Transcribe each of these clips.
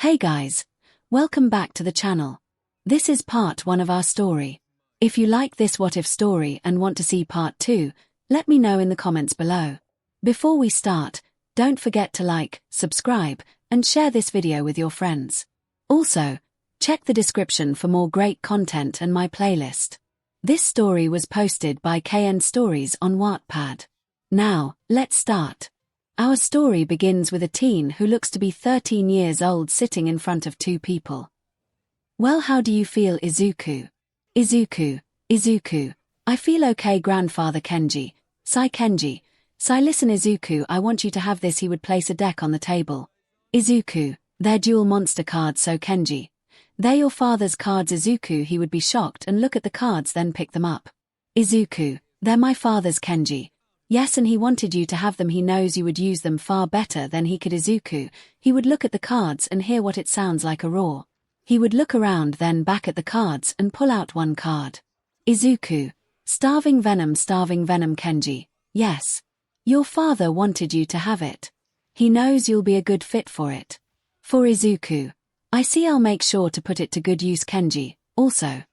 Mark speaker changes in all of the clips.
Speaker 1: Hey guys, welcome back to the channel. This is part 1 of our story. If you like this what if story and want to see part 2, let me know in the comments below. Before we start, don't forget to like, subscribe, and share this video with your friends. Also, check the description for more great content and my playlist. This story was posted by 𝗂𝗏 Stories on Wattpad. Now, let's start. Our story begins with a teen who looks to be 13 years old sitting in front of 2 people. Well, how do you feel, Izuku? Izuku, I feel okay, grandfather Kenji. Kenji, listen Izuku, I want you to have this. He would place a deck on the table. Izuku, they're dual monster cards, so Kenji. They're your father's cards, Izuku. He would be shocked and look at the cards, then pick them up. Izuku, they're my father's, Kenji. Yes, and he wanted you to have them. He knows you would use them far better than he could, Izuku. He would look at the cards and hear what it sounds like, a roar. He would look around, then back at the cards and pull out one card. Izuku, starving Venom, Kenji. Yes. Your father wanted you to have it. He knows you'll be a good fit for it. For Izuku, I see, I'll make sure to put it to good use, Kenji. Also,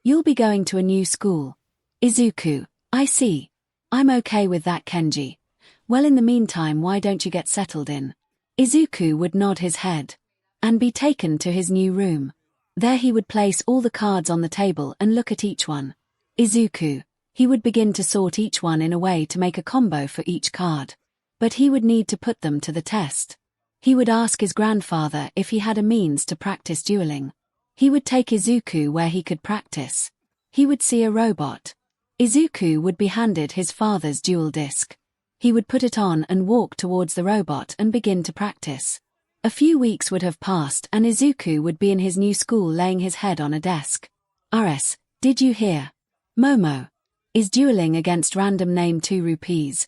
Speaker 1: you'll be going to a new school. Izuku, I see. I'm okay with that, Kenji. Well, in the meantime, why don't you get settled in? Izuku would nod his head and be taken to his new room. There he would place all the cards on the table and look at each one. Izuku, he would begin to sort each one in a way to make a combo for each card. But he would need to put them to the test. He would ask his grandfather if he had a means to practice dueling. He would take Izuku where he could practice. He would see a robot. Izuku would be handed his father's duel disc. He would put it on and walk towards the robot and begin to practice. A few weeks would have passed and Izuku would be in his new school laying his head on a desk. RS, did you hear? Momo is dueling against random name 2 rupees.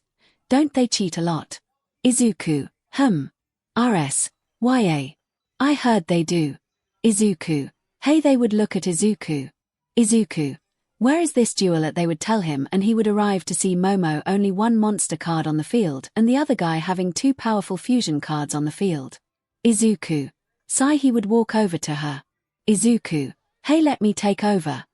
Speaker 1: Don't they cheat a lot? Izuku, RS, YA. I heard they do. Izuku, hey, they would look at Izuku. Izuku, where is this duel at? They would tell him, and he would arrive to see Momo only one monster card on the field and the other guy having 2 powerful fusion cards on the field. Izuku, he would walk over to her. Izuku, hey, let me take over.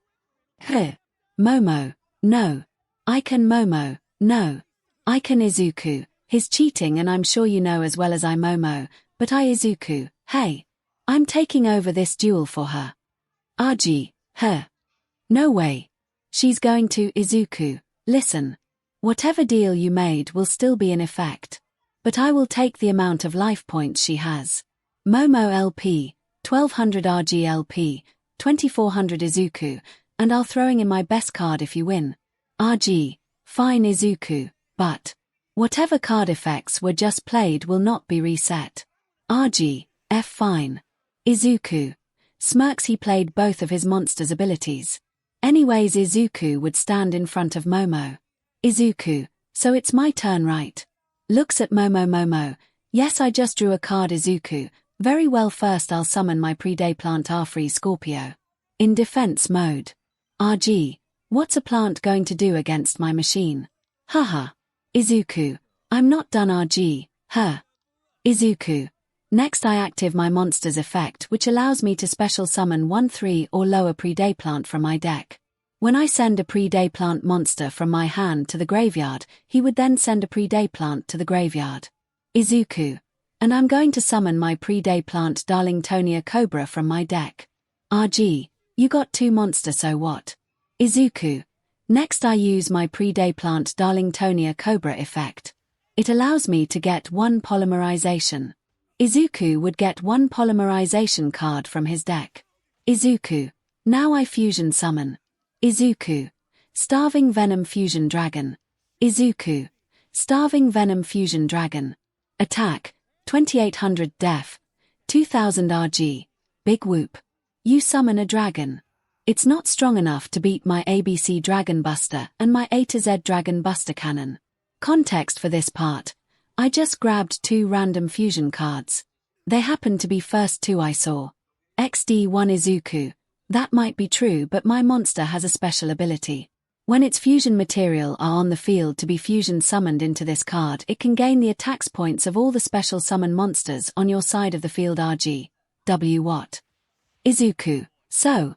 Speaker 1: Momo, no. I can. Momo, no. I can. Izuku, he's cheating and I'm sure you know as well as I, Momo, but Izuku, hey. I'm taking over this duel for her. RG, her. No way. She's going to. Izuku, listen. Whatever deal you made will still be in effect. But I will take the amount of life points she has. Momo LP, 1200 RG LP, 2400 Izuku, and I'll throwing in my best card if you win. RG, fine Izuku, but whatever card effects were just played will not be reset. RG, F fine. Izuku smirks. He played both of his monster's abilities. Anyways, Izuku would stand in front of Momo. Izuku, so it's my turn, right? Looks at Momo. Momo, yes, I just drew a card. Izuku, very well, first I'll summon my pre-day plant 𝗲𝗲 Scorpio. In defense mode. RG, what's a plant going to do against my machine? Haha. Izuku, I'm not done. RG, her. Izuku, next I active my monster's effect, which allows me to special summon 1/3 or lower pre-day plant from my deck. When I send a pre-day plant monster from my hand to the graveyard, he would then send a pre-day plant to the graveyard. Izuku, and I'm going to summon my pre-day plant 𝗓𝗏𝗓𝗏 from my deck. RG, you got 2 monster, so what? Izuku, next I use my pre-day plant 𝗓𝗏𝗓𝗏 effect. It allows me to get 1 polymerization. Izuku would get 1 polymerization card from his deck. Izuku, now I fusion summon. Izuku, starving Venom Fusion Dragon. Izuku, starving Venom Fusion Dragon. Attack, 2800 def, 2000 RG, big whoop. You summon a dragon. It's not strong enough to beat my ABC Dragon Buster and my A to Z Dragon Buster Cannon. Context for this part. I just grabbed 2 random fusion cards. They happened to be first 2 I saw. XD1 Izuku. That might be true, but my monster has a special ability. When its fusion material are on the field to be fusion summoned into this card, it can gain the attacks points of all the special summon monsters on your side of the field. RG. what? 𝗧𝗂𝐁. So.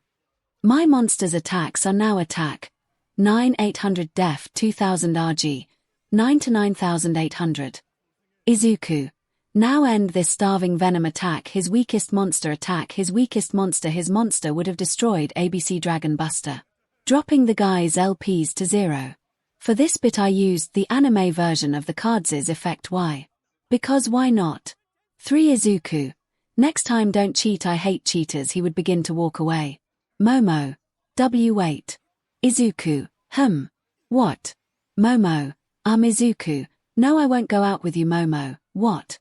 Speaker 1: My monster's attacks are now attack. 9-800 def 2000 RG. 9 to 9800. 𝗧𝗂𝐁. Now end this starving Venom attack. His weakest monster attack. His weakest monster. His monster would have destroyed ABC Dragon Buster, dropping the guy's LPs to 0. For this bit I used the anime version of the 𝗧𝗪𝗧 effect. Why? Because why not? 3 𝗧𝗂𝐁. Next time don't cheat, I hate cheaters. He would begin to walk away. Momo. Wait. 𝗧𝗂𝐁. What? Momo. 𝗧𝗵𝗲. No, I won't go out with you, Momo. What?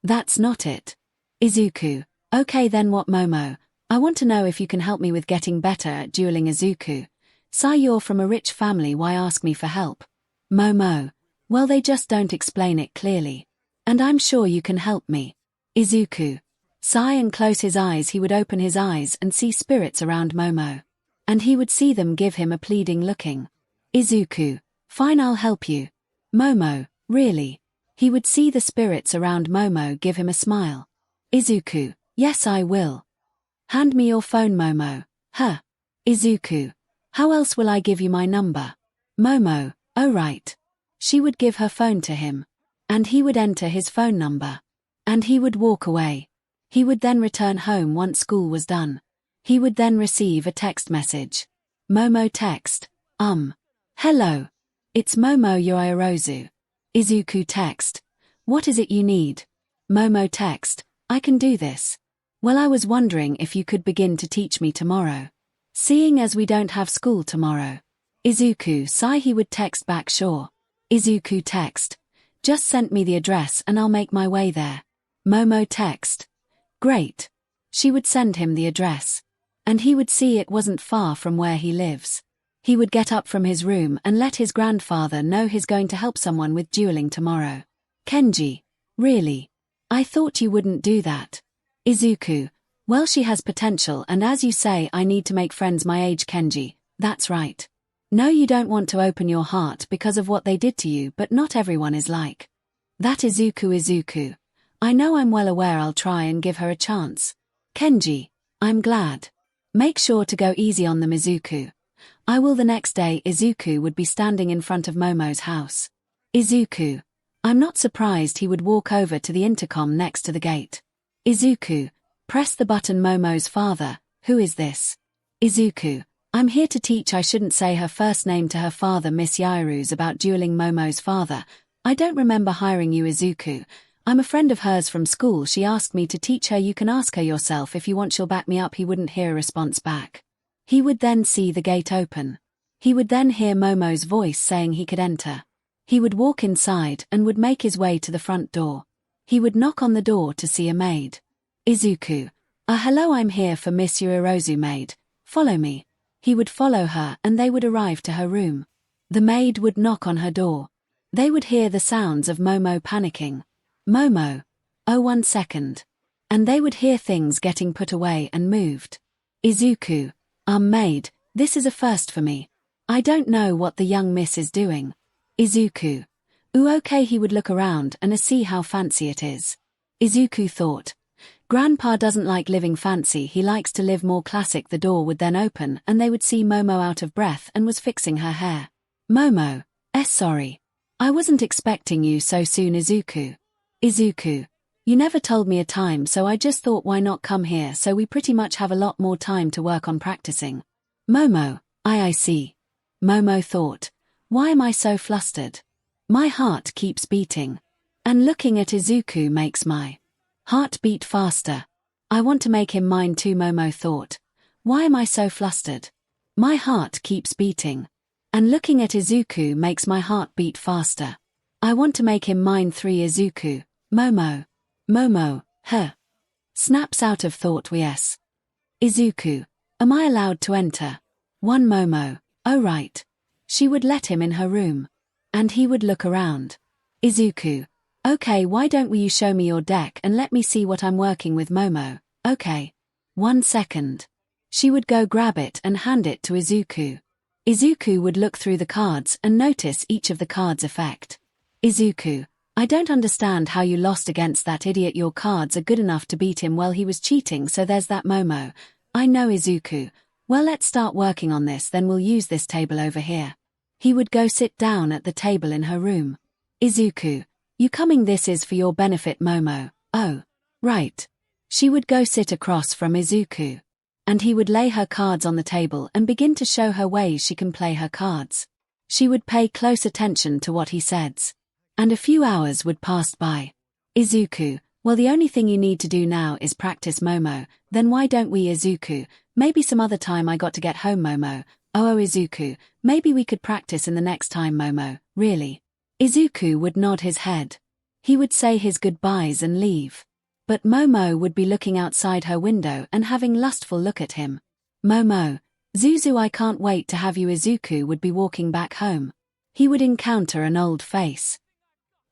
Speaker 1: That's not it. 𝗧𝗂𝐁. Okay then, what, Momo? I want to know if you can help me with getting better at dueling. 𝗧𝗂𝐁. Sigh, you're from a rich family, why ask me for help? Momo. Well, they just don't explain it clearly. And I'm sure you can help me. 𝗧𝗂𝐁. Sigh and close his eyes. He would open his eyes and see spirits around Momo. And he would see them give him a pleading looking. 𝗧𝗂𝐁. Fine, I'll help you. Momo. Really? He would see the spirits around Momo give him a smile. 𝗧𝗂𝐁. Yes, I will. Hand me your phone, Momo. 𝗧𝗂𝐁. How else will I give you my number? Momo. Oh right. She would give her phone to him. And he would enter his phone number. And he would walk away. He would then return home once school was done. He would then receive a text message. Momo text. Hello. It's Momo Yorozu. 𝗧𝗂𝐁 text. What is it you need? Momo text. I can do this. Well, I was wondering if you could begin to teach me tomorrow. Seeing as we don't have school tomorrow. 𝗧𝗂𝐁. Sigh, he would text back, sure. 𝗧𝗂𝐁 text. Just send me the address and I'll make my way there. Momo text. Great. She would send him the address. And he would see it wasn't far from where he lives. He would get up from his room and let his grandfather know he's going to help someone with dueling tomorrow. Kenji. Really? I thought you wouldn't do that. 𝗧𝗂𝐁. Well, she has potential, and as you say, I need to make friends my age, Kenji. That's right. No, you don't want to open your heart because of what they did to you, but not everyone is like that. 𝗧𝗂𝐁. I know, I'm well aware. I'll try and give her a chance. Kenji. I'm glad. Make sure to go easy on them, 𝗧𝗂𝐁. I will. The next day, 𝗧𝗂𝐁 would be standing in front of Momo's house. 𝗧𝗂𝐁. I'm not surprised. He would walk over to the intercom next to the gate. 𝗧𝗂𝐁. Press the button. Momo's father. Who is this? 𝗧𝗂𝐁. I'm here to teach. I shouldn't say her first name to her father, Miss Yairu's, about dueling. Momo's father. I don't remember hiring you, 𝗧𝗂𝐁. I'm a friend of hers from school. She asked me to teach her. You can ask her yourself if you want. She'll back me up. He wouldn't hear a response back. He would then see the gate open. He would then hear Momo's voice saying he could enter. He would walk inside and would make his way to the front door. He would knock on the door to see a maid. 𝗧𝗂𝐁. Hello, I'm here for Miss Yorozu, maid. Follow me. He would follow her and they would arrive to her room. The maid would knock on her door. They would hear the sounds of Momo panicking. Momo. Oh, 1 second. And they would hear things getting put away and moved. 𝗧𝗂𝐁. Maid, this is a first for me. I don't know what the young miss is doing. 𝗧𝗂𝐁. Ooh, okay. He would look around and see how fancy it is. 𝗧𝗂𝐁 thought. Grandpa doesn't like living fancy, he likes to live more classic. The door would then open and they would see Momo out of breath and was fixing her hair. Momo. Sorry. I wasn't expecting you so soon, 𝗧𝗂𝐁. 𝗧𝗂𝐁. You never told me a time, so I just thought why not come here, so we pretty much have a lot more time to work on practicing. Momo. I see. Momo thought. Why am I so flustered? My heart keeps beating. And looking at 𝗧𝗂𝐁 makes my heart beat faster. I want to make him mine too, Momo thought. Why am I so flustered? My heart keeps beating. And looking at 𝗧𝗂𝐁 makes my heart beat faster. I want to make him mine. 3 𝗧𝗂𝐁. Momo. Momo. Snaps out of thought. Yes. 𝗧𝗂𝐁. Am I allowed to enter? 1 Momo. Oh right. She would let him in her room. And he would look around. 𝗧𝗂𝐁. Okay, why don't you show me your deck and let me see what I'm working with, Momo? Okay. 1 second. She would go grab it and hand it to 𝗧𝗂𝐁. 𝗧𝗂𝐁 would look through the cards and notice each of the cards' effect. 𝗧𝗂𝐁. I don't understand how you lost against that idiot. Your cards are good enough to beat him. Well, he was cheating, so there's that. Momo: I know, Izuku. Well, let's start working on this, then we'll use this table over here. He would go sit down at the table in her room. Izuku: You coming? This is for your benefit. Momo: Oh, right. She would go sit across from Izuku. And he would lay her cards on the table and begin to show her ways she can play her cards. She would pay close attention to what he says. And a few hours would pass by. Izuku: Well, the only thing you need to do now is practice. Momo: Then why don't we? Izuku: Maybe some other time. I got to get home. Momo: Oh, Izuku, maybe we could practice in the next time. Momo: Really? Izuku would nod his head. He would say his goodbyes and leave. But Momo would be looking outside her window and having lustful look at him. Momo: Zuzu, I can't wait to have you. Izuku would be walking back home. He would encounter an old face.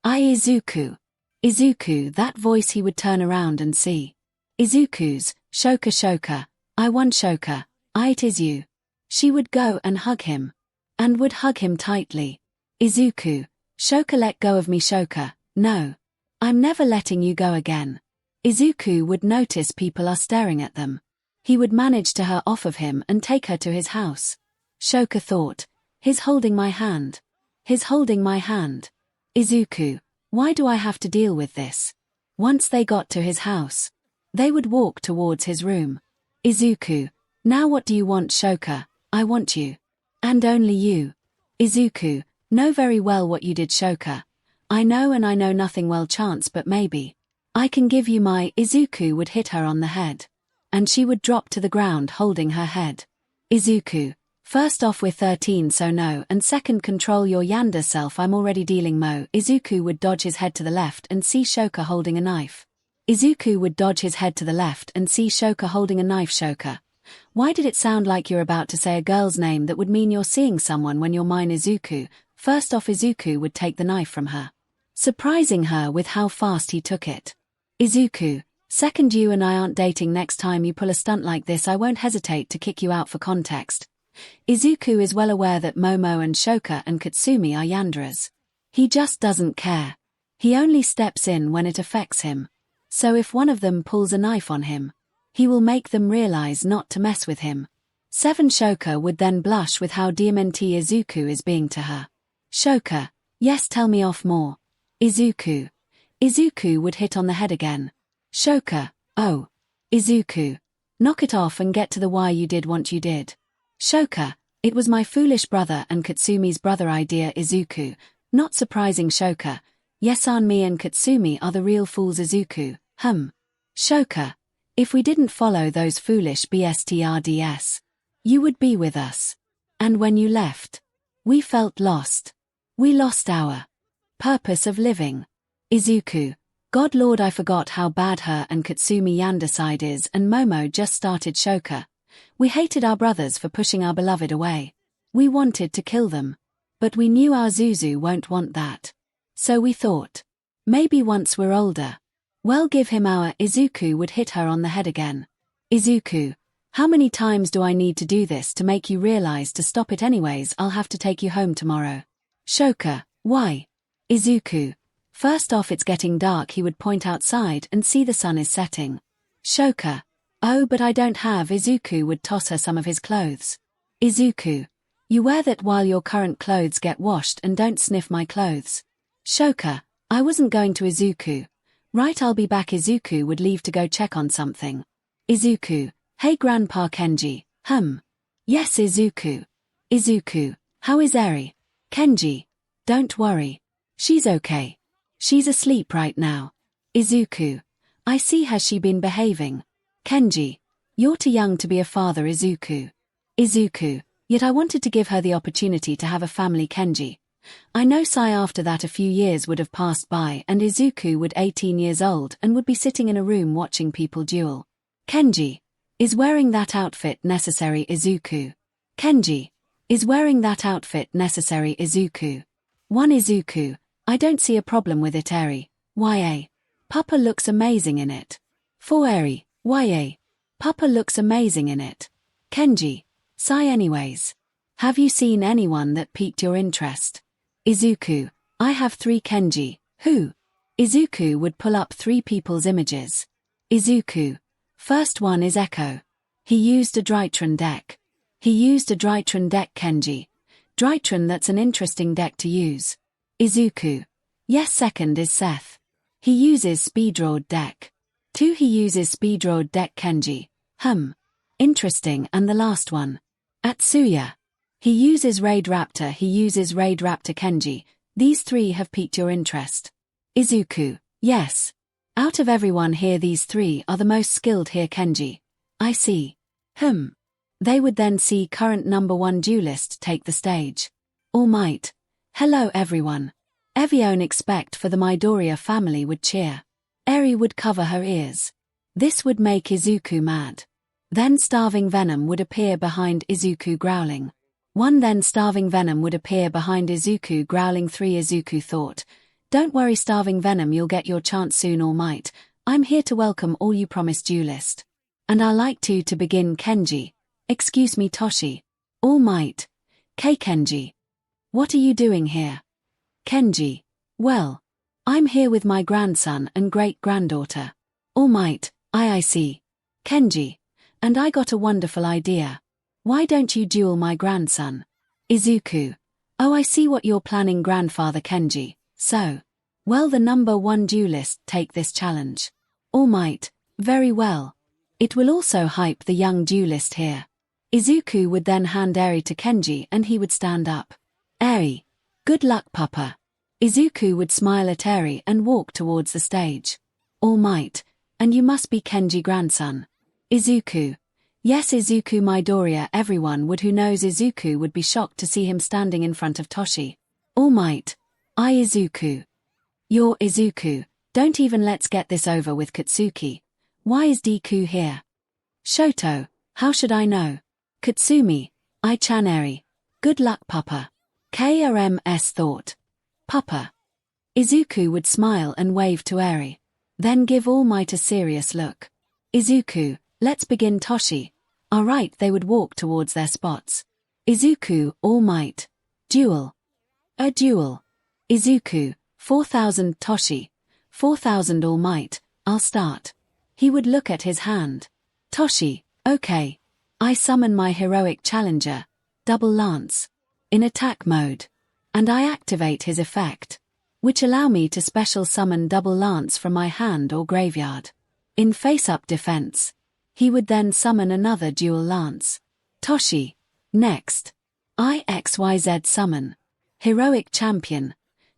Speaker 1: Izuku. Izuku, that voice. He would turn around and see Izuku's Shoka Shoka. I want Shoka. It is you. She would go and hug him. And would hug him tightly. Izuku: Shoka, let go of me. Shoka: No. I'm never letting you go again. Izuku would notice people are staring at them. He would manage to her off of him and take her to his house. Shoka thought, he's holding my hand. He's holding my hand. Izuku: Why do I have to deal with this? Once they got to his house, they would walk towards his room. Izuku: Now what do you want? Shoka: I want you. And only you. Izuku: Know very well what you did. Shoka: I know, and I know nothing. Well, chance, but maybe I can give you my. Izuku would hit her on the head. And she would drop to the ground holding her head. Izuku: First off, we're 13, so no, and second, control your yandere self. I'm already dealing. Mo. Izuku would dodge his head to the left and see Shoka holding a knife. Izuku would dodge his head to the left and see Shoka holding a knife. Shoka: Why did it sound like you're about to say a girl's name that would mean you're seeing someone when you're mine? Izuku: First off, Izuku would take the knife from her, surprising her with how fast he took it. Izuku: Second, you and I aren't dating. Next time you pull a stunt like this, I won't hesitate to kick you out. For context, Izuku is well aware that Momo and Shoka and Katsumi are yanderes. He just doesn't care. He only steps in when it affects him. So if one of them pulls a knife on him, he will make them realize not to mess with him. 7. Shoka would then blush with how diamante Izuku is being to her. Shoka: Yes, tell me off more. Izuku. Izuku would hit on the head again. Shoka: Oh. Izuku: Knock it off and get to the why you did what you did. Shoka: It was my foolish brother and Katsumi's brother idea. Izuku: Not surprising. Shoka: Yes, me and Katsumi are the real fools. Izuku: Shoka: If we didn't follow those foolish BSTRDS, you would be with us. And when you left, we felt lost. We lost our purpose of living. Izuku: God Lord, I forgot how bad her and Katsumi yandere side is. And Momo just started. Shoka: We hated our brothers for pushing our beloved away. We wanted to kill them. But we knew our Zuzu won't want that. So we thought, maybe once we're older, we'll give him our. Izuku would hit her on the head again. Izuku: How many times do I need to do this to make you realize to stop it? Anyways, I'll have to take you home tomorrow. Shoka: Why? Izuku: First off, it's getting dark. He would point outside and see the sun is setting. Shoka: Oh, but I don't have. Izuku would toss her some of his clothes. Izuku: You wear that while your current clothes get washed, and don't sniff my clothes. Shoka: I wasn't going to. Izuku: Right, I'll be back. Izuku would leave to go check on something. Izuku: Hey Grandpa Kenji. Yes, Izuku. Izuku: How is Eri? Kenji: Don't worry. She's okay. She's asleep right now. Izuku: I see. Has she been behaving? Kenji: You're too young to be a father. Izuku: Yet I wanted to give her the opportunity to have a family. Kenji: I know. Sigh. After that, a few years would have passed by and Izuku would 18 years old and would be sitting in a room watching people duel. Kenji: Is wearing that outfit necessary? Izuku: Kenji: Is wearing that outfit necessary? Izuku: 1. Izuku: I don't see a problem with it. Eri: Ya. Papa looks amazing in it. 4. Eri: Ya. Papa looks amazing in it. Kenji: Sigh. Anyways, have you seen anyone that piqued your interest? Izuku: I have 3. Kenji: Who? 𝗧𝗂𝐁 would pull up 3 people's images. 𝗧𝗂𝐁. First one is 𝗂𝐭. He used a 𝗔𝗂𝗏 deck. He used a 𝗔𝗂𝗏 deck 𝗑𝐁𝐺. 𝗔𝗂𝗏, that's an interesting deck to use. 𝗧𝗂𝐁. Yes, second is 𝗧𝗏. He uses 𝗵𝘃𝗏 deck. 2. He uses 𝗵𝘃𝗏 deck 𝗑𝗁𝐺. Interesting. And the last one. 𝗓𝗏𝗄𝐴. He uses 𝗲𝗏𝗏. He uses 𝗲𝗏𝗏 𝗑𝗁𝐺. These 3 have piqued your interest. 𝗧𝗂𝐁. Yes. Out of everyone here, these 3 are the most skilled here. 𝗑𝗁𝐺. I see. They would then see current number 1 duelist take the stage. All Might. Hello everyone. Everyone expect for the Midoriya family would cheer. Eri would cover her ears. This would make 𝗧𝗂𝐁 mad. Then starving Venom would appear behind 𝗧𝗂𝐁 growling. 1. Then starving Venom would appear behind 𝗧𝗂𝐁 growling. 3. 𝗧𝗂𝐁 thought, don't worry starving Venom, you'll get your chance soon. All Might. I'm here to welcome all you promised duelist. And I like to begin 𝗑𝗁𝐺. Excuse me Toshi. All Might. 𝗧𝗁𝐺. What are you doing here? 𝗑𝗁𝐺. Well, I'm here with my grandson and great-granddaughter. All Might. I see. 𝗑𝗁𝐺. And I got a wonderful idea. Why don't you duel my grandson? 𝗧𝗂𝐁. Oh, I see what you're planning, grandfather 𝗑𝗁𝐺. So, well, the number 1 duelist take this challenge. All Might. Very well. It will also hype the young duelist here. 𝗧𝗂𝐁 would then hand Eri to 𝗑𝗁𝐺 and he would stand up. Eri. Good luck, Papa. 𝗧𝗂𝐁 would smile at Eri and walk towards the stage. All Might. And you must be 𝗑𝗁𝐺 grandson. 𝗧𝗂𝐁. Yes, 𝗧𝗂𝐁 Midoriya. Everyone who knows 𝗧𝗂𝐁 would be shocked to see him standing in front of Toshi. All Might. I 𝗧𝗂𝐁. You're 𝗧𝗂𝐁. Don't even, let's get this over with. Katsuki. Why is Deku here? Shoto. How should I know? Katsumi. I-chan. Eri. Good luck, Papa. KRMS thought. Papa. 𝗧𝗂𝐁 would smile and wave to Eri. Then give All Might a serious look. 𝗧𝗂𝐁. Let's begin Toshi. Alright, they would walk towards their spots. 𝗧𝗂𝐁. All Might. Duel. A duel. 𝗧𝗂𝐁. 4,000 Toshi. 4,000 All Might. I'll start. He would look at his hand. Toshi. Okay. I summon my heroic challenger, Double Lance, in attack mode. And I activate his effect, which allow me to special summon Double Lance from my hand or graveyard. In face-up defense, he would then summon another Dual Lance. Toshi. Next. 𝗧𝗏𝗧 summon. Heroic champion,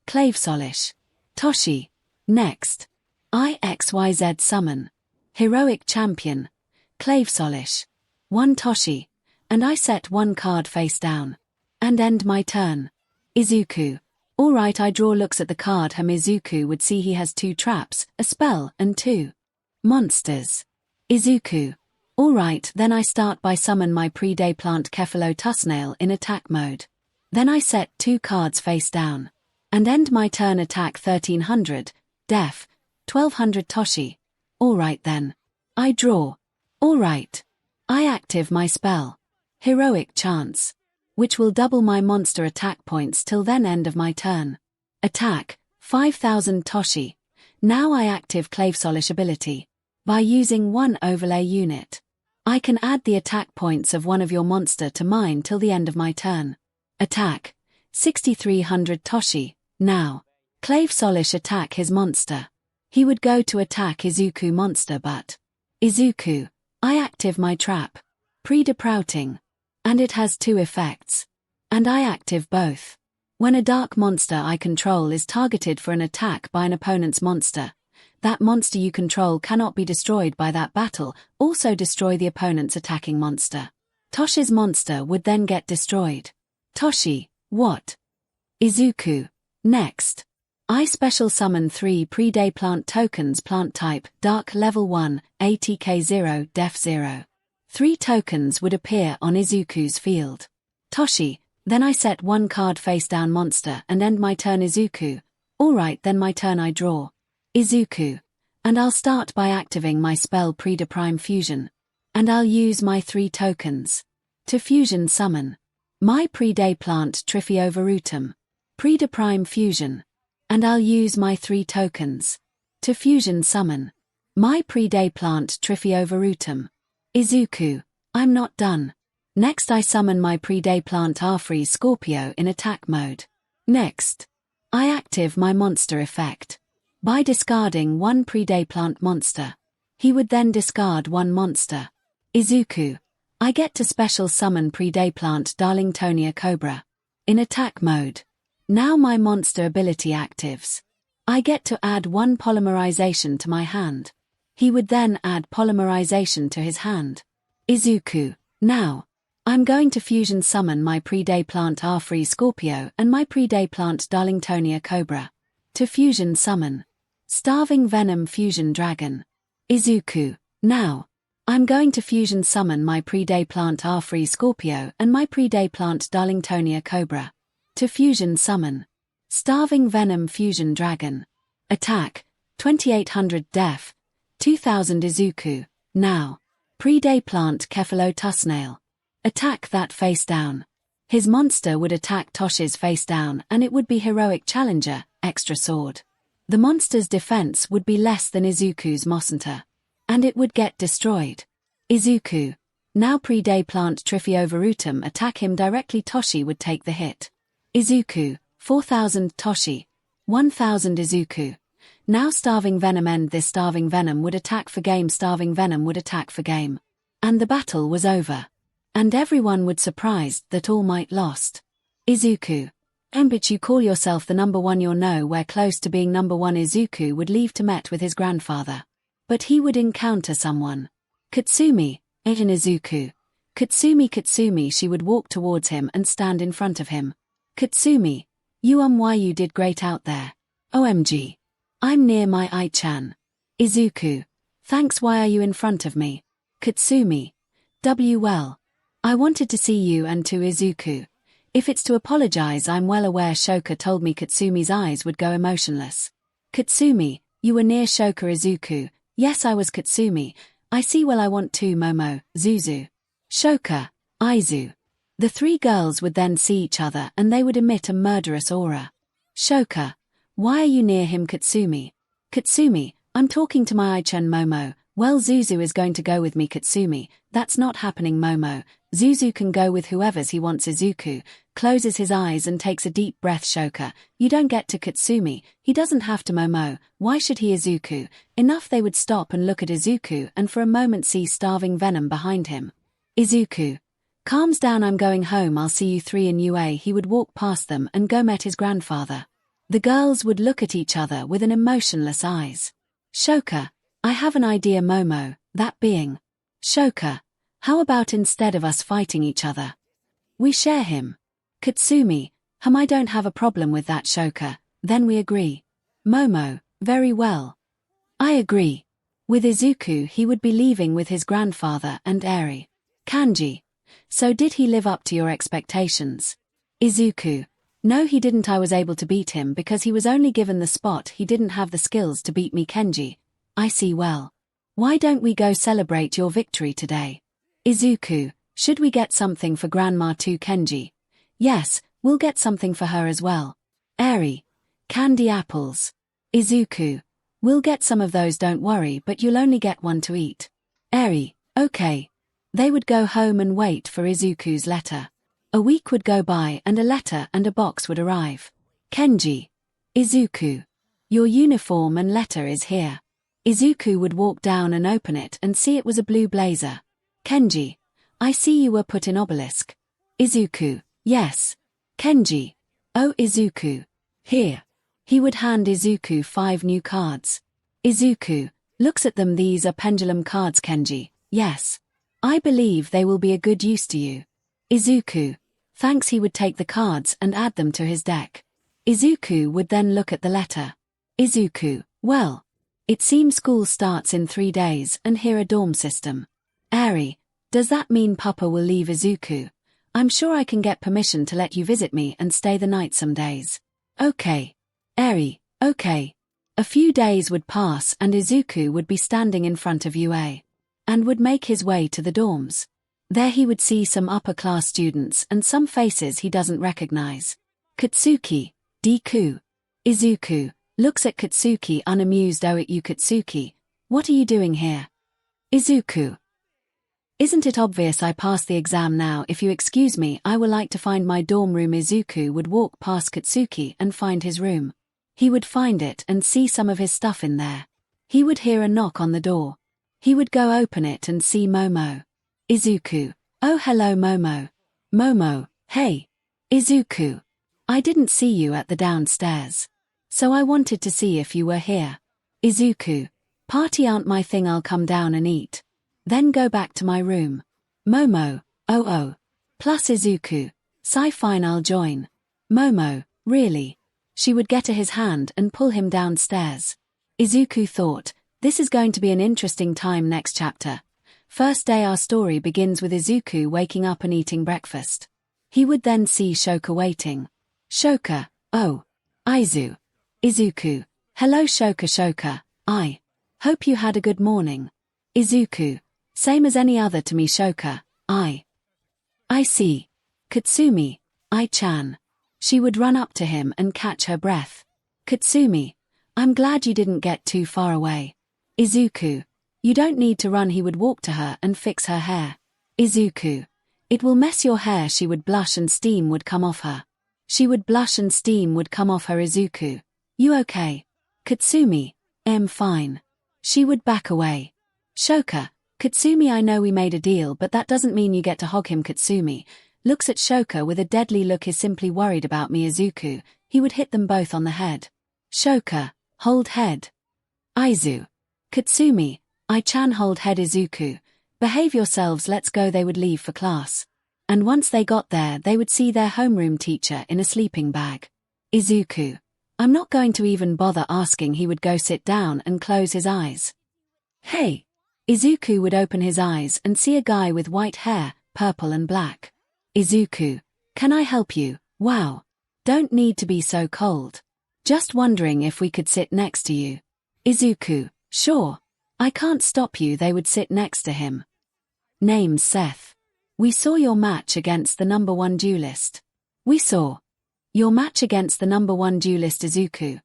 Speaker 1: 𝗧𝗏𝗧𝗏𝗃. Toshi. Next. 𝗧𝗏𝗧𝗏 summon. Heroic champion, 𝗧𝗏𝗧𝗏𝗃. 1 Toshi. And I set 1 card face down. And end my turn. 𝗧𝗂𝐁. Alright, I draw, looks at the card. 𝗧𝗂𝐁 would see he has 2 traps, a spell, and 2 monsters. 𝗧𝗂𝐁. Alright, then I start by summon my pre-day plant 𝗑𝗏𝗏 in attack mode. Then I set 2 cards face down. And end my turn. Attack 1300, def, 1200 Toshi. Alright then. I draw. Alright. I active my spell, Heroic Chance, which will double my monster attack points till then end of my turn. Attack, 5000 Toshi. Now I active 𝗧𝗏𝗧𝗏𝗃 ability. By using 1 overlay unit, I can add the attack points of one of your monster to mine till the end of my turn. Attack, 6300 Toshi. Now, 𝗧𝗏𝗧𝗏𝗃 attack his monster. He would go to attack 𝗧𝗂𝐁 monster, but 𝗧𝗂𝐁. I active my trap, pre-deprouting, and it has 2 effects. And I active both. When a dark monster I control is targeted for an attack by an opponent's monster, that monster you control cannot be destroyed by that battle, also destroy the opponent's attacking monster. Toshi's monster would then get destroyed. Toshi, what? 𝗧𝗂𝐁. Next. I special summon 3 pre-day plant tokens, plant type, dark level 1, ATK0, def 0. 3 tokens would appear on 𝗧𝗂𝐁's field. Toshi, then I set 1 card face down monster and end my turn. 𝗧𝗂𝐁. Alright, then my turn I draw. 𝗧𝗂𝐁. And I'll start by activating my spell Pre-Prime Fusion. And I'll use my 3 tokens to fusion summon my pre-day plant 𝗓𝗏𝗏𝗏𝗏. Pre-Prime Fusion. And I'll use my 3 tokens to fusion summon my 𝗵𝗃𝗺 𝗕𝗶𝗄. I'm not done. Next I summon my 𝗵𝗃𝗺 in attack mode. Next, I active my monster effect by discarding 1 𝗵𝗃𝗺 monster. He would then discard 1 monster. 𝗧𝗂𝐻. I get to special summon 𝗵𝗃𝗺 𝗕𝗶𝗺 in attack mode. Now my monster ability actives. I get to add 1 polymerization to my hand. He would then add polymerization to his hand. 𝗧𝗂𝐻. Now, I'm going to fusion summon my 𝗵𝗃𝗺 and my 𝗵𝗃𝗺 to fusion summon Starving Venom Fusion Dragon. 𝗧𝗂𝐻. Now, I'm going to fusion summon my 𝗵𝗃𝗺 and my 𝗵𝗃𝗺 to fusion summon Starving Venom Fusion Dragon. Attack, 2800 def, 2000 𝗧𝗂𝐻. Now, 𝗵𝗃𝗺 attack that face down. His monster would attack Tosh's face down and it would be Heroic Challenger, extra sword. The monster's defense would be less than 𝗧𝗂𝐻's monster, and it would get destroyed. 𝗧𝗂𝐻. Now 𝗵𝗃𝗺 attack him directly. Toshi would take the hit. 𝗧𝗂𝐻. 4000 Toshi. 1000 𝗧𝗂𝐻. Now Starving Venom end this. Starving Venom would attack for game. Starving Venom would attack for game. And the battle was over. And everyone would surprised that All Might lost. 𝗧𝗂𝐻. But you call yourself the number 1, you're nowhere close to being number 1. 𝗧𝗂𝐻 would leave to met with his grandfather. But he would encounter someone. 𝗧𝗵𝗵. In 𝗧𝗂𝐻. 𝗧𝗵𝗵. She would walk towards him and stand in front of him. 𝗧𝗵𝗵. Why you did great out there. OMG. I'm near my I-chan. 𝗧𝗂𝐻. Thanks. Why are you in front of me? 𝗧𝗵𝗵. Well, I wanted to see you and to 𝗧𝗂𝐻. If it's to apologize, I'm well aware Shoka told me 𝗧𝗵𝗵's eyes would go emotionless. 𝗧𝗵𝗵. You were near Shoka. 𝗧𝗂𝐻. Yes, I was. 𝗧𝗵𝗵. I see. Well, I want to Momo, Zuzu, Shoka, Aizu. The 3 girls would then see each other and they would emit a murderous aura. Shoka. Why are you near him? 𝗧𝗵𝗵. 𝗧𝗵𝗵. I'm talking to my I-chan Momo. Well, Zuzu is going to go with me. 𝗧𝗵𝗵. That's not happening, Momo. Zuzu can go with whoever's he wants. 𝗧𝗂𝐻 closes his eyes and takes a deep breath. Shoka. You don't get to 𝗧𝗵𝗵. He doesn't have to, Momo. Why should he? 𝗧𝗂𝐻. Enough. They would stop and look at 𝗧𝗂𝐻 and for a moment see Starving Venom behind him. 𝗧𝗂𝐻 calms down. I'm going home. I'll see you 3 in UA. He would walk past them and go met his grandfather. The girls would look at each other with an emotionless eyes. Shoka. I have an idea, Momo, that being. Shoka. How about instead of us fighting each other, we share him? 𝗧𝗵𝗵. I don't have a problem with that, Shoka. Then we agree. Momo. Very well. I agree. With 𝗧𝗂𝐻 he would be leaving with his grandfather and Eri. Kanji. So did he live up to your expectations? 𝗧𝗂𝐻. No, he didn't. I was able to beat him because he was only given the spot. He didn't have the skills to beat me. Kenji. I see. Well, why don't we go celebrate your victory today? 𝗧𝗂𝐻. Should we get something for Grandma too? Kenji. Yes, we'll get something for her as well. Eri. Candy apples. 𝗧𝗂𝐻. We'll get some of those, don't worry, but you'll only get 1 to eat. Eri. Okay. They would go home and wait for 𝗧𝗂𝐻's letter. A week would go by and a letter and a box would arrive. Kenji. 𝗧𝗂𝐻. Your uniform and letter is here. 𝗧𝗂𝐻 would walk down and open it and see it was a blue blazer. Kenji. I see you were put in obelisk. 𝗧𝗂𝐻. Yes. Kenji. Oh, 𝗧𝗂𝐻. Here. He would hand 𝗧𝗂𝐻 5 new cards. 𝗧𝗂𝐻 looks at them. These are pendulum cards, Kenji. Yes. I believe they will be a good use to you. 𝗧𝗂𝐻. Thanks. He would take the cards and add them to his deck. 𝗧𝗂𝐻 would then look at the letter. 𝗧𝗂𝐻. Well, it seems school starts in 3 days and here a dorm system. Eri. Does that mean Papa will leave? 𝗧𝗂𝐻. I'm sure I can get permission to let you visit me and stay the night some days. Okay. Eri. Okay. A few days would pass and 𝗧𝗂𝐻 would be standing in front of UA. And would make his way to the dorms. There he would see some upper-class students and some faces he doesn't recognize. Katsuki, Deku, Izuku looks at Katsuki unamused. 𝗬𝗧𝗏, what are you doing here? Izuku. Isn't it obvious I passed the exam now? If you excuse me, I would like to find my dorm room. Izuku would walk past Katsuki and find his room. He would find it and see some of his stuff in there. He would hear a knock on the door. He would go open it and see Momo. Izuku. Oh, hello Momo. Momo, hey. Izuku. I didn't see you at the downstairs. So I wanted to see if you were here. Izuku. Party aren't my thing, I'll come down and eat. Then go back to my room. Momo. Oh. Plus Izuku. Fine, I'll join. Momo, really? She would get to his hand and pull him downstairs. Izuku thought, this is going to be an interesting time. Next chapter. First day. Our story begins with Izuku waking up and eating breakfast. He would then see Shoka waiting. Shoka, oh. Aizu. Izuku. Hello Shoka. I hope you had a good morning. Izuku. Same as any other to me Shoka. I see. Katsumi. I-chan. She would run up to him and catch her breath. Katsumi. I'm glad you didn't get too far away. Izuku. You don't need to run. He would walk to her and fix her hair. Izuku. It will mess your hair. She would blush and steam would come off her. She would blush and steam would come off her. Izuku. You okay? Katsumi. I'm fine. She would back away. Shoka. Katsumi, I know we made a deal, but that doesn't mean you get to hog him. Katsumi looks at Shoka with a deadly look. Is simply worried about me. Izuku. He would hit them both on the head. Shoka. Hold head. Aizu. Katsumi. I-chan, hold head. Izuku. Behave yourselves, let's go. They would leave for class. And once they got there, they would see their homeroom teacher in a sleeping bag. Izuku. I'm not going to even bother asking. He would go sit down and close his eyes. Hey. Izuku would open his eyes and see a guy with white hair, purple and black. Izuku. Can I help you? Wow. Don't need to be so cold. Just wondering if we could sit next to you. Izuku. Sure. I can't stop you. They would sit next to him. Name's Seth. We saw your match against the #1 duelist. We saw your match against the #1 duelist. Izuku.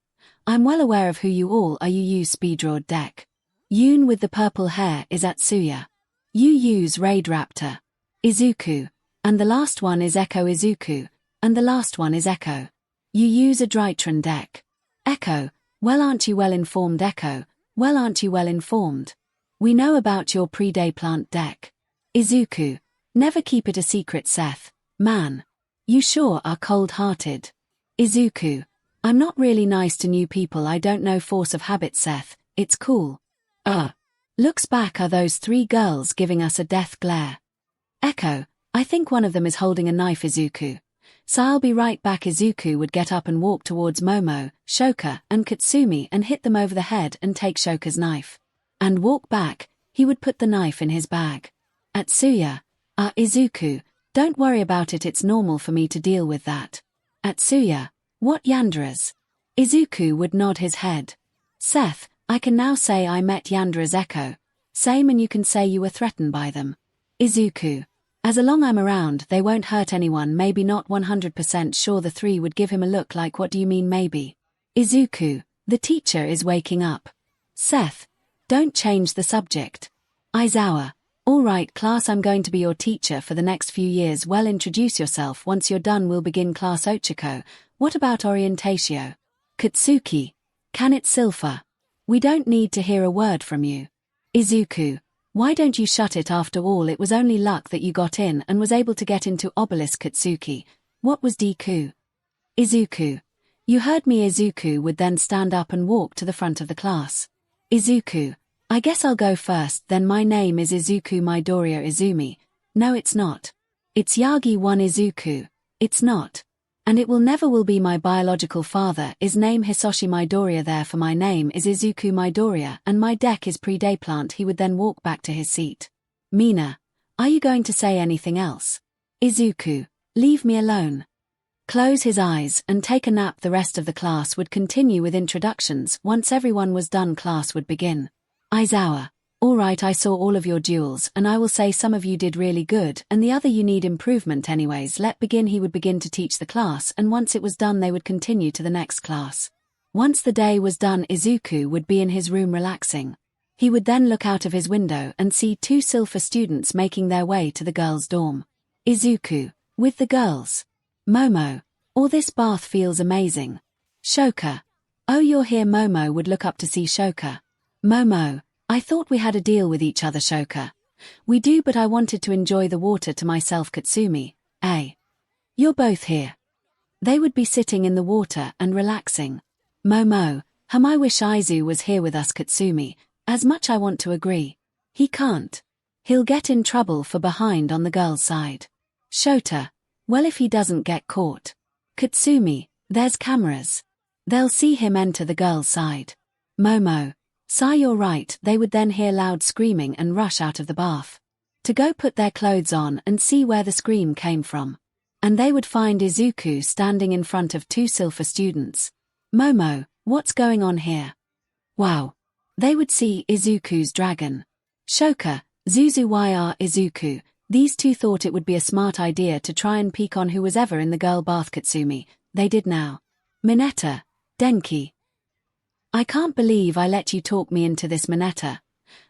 Speaker 1: I'm well aware of who you all are. You use Speedroad deck. Yoon with the purple hair is Atsuya. You use Raid Raptor. Izuku. And the last one is Echo. Izuku. And the last one is Echo. You use a Drytron deck. Echo. Well, aren't you well informed? Echo. Well, aren't you well informed? We know about your pre-day plant deck. Izuku. Never keep it a secret, Seth. Man. You sure are cold-hearted. Izuku. I'm not really nice to new people. I don't know force of habit, Seth. It's cool. Looks back. Are those 3 girls giving us a death glare? Echo. I think one of them is holding a knife. Izuku. So I'll be right back. Izuku would get up and walk towards Momo, Shoka, and Katsumi and hit them over the head and take Shoka's knife. And walk back. He would put the knife in his bag. Atsuya. Izuku. Don't worry about it. It's normal for me to deal with that. Atsuya. What Yanderas? Izuku would nod his head. Seth. I can now say I met Yanderas. Echo. Same, and you can say you were threatened by them. Izuku. As long I'm around, they won't hurt anyone. Maybe not 100% sure. The 3 would give him a look like, what do you mean maybe? Izuku. The teacher is waking up. Seth. Don't change the subject. Aizawa. Alright class, I'm going to be your teacher for the next few years. Well, introduce yourself. Once you're done we'll begin class. Ochiko. What about orientatio? Katsuki. Can it Silpha? We don't need to hear a word from you. Izuku. Why don't you shut it? After all, it was only luck that you got in and was able to get into obelisk. Katsuki. What was Deku? Izuku. You heard me. Izuku would then stand up and walk to the front of the class. Izuku. I guess I'll go first then. My name is Izuku Midoriya Izumi. No, it's not. It's Yagi-1. Izuku. It's not. And it will never will be. My biological father is named Hisoshi Midoriya, therefore my name is Izuku Midoriya and my deck is pre-day plant. He would then walk back to his seat. Mina. Are you going to say anything else? Izuku. Leave me alone. Close his eyes and take a nap. The rest of the class would continue with introductions. Once everyone was done, class would begin. Aizawa. Alright, I saw all of your duels and I will say some of you did really good and the other you need improvement. Anyways, let begin. He would begin to teach the class and once it was done they would continue to the next class. Once the day was done, Izuku would be in his room relaxing. He would then look out of his window and see 2 silver students making their way to the girls' dorm. Izuku, with the girls. Momo, oh, this bath feels amazing. Shoka, oh, you're here. Momo would look up to see Shoka. Momo, I thought we had a deal with each other. Shoka, we do, but I wanted to enjoy the water to myself. Katsumi, you're both here. They would be sitting in the water and relaxing. Momo, I wish Aizu was here with us. Katsumi, as much I want to agree. He can't. He'll get in trouble for behind on the girl's side. Shota, well, if he doesn't get caught. Katsumi, there's cameras. They'll see him enter the girl's side. Momo, Sai, you're right. They would then hear loud screaming and rush out of the bath to go put their clothes on and see where the scream came from. And they would find Izuku standing in front of 2 silver students. Momo, what's going on here? Wow. They would see Izuku's dragon. Shoka, 𝗍𝗍 Izuku. These 2 thought it would be a smart idea to try and peek on who was ever in the girl bath. Katsumi, they did now. Mineta, Denki. I can't believe I let you talk me into this. Mineta,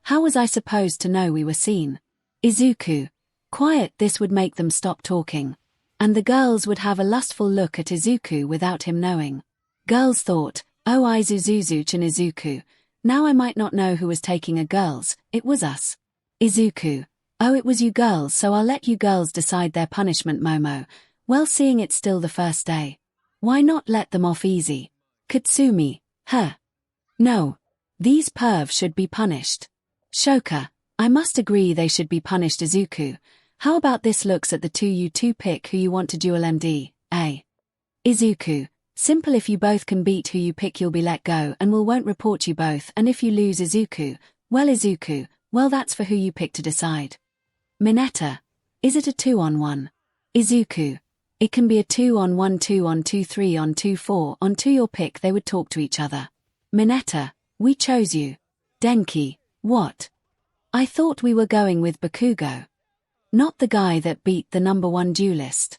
Speaker 1: how was I supposed to know we were seen? Izuku, quiet. This would make them stop talking. And the girls would have a lustful look at Izuku without him knowing. Girls thought, oh, 𝗧𝗍𝗧𝗏 Izuku. Now I might not know who was taking a girls. It was us. Izuku, oh, it was you girls, so I'll let you girls decide their punishment. Momo, well, seeing it's still the first day, why not let them off easy? Katsumi, no. These pervs should be punished. Shoka, I must agree they should be punished. Izuku, how about this? Looks at the 2 you 2 pick who you want to duel. MD, Izuku, simple. If you both can beat who you pick, you'll be let go and won't report you both. And if you lose, Izuku, well, that's for who you pick to decide. Mineta, is it a 2-on-1? Izuku, it can be a 2-on-1, 2-on-2, 3-on-2, 4-on-2, your pick. They would talk to each other. Mineta, we chose you. Denki, what? I thought we were going with Bakugo. Not the guy that beat the #1 duelist.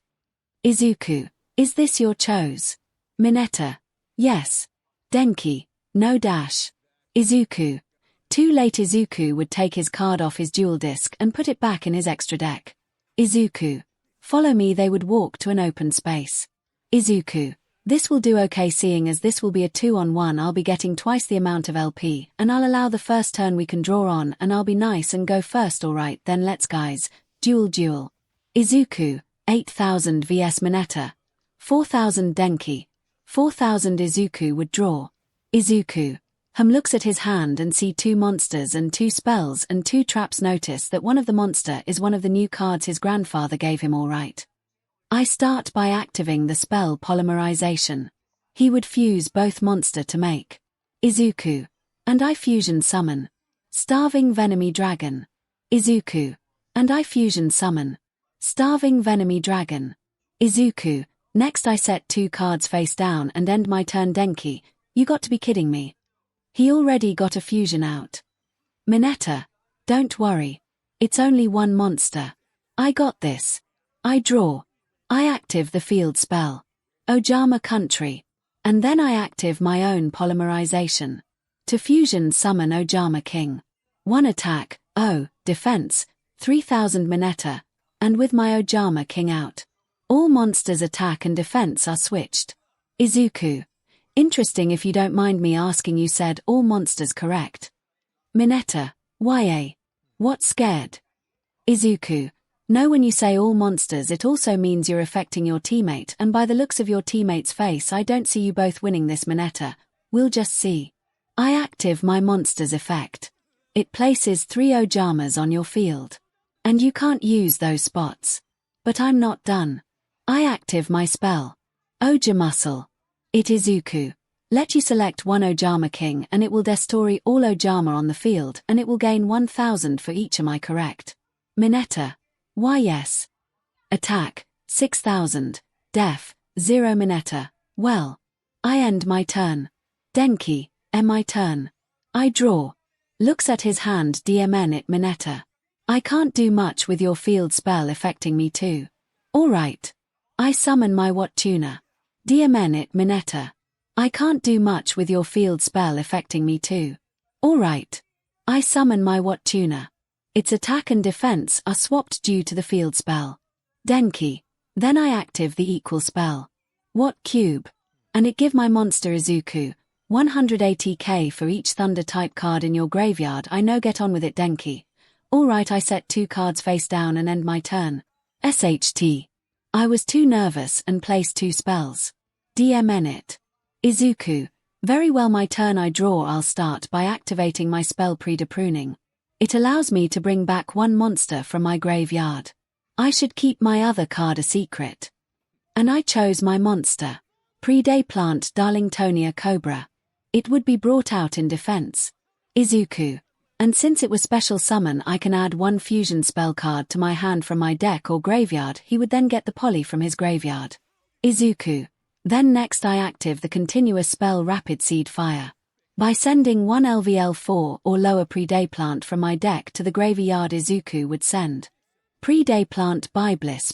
Speaker 1: Izuku, is this your chose? Mineta, yes. Denki, no dash. Izuku, too late. Izuku would take his card off his duel disc and put it back in his extra deck. Izuku, follow me. They would walk to an open space. Izuku, this will do. Okay, seeing as this will be a 2-on-1, I'll be getting twice the amount of LP, and I'll allow the first turn we can draw on, and I'll be nice and go first. Alright then, let's guys, duel. Izuku, 8,000 vs Mineta. 4,000 Denki. 4,000 Izuku would draw. Izuku, looks at his hand and see 2 monsters and 2 spells and 2 traps. Notice that one of the monster is one of the new cards his grandfather gave him. Alright. I start by activating the spell Polymerization. He would fuse both monster to make Izuku, and I fusion summon Starving Venomy Dragon. Izuku, and I fusion summon Starving Venomy Dragon. Izuku, next I set 2 cards face down and end my turn. Denki, you got to be kidding me. He already got a fusion out. Mineta, don't worry. It's only 1 monster. I got this. I draw. I active the field spell, 𝗓𝗏 Country, and then I active my own polymerization to fusion summon 𝗓𝗏 King. 1 attack, defense, 3,000 Mineta, and with my 𝗓𝗏 King out, all monsters' attack and defense are switched. Izuku, interesting. If you don't mind me asking, you said all monsters, correct? Mineta, what scared? Izuku, no, when you say all monsters it also means you're affecting your teammate, and by the looks of your teammate's face I don't see you both winning this. Mineta, we'll just see. I active my monster's effect. It places 3 𝗓𝗏s on your field. And you can't use those spots. But I'm not done. I active my spell, 𝗓𝗏. It Izuku. Let you select 1 𝗓𝗏 King and it will destroy all 𝗓𝗏 on the field and it will gain 1,000 for each. Am I correct? Mineta, why yes. Attack, 6,000. Def, 0 Mineta, well. I end my turn. Denki, my turn. I draw. Looks at his hand. DMN it Mineta. I can't do much with your field spell affecting me too. Alright. I summon my what tuner. DMN it Mineta. I can't do much with your field spell affecting me too. Alright. I summon my 𝗏𝗏𝗏𝗏. Its attack and defense are swapped due to the field spell. Denki. Then I active the equal spell. 𝗏𝗏𝗏𝗏. And it give my monster 𝗧𝗂𝗁 180k for each thunder type card in your graveyard. I no get on with it Denki. Alright, I set 2 cards face down and end my turn. SHT. I was too nervous and placed 2 spells. DMN it. 𝗧𝗂𝗁. Very well, my turn. I draw. I'll start by activating my spell 𝗓𝗏𝗏. It allows me to bring back 1 monster from my graveyard. I should keep my other card a secret. And I chose my monster. 𝗓𝗏𝗏 𝗓𝗨𝗏. It would be brought out in defense. 𝗧𝗂𝗁. And since it was special summon, I can add 1 fusion spell card to my hand from my deck or graveyard. He would then get the poly from his graveyard. 𝗧𝗂𝗁. Then next I active the continuous spell Rapid Seed Fire. By sending 1 LVL4 or lower 𝗓𝗏𝗏 from my deck to the graveyard, 𝗧𝗂𝗁 would send 𝗓𝗏𝗏 𝗵𝗃𝗲.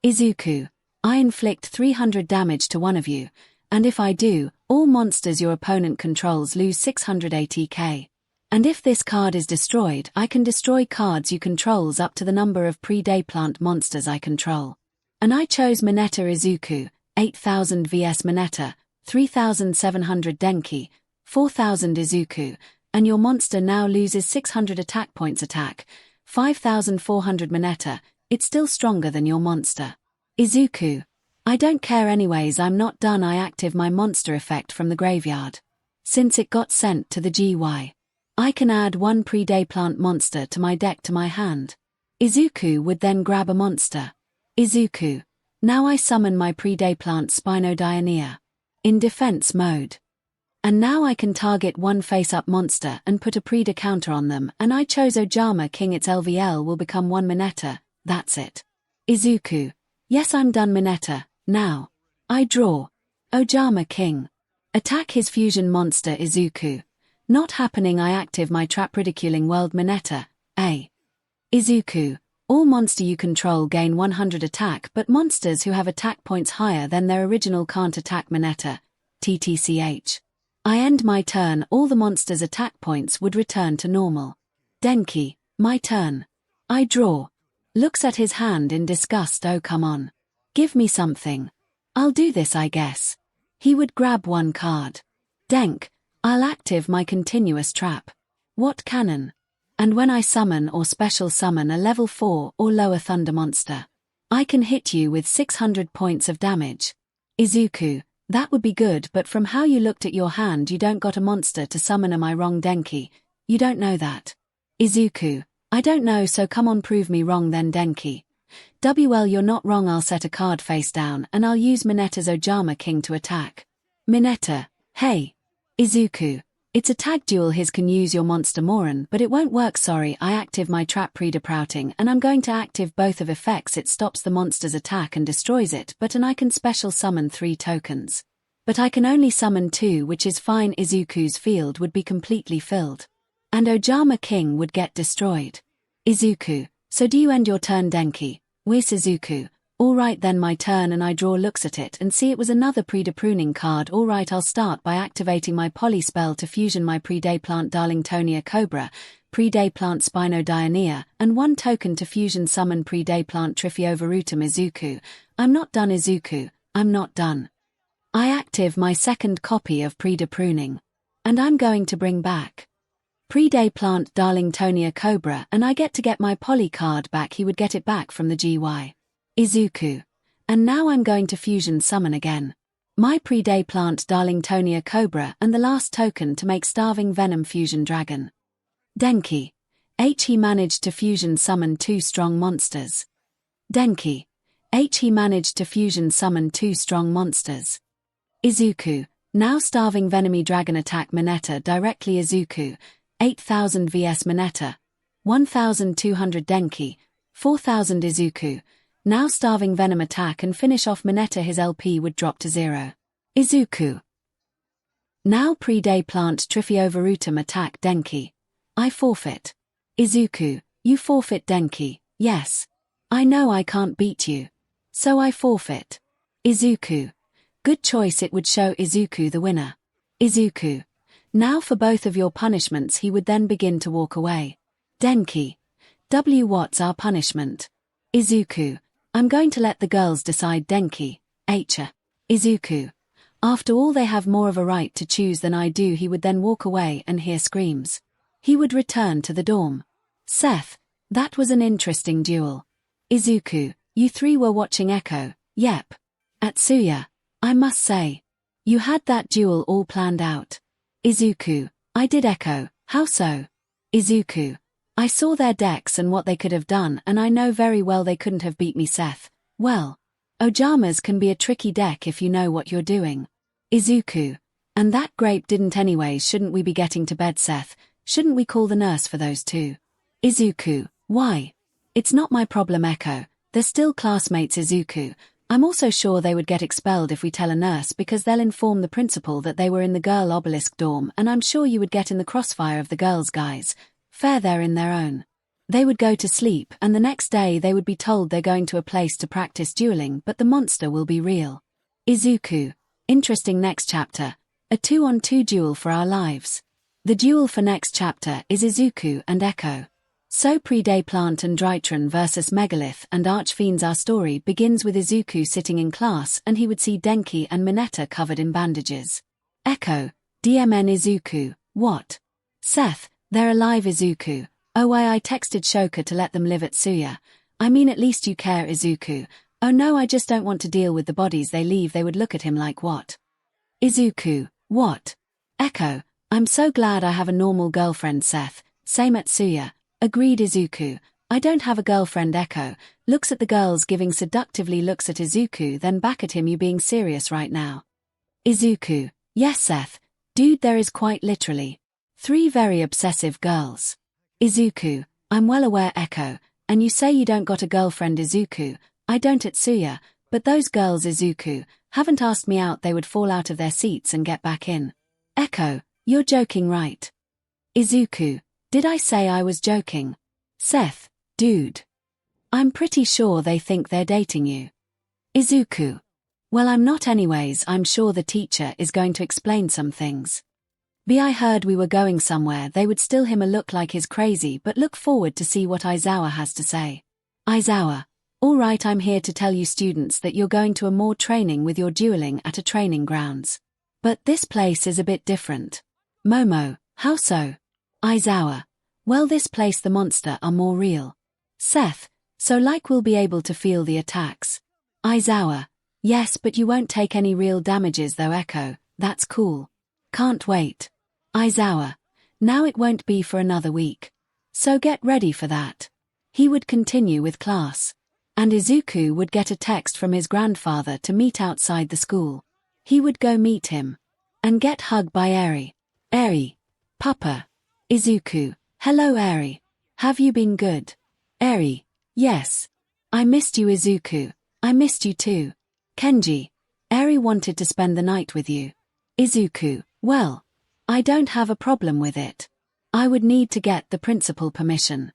Speaker 1: 𝗧𝗂𝗁. I inflict 300 damage to one of you, and if I do, all monsters your opponent controls lose 680k. And if this card is destroyed, I can destroy cards you controls up to the number of 𝗓𝗏𝗏𝗏 monsters I control. And I chose Mineta 𝗧𝗂𝗁, 8000 vs Mineta, 3700 Denki, 4000 𝗧𝗂𝗁, and your monster now loses 600 attack points. Attack, 5400 Mineta, it's still stronger than your monster. 𝗧𝗂𝗁. I don't care anyways, I'm not done. I active my monster effect from the graveyard. Since it got sent to the GY, I can add 1 𝗓𝗏𝗏𝗏 monster to my deck to my hand. 𝗧𝗂𝗁 would then grab a monster. 𝗧𝗂𝗁. Now I summon my 𝗓𝗏𝗏𝗏 𝗵𝗏𝗏𝗏. In defense mode. And now I can target 1 face-up monster and put a 𝗓𝗏 counter on them, and I chose 𝗬𝗏𝗏. Its LVL will become 1 Mineta, that's it. 𝗧𝗂𝗁. Yes, I'm done Mineta. Now. I draw. 𝗬𝗏𝗏. Attack his fusion monster 𝗧𝗂𝗁. Not happening. I active my trap ridiculing world Mineta, A. 𝗧𝗂𝗁. All monster you control gain 100 attack, but monsters who have attack points higher than their original can't attack Mineta, TTCH. I end my turn. All the monsters' attack points would return to normal. Denki. My turn. I draw. Looks at his hand in disgust. Oh come on. Give me something. I'll do this I guess. He would grab 1 card. Denk. I'll active my continuous trap. What cannon? And when I summon or special summon a level 4 or lower thunder monster, I can hit you with 600 points of damage. 𝗧𝗂𝗁. That would be good, but from how you looked at your hand you don't got a monster to summon. Am I wrong Denki? You don't know that. 𝗧𝗂𝗁. I don't know, so come on, prove me wrong then Denki. Well, you're not wrong. I'll set a card face down and I'll use Mineta's 𝗬𝗏𝗏𝗏 to attack. Mineta. Hey. 𝗧𝗂𝗁. It's a tag duel. His can use your monster Moran, but it won't work. Sorry, I active my trap 𝗓𝗏𝗏𝗏𝗏, and I'm going to active both of effects. It stops the monster's attack and destroys it, but and I can special summon 3 tokens. But I can only summon 2, which is fine. 𝗧𝗂𝗁's field would be completely filled. And 𝗬𝗏𝗏𝗏 would get destroyed. 𝗧𝗂𝗁. So do you end your turn Denki? Where's 𝗧𝗂𝗁? Alright then, my turn, and I draw. Looks at it and see it was another 𝗓𝗏𝗏𝗏 card. Alright, I'll start by activating my poly spell to fusion my 𝗓𝗏𝗏𝗏𝗏 𝗓𝗨𝗏𝗏𝗏𝗏, 𝗓𝗏𝗏𝗏𝗏𝗏𝗏𝗏, and 1 token to fusion summon 𝗓𝗏𝗏𝗏𝗏𝗏 𝗓𝗨𝗏𝗏𝗏𝗏 𝗧𝗂𝗁. I'm not done 𝗧𝗂𝗁. I'm not done. I active my second copy of 𝗓𝗏𝗏𝗏𝗏. And I'm going to bring back 𝗓𝗏𝗏𝗏𝗏𝗏𝗏, and I get my poly card back. He would get it back from the GY. 𝗧𝗂𝗁. And now I'm going to fusion summon again my 𝗓𝗏𝗏𝗏𝗏𝗏 and the last token to make Starving Venom Fusion Dragon. Denki. He managed to fusion summon 2 strong monsters. Denki. He managed to fusion summon 2 strong monsters. 𝗧𝗂𝗁. Now Starving Venomy Dragon attack Mineta directly. 𝗧𝗂𝗁. 8000 vs Mineta, 1200 Denki, 4000 𝗧𝗂𝗁. Now Starving Venom attack and finish off Mineta. His LP would drop to 0. 𝗧𝗂𝗁. Now 𝗓𝗏𝗏𝗏𝗏𝗏 attack Denki. I forfeit. 𝗧𝗂𝗁. You forfeit Denki. Yes. I know I can't beat you. So I forfeit. 𝗧𝗂𝗁. Good choice, it would show Izuku the winner. Izuku. Now for both of your punishments. He would then begin to walk away. Denki. W. What's our punishment? Izuku. I'm going to let the girls decide. Denki. 𝐻𝗂. Izuku. After all, they have more of a right to choose than I do. He would then walk away and hear screams. He would return to the dorm. Seth. That was an interesting duel. Izuku. You three were watching 𝐒𝐭. Yep. Atsuya. I must say. You had that duel all planned out. Izuku. I did. 𝐒𝐭. How so? Izuku. I saw their decks and what they could have done, and I know very well they couldn't have beat me. Seth. Well. Ojamas can be a tricky deck if you know what you're doing. Izuku. And that grape didn't anyways. Shouldn't we be getting to bed? Seth. Shouldn't we call the nurse for those two? Izuku. Why? It's not my problem. 𝐒𝐭. They're still classmates. Izuku. I'm also sure they would get expelled if we tell a nurse, because they'll inform the principal that they were in the 𝗧𝗵𝗲 dorm, and I'm sure you would get in the crossfire of the girls. Guys. Fair, they're in their own. They would go to sleep, and the next day they would be told they're going to a place to practice dueling, but the monster will be real. Izuku. Interesting. Next chapter. A 2-on-2 duel for our lives. The duel for next chapter is Izuku and 𝐒𝐭. So pre-day plant and Drytron versus Megalith and Archfiends. Our story begins with Izuku sitting in class, and he would see Denki and Mineta covered in bandages. 𝐒𝐭. DMN. Izuku. What? Seth. They're alive. Izuku. Oh, I texted Shoka to let them live. Atsuya. I mean, at least you care. Izuku. Oh no, I just don't want to deal with the bodies they leave. They would look at him like, what? Izuku. What? 𝐒𝐭. I'm so glad I have a normal girlfriend. Seth. Same. Atsuya. Agreed. Izuku. I don't have a girlfriend. 𝐒𝐭. Looks at the girls giving seductively looks at Izuku, then back at him. You being serious right now? Izuku. Yes, Seth. Dude, there is quite literally 3 very obsessive girls. Izuku. I'm well aware. 𝐒𝐭. And you say you don't got a girlfriend? Izuku. I don't. Atsuya. But those girls, Izuku, haven't asked me out. They would fall out of their seats and get back in. 𝐒𝐭. You're joking, right? Izuku. Did I say I was joking? Seth. Dude. I'm pretty sure they think they're dating you. Izuku. Well, I'm not anyways. I'm sure the teacher is going to explain some things. I heard we were going somewhere. They would still him a look like he's crazy, but look forward to see what Aizawa has to say. Aizawa. Alright, I'm here to tell you students that you're going to a more training with your dueling at a training grounds. But this place is a bit different. Momo. How so? Aizawa. Well, this place the monster are more real. Seth. So like we'll be able to feel the attacks. Aizawa. Yes, but you won't take any real damages though. 𝐒𝐭. That's cool. Can't wait. Aizawa. Now it won't be for another week. So get ready for that. He would continue with class. And Izuku would get a text from his grandfather to meet outside the school. He would go meet him. And get hugged by Eri. Eri. Papa. Izuku. Hello Eri. Have you been good? Eri. Yes. I missed you. Izuku. I missed you too. Kenji. Eri wanted to spend the night with you. Izuku. Well. I don't have a problem with it. I would need to get the principal permission.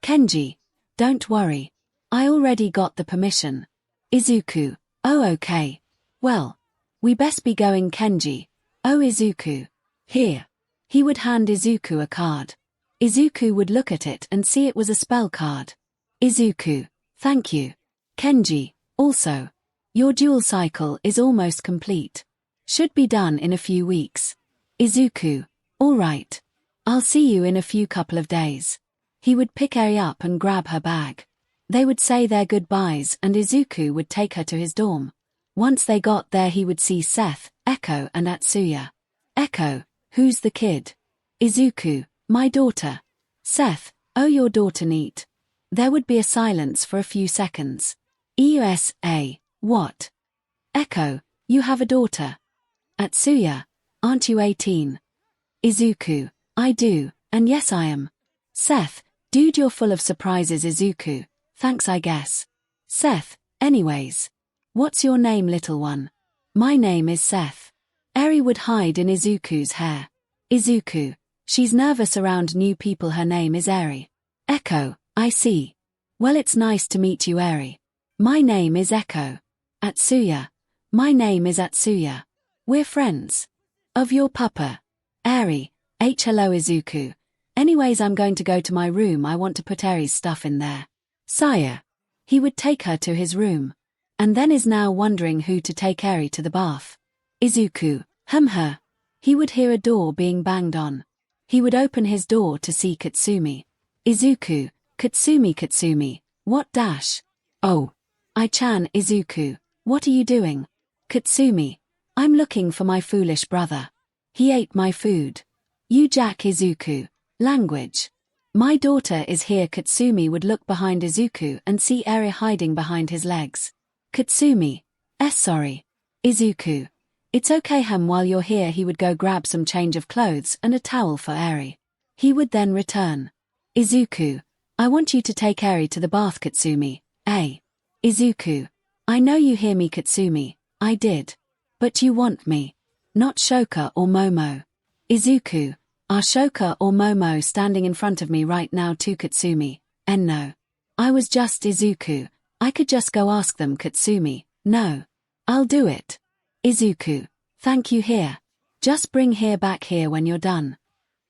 Speaker 1: Kenji. Don't worry. I already got the permission. Izuku. Oh, okay. Well. We best be going. Kenji. Oh, Izuku. Here. He would hand Izuku a card. Izuku would look at it and see it was a spell card. Izuku. Thank you. Kenji. Also. Your duel cycle is almost complete. Should be done in a few weeks. Izuku. Alright. I'll see you in a few couple of days. He would pick Eri up and grab her bag. They would say their goodbyes and Izuku would take her to his dorm. Once they got there he would see Seth, 𝐒𝐭 and Atsuya. 𝐒𝐭. Who's the kid? Izuku. My daughter. Seth. Oh, your daughter. Neat. There would be a silence for a few seconds. EUSA. What? 𝐒𝐭. You have a daughter. Atsuya. Aren't you 18? Izuku. I do, and yes I am. Seth. Dude, you're full of surprises. Izuku. Thanks I guess. Seth. Anyways. What's your name, little one? My name is Seth. Eri would hide in Izuku's hair. Izuku. She's nervous around new people. Her name is Eri. 𝐒𝐭. I see. Well, it's nice to meet you, Eri. My name is 𝐒𝐭. Atsuya. My name is Atsuya. We're friends. Of your papa. Eri, hello Izuku. Anyways, I'm going to go to my room. I want to put Eri's stuff in there. Sire. He would take her to his room. And then is now wondering who to take Eri to the bath. Izuku, 𝗵𝗲. He would hear a door being banged on. He would open his door to see Katsumi. Izuku, 𝗧𝗵𝗲, what dash? Oh. I-chan, Izuku, what are you doing? Katsumi, I'm looking for my foolish brother. He ate my food. You Jack Izuku, language. My daughter is here. Katsumi would look behind Izuku and see Eri hiding behind his legs. Katsumi, sorry. Izuku, it's okay while you're here. He would go grab some change of clothes and a towel for Eri. He would then return. Izuku, I want you to take Eri to the bath. Katsumi, Izuku, I know you hear me. Katsumi, I did. But you want me. Not Shoka or Momo. Izuku, are Shoka or Momo standing in front of me right now too? Katsumi, no. I was just Izuku, I could just go ask them. Katsumi, no. I'll do it. Izuku, thank you. Here. Just bring here back here when you're done.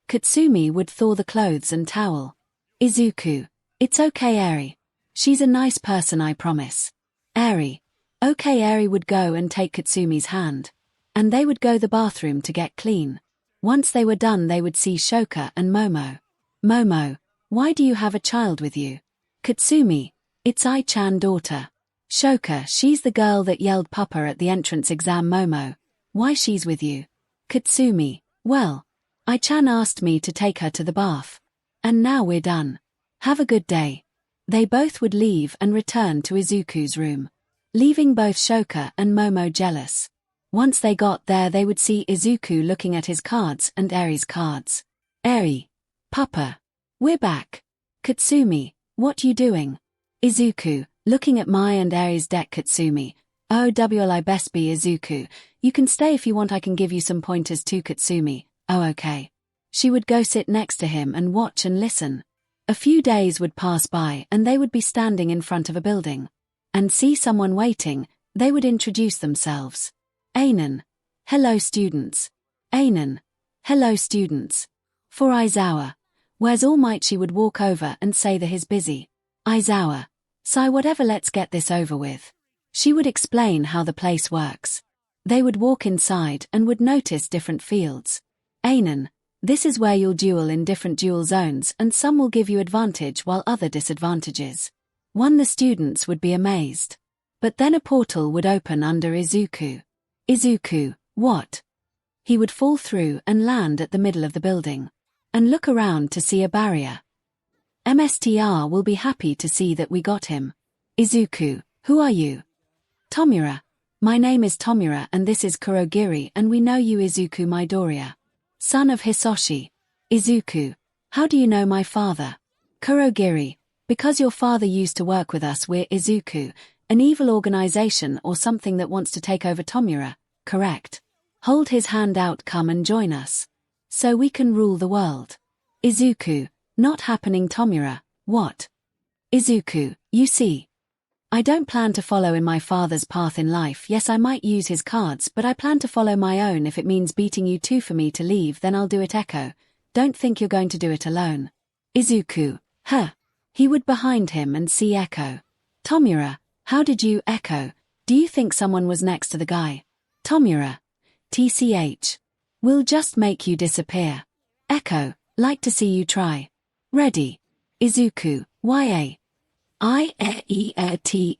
Speaker 1: Katsumi would thaw the clothes and towel. Izuku, it's okay Eri. She's a nice person, I promise. Eri, okay. Eri would go and take Katsumi's hand. And they would go the bathroom to get clean. Once they were done they would see Shoka and Momo. Momo, why do you have a child with you? Katsumi, it's I-chan daughter. Shoka, she's the girl that yelled Papa at the entrance exam. Momo, why she's with you? Katsumi, well, I-chan asked me to take her to the bath. And now we're done. Have a good day. They both would leave and return to Izuku's room, leaving both Shoka and Momo jealous. Once they got there they would see Izuku looking at his cards and Eri's cards. Eri, Papa, we're back. Katsumi, what you doing? Izuku, looking at my and Eri's deck. Katsumi, 𝗬𝗏𝗧𝗵𝗲. Izuku, you can stay if you want. I can give you some pointers too. Katsumi, oh okay. She would go sit next to him and watch and listen. A few days would pass by and they would be standing in front of a building. And see someone waiting, they would introduce themselves. Ainen. Hello students. Ainen. Hello students. For Aizawa. Where's All Might? She would walk over and say that he's busy. Aizawa. Sai whatever, let's get this over with. She would explain how the place works. They would walk inside and would notice different fields. Ainen. This is where you'll duel in different duel zones and some will give you advantage while other disadvantages. The students would be amazed. But then a portal would open under Izuku. Izuku, what? He would fall through and land at the middle of the building. And look around to see a barrier. MSTR will be happy to see that we got him. Izuku, who are you? Tomura. My name is Tomura and this is Kurogiri and we know you. Izuku, Midoriya. Son of Hisoshi. Izuku, how do you know my father? Kurogiri, because your father used to work with us. We're Izuku, an evil organization or something that wants to take over Tomura, correct? Hold his hand out, come and join us. So we can rule the world. Izuku, not happening. Tomura, what? Izuku, you see. I don't plan to follow in my father's path in life. Yes, I might use his cards, but I plan to follow my own. If it means beating you two for me to leave, then I'll do it. Echo, don't think you're going to do it alone. Izuku, He would behind him and see Echo. Tomura, how did you? Echo, do you think someone was next to the guy? Tomura, TCH. We'll just make you disappear. Echo, like to see you try. Ready. Izuku, YA. IEETEK.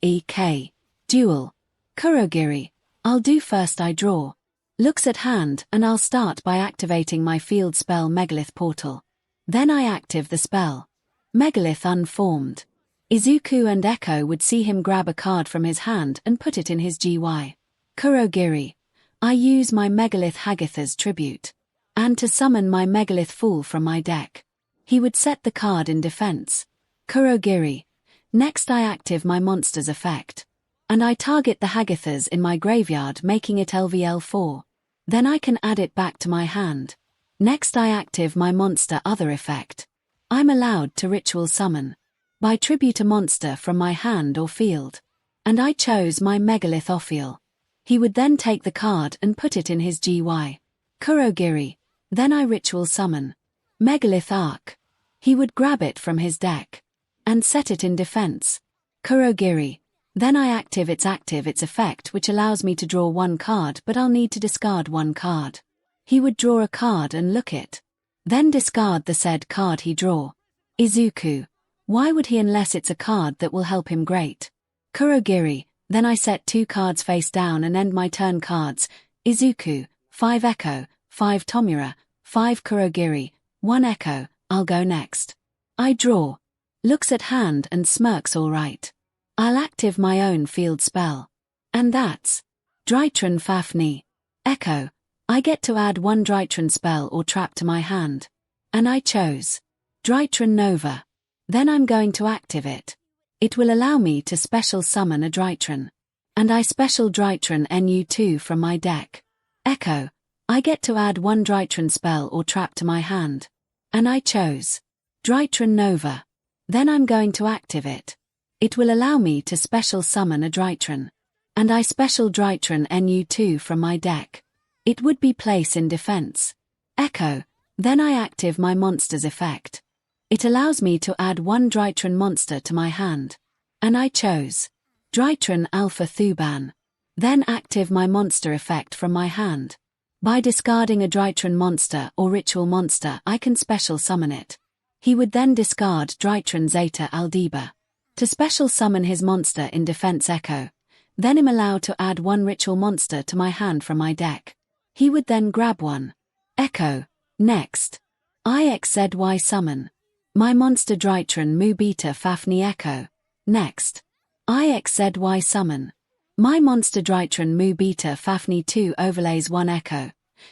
Speaker 1: Duel. Kurogiri, I'll do first. I draw. Looks at hand and I'll start by activating my field spell Megalith Portal. Then I active the spell. Megalith unformed. Izuku and Echo would see him grab a card from his hand and put it in his GY. Kurogiri, I use my Megalith Hagatha's tribute. And to summon my Megalith Fool from my deck. He would set the card in defense. Kurogiri, next I active my monster's effect. And I target the Hagathas in my graveyard, making it LVL4. Then I can add it back to my hand. Next I active my monster other effect. I'm allowed to ritual summon. By tribute a monster from my hand or field. And I chose my Megalith Ophiel. He would then take the card and put it in his 𝗧𝗂𝘁𝗵𝗄. Then I ritual summon 𝗵𝗃𝗄𝗧𝗏. He would grab it from his deck and set it in defense. 𝗂𝗁𝘁𝗵. Then I active its effect, which allows me to draw one card, but I'll need to discard one card. He would draw a card and look it. Then discard the said card he draw. 𝗧𝗂𝘁𝗄. Why would he unless it's a card that will help him great? 𝗂𝗁𝘁𝗵. Then I set 2 cards face down and end my turn cards. 𝗧𝗂𝘁𝗄, 5 echo, 5 𝗳𝗵𝗲, 5 𝗂𝗁𝘁𝗵, 1 echo, I'll go next. I draw. Looks at hand and smirks alright. I'll active my own field spell. And that's 𝗓𝗏𝗃𝗄𝗧𝗏. I get to add 1 𝗓𝗏 spell or trap to my hand. And I chose 𝗓𝗏𝗃𝗏𝗏. Then I'm going to active it. It will allow me to special summon a 𝗓𝗏. And I special 𝗓𝗏 from my deck. Echo. I get to add 1 𝗓𝗏 spell or trap to my hand. And I chose 𝗓𝗏𝗃𝗏𝗏. Then I'm going to active it. It will allow me to special summon a 𝗓𝗏. And I special 𝗓𝗏 from my deck. It would be place in defense. Echo. Then I active my monster's effect. It allows me to add 1 𝗓𝗏 monster to my hand. And I chose 𝗓𝗏𝗃𝗏𝗏. Then active my monster effect from my hand. By discarding a 𝗓𝗏 monster or ritual monster, I can special summon it. He would then discard 𝗓𝗏𝗧𝗏. To special summon his monster in defense Echo. Then I'm allowed to add 1 ritual monster to my hand from my deck. He would then grab one. Echo. Next. 𝐈𝐧𝐿 summon my monster 𝗓𝗏𝗃𝗏𝗏. Next. 𝐈𝐧𝐿 summon my monster 𝗓𝗏𝗃𝗏𝗏 overlays 1 echo.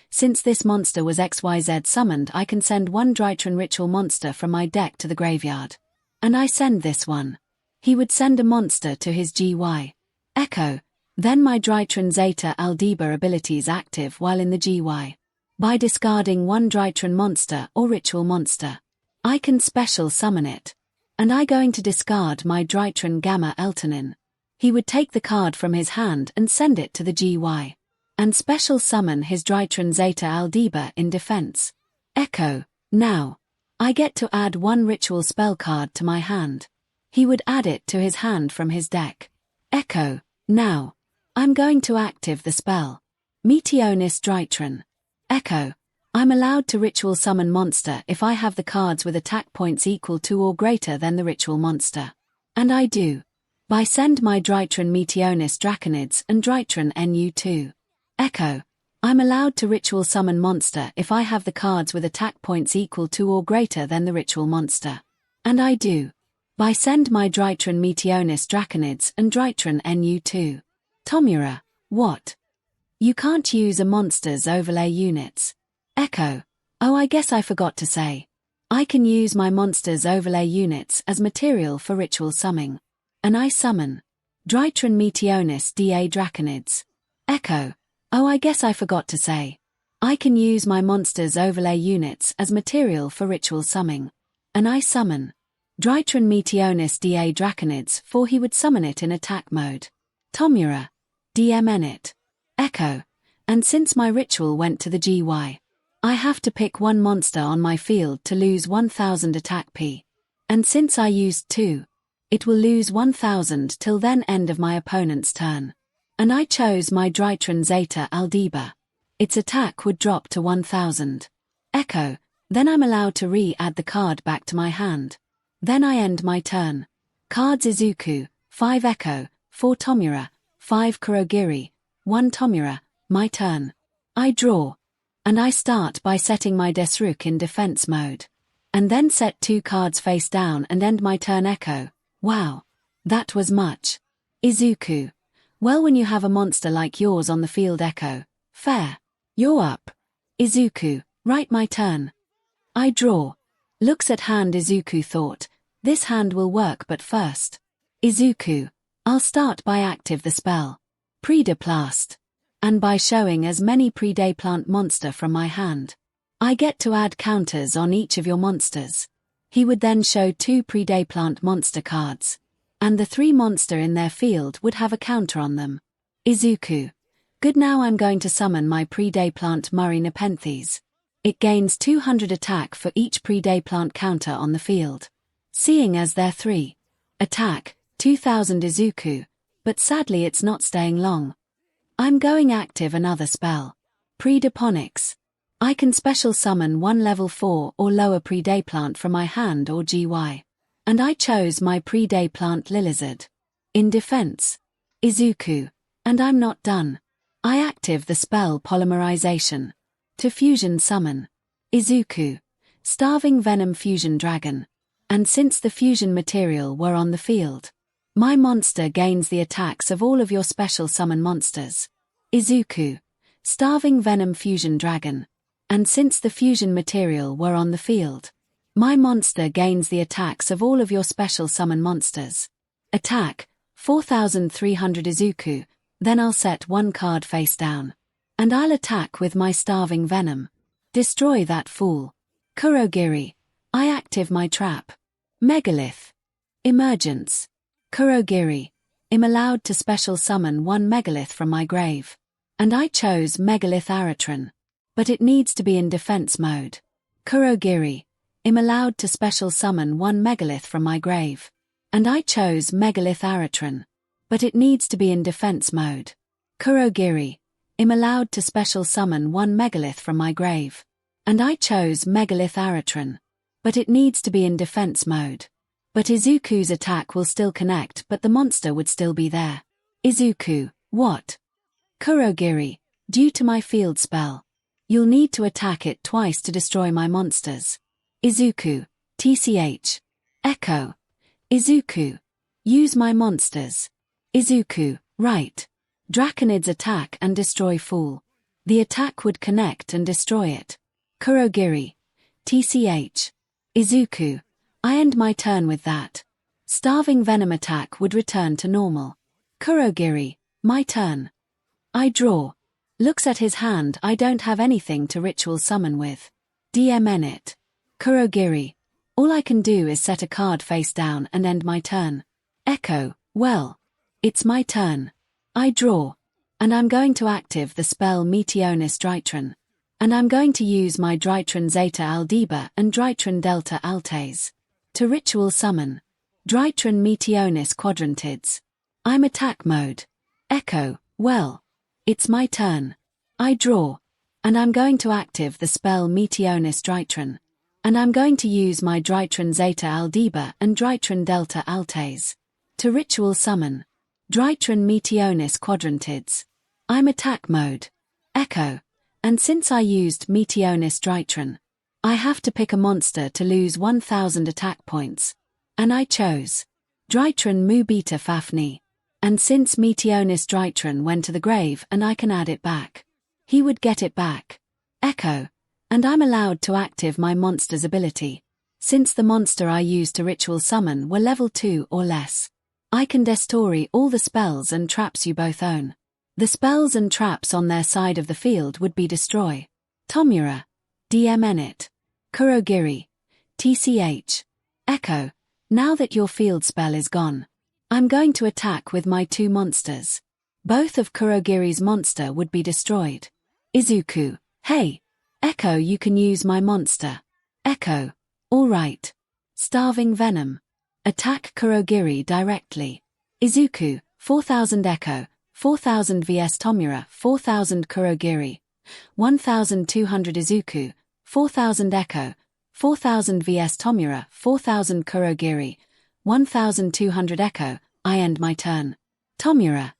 Speaker 1: Since this monster was XYZ summoned, I can send 1 𝗓𝗏 ritual monster from my deck to the graveyard. And I send this one. He would send a monster to his 𝗧𝗂𝗁. Echo. Then my 𝗓𝗏𝗧𝗏 ability is active while in the 𝗧𝗂𝗁. By discarding 1 𝗓𝗏 monster or ritual monster, I can special summon it. And I going to discard my 𝗓𝗏𝗃𝗏𝗏. He would take the card from his hand and send it to the 𝗧𝗂𝗁. And special summon his 𝗓𝗏𝗧𝗏 in defense. Echo. Now. I get to add 1 ritual spell card to my hand. He would add it to his hand from his deck. Echo. Now. I'm going to active the spell. Meteonis 𝗓𝗏. Echo. I'm allowed to ritual summon monster if I have the cards with attack points equal to or greater than the ritual monster. And I do. By send my 𝗓𝗏 Meteonis 𝗓𝗏𝗃𝗏𝗏 and 𝗓𝗏. Echo. I'm allowed to ritual summon monster if I have the cards with attack points equal to or greater than the ritual monster. And I do. By send my 𝗓𝗏 Meteonis 𝗓𝗏𝗃𝗏𝗏 and 𝗓𝗏. 𝗳𝗵𝗲. What? You can't use a monster's overlay units. Echo. Oh, I guess I forgot to say. I can use my monster's overlay units as material for ritual summoning. And I summon 𝗓𝗏 Meteonis 𝗓𝗏𝗃𝗏𝗏𝗏. Echo. Oh, I guess I forgot to say. I can use my monster's overlay units as material for ritual summoning. And I summon 𝗓𝗏 Meteonis 𝗓𝗏𝗃𝗏𝗏𝗏, for he would summon it in attack mode. 𝗳𝗵𝗲. 𝗓𝗏𝗃𝗏𝗃𝗏𝗏. Echo. And since my ritual went to the 𝗧𝗂𝗁, I have to pick 1 monster on my field to lose 1000 attack P. And since I used 2, it will lose 1000 till then end of my opponent's turn. And I chose my 𝗓𝗏𝗧𝗏. Its attack would drop to 1000. Echo. Then I'm allowed to re-add the card back to my hand. Then I end my turn. Cards 𝗧𝗂𝘁𝗄, 5 echo, 4 𝗳𝗵𝗲, 5 𝗂𝗁𝗁𝗃𝗏𝗏, 1 𝗳𝗵𝗲. My turn. I draw. And I start by setting my 𝗬𝗏 in defense mode. And then set 2 cards face down and end my turn. Echo. Wow. That was much. 𝗧𝗂𝘁𝗄. Well, when you have a monster like yours on the field, Echo. Fair. You're up. 𝗧𝗂𝘁𝗄. Right, my turn. I draw. Looks at hand. 𝗧𝗂𝘁𝗄 thought, this hand will work, but first. 𝗧𝗂𝘁𝗄. I'll start by active the spell. 𝗓𝗲𝗄𝗏. And by showing as many 𝗓𝗲 plant monster from my hand. I get to add counters on each of your monsters. He would then show 2 𝗓𝗲 plant monster cards. And the 3 monster in their field would have a counter on them. 𝗧𝗂𝘁𝗄. Good, now I'm going to summon my pre-day plant 𝗵𝗃. It gains 200 attack for each pre-day plant counter on the field. Seeing as they're 3 attack, 2000 𝗧𝗂𝐁𝗄, but sadly it's not staying long. I'm going active another spell. 𝗵𝗃𝗄𝐁𝗵𝐴𝐴𝐴𝐴𝐴𝐴𝐴𝐴𝐴 I can special summon one level 4 or lower pre-day plant from my hand or GY. And I chose my pre-day plant 𝗧𝗪𝐴𝐴𝐴𝐴𝐴𝐴𝐴. In defense, 𝗧𝗂𝐁𝗄. And I'm not done. I active the spell Polymerization. To fusion summon 𝗧𝗂𝐁𝗄, Starving Venom Fusion Dragon. And since the fusion material were on the field, my monster gains the attacks of all of your special summon monsters. 𝗧𝗂𝐁𝗄, Starving Venom Fusion Dragon. And since the fusion material were on the field, my monster gains the attacks of all of your special summon monsters. Attack, 4300 𝗧𝗂𝐁𝗄, then I'll set one card face down. And I'll attack with my Starving Venom. Destroy that fool. 𝗂𝐻𝐻𝗄𝐁. I active my trap. Megalith. Emergence. 𝗂𝐻𝐻𝗄𝐁. I'm allowed to special summon one Megalith from my grave. And I chose 𝗵𝗃𝗄𝐻. But it needs to be in defense mode. 𝗂𝐻𝐻𝗄𝐁. I'm allowed to special summon one Megalith from my grave. And I chose 𝗵𝗃𝗄𝐻. But it needs to be in defense mode. 𝗂𝐻𝐻𝗄𝐁. I'm allowed to special summon one Megalith from my grave. And I chose 𝗵𝗃𝗄𝐻. But it needs to be in defense mode. But 𝗧𝗂𝐁's attack will still connect, but the monster would still be there. 𝗧𝗂𝐁. What? 𝗂𝐻𝐻𝗄𝐁. Due to my field spell. You'll need to attack it twice to destroy my monsters. 𝗧𝗂𝐁. TCH. Echo. 𝗧𝗂𝐁. Use my monsters. 𝗧𝗂𝐁. Right. Draconid's attack and destroy fool. The attack would connect and destroy it. 𝗂𝐻𝐻𝗄𝐁. TCH. 𝗧𝗂𝐁. I end my turn with that. Starving Venom attack would return to normal. 𝗂𝐻𝐻𝗄𝐁. My turn. I draw. Looks at his hand. I don't have anything to ritual summon with. DM it. 𝗂𝐻𝐻𝗄𝐁. All I can do is set a card face down and end my turn. Echo. Well. It's my turn. I draw. And I'm going to active the spell 𝗵𝗃𝗄𝐻. And I'm going to use my 𝗔𝗪𝗓𝗓 and 𝗔𝗪𝗓𝗓 to ritual summon 𝗔𝗪𝗓𝗓𝗔. I'm attack mode. Echo. Well. It's my turn. I draw. And I'm going to active the spell 𝗵𝗃𝗄𝐻. And I'm going to use my 𝗔𝗪𝗓𝗓𝗓 and 𝗔𝗪𝗓𝗓𝗓 to ritual summon 𝗔𝗪𝗓𝗓𝗓𝗔. I'm attack mode. Echo. And since I used 𝗵𝗃𝗄𝐻, I have to pick a monster to lose 1000 attack points. And I chose 𝗔𝗪𝗵𝗃𝗄𝐵. And since 𝗵𝗃𝗄𝐻 went to the grave and I can add it back, he would get it back. Echo. And I'm allowed to active my monster's ability. Since the monster I used to ritual summon were level 2 or less, I can destroy all the spells and traps you both own. The spells and traps on their side of the field would be destroy. 𝗵𝗵𝗄𝐻. DM it. 𝗂𝐻𝐻𝗄𝐁. TCH. Echo. Now that your field spell is gone, I'm going to attack with my 2 monsters. Both of 𝗂𝐻𝐻𝗄𝐻's monster would be destroyed. 𝗧𝗂𝐁. Hey. Echo, you can use my monster. Echo. Alright. Starving Venom. Attack 𝗂𝐻𝐻𝗄𝐻 directly. 𝗧𝗂𝐁. 4000 Echo. 4000 vs 𝗵𝗵𝗄𝐻. 4000 𝗂𝐻𝐻𝗄𝐻. 1200 𝗧𝗂𝐁. 4000 Echo. 4000 vs 𝗵𝗵𝗄𝗻. 4000 𝗂𝐻𝐻𝗄𝐻. 1200 Echo. I end my turn. 𝗵𝗵𝗄𝗃.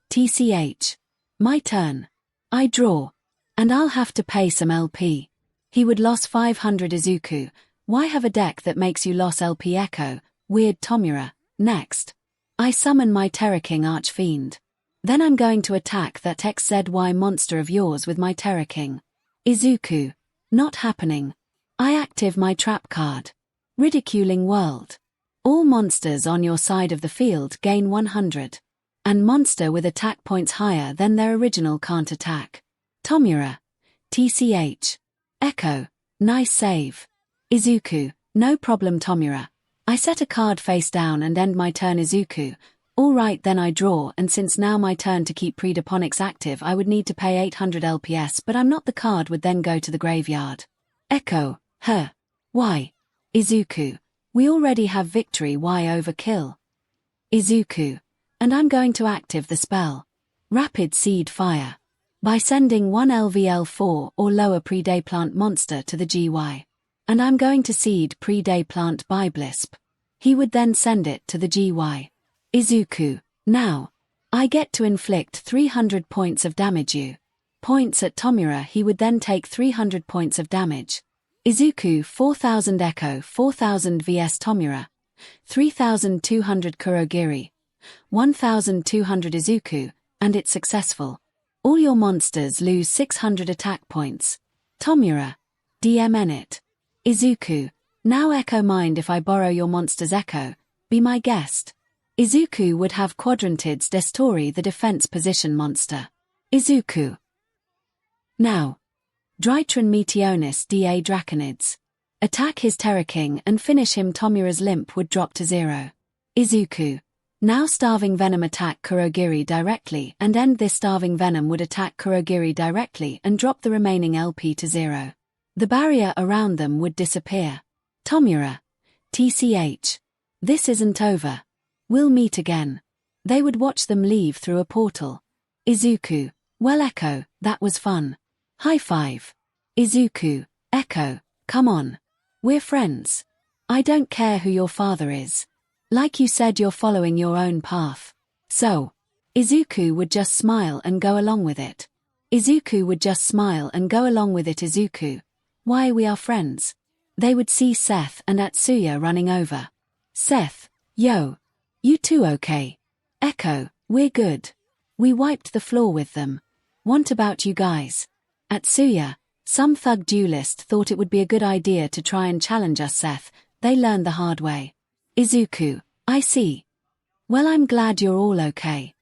Speaker 1: TCH. My turn. I draw. And I'll have to pay some LP. He would loss 500 𝗧𝗂𝐁. Why have a deck that makes you loss LP Echo? Weird 𝗵𝗵𝗄𝗃. Next. I summon my King Archfiend. Then I'm going to attack that 𝗧𝗪 monster of yours with my King. 𝗧𝗂𝐁. Not happening. I active my trap card. Ridiculing World. All monsters on your side of the field gain 100. And monster with attack points higher than their original can't attack. 𝗵𝗵𝗄𝗃. TCH. Echo. Nice save. 𝗧𝗂𝐁. No problem 𝗵𝗵𝗄𝗃. I set a card face down and end my turn. 𝗧𝗂𝐁. Alright then I draw, and since now my turn to keep 𝗓𝗄𝗄𝐺 active I would need to pay 800 LPS, but I'm not. The card would then go to the graveyard. Echo, her. Why? 𝗧𝗂𝐁𝗄. We already have victory Y over kill. 𝗧𝗂𝐁𝗄. And I'm going to active the spell. Rapid Seed Fire. By sending one LVL4 or lower pre-day plant monster to the GY. And I'm going to seed pre-day plant by 𝗵𝘃𝗄. He would then send it to the GY. 𝗧𝗂𝐁𝗄. Now, I get to inflict 300 points of damage. Points at 𝗳𝗵𝗲. He would then take 300 points of damage. 𝗧𝗂𝐁𝗄 4000 Echo 4000 vs 𝗳𝗵𝗲. 3200 kurogiri. 1200 𝗧𝗂𝐁𝗄, and it's successful. All your monsters lose 600 attack points. 𝗳𝗵𝗲. DMN it. 𝗧𝗂𝐁𝗄. Now Echo, mind if I borrow your monster's Echo? Be my guest. 𝗧𝗂𝐁𝗄 would have 𝗏𝗏𝗏𝗏𝗏𝗏𝗏𝗏𝗏𝗏, the defense-position monster. 𝗧𝗂𝐁𝗄. Now. 𝗔𝗨𝗵𝗲𝗏 𝗧𝗪𝗏. Attack his Terror King and finish him. 𝗳𝗵𝗲's limp would drop to 0. 𝗧𝗂𝐁𝗄. Now Starving Venom attack kurogiri directly and end this. Starving Venom would attack kurogiri directly and drop the remaining LP to 0. The barrier around them would disappear. 𝗳𝗵𝗲. TCH. This isn't over. We'll meet again. They would watch them leave through a portal. 𝗧𝗂𝐁𝗄. Well Echo, that was fun. High five. 𝗧𝗂𝐁𝗄. Echo, come on. We're friends. I don't care who your father is. Like you said, you're following your own path. So. 𝗧𝗂𝐁𝗄 would just smile and go along with it. 𝗧𝗂𝐁𝗄 would just smile and go along with it. 𝗧𝗂𝐁𝗄. Why, we are friends. They would see Seth and 𝗧𝗏 running over. Seth, yo. You too okay? Echo, we're good. We wiped the floor with them. What about you guys? 𝗧𝗏. Some thug duelist thought it would be a good idea to try and challenge us. Seth, they learned the hard way. 𝗧𝗂𝐁𝗄. I see. Well, I'm glad you're all okay.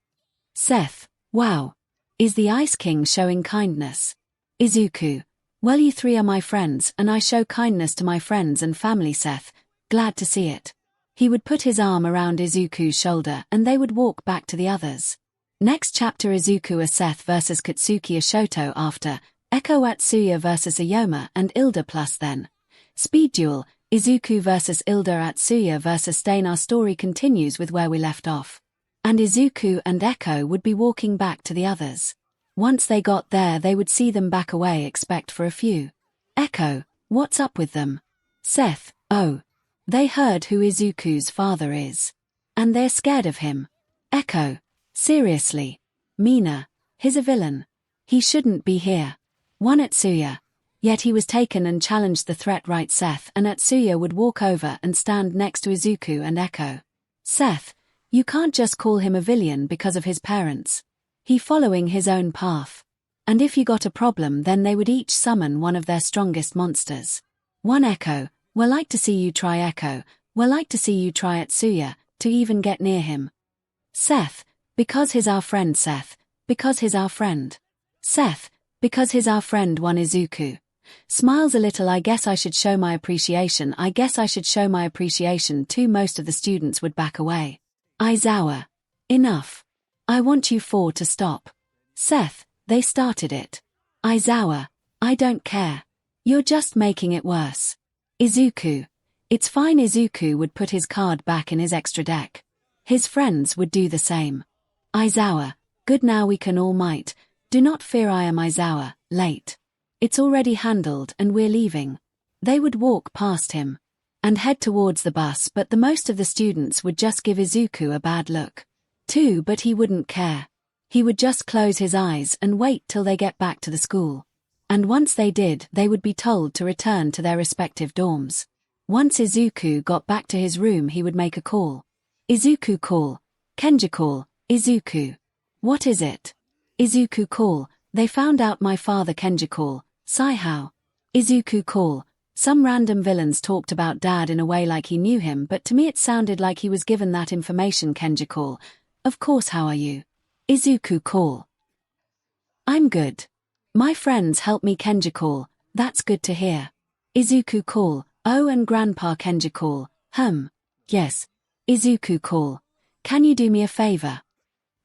Speaker 1: Seth, wow. Is the Ice King showing kindness? 𝗧𝗂𝐁𝗄. Well, you three are my friends and I show kindness to my friends and family. Seth, glad to see it. He would put his arm around 𝗧𝗂𝐁𝗄's shoulder and they would walk back to the others. Next chapter, 𝗧𝗂𝐁𝗄 Seth vs Katsuki Ashoto. After Echo 𝗧𝗏 vs 𝗎𝗏 and 𝗎𝗪 plus then Speed Duel, 𝗧𝗂𝐁𝗄 vs 𝗎𝗪 𝗧𝗏 vs Stain. Our story continues with where we left off. And 𝗧𝗂𝐁𝗄 and Echo would be walking back to the others. Once they got there they would see them back away, expect for a few. Echo, what's up with them? Seth, oh. They heard who 𝗧𝗂𝐁𝗄's father is. And they're scared of him. Echo, seriously? Mina, he's a villain. He shouldn't be here. One 𝗧𝗏. Yet he was taken and challenged the threat, right? Seth and 𝗧𝗏 would walk over and stand next to 𝗧𝗂𝐁𝗄 and Echo. Seth, you can't just call him a villain because of his parents. He following his own path. And if you got a problem then they would each summon one of their strongest monsters. One Echo, well like to see you try. Echo, well like to see you try 𝗧𝗏, to even get near him. Seth, because he's our friend. Seth, because he's our friend. Seth, because he's our friend. One 𝗧𝗂𝐁𝗄. Smiles a little. I guess I should show my appreciation. I guess I should show my appreciation too. Most of the students would back away. 𝗧𝗏. Enough. I want you four to stop. Seth, they started it. 𝗧𝗏. I don't care. You're just making it worse. 𝗧𝗂𝐁𝗄. It's fine. 𝗧𝗂𝐁 would put his card back in his extra deck. His friends would do the same. 𝗧𝗏. Good, now we can all might. Do not fear, I am 𝗧𝗏. Late. It's already handled and we're leaving. They would walk past him and head towards the bus, but the most of the students would just give 𝗧𝗂𝐁𝗄 a bad look too, but he wouldn't care. He would just close his eyes and wait till they get back to the school. And once they did, they would be told to return to their respective dorms. Once 𝗧𝗂𝐁𝗄 got back to his room he would make a call. 𝗧𝗂𝐁 call. Kenji call. 𝗧𝗂𝐁. What is it? 𝗧𝗂𝐁 call. They found out my father. Kenji call. Sigh how? 𝗧𝗂𝐁 call. Some random villains talked about Dad in a way like he knew him, but to me it sounded like he was given that information. Kenji call. Of course, how are you? 𝗧𝗂𝐁 call. I'm good. My friends help me. Kenji call. That's good to hear. 𝗧𝗂𝐁 call. Oh, and Grandpa. Kenji call. Yes. 𝗧𝗂𝐁 call. Can you do me a favor?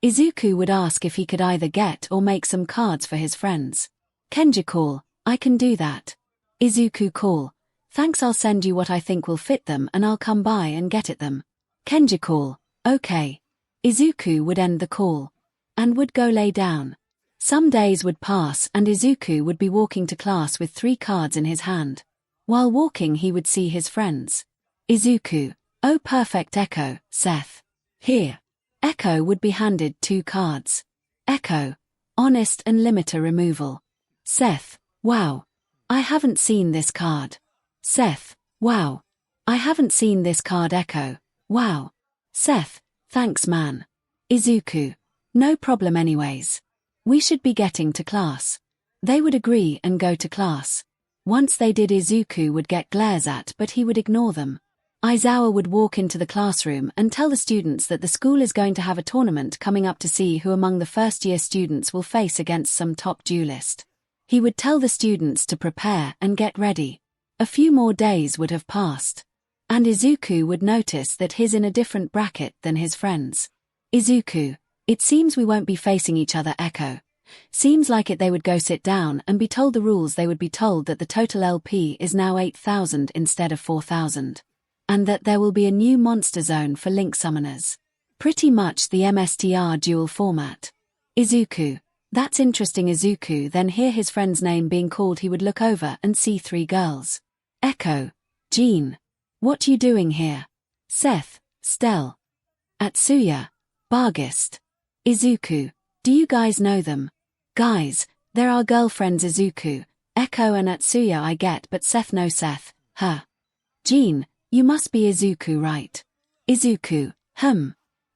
Speaker 1: Izuku would ask if he could either get or make some cards for his friends. Kenji call, I can do that. Izuku call, thanks, I'll send you what I think will fit them and I'll come by and get it them. Kenji call, okay. Izuku would end the call and would go lay down. Some days would pass and Izuku would be walking to class with 3 cards in his hand. While walking he would see his friends. Izuku, oh perfect 𝗂𝐻𝐻, 𝗧𝗏. Here. 𝗂𝐻𝐻 would be handed 2 cards. 𝗂𝐻𝐻, honest and limiter removal. 𝗧𝗏, wow. I haven't seen this card. 𝗧𝗏, wow. I haven't seen this card 𝗂𝐻𝐻, wow. 𝗧𝗏, thanks man. Izuku, no problem anyways. We should be getting to class. They would agree and go to class. Once they did, Izuku would get glares at, but he would ignore them. Aizawa would walk into the classroom and tell the students that the school is going to have a tournament coming up to see who among the first-year students will face against some top duelist. He would tell the students to prepare and get ready. A few more days would have passed. And Izuku would notice that he's in a different bracket than his friends. Izuku, it seems we won't be facing each other 𝗂𝐻𝐻. Seems like it they would go sit down and be told the rules. They would be told that the total LP is now 8,000 instead of 4,000. And that there will be a new monster zone for link summoners. Pretty much the MSTR duel format. Izuku, that's interesting. Izuku then hear his friend's name being called. He would look over and see 3 girls. 𝗂𝐻𝐻, Jean. What you doing here? 𝗧𝗏, Stell. Atsuya, Barghest. Izuku, do you guys know them? Guys, they're our girlfriends. Izuku, 𝗂𝐻𝐻 and Atsuya I get, but 𝗧𝗏 no 𝗧𝗏, huh? Jean, you must be Izuku, right? Izuku,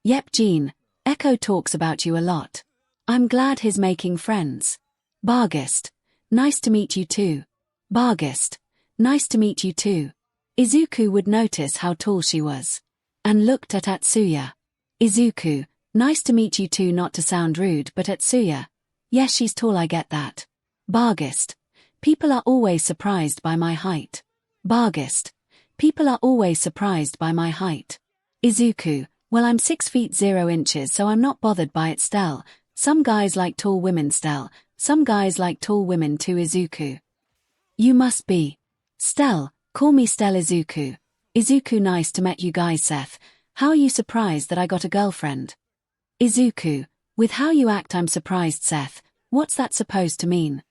Speaker 1: Yep Jean, 𝗂𝐻𝐻 talks about you a lot. I'm glad he's making friends. Barghest, nice to meet you too. Barghest, nice to meet you too. Izuku would notice how tall she was. And looked at Atsuya. Izuku, nice to meet you too. Not to sound rude, but Atsuya, yes she's tall, I get that. Barghest, people are always surprised by my height. Barghest, people are always surprised by my height. Izuku, well I'm 6 feet 0 inches so I'm not bothered by it. Stell, some guys like tall women. Stell, some guys like tall women too. Izuku, you must be. Stell, call me Stell. Izuku, Izuku nice to meet you guys. 𝗧𝗏, how are you surprised that I got a girlfriend? Izuku, with how you act I'm surprised. 𝗧𝗏, what's that supposed to mean?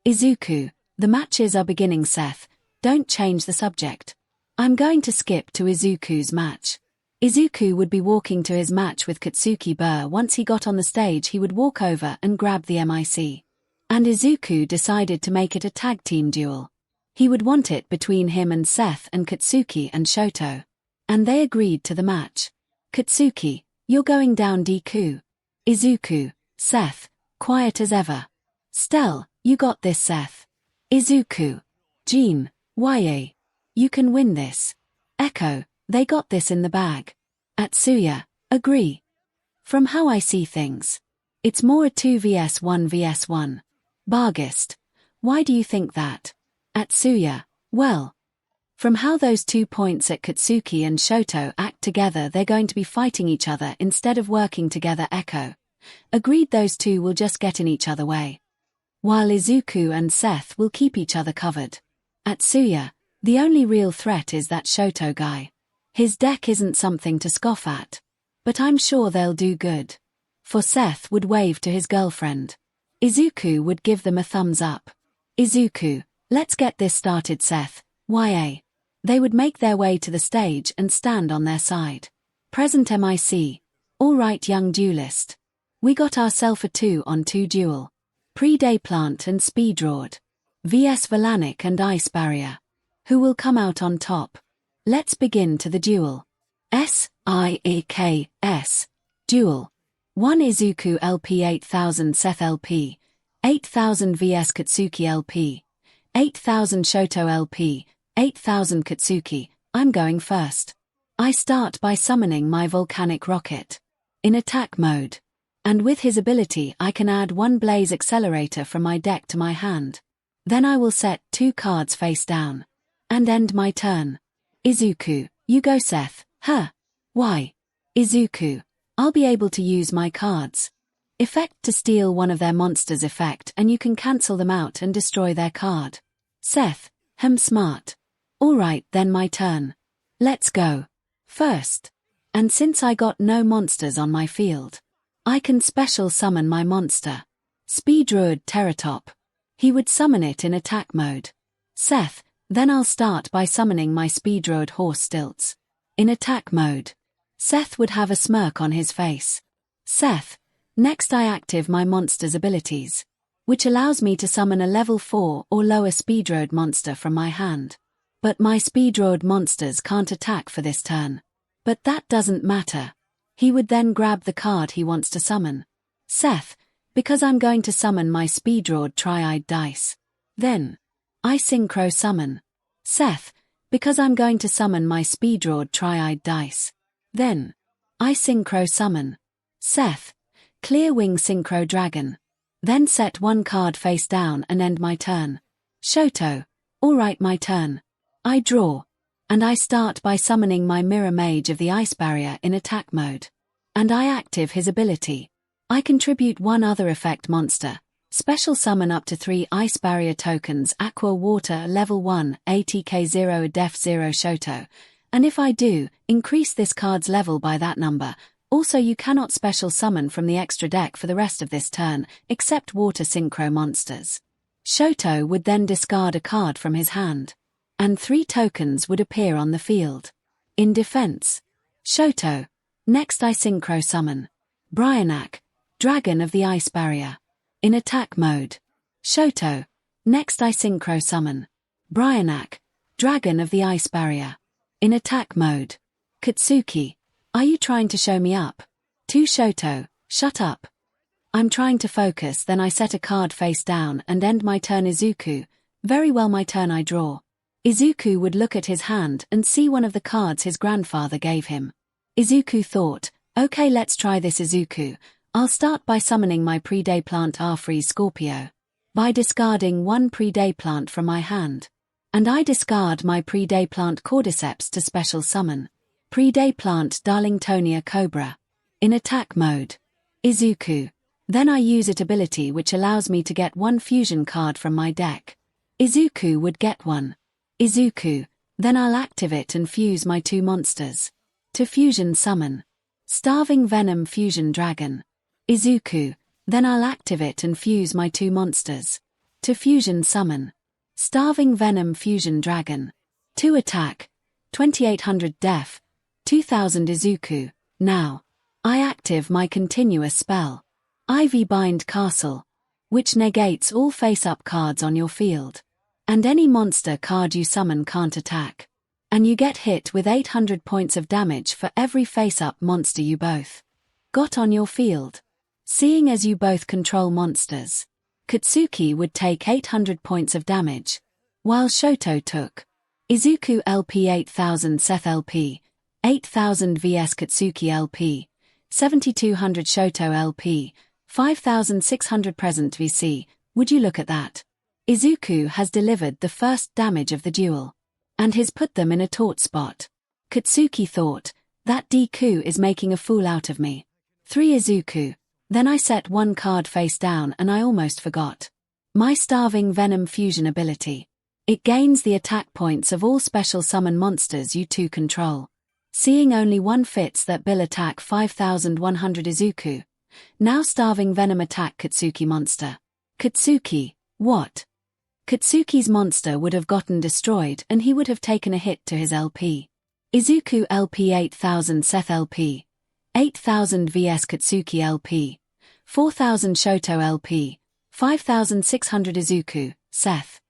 Speaker 1: Izuku, the matches are beginning. 𝗧𝗏, don't change the subject. I'm going to skip to Izuku's match. Izuku would be walking to his match with 𝗬𝗁𝗏. Once he got on the stage he would walk over and grab the mic. And Izuku decided to make it a tag team duel. He would want it between him and 𝗧𝗏 and 𝗬𝗁𝗏 and Shoto. And they agreed to the match. 𝗬𝗁𝗏, you're going down Deku. Izuku, 𝗧𝗏, quiet as ever. Stell, you got this. 𝗧𝗏. Izuku, Jean, YA. You can win this. 𝗂𝐻𝐻, they got this in the bag. Atsuya, agree. From how I see things, it's more a 2vs1 vs1. Barghest, why do you think that? Atsuya, well, from how those 2 points at 𝗬𝗁𝗏 and Shoto act together they're going to be fighting each other instead of working together. 𝗂𝐻𝐻, agreed, those two will just get in each other way. While Izuku and 𝗧𝗏 will keep each other covered. Atsuya, the only real threat is that Shoto guy. His deck isn't something to scoff at. But I'm sure they'll do good. For 𝗧𝗏 would wave to his girlfriend. Izuku would give them a thumbs up. Izuku, let's get this started. 𝗧𝗏, YA. They would make their way to the stage and stand on their side. Present MIC. Alright young duelist. We got ourself a 2-on-2 duel. Pre-day plant and speed roared. vs Volanic and Ice Barrier. Who will come out on top? Let's begin to the duel. 𝐶𝐸𝐾𝐻. Duel. 1 Izuku LP 8000 𝗧𝗏 LP. 8000 vs 𝗬𝗁𝗏 LP. 8000 Shoto LP. 8000 𝗬𝗁𝗏. I'm going first. I start by summoning my volcanic rocket. In attack mode. And with his ability I can add 1 blaze accelerator from my deck to my hand. Then I will set 2 cards face down. And end my turn. Izuku, you go 𝗧𝗏, huh? Why? Izuku, I'll be able to use my cards. Effect to steal one of their monsters' effect and you can cancel them out and destroy their card. 𝗧𝗵𝗲. Alright then, my turn. Let's go. First. And since I got no monsters on my field, I can special summon my monster. 𝗵𝗲 𝗬𝗏. He would summon it in attack mode. Then I'll start by summoning my 𝗵𝗲 𝗧𝗪. In attack mode. would have a smirk on his face. Next I active my monster's abilities, which allows me to summon a level 4 or lower 𝗵𝗲 monster from my hand. But my 𝗵𝗲 monsters can't attack for this turn. But that doesn't matter. He would then grab the card he wants to summon. Because I'm going to summon my 𝗵𝗲 𝗪𝗙. Then, I synchro summon. Because I'm going to summon my 𝗵𝗲 𝗪𝗙. Then, I synchro summon. Clear Wing Synchro Dragon. Then set one card face down and end my turn. Shoto. Alright, my turn. I draw. And I start by summoning my Mirror Mage of the Ice Barrier in attack mode. And I active his ability. I contribute one other effect monster. Special summon up to 3 Ice Barrier tokens Aqua Water level 1 𝗧𝗪𝐻𝐻 def0 Shoto. And if I do, increase this card's level by that number. Also, you cannot special summon from the extra deck for the rest of this turn, except water synchro monsters. Shoto would then discard a card from his hand. And 3 tokens would appear on the field. In defense. Shoto. Next I synchro summon. 𝗪𝗏𝗪, Dragon of the Ice Barrier. In attack mode. Shoto. Next I synchro summon. 𝗪𝗏𝗪, Dragon of the Ice Barrier. In attack mode. Katsuki. Are you trying to show me up? To Shoto. Shut up. I'm trying to focus. Then I set a card face down and end my turn. Izuku. Very well, my turn. I draw. Izuku would look at his hand and see one of the cards his grandfather gave him. Izuku thought, okay, let's try this. Izuku. I'll start by summoning my pre-day plant 𝗲𝗲 Scorpio. By discarding one pre-day plant from my hand. And I discard my pre-day plant Cordyceps to special summon. Pre-day plant 𝗎𝗪𝗎𝗓 Cobra. In attack mode. Izuku. Then I use it ability which allows me to get one fusion card from my deck. Izuku would get one. Izuku. Then I'll active it and fuse my 2 monsters. To fusion summon. Starving Venom Fusion Dragon. Izuku. Then I'll active it and fuse my 2 monsters. To fusion summon. Starving Venom Fusion Dragon. 2 attack. 2800 def. 2000 Izuku. Now. I active my continuous spell. Ivy Bind Castle. Which negates all face-up cards on your field. And any monster card you summon can't attack. And you get hit with 800 points of damage for every face-up monster you both got on your field. Seeing as you both control monsters, Katsuki would take 800 points of damage, while Shoto took Izuku LP 8000 Seth LP, 8000 vs Katsuki LP, 7200 Shoto LP, 5600 present VC. Would you look at that? Izuku has delivered the first damage of the duel, and has put them in a taut spot. Katsuki thought, that Deku is making a fool out of me. 3 Izuku. Then I set one card face down and I almost forgot. My Starving Venom Fusion ability. It gains the attack points of all special summon monsters you 2 control. Seeing only one fits that bill attack 5100 Izuku. Now Starving Venom attack Katsuki monster. Katsuki. What? Katsuki's monster would have gotten destroyed and he would have taken a hit to his LP. Izuku LP 8000 Seth LP. 8000 vs Katsuki LP. 4000 Shoto LP. 5600 Izuku. Seth.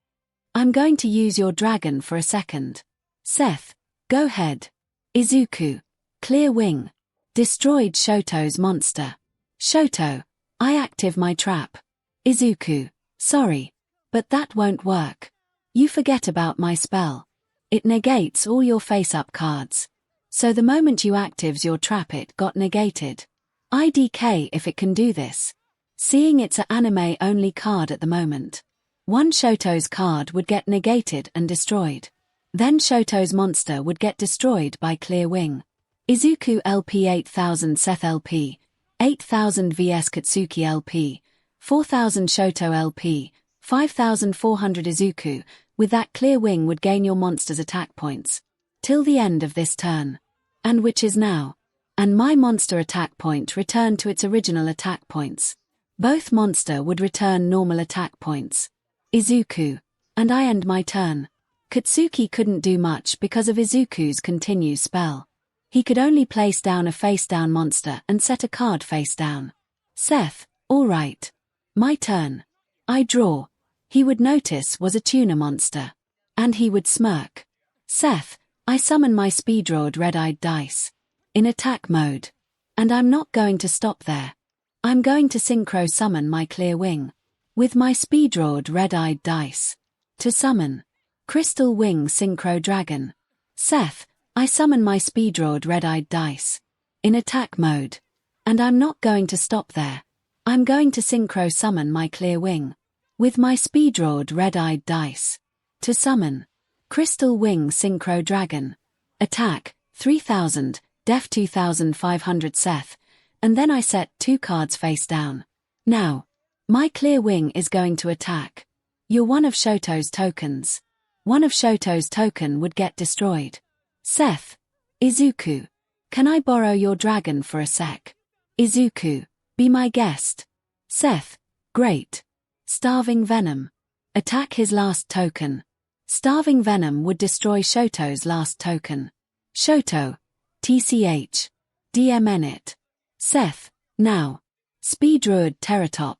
Speaker 1: I'm going to use your dragon for a second. Seth. Go ahead. Izuku. Clear Wing. Destroyed Shoto's monster. Shoto. I active my trap. Izuku. Sorry. But that won't work. You forget about my spell. It negates all your face-up cards. So the moment you actives your trap it got negated. IDK if it can do this. Seeing it's a anime-only card at the moment. One Shoto's card would get negated and destroyed. Then Shoto's monster would get destroyed by Clear Wing. 𝐒𝐭𝐚𝐲 LP 8000 Seth LP, 8000 vs Katsuki LP, 4000 Shoto LP, 5400 𝗔𝗂𝐁, with that clear wing would gain your monster's attack points till the end of this turn, and which is now, and my monster attack point returned to its original attack points. Both monster would return normal attack points. 𝗔𝗂𝐁, and I end my turn. Katsuki couldn't do much because of 𝗔𝗂𝐁's continue spell. He could only place down a face-down monster and set a card face-down. Seth, alright. My turn. I draw. He would notice was a tuna monster. And he would smirk. Seth, I summon my 𝗵𝗲𝗄𝗏 red-eyed dice. In attack mode. And I'm not going to stop there. I'm going to synchro summon my clear wing. With my 𝗵𝗲𝗄𝗏 red-eyed dice. To summon. Crystal Wing Synchro Dragon. Seth, I summon my 𝗵𝗲𝗄𝗏 red-eyed dice. In attack mode. And I'm not going to stop there. I'm going to synchro summon my clear wing. With my 𝗵𝗲𝗄𝗏 red-eyed dice. To summon. Crystal Wing Synchro Dragon. Attack, 3000, def 2500 Seth, and then I set 2 cards face down. Now, my clear wing is going to attack. You're one of Shoto's tokens. One of Shoto's token would get destroyed. Seth, 𝗔𝗂𝐁, can I borrow your dragon for a sec? 𝗔𝗂𝐁, be my guest. Seth, great. Starving Venom. Attack his last token. Starving Venom would destroy Shoto's last token. Shoto, 𝗬𝗂𝐁, 𝗵𝗃𝗏. Seth, now. 𝗵𝗲𝗄𝗏 𝗕𝗏𝗏.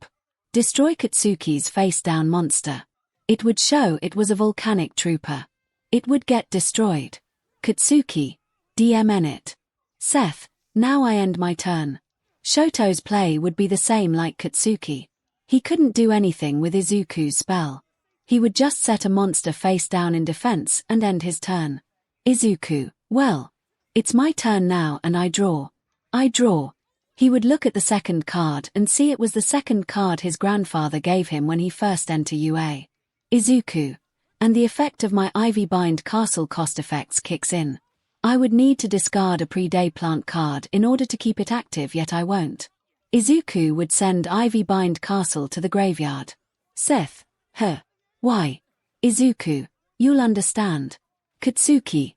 Speaker 1: Destroy Katsuki's face-down monster. It would show it was a volcanic trooper. It would get destroyed. Katsuki, 𝗵𝗃𝗏. Seth, now I end my turn. Shoto's play would be the same like Katsuki. He couldn't do anything with 𝗔𝗂𝐁's spell. He would just set a monster face down in defense and end his turn. 𝗔𝗂𝐁, well. It's my turn now and I draw. I draw. He would look at the second card and see it was the second card his grandfather gave him when he first entered UA. 𝗔𝗂𝐁. And the effect of my Ivy Bind Castle cost effects kicks in. I would need to discard a pre-day plant card in order to keep it active, yet I won't. 𝗔𝗂𝐁 would send Ivy Bind Castle to the graveyard. Seth, why? 𝗔𝗂𝐁, you'll understand. Katsuki,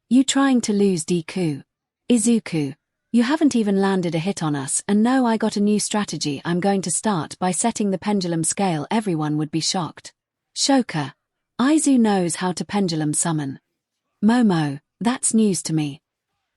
Speaker 1: you trying to lose Deku? 𝗔𝗂𝐁, you haven't even landed a hit on us, and no, I got a new strategy. I'm going to start by setting the pendulum scale. Everyone would be shocked. Shoka, Aizu knows how to pendulum summon. Momo, that's news to me.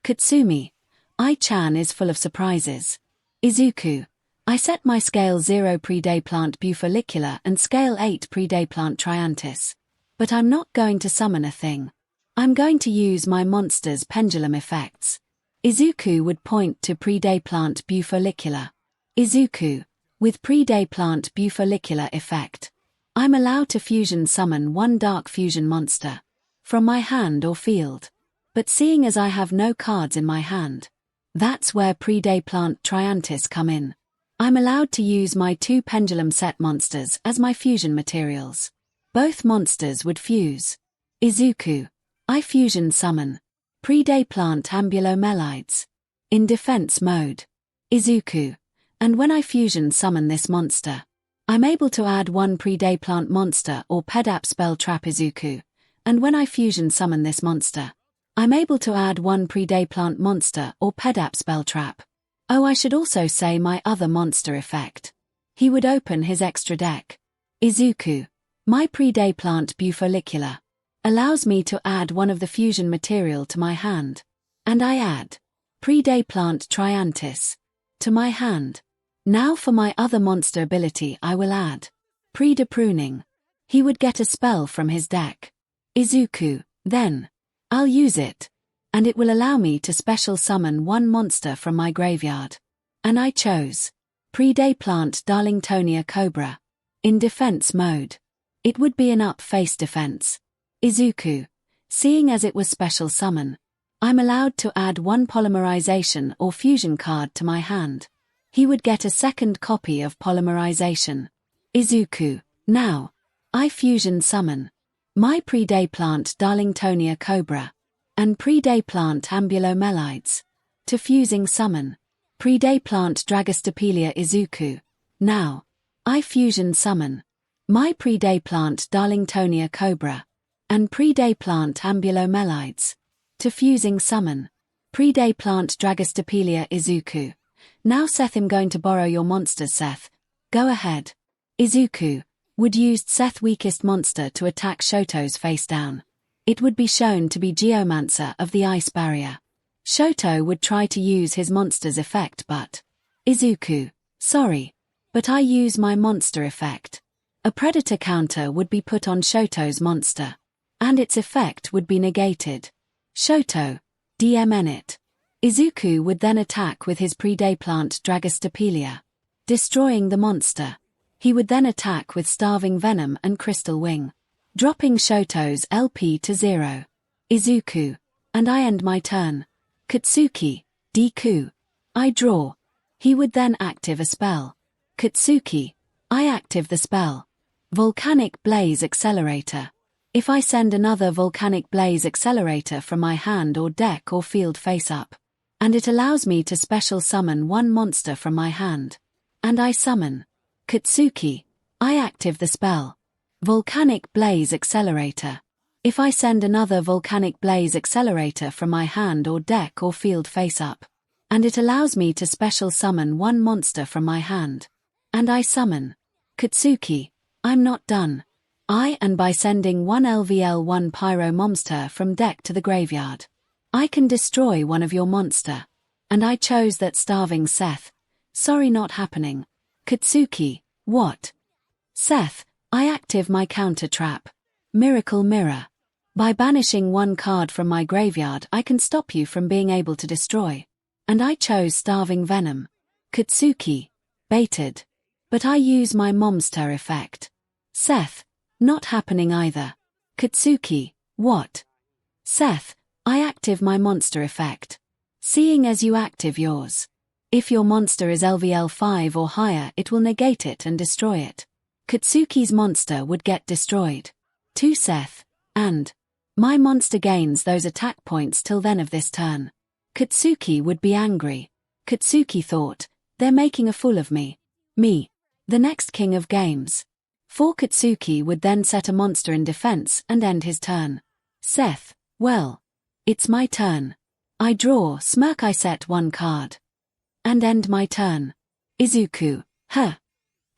Speaker 1: Katsumi, I-chan is full of surprises. 𝗔𝗂𝐁, I set my scale 0 pre-day plant 𝗵𝗃𝗏𝗏 and scale 8 pre-day plant 𝗬𝗏𝗏𝗏. But I'm not going to summon a thing. I'm going to use my monster's pendulum effects. 𝗔𝗂𝐁 would point to pre-day plant 𝗵𝗃𝗏𝗏𝗏. 𝗔𝗂𝐁, with pre-day plant 𝗵𝗃𝗏𝗏𝗏 effect. I'm allowed to fusion summon one dark fusion monster. From my hand or field. But seeing as I have no cards in my hand. That's where pre-day plant 𝗬𝗏𝗏𝗏𝗏 come in. I'm allowed to use my 2 pendulum set monsters as my fusion materials. Both monsters would fuse. 𝗔𝗂𝐁, I fusion summon. Pre-day plant 𝗵𝗃𝗏𝗏𝗏𝗏𝗏. In defense mode. 𝗔𝗂𝐁, and when I fusion summon this monster, I'm able to add 1 pre-day plant monster or pedap spell trap 𝗔𝗂𝐁, and when I fusion summon this monster, I'm able to add 1 pre-day plant monster or pedap spell trap. Oh, I should also say my other monster effect. He would open his extra deck. 𝗔𝗂𝐁, my pre-day plant 𝗵𝗃𝗏𝗏𝗏𝗏, allows me to add one of the fusion material to my hand. And I add pre-day plant 𝗬𝗏𝗏𝗏𝗏𝗏 to my hand. Now for my other monster ability I will add pre-day pruning. He would get a spell from his deck. 𝗔𝗂𝐁, then I'll use it. And it will allow me to special summon one monster from my graveyard. And I chose pre-day plant 𝗬𝗏𝗏𝗏𝗏𝗏𝗏 𝗬𝗏𝗏𝗏𝗏𝗏 in defense mode. It would be an up-face defense. 𝗔𝗂𝐁, seeing as it was special summon, I'm allowed to add 1 polymerization or fusion card to my hand. He would get a second copy of polymerization. 𝗔𝗂𝐁, now, I fusion summon my pre-day plant 𝗬𝗏𝗏𝗏𝗏𝗏𝗏𝗏𝗏𝗏𝗏, and 𝗵𝗃𝗲𝗓𝗵𝗄𝗧 to fusing summon. 𝗵𝗃𝗲𝗓𝗵𝗄𝗧. Now, I fusion summon my 𝗵𝗃𝗲𝗓𝗵𝗄𝗧 𝐕 and 𝗵𝗃𝗲𝗓𝗵𝗄𝗧 to fusing summon. 𝗵𝗃𝗲𝗓𝗵𝗄𝗧. Now 𝗧𝗵 going to borrow your monsters 𝗧𝗃. Go ahead. 𝗧𝗂𝐾 would used 𝗧𝗃 weakest monster to attack Shoto's face down. It would be shown to be 𝗎𝐿𝗵𝗲 of the ice barrier. Shoto would try to use his monster's effect but 𝗧𝗂𝐾, sorry, but I use my monster effect. A predator counter would be put on Shoto's monster, and its effect would be negated. Shoto, DM it. 𝗧𝗂𝐾 would then attack with his 𝗵𝗃𝗲𝗓𝗵𝗄𝗧, destroying the monster. He would then attack with starving venom and crystal wing, dropping Shoto's LP to 0. 𝗧𝗂𝐾, and I end my turn. 𝗧𝗂𝐾, Deku. I draw. He would then active a spell. 𝗧𝗂𝐾, I active the spell. Volcanic Blaze Accelerator. If I send another Volcanic Blaze Accelerator from my hand or deck or field face up, and it allows me to special summon one monster from my hand, and I summon 𝗧𝗂𝐾, I active the spell. Volcanic Blaze Accelerator. If I send another Volcanic Blaze Accelerator from my hand or deck or field face up, and it allows me to special summon one monster from my hand, and I summon 𝗬𝗂𝐾, I'm not done. And by sending one 𝗵𝗃𝗓𝗏 𝗵𝗃 from deck to the graveyard, I can destroy one of your monster. And I chose that starving 𝗧𝗃. Sorry, not happening. 𝗬𝗂𝐾, what? 𝗧𝗃, I active my counter trap. Miracle Mirror. By banishing one card from my graveyard I can stop you from being able to destroy. And I chose starving venom. 𝗬𝗂𝐾, baited. But I use my monster effect. 𝗧𝗃, not happening either. 𝗬𝗂𝐾, what? 𝗧𝗃, I active my monster effect. Seeing as you active yours. If your monster is LVL 5 or higher it will negate it and destroy it. 𝗬𝗂𝐾's monster would get destroyed. 2 𝗧𝗃, and my monster gains those attack points till then of this turn. 𝗬𝗂𝐾 would be angry. 𝗬𝗂𝐾 thought, they're making a fool of me. Me, the next king of games. 4 𝗬𝗂𝐾 would then set a monster in defense and end his turn. 𝗧𝗃, well, it's my turn. I draw, smirk, I set one card. And end my turn. 𝗧𝗂𝐾, huh.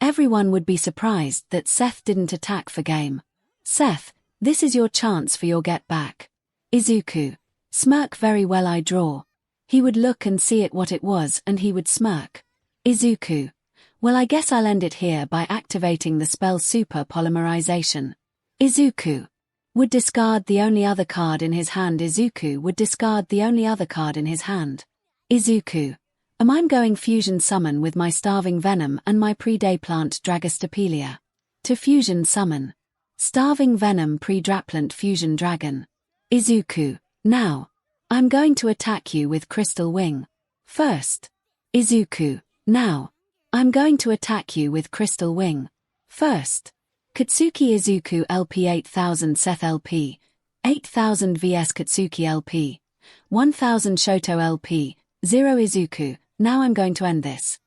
Speaker 1: Everyone would be surprised that 𝗧𝗃 didn't attack for game. 𝗧𝗃, this is your chance for your get back. 𝗧𝗂𝐾, smirk, very well, I draw. He would look and see it what it was and he would smirk. 𝗧𝗂𝐾, well, I guess I'll end it here by activating the spell Super Polymerization. 𝗧𝗂𝐾 would discard the only other card in his hand. 𝗧𝗂𝐾 would discard the only other card in his hand. 𝗧𝗂𝐾, I'm going fusion summon with my starving venom and my 𝗵𝗃𝗲𝗓𝗵𝗄𝗧 𝗕𝗶𝗄𝗧. To fusion summon starving venom 𝗵𝗃𝗲𝗓𝗵𝗄𝗧 fusion dragon. 𝗧𝗂𝐾, now I'm going to attack you with crystal wing. First. 𝗧𝗂𝐾, now I'm going to attack you with crystal wing. First. 𝗬𝗂𝐾 𝗧𝗂𝐾 LP 8000 𝗧𝗃 LP, 8000 vs 𝗬𝗂𝐾 LP, 1000 Shoto LP, 0 𝗧𝗂𝐾, now I'm going to end this.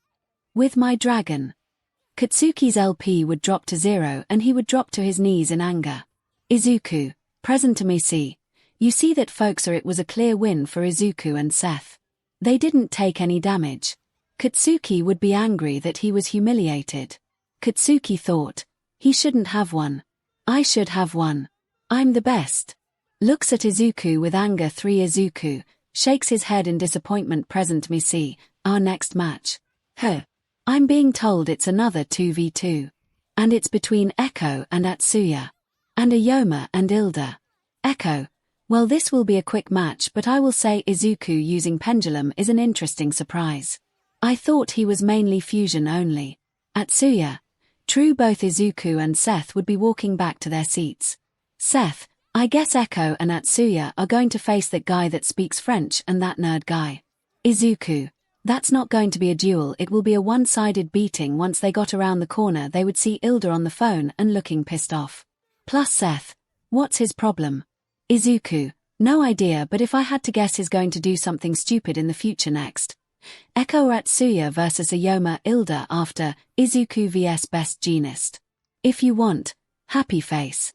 Speaker 1: With my dragon. 𝗬𝗂𝐾's LP would drop to 0 and he would drop to his knees in anger. 𝗧𝗂𝐾, present to me see. You see that folks, it was a clear win for 𝗧𝗂𝐾 and 𝗧𝗃. They didn't take any damage. 𝗬𝗂𝐾 would be angry that he was humiliated. 𝗬𝗂𝐾 thought, he shouldn't have one. I should have one. I'm the best. Looks at 𝗧𝗂𝐾 with anger. 3 𝗧𝗂𝐾 shakes his head in disappointment. Present me see, our next match. I'm being told it's another 2v2. And it's between 𝗂𝐻𝐻 and Atsuya. And Ayoma and 𝗎𝗪. 𝗂𝐻𝐻, well, this will be a quick match, but I will say 𝗧𝗂𝐾 using pendulum is an interesting surprise. I thought he was mainly fusion only. Atsuya. True, both 𝗧𝗂𝐾 and 𝗧𝗃 would be walking back to their seats. 𝗧𝗃, I guess 𝗂𝐻𝐻 and Atsuya are going to face that guy that speaks French and that nerd guy. 𝗧𝗂𝐾, that's not going to be a duel, it will be a one-sided beating. Once they got around the corner they would see 𝗎𝗪 on the phone and looking pissed off. Plus 𝗧𝗃, what's his problem? 𝗧𝗂𝐾, No idea, but if I had to guess, he's going to do something stupid in the future next. 𝐒𝐻𝐻𝗃 versus 𝗵𝗲𝗋 after 𝗧𝗂𝐁𝐵𝗃 vs best jeanist. If you want, happy face.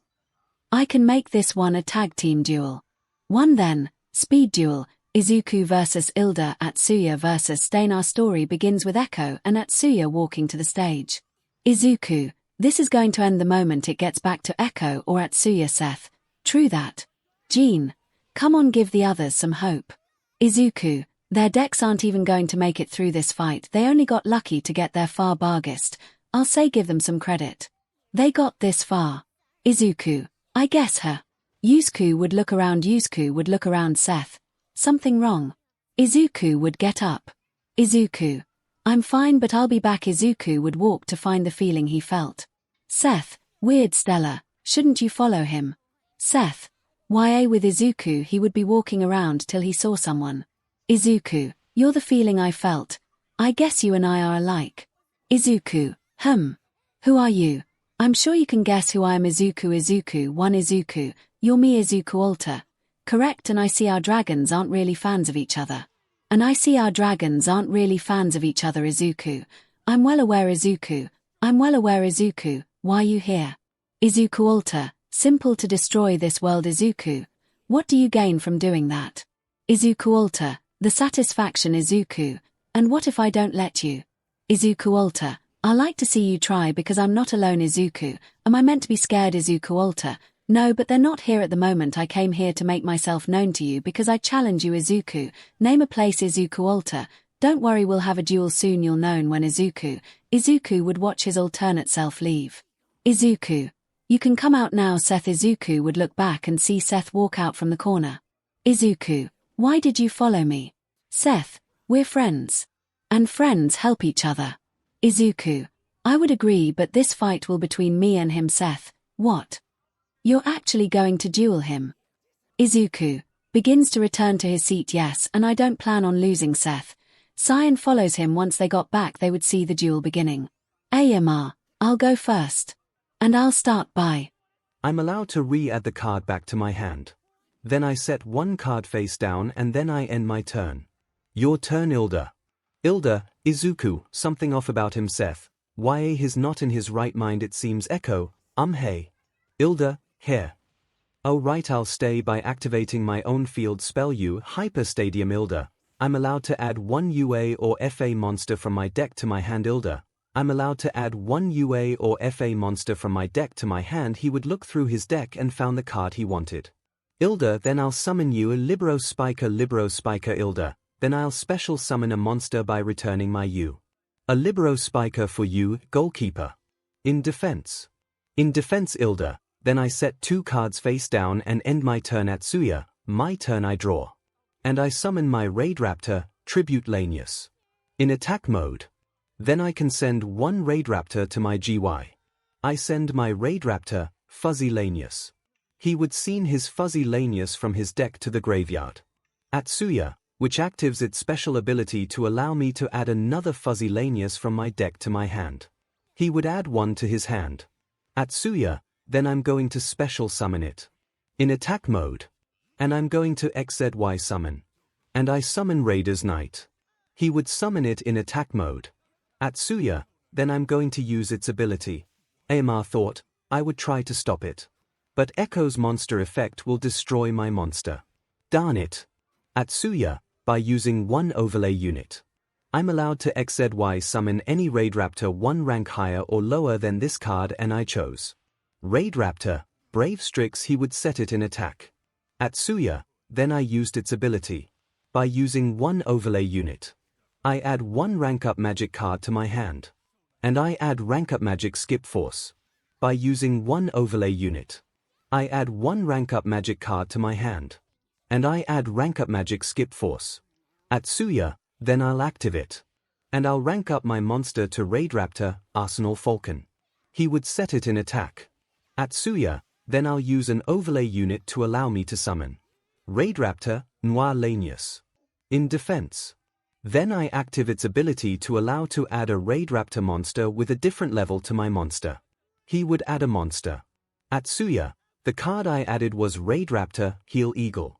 Speaker 1: I can make this one a tag team duel. One then, speed duel, 𝗧𝗂 versus 𝗧𝗏𝗃 versus Stain. Our story begins with 𝗏𝗏 and 𝗏𝗃 walking to the stage. 𝗧𝗂, this is going to end the moment it gets back to 𝗏𝗏 or 𝗏𝗃. Seth, true that. Jean, come on, give the others some hope. 𝗧𝗂, their decks aren't even going to make it through this fight, they only got lucky to get their far bargest. I'll say give them some credit. They got this far. 𝗧𝗂, I guess her. 𝗧𝗂 would look around, 𝗧𝗂 would look around. Seth, something wrong. 𝗧𝗂 would get up. 𝗧𝗂, I'm fine but I'll be back. 𝗧𝗂 would walk to find the feeling he felt. Seth, weird Stella, shouldn't you follow him? Seth, YA with 𝗧𝗂 he would be walking around till he saw someone. 𝗧𝗂, you're the feeling I felt. I guess you and I are alike. 𝗧𝗂, who are you? I'm sure you can guess who I am. 𝗧𝗂, one 𝗧𝗂, you're me 𝗧𝗂𝗁. Correct, and I see our dragons aren't really fans of each other. 𝗧𝗂, I'm well aware 𝗧𝗂, why you here? 𝗧𝗂𝗁, simple to destroy this world. 𝗧𝗂, what do you gain from doing that? 𝗧𝗂𝗁, the satisfaction. 𝗧𝗂, and what if I don't let you? 𝗧𝗂𝗁, I like to see you try because I'm not alone. 𝗧𝗂, am I meant to be scared? 𝗧𝗂𝗁, no, but they're not here at the moment. I came here to make myself known to you because I challenge you. 𝗧𝗂, name a place. 𝗧𝗂𝗁, don't worry, we'll have a duel soon, you'll know when. 𝗧𝗂 would watch his alternate self leave. 𝗧𝗂, you can come out now. Seth, 𝗧𝗂 would look back and see Seth walk out from the corner. 𝗧𝗂, why did you follow me? Seth, we're friends. And friends help each other. 𝗧𝗂, I would agree, but this fight will between me and him. Seth, what? You're actually going to duel him? 𝗧𝗂 begins to return to his seat. Yes, and I don't plan on losing. Seth, Cyan follows him. Once they got back they would see the duel beginning. 𝗵𝗲, I'll go first. And I'll start by.
Speaker 2: I'm allowed to re-add the card back to my hand. Then I set one card face down and then I end my turn. Your turn, 𝗧𝗏. 𝗧𝗏, 𝗧𝗂, something off about him. Seth, YA, he's not in his right mind it seems. 𝗏𝗏, 𝗧𝗏, here. Oh right, I'll stay by activating my own field spell hyperstadium. 𝗧𝗏, I'm allowed to add one UA or FA monster from my deck to my hand. 𝗧𝗏, I'm allowed to add one UA or FA monster from my deck to my hand. He would look through his deck and found the card he wanted. 𝗧𝗏, then I'll summon you a 𝗧𝗏𝗃𝗃 𝗧𝗏, then I'll special summon a monster by returning my U. A 𝗧𝗏𝗃𝗃 for you, goalkeeper. In defense, 𝗧𝗏, then I set two cards face down and end my turn. 𝗧𝗏, my turn, I draw. And I summon my Raidraptor, Tribute Lanius. In attack mode. Then I can send one Raidraptor to my GY. I send my Raidraptor, Fuzzy Lanius. He would send his Fuzzy Lanius from his deck to the graveyard. 𝗧𝗏, which actives its special ability to allow me to add another Fuzzy Lanius from my deck to my hand. He would add one to his hand. 𝗧𝗏, then I'm going to special summon it. In attack mode. And I'm going to 𝗧𝗏𝗧 summon. And I summon Raider's Knight. He would summon it in attack mode. 𝗧𝗏, then I'm going to use its ability. 𝗵𝗲 thought, I would try to stop it. But Echo's monster effect will destroy my monster. Darn it. 𝗧𝗏, by using one overlay unit. I'm allowed to 𝗧𝗏𝗧 summon any Raidraptor one rank higher or lower than this card and I chose Raidraptor, Brave Strix. He would set it in attack. 𝗧𝗏, then I used its ability. By using one overlay unit. I add one rank up magic card to my hand. And I add rank up magic skip force. By using one overlay unit. I add one rank up magic card to my hand. And I add rank up magic skip force. 𝗧𝗏, then I'll active it. And I'll rank up my monster to Raidraptor, Arsenal Falcon. He would set it in attack. 𝗧𝗏, then I'll use an overlay unit to allow me to summon Raidraptor, Noir Lanius. In defense. Then I active its ability to allow to add a Raidraptor monster with a different level to my monster. He would add a monster. 𝗧𝗏, the card I added was Raidraptor, Heel Eagle.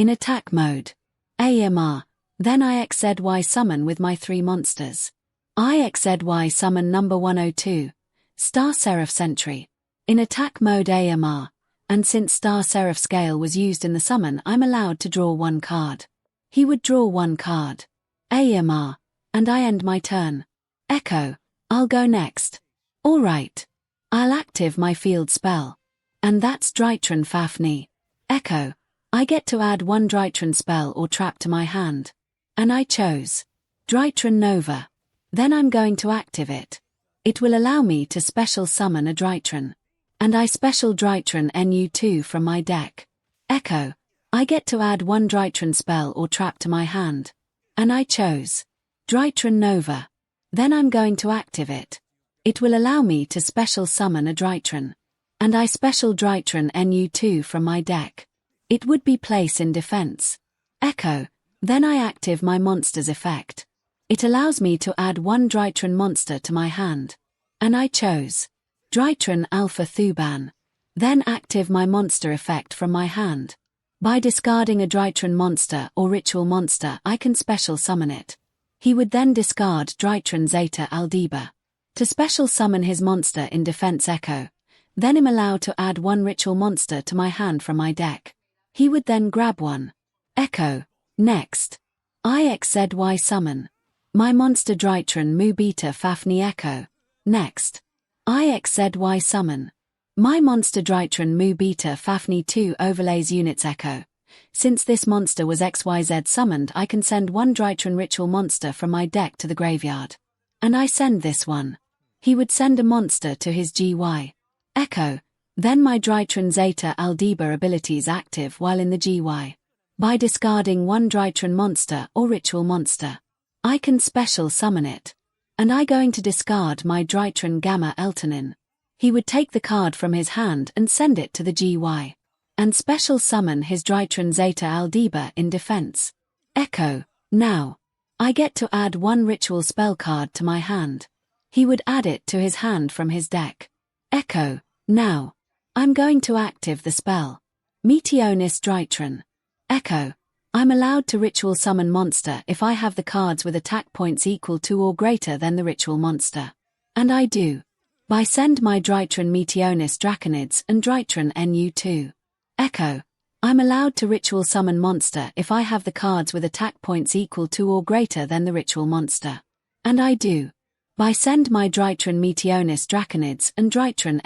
Speaker 1: In attack mode. 𝗂𝗵𝗲. Then 𝗧𝗏𝗧𝗏 summon with my 3 monsters. 𝗧𝗏𝗧𝗏 summon number 102. 𝗧𝗏𝗧𝗏. In attack mode 𝗂𝗵𝗲. And since 𝗧𝗏𝗧𝗏 scale was used in the summon, I'm allowed to draw 1 card. He would draw 1 card. 𝗂𝗵𝗲. And I end my turn. Echo. I'll go next. Alright. I'll active my field spell. And that's 𝗓𝗏𝗃. Echo. I get to add 1 𝗓𝗏 spell or trap to my hand. And I chose 𝗓𝗏𝗃. Then I'm going to active it. It will allow me to special summon a 𝗓𝗏. And I special 𝗓𝗏 from my deck. Echo. I get to add 1 𝗓𝗏 spell or trap to my hand. And I chose 𝗓𝗏𝗃. Then I'm going to active it. It will allow me to special summon a 𝗓𝗏. And I special 𝗓𝗏 from my deck. It would be place in defense. Echo. Then I active my monster's effect. It allows me to add 1 𝗓𝗏 monster to my hand. And I chose 𝗓𝗏𝗃𝗏. Then active my monster effect from my hand. By discarding a 𝗓𝗏 monster or ritual monster, I can special summon it. He would then discard 𝗓𝗏𝗧𝗏. To special summon his monster in defense Echo. Then I'm allowed to add 1 ritual monster to my hand from my deck. He would then grab 1. Echo. Next. 𝗧𝗏𝗧𝗏 summon. My monster 𝗓𝗏𝗵𝗃𝗃 Echo. Next. 𝗧𝗏𝗧𝗏 summon. My monster 𝗓𝗏𝗵𝗃𝗃 2 overlays units Echo. Since this monster was XYZ summoned, I can send 1 𝗓𝗏 ritual monster from my deck to the graveyard. And I send this one. He would send a monster to his 𝐒𝐻𝐻𝗫. Echo. Then my 𝗓𝗏𝗧𝗏 abilities active while in the 𝐒𝐻𝐻𝗫. By discarding 1 𝗓𝗏 monster or ritual monster, I can special summon it. And I going to discard my 𝗓𝗏𝗵𝗃𝗃. He would take the card from his hand and send it to the 𝐒𝐻𝐻𝗫. And special summon his 𝗓𝗏𝗧𝗏 in defense. Echo. Now. I get to add 1 ritual spell card to my hand. He would add it to his hand from his deck. Echo. Now. I'm going to active the spell. Meteonis 𝗓𝗏. Echo. I'm allowed to ritual summon monster if I have the cards with attack points equal to or greater than the ritual monster. And I do. By send my 𝗓𝗏𝗵𝗃𝗃 Draconids and 𝗓𝗏. Echo. I'm allowed to ritual summon monster if I have the cards with attack points equal to or greater than the ritual monster. And I do. By send my 𝗓𝗏𝗵𝗃𝗃 Draconids and 𝗓𝗏.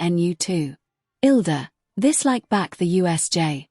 Speaker 1: 𝗎𝗪. This like back the USJ.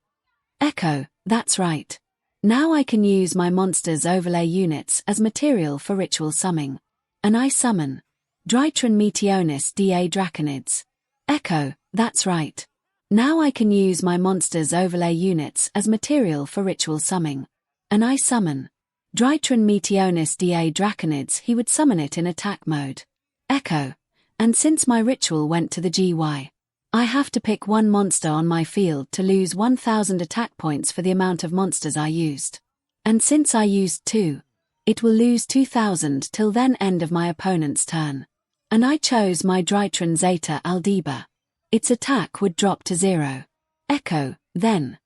Speaker 1: Echo. That's right. Now I can use my monster's overlay units as material for ritual summoning. And I summon 𝗓𝗏𝗵𝗃𝗃 Draconids. Echo. That's right. Now I can use my monster's overlay units as material for ritual summoning. And I summon 𝗓𝗏𝗵𝗃𝗃 Draconids. He would summon it in attack mode. Echo. And since my ritual went to the 𝐒𝐻𝐻𝗫, I have to pick 1 monster on my field to lose 1000 attack points for the amount of monsters I used. And since I used 2, it will lose 2000 till then end of my opponent's turn. And I chose my 𝗓𝗏𝗧𝗏. Its attack would drop to 0. Echo. Then.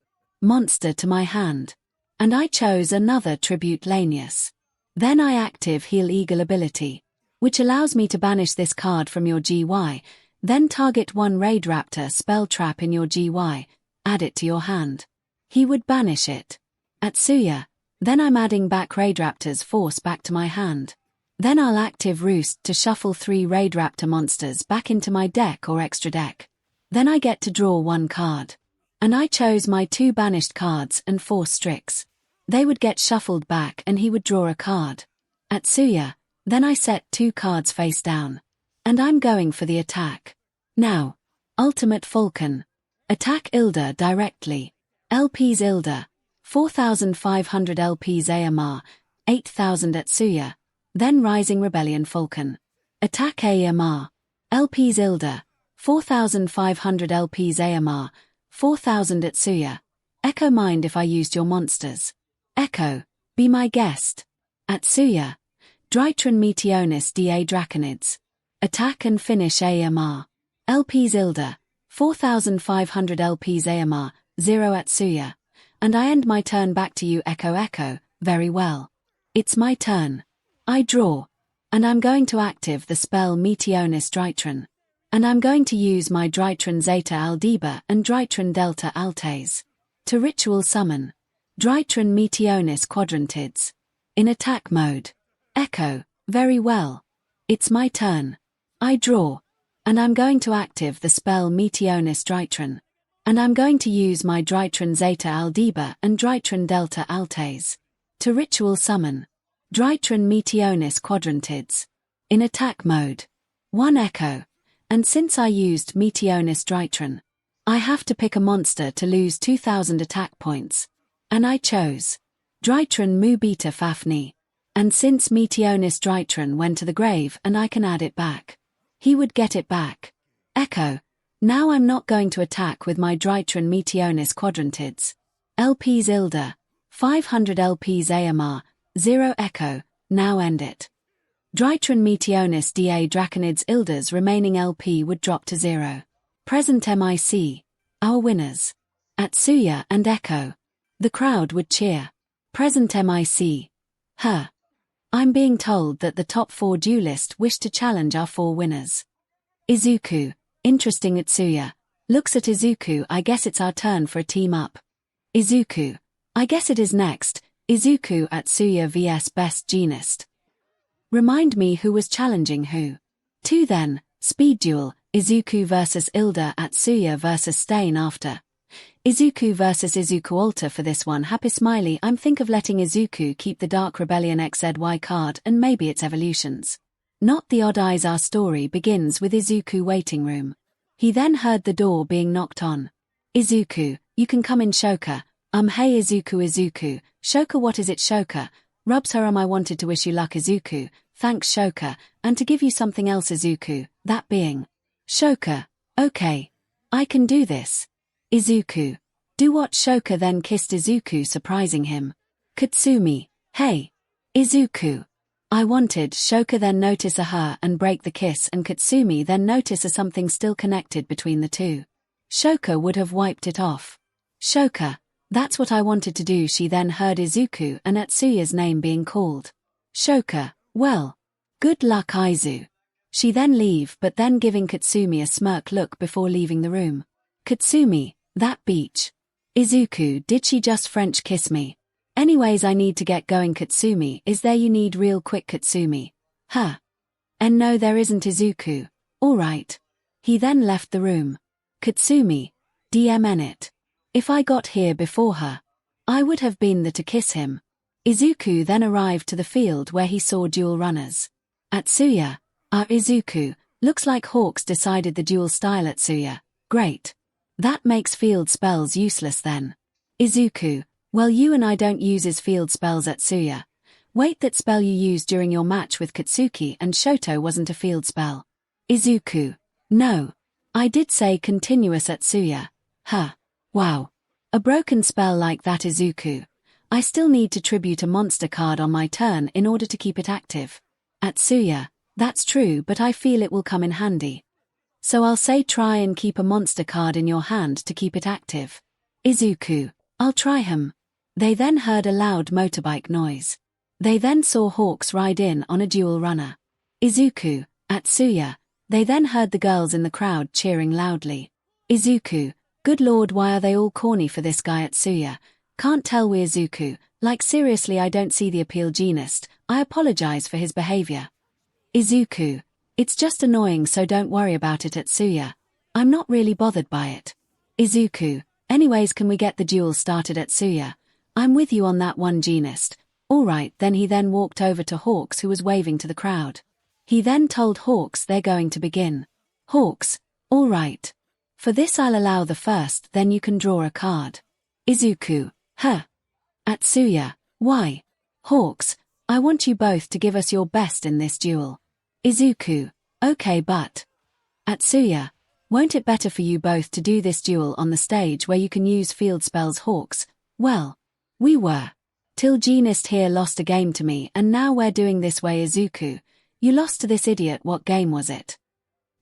Speaker 1: Monster to my hand. And I chose another tribute Lanius. Then I active Heal Eagle ability, which allows me to banish this card from your 𝗔𝗂𝘁. Then target 1 Raid Raptor spell trap in your 𝗔𝗂𝘁, add it to your hand. He would banish it. 𝗓𝗏𝗧𝗏. Then I'm adding back Raid Raptor's force back to my hand. Then I'll active Roost to shuffle 3 Raid Raptor monsters back into my deck or extra deck. Then I get to draw 1 card. And I chose my 2 banished cards and 4 Strix. They would get shuffled back and he would draw a card. 𝗓𝗏𝗧𝗏. Then I set 2 cards face down. And I'm going for the attack. Now. Ultimate Falcon. Attack 𝗎𝗪 directly. LP's 𝗎𝗪. 4500 LP's AMR. 8000 𝗓𝗪𝗧𝗏. Then Rising Rebellion Falcon. Attack AMR. LP's 𝗎𝗪. 4500 LP's AMR. 4000 𝗓𝗪𝗧𝗏. Echo. Mind if I used your monsters? Echo. Be my guest. 𝗓𝗪𝗧𝗏. 𝗓𝗏𝗵𝗃𝗃 Draconids. Attack and finish AMR. LP's 𝗎𝗪. 4500 LP's AMR. 0 𝗓𝗪𝗧𝗏. and I end my turn back to you 𝐒𝐭𝐻, very well. It's my turn. I draw. And I'm going to active the spell 𝗵𝗃𝗁𝗧𝗏. And I'm going to use my 𝗔𝗓𝗓𝗓𝗏 and 𝗔𝗓𝗓𝗓𝗓𝗏 to ritual summon 𝗔𝗓𝗓𝗓𝗓𝗏 in attack mode. Echo, very well. It's my turn. I draw. And I'm going to active the spell 𝗵𝗃𝗁𝗧𝗏. And I'm going to use my �𝗓𝗓𝗓𝗓𝗏 and 𝗔𝗓𝗓𝗓𝗓𝗓𝗏 to ritual summon 𝗔𝗓𝗓𝗓𝗓𝗓𝗏 in attack mode. 1 echo. And since I used 𝗵𝗃𝗁𝗓𝗓𝗏, I have to pick a monster to lose 2000 attack points. And I chose 𝗔𝗓𝗵𝗲 And since 𝗵𝗃𝗁𝗓𝗓𝗏 went to the grave and I can add it back, he would get it back. Echo. Now I'm not going to attack with my 𝗔𝗓𝗵𝗃𝗁𝗓𝗏. LP's 𝐒𝐻𝗪, 500 LP's AMR, 0 echo, now end it. 𝗔𝗓𝗵𝗃𝗁𝗧𝗏 Draconid's 𝐒𝐻𝗪's remaining LP would drop to 0. Present MIC. Our winners. 𝗧𝗏 and Echo. The crowd would cheer. Present MIC. Her. I'm being told that the top 4 duelists wish to challenge our 4 winners. Izuku. Interesting. 𝗧𝗏 looks at Izuku. I guess it's our turn for a team up. Izuku. I guess it is next. Izuku 𝗧𝗏 vs Best Jeanist. Remind me who was challenging who. 2 then, speed duel, Izuku vs 𝗓𝗪 𝗧𝗏 vs Stain after. Izuku vs 𝗧𝗂𝗁𝗃 for this one. 𝗵𝗃. I'm think of letting Izuku keep the Dark Rebellion 𝗧𝗏 card and maybe its evolutions. Not the odd eyes. Our story begins with Izuku waiting room. He then heard the door being knocked on. Izuku, you can come in Shoka. Hey Izuku. Izuku, Shoka, what is it Shoka? Rubs her I wanted to wish you luck Izuku, thanks Shoka, and to give you something else Izuku, that being. Shoka, okay. I can do this. Izuku, do what? Shoka then kissed Izuku surprising him. Katsumi, hey. Izuku. I wanted. Shoka then notice her and break the kiss and Katsumi then notice something still connected between the two. Shoka would have wiped it off. Shoka, that's what I wanted to do. She then heard Izuku and 𝗧𝗏's name being called. Shoka, well. Good luck Aizu. She then leave but then giving Katsumi a smirk look before leaving the room. Katsumi, that beach. Izuku, did she just French kiss me? Anyways I need to get going. Katsumi, is there you need real quick Katsumi? Huh. And no there isn't Izuku. Alright. He then left the room. Katsumi, DMN it. If I got here before her, I would have been there to kiss him. Izuku then arrived to the field where he saw duel runners. 𝗧𝗏. Izuku, looks like Hawks decided the duel style 𝗧𝗏. Great. That makes field spells useless then. Izuku, well you and I don't use his field spells 𝗧𝗏. Wait, that spell you used during your match with Katsuki and Shoto wasn't a field spell. Izuku, no. I did say continuous 𝗧𝗏. Huh. Wow. A broken spell like that Izuku. I still need to tribute a monster card on my turn in order to keep it active. 𝗧𝗏, that's true but I feel it will come in handy. So I'll say try and keep a monster card in your hand to keep it active. Izuku, I'll try him. They then heard a loud motorbike noise. They then saw Hawks ride in on a duel runner. Izuku, 𝗧𝗏. They then heard the girls in the crowd cheering loudly. Izuku, good lord why are they all corny for this guy 𝗧𝗏? Can't tell we Izuku, like seriously I don't see the appeal Jeanist, I apologize for his behavior. Izuku, it's just annoying so don't worry about it 𝗧𝗏. I'm not really bothered by it. Izuku, anyways can we get the duel started 𝗧𝗏? I'm with you on that one Jeanist. Alright then he then walked over to Hawks who was waving to the crowd. He then told Hawks they're going to begin. Hawks, alright. For this I'll allow the first then you can draw a card. Izuku, huh. 𝗧𝗏, why? Hawks, I want you both to give us your best in this duel. Izuku, okay but. 𝗧𝗏, won't it better for you both to do this duel on the stage where you can use field spells? Hawks, well. We were. Till Jeanist here lost a game to me and now we're doing this way. Izuku, you lost to this idiot. What game was it?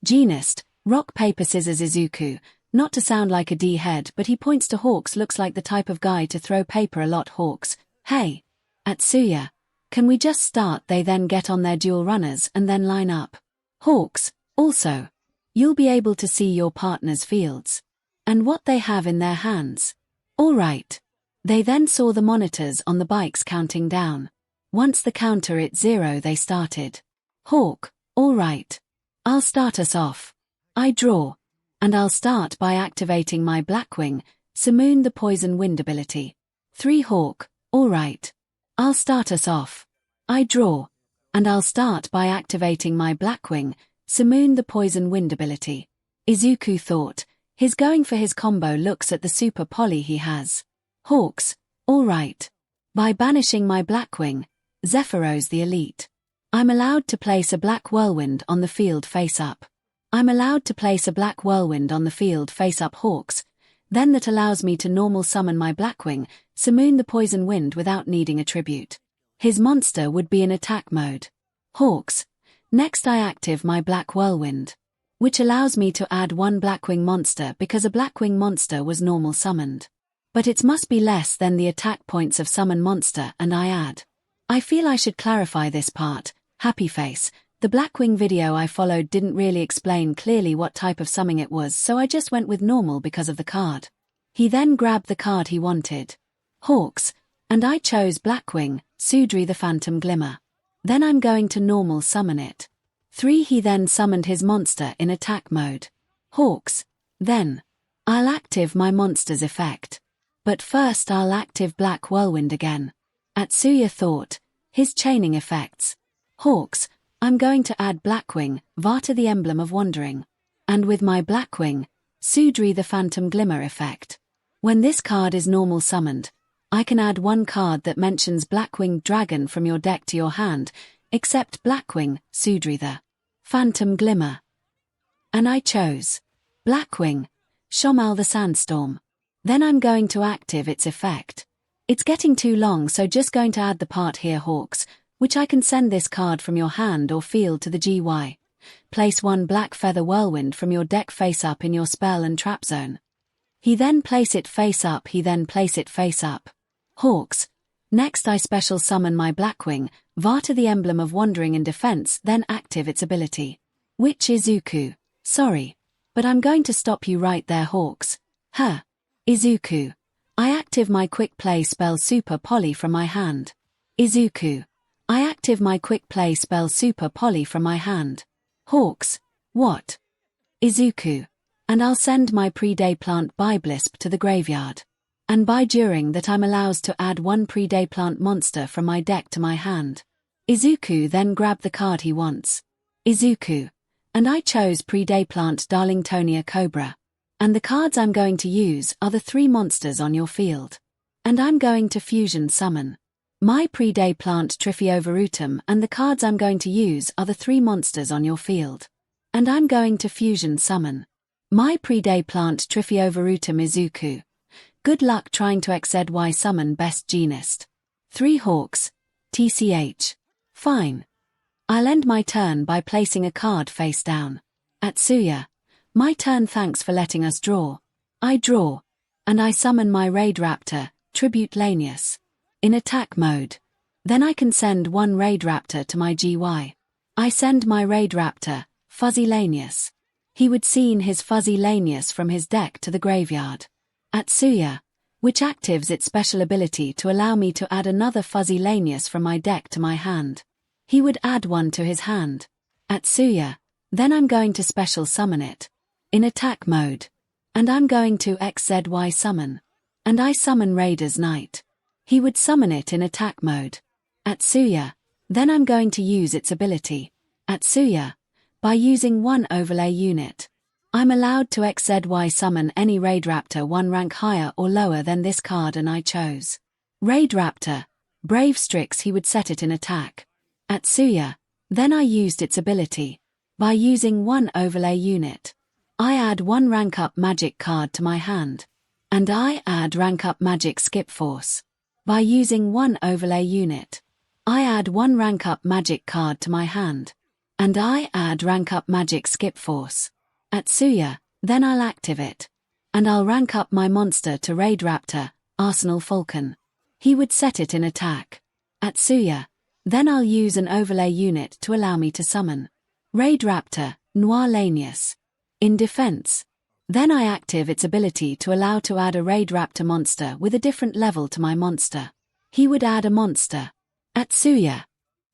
Speaker 1: Jeanist, rock paper scissors. Izuku, Not to sound like a D-head, but he points to 𝐻𝗂𝗧 looks like the type of guy to throw paper a lot. 𝗎𝗂𝗧, hey. 𝗧𝗏, can we just start? They then get on their dual runners and then line up. 𝗎𝗂𝗧, also. You'll be able to see your partner's fields. And what they have in their hands. Alright. They then saw the monitors on the bikes counting down. Once the counter hit 0 they started. 𝗎𝗂𝗧, alright. I'll start us off. I draw. And I'll start by activating my Blackwing, 𝗬𝗵𝗲 the poison wind ability. 3 𝗎𝗂𝗧, alright. I'll start us off. I draw. And I'll start by activating my Blackwing, 𝗬𝗵𝗲 the poison wind ability. Izuku thought, he's going for his combo. Looks at the super poly he has. 𝗎𝗂𝗧, alright. By banishing my Blackwing, 𝗧𝗵𝗧 the elite. I'm allowed to place a black whirlwind on the field face up. I'm allowed to place a black whirlwind on the field face up 𝗎𝗂𝗧, then that allows me to normal summon my Blackwing, 𝗬𝗵𝗲 the poison wind without needing a tribute. His monster would be in attack mode. 𝗎𝗂𝗧. Next I active my black whirlwind, which allows me to add one Blackwing monster because a Blackwing monster was normal summoned. But it must be less than the attack points of summon monster and I add. I feel I should clarify this part. Happy face. The Blackwing video I followed didn't really explain clearly what type of summoning it was, so I just went with normal because of the card. He then grabbed the card he wanted. 𝗎𝗂𝗧, and I chose Blackwing, 𝗬𝗪 the Phantom Glimmer. Then I'm going to normal summon it. 3 He then summoned his monster in attack mode. 𝗎𝗂𝗧. Then I'll active my monster's effect. But first I'll active Black Whirlwind again. 𝗧𝗏 thought, his chaining effects. 𝗎𝗂𝗧, I'm going to add Blackwing, 𝗧𝗏 the Emblem of Wandering. And with my Blackwing, 𝗬𝗪 the Phantom Glimmer effect. When this card is normal summoned, I can add one card that mentions Blackwing Dragon from your deck to your hand, except Blackwing, 𝗬𝗪 the Phantom Glimmer. And I chose Blackwing, 𝗕𝗵𝗲 the Sandstorm. Then I'm going to active its effect. It's getting too long, so just going to add the part here 𝗎𝗂𝗧, which I can send this card from your hand or field to the 𝐺Y. Place one Black Feather Whirlwind from your deck face up in your spell and trap zone. He then place it face up. 𝗎𝗂𝗧. Next I special summon my Blackwing, 𝗧𝗏 the Emblem of Wandering in defense, then active its ability. Which Izuku. Sorry. But I'm going to stop you right there 𝗎𝗂𝗧. Izuku. I active my quick play spell Super Poly from my hand. Izuku. I active my quick play spell Super Poly from my hand. 𝗎𝗂𝗧. What? Izuku. And I'll send my pre-day plant 𝗵𝗃 to the graveyard. And by during that I'm allowed to add one pre-day plant monster from my deck to my hand. Izuku then grab the card he wants. Izuku. And I chose pre-day plant 𝗬𝗏𝗏 Cobra. And the cards I'm going to use are the 3 monsters on your field. And I'm going to fusion summon my pre-day plant 𝗵𝗏𝗏, and the cards I'm going to use are the 3 monsters on your field. And I'm going to fusion summon my pre-day plant 𝗵𝗏𝗏 Izuku. Good luck trying to 𝗧𝗏𝗧𝗏 summon best genist. 3 𝗎𝗂𝗧. TCH. Fine. I'll end my turn by placing a card face down. 𝗧𝗏. My turn. Thanks for letting us draw. I draw. And I summon my Raid Raptor, Tribute Lanius. In attack mode. Then I can send one Raid Raptor to my 𝐺Y. I send my Raid Raptor, Fuzzy Lanius. He would seen his Fuzzy Lanius from his deck to the graveyard. 𝗧𝗏, which actives its special ability to allow me to add another Fuzzy Lanius from my deck to my hand. He would add one to his hand. 𝗧𝗏, then I'm going to special summon it. In attack mode. And I'm going to 𝗧𝗏𝗧𝗏 summon. And I summon Raider's Knight. He would summon it in attack mode. 𝗧𝗏, then I'm going to use its ability. 𝗧𝗏, by using one overlay unit. I'm allowed to 𝗧𝗏𝗧𝗏 summon any Raid Raptor 1 rank higher or lower than this card, and I chose Raid Raptor, Brave Strix. He would set it in attack. 𝗧𝗏, then I used its ability. By using one overlay unit. I add one rank up magic card to my hand. And I add rank up magic Skip Force. By using one overlay unit. I add one rank up magic card to my hand. And I add rank up magic Skip Force. 𝗧𝗏, then I'll active it. and I'll rank up my monster to 𝗏𝗏𝗏, Arsenal Falcon. He would set it in attack. 𝗧𝗏𝗧𝗏. Then I'll use an overlay unit to allow me to summon 𝗏𝗏𝗏, 𝗧𝗏𝗏𝗏. In defense. Then I active its ability to allow to add a 𝗏𝗏𝗏 monster with a different level to my monster. He would add a monster. 𝗧𝗏𝗏𝗏.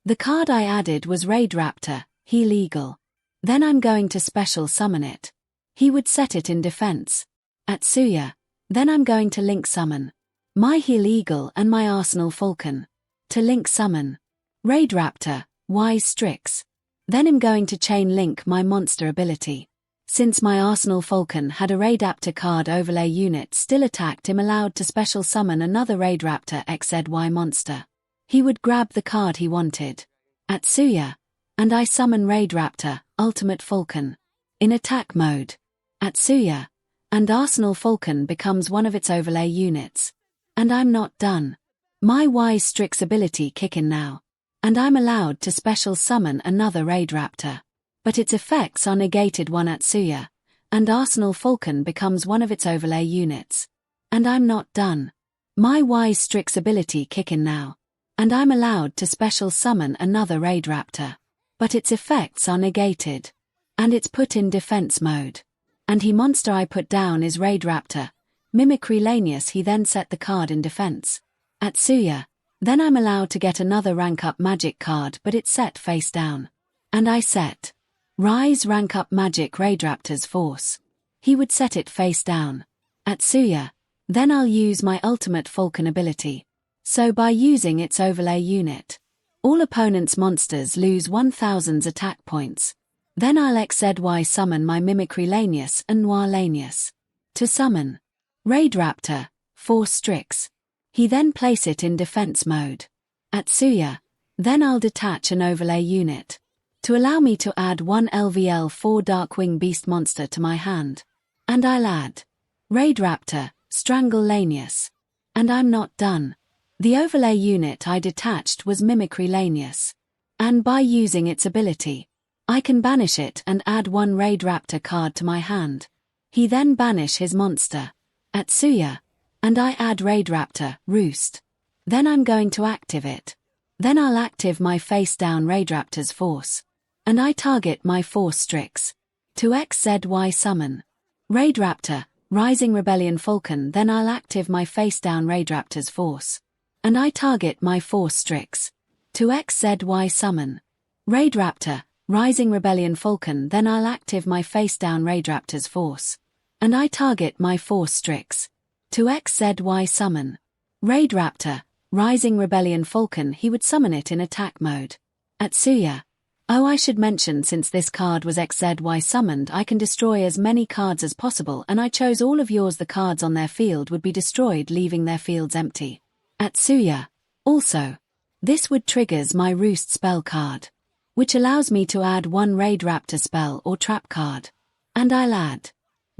Speaker 1: The card I added was 𝗏𝗏𝗏𝗏, 𝐒𝐿. Then I'm going to special summon it. He would set it in defense. 𝗧𝗏𝗏𝗏. Then I'm going to link summon myheroacademia and my Arsenal Falcon. To link summon 𝗏𝗏𝗏𝗏, 𝗧𝗏𝗧. Then I'm going to chain link my monster ability. Since my Arsenal Falcon had a 𝗏𝗏𝗏𝗏 card overlay unit still attacked him, allowed to special summon another 𝗏𝗏𝗏𝗏 𝗧𝗏𝗧 monster. He would grab the card he wanted. 𝗧𝗏𝗏𝗏. And I summon 𝗏𝗏𝗏𝗏, Ultimate Falcon. In attack mode. 𝗧𝗏𝗏𝗏. And Arsenal Falcon becomes one of its overlay units. And I'm not done. My 𝗧𝗏𝗧𝗏𝗏 ability kick in now. And I'm allowed to special summon another 𝗏𝗏𝗏𝗏. But its effects are negated one 𝗧𝗏𝗏𝗏, and Arsenal Falcon becomes one of its overlay units. And I'm not done. My 𝗧𝗏𝗧𝗏𝗏𝗏 ability kick in now. And I'm allowed to special summon another 𝗏𝗏𝗏𝗏. But its effects are negated. And it's put in defense mode. And he monster I put down is 𝗏𝗏𝗏𝗏, Mimicry Lanius. He then set the card in defense. 𝗧𝗏𝗏𝗏. Then I'm allowed to get another rank up magic card, but it's set face down. And I set Rise rank up magic 𝗏𝗏𝗏𝗏's force. He would set it face down. 𝗧𝗏𝗏𝗏. Then I'll use my ultimate Falcon ability. So by using its overlay unit, all opponents' monsters lose 1000 attack points. Then I'll 𝗧𝗏𝗧𝗏 summon my Mimicry Lanius and 𝗧𝗏𝗏𝗏𝗏. To summon 𝗏𝗏𝗏𝗏𝗏, Force Strix. He then place it in defense mode. 𝗧𝗏𝗏𝗏𝗏. Then I'll detach an overlay unit to allow me to add one 𝗬𝗏𝗏4 Dark Wing Beast monster to my hand. And I'll add 𝗏𝗏𝗏𝗏𝗏, Strangle Lanius. And I'm not done. The overlay unit I detached was Mimicry Lanius. And by using its ability, I can banish it and add one 𝗏𝗏𝗏𝗏 card to my hand. He then banish his monster, 𝗧𝗏𝗏𝗏𝗏, and I add 𝗏𝗏𝗏𝗏𝗏, Roost. Then I'm going to active it. Then I'll active my face down 𝗏𝗏𝗏𝗏's force. And I target my Force Strix. To 𝗧𝗏𝗧𝗏 summon 𝗏𝗏𝗏𝗏𝗏, Rising Rebellion Falcon. Then I'll active my face down 𝗏𝗏𝗏𝗏𝗏's force. And I target my Force Strix. To 𝗧𝗏𝗧𝗏 summon 𝗏𝗏𝗏𝗏𝗏, Rising Rebellion Falcon. Then I'll active my face down 𝗏𝗏𝗏𝗏𝗏's force. And I target my Force Strix. To 𝗧𝗏𝗧𝗏 summon 𝗏𝗏𝗏𝗏𝗏, Rising Rebellion Falcon. He would summon it in attack mode. 𝗧𝗏𝗏𝗏𝗏. Oh, I should mention, since this card was 𝗧𝗏𝗧𝗏 summoned, I can destroy as many cards as possible, and I chose all of yours. The cards on their field would be destroyed, leaving their fields empty. 𝗧𝗏𝗏𝗏𝗏. Also, this would triggers my Roost spell card, which allows me to add one 𝗏𝗏𝗏𝗏 spell or trap card. And I'll add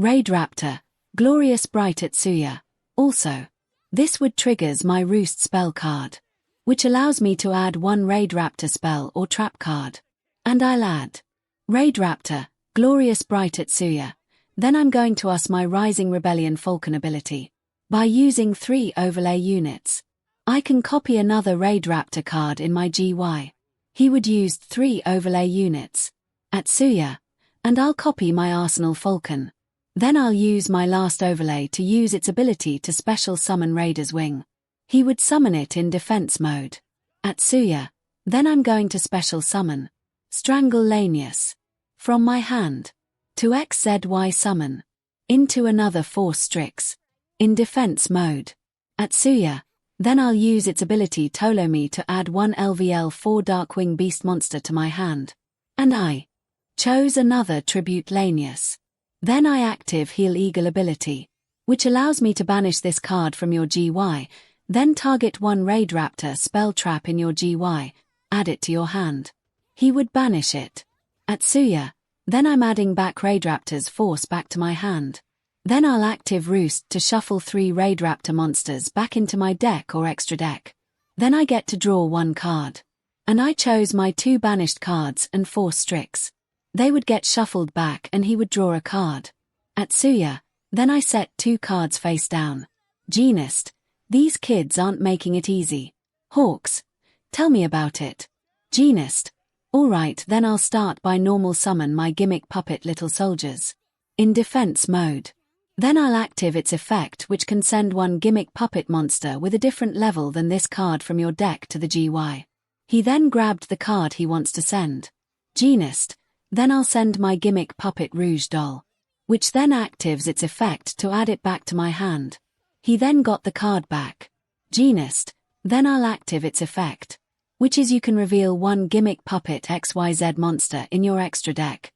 Speaker 1: 𝗏𝗏𝗏𝗏𝗏, Glorious Bright 𝗧𝗏𝗏𝗏. Also, this would triggers my Roost spell card, which allows me to add one 𝗏𝗏𝗏𝗏𝗏 spell or trap card. And I'll add 𝗏𝗏𝗏𝗏𝗏, Glorious Bright 𝗧𝗏𝗏𝗏. Then I'm going to use my Rising Rebellion Falcon ability. By using 3 overlay units, I can copy another 𝗏𝗏𝗏𝗏𝗏 card in my 𝐺Y. He would use 3 overlay units, 𝗧𝗏𝗏𝗏𝗏, and I'll copy my Arsenal Falcon. Then I'll use my last overlay to use its ability to special summon Raider's Wing. He would summon it in defense mode. 𝗧𝗏𝗏𝗏𝗏. Then I'm going to special summon Strangle Lanius from my hand to 𝗧𝗏𝗧𝗏𝗏𝗏 summon into another Force Strix in defense mode. 𝗧𝗏𝗏𝗏𝗏𝗏. Then I'll use its ability Tolo Me to add one 𝗬𝗏𝗏4 Dark Wing Beast monster to my hand. And I chose another Tribute Lanius. Then I active 𝐒𝐿 ability, which allows me to banish this card from your 𝐺Y. Then target one 𝗏𝗏𝗏𝗏𝗏 spell trap in your 𝐺Y, add it to your hand. He would banish it. 𝗧𝗏𝗏𝗏𝗏𝗏. Then I'm adding back 𝗏𝗏𝗏𝗏𝗏's force back to my hand. Then I'll active Roost to shuffle 3 𝗏𝗏𝗏𝗏𝗏 monsters back into my deck or extra deck. Then I get to draw 1 card. And I chose my 2 banished cards and Force Strix. They would get shuffled back and he would draw a card. 𝗧𝗏𝗏𝗏𝗏𝗏, Then I set 2 cards face down. 𝗔𝗂𝘃, these kids aren't making it easy. 𝗏𝗂𝐻𝑆, tell me about it. 𝗔𝗂𝘃, alright, then I'll start by normal summon my gimmick puppet little soldiers. In defense mode. Then I'll active its effect, which can send one gimmick puppet monster with a different level than this card from your deck to the 𝐒𝐻𝐽. He then grabbed the card he wants to send. 𝗔𝗂𝘃, then I'll send my gimmick puppet Rouge Doll, which then actives its effect to add it back to my hand. He then got the card back. 𝗔𝗂𝘃, then I'll active its effect, which is you can reveal one gimmick puppet XYZ monster in your extra deck.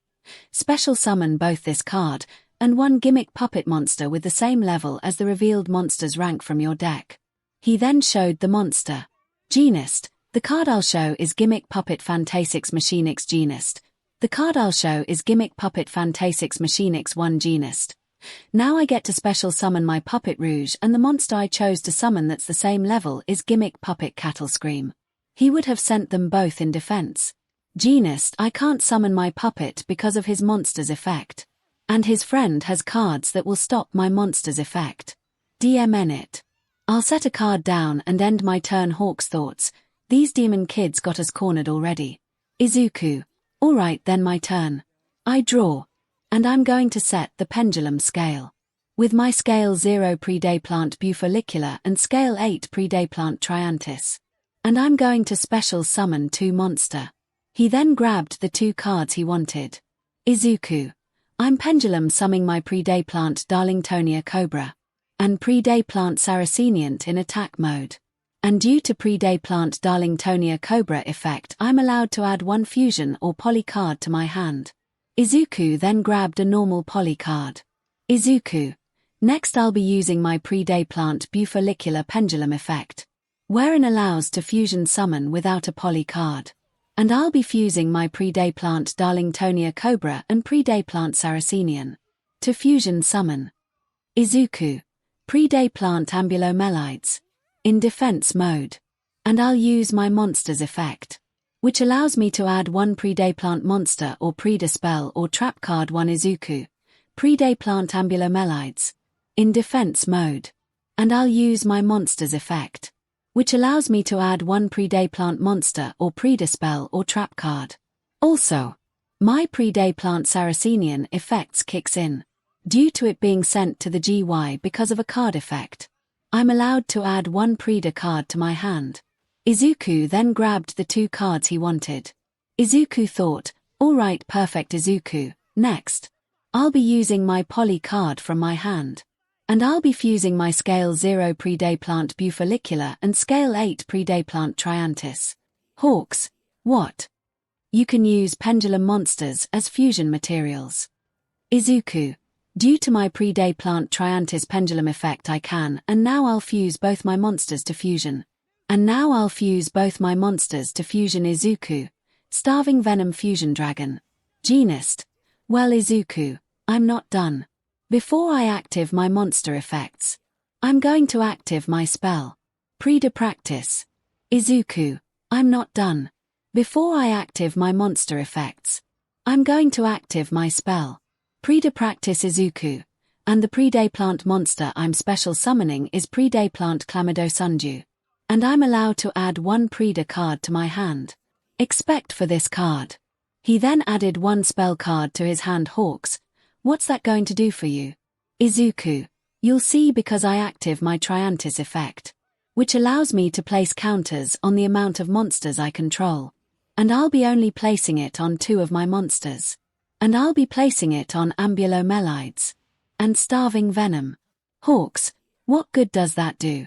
Speaker 1: Special summon both this card and one gimmick puppet monster with the same level as the revealed monster's rank from your deck. He then showed the monster. 𝗔𝗂𝘃, the card I'll show is Gimmick Puppet 𝗵𝗃𝗁𝐵𝐴𝑐𝑠 𝗔𝗂𝘃. The card I'll show is Gimmick Puppet 𝗵𝗃𝗁𝐵𝐴𝑐𝑠 𝗂𝗏. Now I get to special summon my Puppet Rouge, and the monster I chose to summon that's the same level is Gimmick Puppet 𝗵𝗃𝗁𝐵𝐴𝑐𝑠. He would have sent them both in defense. 𝗔𝗂𝘃, I can't summon my puppet because of his monster's effect. And his friend has cards that will stop my monster's effect. 𝗓𝗏𝗄𝐻. I'll set a card down and end my turn. 𝗏𝗃's thoughts, these demon kids got us cornered already. 𝗧𝗂𝐻𝗃, alright then my turn. I draw. And I'm going to set the pendulum scale. With my scale 0 𝗓𝗓𝗏𝗄𝐴 follicular and scale 8 𝗓𝗓𝗏𝗏 triantis. And I'm going to special summon 2 monster. He then grabbed the 2 cards he wanted. 𝗧𝗂𝐻𝗃, I'm pendulum summing my 𝗓𝗓𝗏𝗏 𝗕𝗓𝗢𝗎 and 𝗓𝗓𝗏𝗏𝗏 𝗧𝗓𝗍𝑛𝑖𝑛 in attack mode. And due to 𝗓𝗓𝗏𝗏𝗏 𝗕𝗓𝗢𝗎 effect, I'm allowed to add 1 fusion or poly card to my hand. 𝗧𝗂𝐻𝗃 then grabbed a normal poly card. 𝗧𝗂𝐻𝗃, next I'll be using my 𝗓𝗓𝗏𝗏𝗏 follicular pendulum effect, wherein allows to fusion summon without a poly card. And I'll be fusing my 𝗓𝗓𝗏𝗏𝗏 𝗕𝗓𝗢𝗎 and 𝗓𝗓𝗏𝗏𝗏 to fusion summon. 𝗧𝗂𝐻𝗃, 𝗓𝗓𝗏𝗏𝗏𝗏𝗏 in defense mode. And I'll use my monster's effect, which allows me to add 1 𝗓𝗓𝗏𝗏 monster or dispel or trap card 1 𝗧𝗂𝐻𝗃, 𝗓𝗓𝗏𝗏𝗏𝗏𝗏 in defense mode. And I'll use my monster's effect, which allows me to add 1 𝗓𝗓𝗏𝗏 monster or dispel or trap card. Also, my 𝗓𝗓𝗏𝗏𝗏𝗏𝗏 effects kicks in. Due to it being sent to the 𝗔𝐻𝐽 because of a card effect, I'm allowed to add 1 𝗓𝗏 card to my hand. 𝗧𝗂𝐻𝗃 then grabbed the 2 cards he wanted. 𝗧𝗂𝐻𝗃 thought, alright, perfect 𝗧𝗂𝐻𝗃, next. I'll be using my poly card from my hand. And I'll be fusing my scale 0 𝗓𝗓𝗏𝗏𝗏𝗏 follicular and scale 8 𝗓𝗓𝗏𝗏𝗏 triantis. 𝗏𝗃s, what? You can use pendulum monsters as fusion materials. 𝗧𝗂𝐻𝗃, due to my 𝗓𝗓𝗏𝗏𝗏𝗏 triantis pendulum effect I can, and now I'll fuse both my monsters to fusion. 𝗧𝗂𝗃, Starving Venom Fusion Dragon. 𝗔𝗂𝘃, well 𝗧𝗂𝐻𝗃, I'm not done. Before I active my monster effects, I'm going to active my spell. Practice. 𝗧𝗂𝐻𝗃, I'm not done. Before I active my monster effects, I'm going to active my spell. Practice 𝗧𝗂𝐻𝗃, and the 𝗓𝗓𝗏𝗏𝗏 monster I'm special summoning is 𝗓𝗓𝗏𝗏𝗏𝗏𝗏. And I'm allowed to add 1 𝗓𝗓 card to my hand. Expect for this card. He then added 1 spell card to his hand. 𝗏𝗃s, what's that going to do for you? 𝗧𝗂𝗃, you'll see, because I active my triantis effect, which allows me to place counters on the amount of monsters I control. And I'll be only placing it on 2 of my monsters. And I'll be placing it on 𝗵𝗵𝗏𝗏𝗏𝗏 and Starving Venom. 𝗏𝗃s, what good does that do?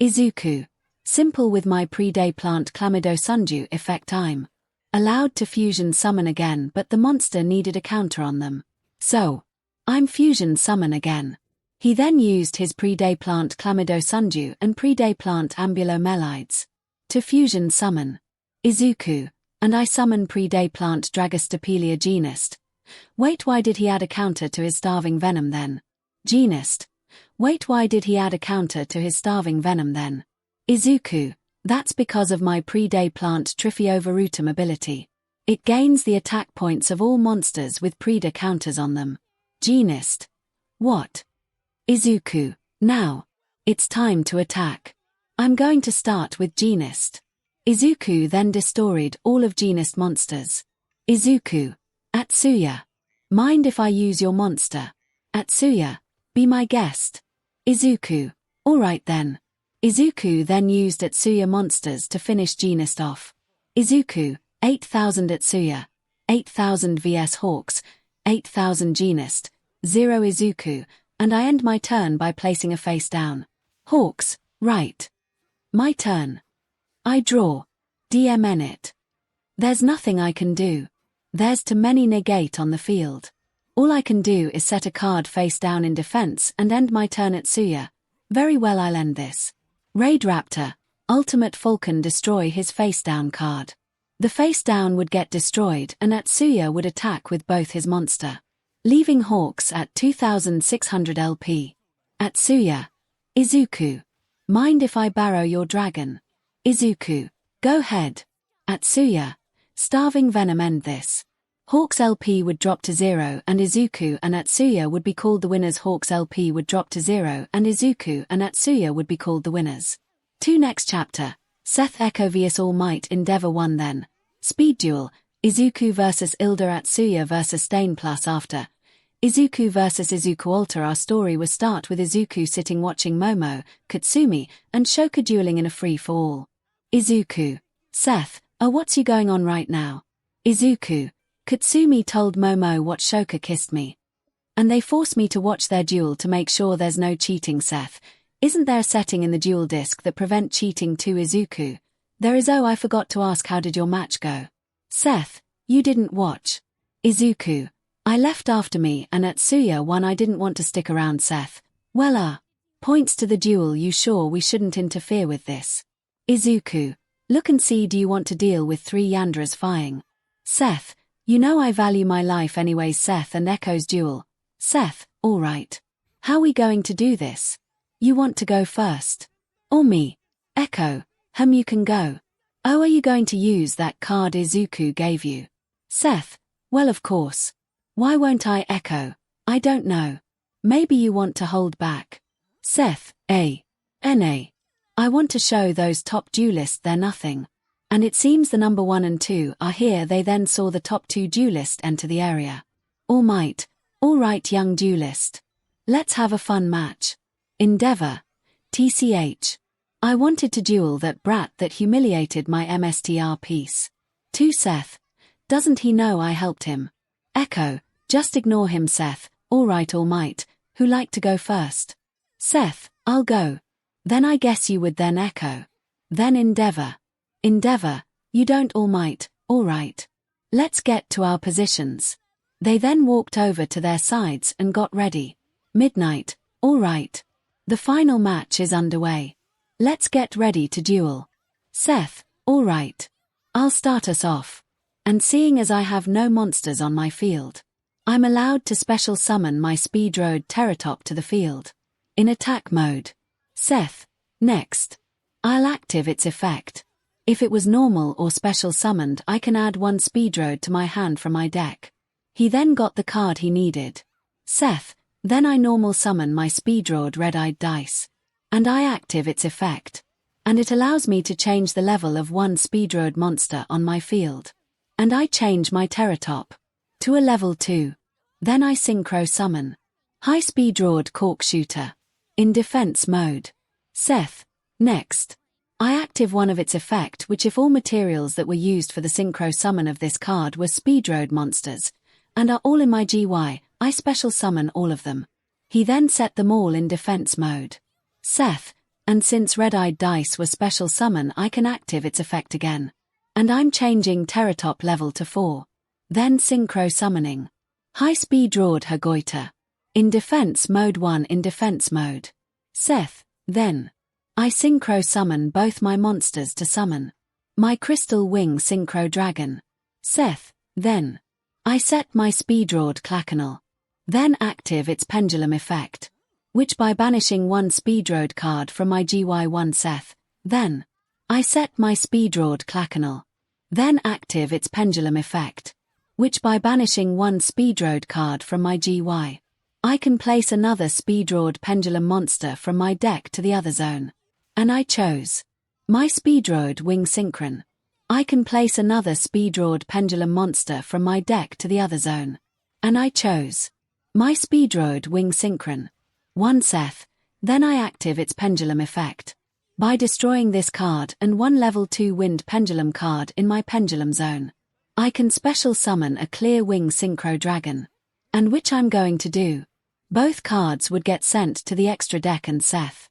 Speaker 1: 𝗧𝗂𝗃, simple. With my 𝗓𝗓𝗏𝗏𝗏𝗏𝗏 effect I'm allowed to fusion summon again, but the monster needed a counter on them. So, I'm fusion summon again. He then used his 𝗓𝗓𝗏𝗏𝗏𝗏𝗏 and 𝗓𝗓𝗏𝗏𝗏𝗏𝗏𝗏 to fusion summon. 𝗧𝗂𝗃, and I summon 𝗓𝗓𝗏𝗏𝗏𝗏𝗏𝗏 𝗔𝗂𝘃. Wait, why did he add a counter to his Starving Venom then? 𝗔𝗂𝘃, wait, why did he add a counter to his Starving Venom then? 𝗧𝗂𝗃, that's because of my 𝗓𝗓𝗏𝗏𝗏𝗏𝗏𝗏𝗏 ability. It gains the attack points of all monsters with 𝗓𝗓 counters on them. 𝗔𝗂𝘃, what? 𝗧𝗂𝐁, now. It's time to attack. I'm going to start with 𝗔𝗫. 𝗧𝗂𝐁 then destroyed all of 𝗔𝗫 monsters. 𝗧𝗂𝐁, 𝗧𝗑𝐬. Mind if I use your monster? 𝗧𝗑𝐬, be my guest. 𝗧𝗂𝐁, alright then. 𝗧𝗂𝐁 then used 𝗧𝗑𝐬 monsters to finish 𝗔𝗫 off. 𝗧𝗂𝐁, 8000 𝗧𝗑𝐬, 8000 vs Hawks, 8000 𝗔𝗫, 0 𝗧𝗂𝐁, and I end my turn by placing a face down. Hawks, right. My turn. I draw. DM it. There's nothing I can do. There's too many negate on the field. All I can do is set a card face down in defense and end my turn at 𝗧𝗑𝐁. Very well, I'll end this. Raid Raptor, Ultimate Falcon destroy his face down card. The face down would get destroyed and 𝗧𝗑𝐬 would attack with both his monster, leaving Hawks at 2600 LP. 𝗧𝗑𝐬, 𝗧𝗂𝐁, mind if I borrow your dragon? 𝗧𝗂𝐁, go ahead. 𝗧𝗑𝐬, starving Venom end this. Hawks LP would drop to 0 and 𝗧𝗂𝐁 and 𝗧𝗑𝐬 would be called the winners. Hawks LP would drop to 0 and 𝗧𝗂𝐁 and 𝗧𝗑𝐬 would be called the winners. 2 Next chapter, 𝗧𝗑𝐁 vs All Might Endeavor 1 then. Speed duel, 𝗧𝗂𝐁 vs 𝗧𝗪 𝗧𝗑𝐬 vs 𝗧𝗵𝗲 after. 𝗧𝗂𝐁 vs 𝗧𝗂𝐻. Our story will start with 𝗧𝗂𝐁 sitting watching Momo, Katsumi, and Shoka dueling in a free-for-all. 𝗧𝗂𝐁, 𝗧𝗓, what's you going on right now? 𝗧𝗂𝐁, Katsumi told Momo what Shoka kissed me. And they forced me to watch their duel to make sure there's no cheating. 𝗧𝗓, isn't there a setting in the duel disc that prevent cheating too? 𝗧𝗂𝐁, there is. Oh, I forgot to ask, how did your match go? 𝗧𝗓, you didn't watch. 𝗧𝗂𝐁, I left after me and 𝗧𝗑𝐬 won. I didn't want to stick around. 𝗧𝗓, well points to the duel. You sure we shouldn't interfere with this? 𝗧𝗂𝐁, look and see, do you want to deal with 3 Yandras fighting? 𝗧𝗓, you know I value my life anyways. 𝗧𝗓 and Echo's duel. 𝗧𝗓, alright. How we going to do this? You want to go first? Or me? Echo, you can go. Oh, are you going to use that card 𝗧𝗂𝐁 gave you? 𝗧𝗓, well of course. Why won't I? Echo, I don't know. Maybe you want to hold back. 𝗧𝗓, NA. I want to show those top duelists they're nothing. And it seems the number 1 and 2 are here. They then saw the top 2 duelist enter the area. All Might, alright young duelist. Let's have a fun match. Endeavor. TCH. I wanted to duel that brat that humiliated my MSTR piece. To 𝗧𝗓, doesn't he know I helped him? Echo, just ignore him. 𝗧𝗓, alright All Might, who like to go first? 𝗧𝗓, I'll go. Then I guess you would then. Echo. Then Endeavor. Endeavor, you don't. All Might, alright. Let's get to our positions. They then walked over to their sides and got ready. Midnight, alright. The final match is underway. Let's get ready to duel. 𝗧𝗓, alright. I'll start us off. And seeing as I have no monsters on my field, I'm allowed to special summon my speed-road Terratop to the field. In attack mode. 𝗧𝗓, next. I'll active its effect. If it was normal or special summoned, I can add 1 speed-road to my hand from my deck. He then got the card he needed. 𝗧𝗓, then I normal summon my speed-road red-eyed dice. And I active its effect. And it allows me to change the level of 1 speed-road monster on my field. And I change my Terratop to a level 2. Then I synchro summon high speed-road corkshootr in defense mode. 𝗧𝗓, next. I active one of its effect, which if all materials that were used for the synchro summon of this card were speedroad monsters, and are all in my GY, I special summon all of them. He then set them all in defense mode. 𝗧𝗓, and since red-eyed dice were special summon, I can active its effect again. And I'm changing Terratop level to 4. Then synchro summoning high speed-road 𝐎𝐩𝐽𝐻 in defense mode 1 in defense mode. 𝗧𝗓, then. I synchro summon both my monsters to summon my Crystal Wing Synchro Dragon. 𝗧𝗓, then. I set my speedroad 𝗧𝗓𝗄. Then active its pendulum effect, which by banishing 1 speedroad card from my GY1 𝗧𝗓, then. I set my speedroad 𝗧𝗓𝗄. Then active its pendulum effect, which by banishing 1 speedroad card from my GY. I can place another 𝗵𝗲𝗄𝗏 pendulum monster from my deck to the other zone. And I chose my 𝗵𝗲𝗄𝗏 wing synchron. I can place another 𝗵𝗲𝗄𝗏 pendulum monster from my deck to the other zone. And I chose my 𝗵𝗲𝗄𝗏 wing synchron. 1 𝗧𝗏, then I active its pendulum effect. By destroying this card and one level 2 wind pendulum card in my pendulum zone, I can special summon a clear wing synchro dragon. And which I'm going to do. Both cards would get sent to the extra deck and 𝗧𝗏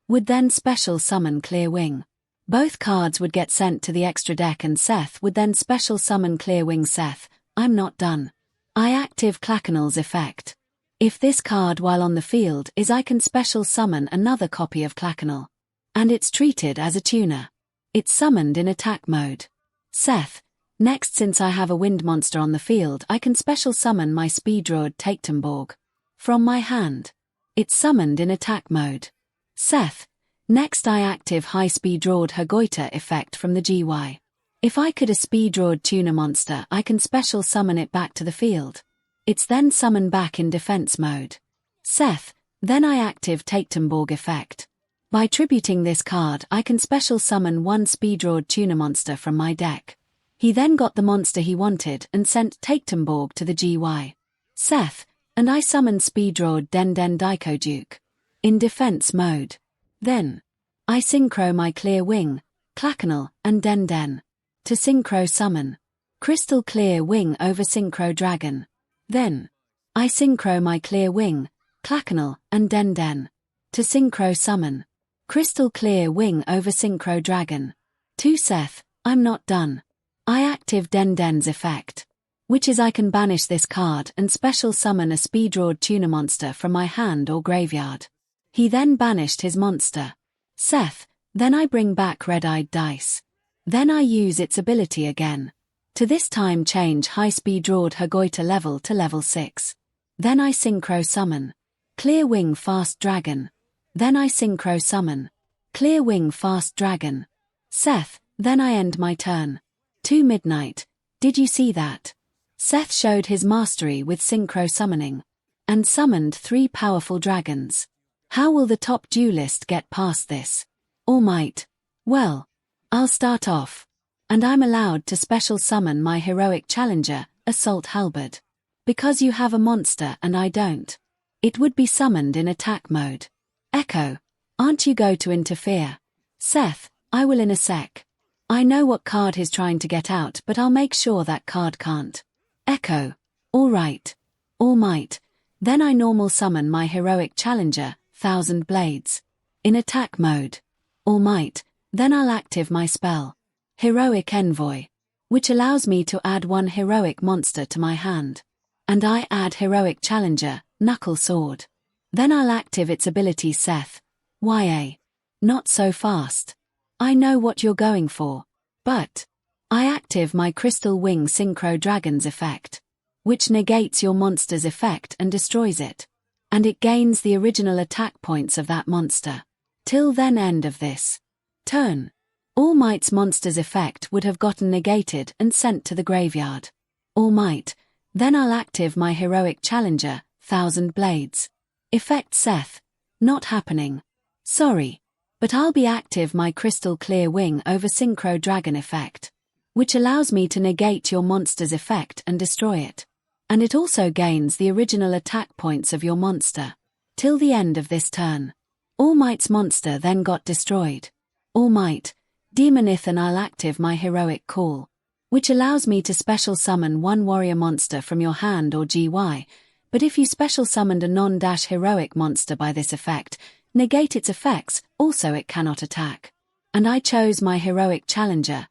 Speaker 1: would then special summon clear wing. Both cards would get sent to the extra deck and 𝗧𝗏 would then special summon clear wing 𝗧𝗏. I'm not done. I active 𝗧𝗏𝗄𝐻 effect. If this card while on the field is, I can special summon another copy of 𝗧𝗏𝗄𝐻. And it's treated as a tuner. It's summoned in attack mode. 𝗧𝗏. Next, since I have a wind monster on the field, I can special summon my 𝗵𝗲𝗄𝗏 𝗧𝗏𝗵𝗃 from my hand. It's summoned in attack mode. 𝗧𝗏. Next I active high 𝗵𝗲𝗄𝗏 𝗧𝗏𝗄𝗏 effect from the 𝐺𝑦. If I could a 𝗵𝗲𝗄𝗏 tuner monster, I can special summon it back to the field. It's then summoned back in defense mode. 𝗧𝗏. Then I active 𝗧𝗏𝗵𝗃 effect. By tributing this card, I can special summon one 𝗵𝗲𝗄𝗏 tuner monster from my deck. He then got the monster he wanted and sent 𝗧𝗏𝗵𝗃 to the 𝐺𝑦. 𝗧𝗏. And I summon 𝗵𝗲𝗄𝗏 𝗕𝗏𝗏𝗀𝗏𝗃 in defense mode. Then I synchro my clear wing, 𝗧𝗏𝗏𝗄𝗏 and 𝗕𝗏𝗏 to synchro summon crystal clear wing over synchro dragon. Then I synchro my clear wing, 𝗧𝗏𝗏𝗄𝗏 and 𝗕𝗏𝗏 to synchro summon crystal clear wing over synchro dragon. 2 𝗧𝗏. I'm not done. I active 𝗕𝗏𝗏's effect, which is I can banish this card and special summon a 𝗵𝗲𝗄𝗏 tuner monster from my hand or graveyard. He then banished his monster. 𝗧𝗏. Then I bring back red-eyed dice. Then I use its ability again. To this time change high 𝗵𝗲𝗄𝗏 𝗧𝗏𝗄𝗏 level to level 6. Then I synchro summon clear wing fast dragon. Then I synchro summon clear wing fast dragon. 𝗧𝗏. Then I end my turn. 2 midnight. Did you see that? 𝗧𝗏 showed his mastery with synchro summoning and summoned 3 powerful dragons. How will the top duelist get past this? 𝗏𝗏𝗏. Well, I'll start off. And I'm allowed to special summon my heroic challenger, Assault Halberd. Because you have a monster and I don't. It would be summoned in attack mode. Echo, aren't you go to interfere? 𝗧𝗏. I will in a sec. I know what card he's trying to get out, but I'll make sure that card can't. Echo, all right. 𝗏𝗏𝗏. Then I normal summon my heroic challenger, 1,000 Blades. In attack mode. 𝗏𝗏𝗏. Then I'll active my spell, Heroic Envoy, which allows me to add one heroic monster to my hand. And I add heroic challenger, Knuckle Sword. Then I'll active its ability 𝗧𝗏. YA. Not so fast. I know what you're going for. But I active my Crystal Wing Synchro Dragon's effect, which negates your monster's effect and destroys it. And it gains the original attack points of that monster. Till then end of this turn. 𝗏𝗏𝗏's monster's effect would have gotten negated and sent to the graveyard. 𝗏𝗏𝗏. Then I'll active my heroic challenger, 1,000 Blades. Effect 𝗧𝗏. Not happening. Sorry. But I'll be active my Crystal Clear Wing over Synchro Dragon effect, which allows me to negate your monster's effect and destroy it. And it also gains the original attack points of your monster. Till the end of this turn. 𝗏𝗏𝗏's monster then got destroyed. 𝗏𝗏𝗏. Demonith, and I'll active my heroic call, which allows me to special summon one warrior monster from your hand or 𝐺𝑦, but if you special summoned a non-heroic monster by this effect, negate its effects, also it cannot attack. And I chose my heroic challenger,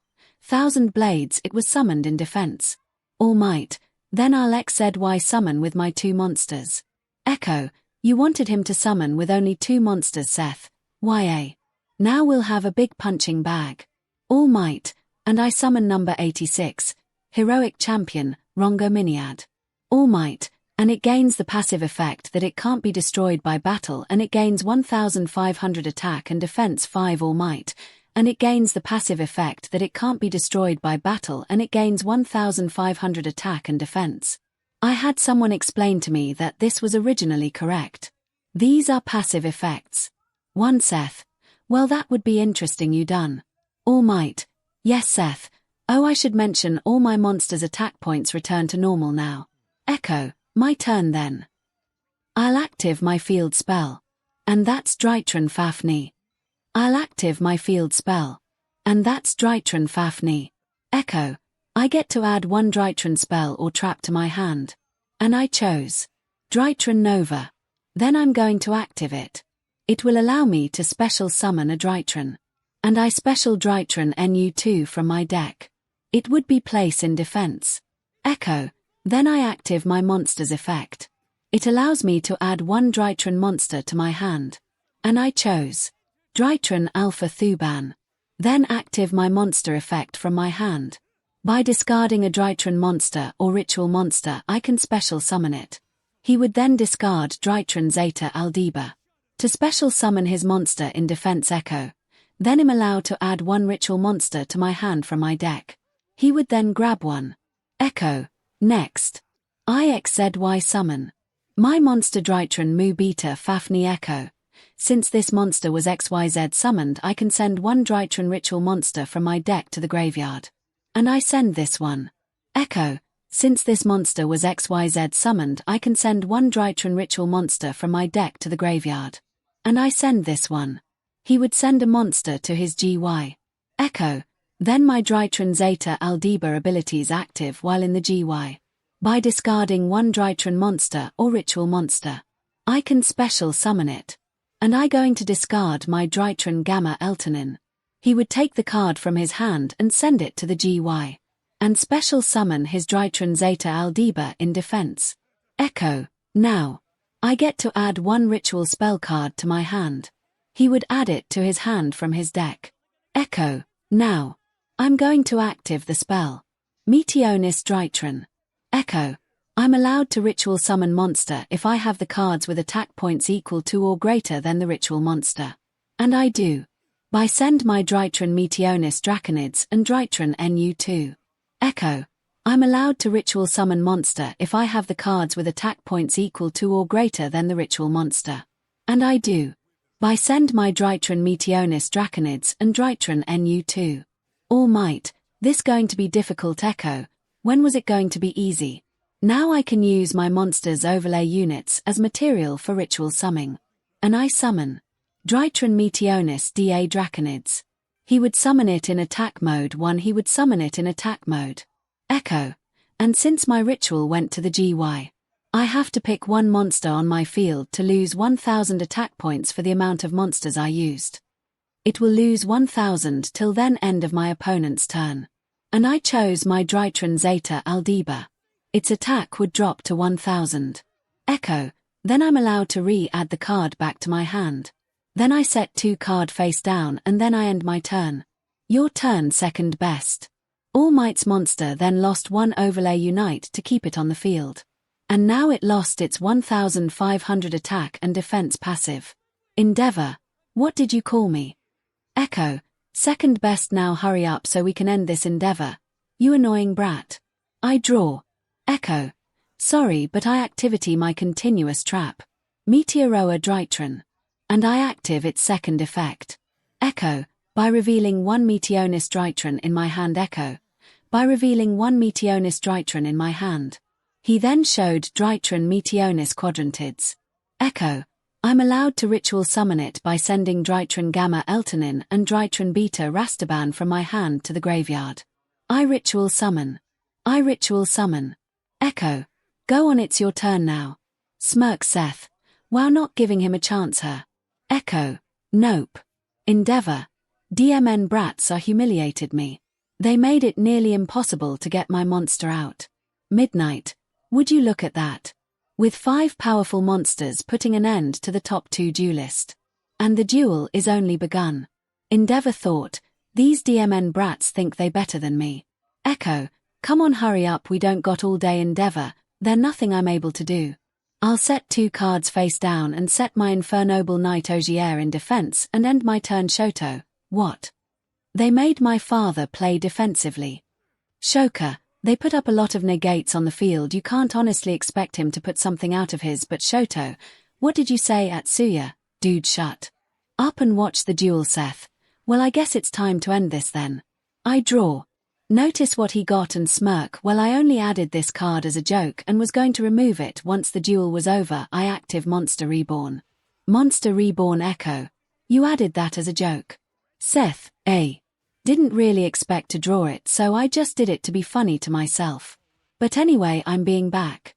Speaker 1: 1,000 Blades. It was summoned in defense. 𝗏𝗏𝗏. Then I'll 𝗧𝗏 summon with my 2 monsters. Echo, you wanted him to summon with only 2 monsters 𝗧𝗏. YA. Now we'll have a big punching bag. 𝗏𝗏𝗏. And I summon number 86, Heroic Champion, 𝗏𝗏𝗏𝗏. 𝗏𝗏𝗏. And it gains the passive effect that it can't be destroyed by battle, and it gains 1,500 attack and defense 5 𝗏𝗏𝗏. And it gains the passive effect that it can't be destroyed by battle, and it gains 1,500 attack and defense. I had someone explain to me that this was originally correct. These are passive effects. 1 𝗧. Well, that would be interesting. You done. All Might. Yes 𝗧. Oh, I should mention all my monsters' attack points return to normal now. Echo, my turn then. I'll active my field spell. And that's 𝗓𝗏𝗏. I'll active my field spell. And that's 𝗓𝗏𝗏. Echo, I get to add one 𝗓𝗏 spell or trap to my hand. And I chose 𝗓𝗏𝗏𝗏. Then I'm going to active it. It will allow me to special summon a 𝗓𝗏. And I special 𝗓𝗏 from my deck. It would be place in defense. Echo, then I active my monster's effect. It allows me to add one 𝗓𝗏 monster to my hand. And I chose 𝗓𝗏𝗏𝗏. Then active my monster effect from my hand. By discarding a 𝗓𝗏 monster or ritual monster, I can special summon it. He would then discard 𝗓𝗏𝗧𝗏𝗏. To special summon his monster in defense Echo. Then I'm allowed to add one ritual monster to my hand from my deck. He would then grab one. Echo. Next. 𝐒𝐻𝑦 summon. My monster 𝗓𝗏𝗵𝗃𝗏 Echo. Since this monster was XYZ summoned, I can send one 𝗓𝗏 ritual monster from my deck to the graveyard. And I send this one. Echo. Since this monster was XYZ summoned, I can send one 𝗓𝗏 ritual monster from my deck to the graveyard. And I send this one. He would send a monster to his 𝐒𝐻𝑦. Echo. Then my 𝗓𝗏𝗧𝗏𝗏𝗏 abilities active while in the 𝐒𝐻𝑦. By discarding one 𝗓𝗏 monster or ritual monster, I can special summon it. And I going to discard my 𝗓𝗏𝗵𝗲. He would take the card from his hand and send it to the 𝐒𝐻𝑦. And special summon his 𝗓𝗏𝗧𝗏𝗏𝗏 in defense. Echo. Now. I get to add one ritual spell card to my hand. He would add it to his hand from his deck. Echo. Now. I'm going to active the spell. Meteonis 𝗓𝗏. Echo. I'm allowed to ritual summon monster if I have the cards with attack points equal to or greater than the ritual monster. And I do. By send my 𝗓𝗏 Meteonis 𝗓𝗏𝗏𝗏 and 𝗓𝗏. Echo. I'm allowed to ritual summon monster if I have the cards with attack points equal to or greater than the ritual monster. And I do. By send my 𝗓𝗏 Meteonis 𝗓𝗏𝗏𝗏 and 𝗓𝗏. All Might. This going to be difficult Echo. When was it going to be easy? Now I can use my monster's overlay units as material for ritual summoning. And I summon 𝗓𝗏 Meteonis 𝗓𝗏𝗏𝗏𝗏. He would summon it in attack mode 1. He would summon it in attack mode. Echo. And since my ritual went to the 𝗔𝗂𝘁, I have to pick one monster on my field to lose 1000 attack points for the amount of monsters I used. It will lose 1000 till then end of my opponent's turn. And I chose my 𝗓𝗏𝗧𝗏𝗏𝗏𝗏. Its attack would drop to 1000. Echo. Then I'm allowed to re-add the card back to my hand. Then I set 2 card face down and then I end my turn. Your turn second best. All Might's monster then lost 1 overlay unite to keep it on the field. And now it lost its 1500 attack and defense passive. Endeavor. What did you call me? Echo. Second best. Now hurry up so we can end this endeavor. You annoying brat. I draw. Echo. Sorry, but I activity my continuous trap. Meteoroa 𝗓𝗏𝗏𝗏𝗏. And I active its second effect. Echo. By revealing one Meteonis 𝗓𝗏𝗏𝗏𝗏 in my hand. Echo. By revealing one Meteonis 𝗓𝗏𝗏𝗏𝗏 in my hand. He then showed 𝗓𝗏 Meteonis 𝗂𝗏𝗏𝗏𝗏𝗏𝗏𝗏𝗏𝗏𝗏𝗏𝗏. Echo. I'm allowed to ritual summon it by sending 𝗓𝗏𝗏𝗏𝗏𝗏𝗏𝗏𝗏𝗏𝗏 and 𝗓𝗏 from my hand to the graveyard. I ritual summon. I ritual summon. Echo. Go on, it's your turn now. Smirk 𝗧. Wow, not giving him a chance her. Echo. Nope. Endeavor. DMN brats are humiliated me. They made it nearly impossible to get my monster out. Midnight. Would you look at that? With 5 powerful monsters putting an end to the top 2 duelist. And the duel is only begun. Endeavor thought, these DMN brats think they better than me. Echo. Come on, hurry up, we don't got all day. Endeavor. There nothing I'm able to do. I'll set 2 cards face down and set my Infernoble Knight 𝐒𝐩𝐢𝐻 in defense and end my turn. Shoto. What? They made my father play defensively. Shoka. They put up a lot of negates on the field. You can't honestly expect him to put something out of his. But Shoto, what did you say at Suya? Dude, shut up and watch the duel, Seth. Well, I guess it's time to end this then. I draw. Notice what he got and smirk. Well, I only added this card as a joke and was going to remove it once the duel was over. I active Monster Reborn. Monster Reborn Echo. You added that as a joke. Seth, didn't really expect to draw it, so I just did it to be funny to myself. But anyway, I'm being back.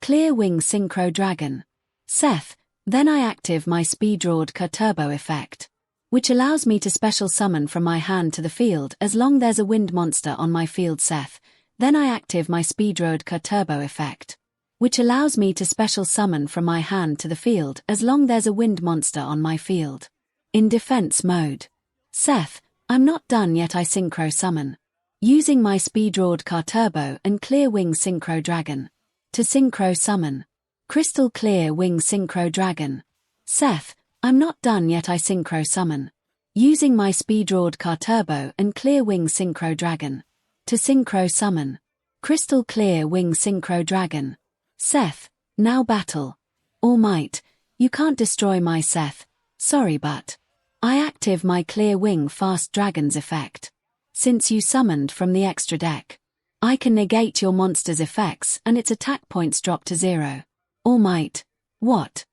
Speaker 1: Clear Wing Synchro Dragon. Seth, then I active my 𝗵𝗃𝗁𝗀 Turbo effect, which allows me to special summon from my hand to the field as long there's a wind monster on my field. Seth, then I active my 𝗵𝗃𝗁𝗀 Turbo effect, which allows me to special summon from my hand to the field as long there's a wind monster on my field. In defense mode. Seth, I'm not done yet. I synchro summon. Using my 𝗵𝗃𝗁𝗀 Turbo and Clear Wing Synchro Dragon. To synchro summon. Crystal Clear Wing Synchro Dragon. Seth, I'm not done yet. I synchro summon. Using my 𝗵𝗃𝗁𝗀 Turbo and Clear Wing Synchro Dragon. To synchro summon. Crystal Clear Wing Synchro Dragon. Seth, now battle. All Might, you can't destroy my Seth. Sorry, but I active my Clear Wing Fast Dragons effect. Since you summoned from the extra deck, I can negate your monster's effects and its attack points drop to 0. All Might. What?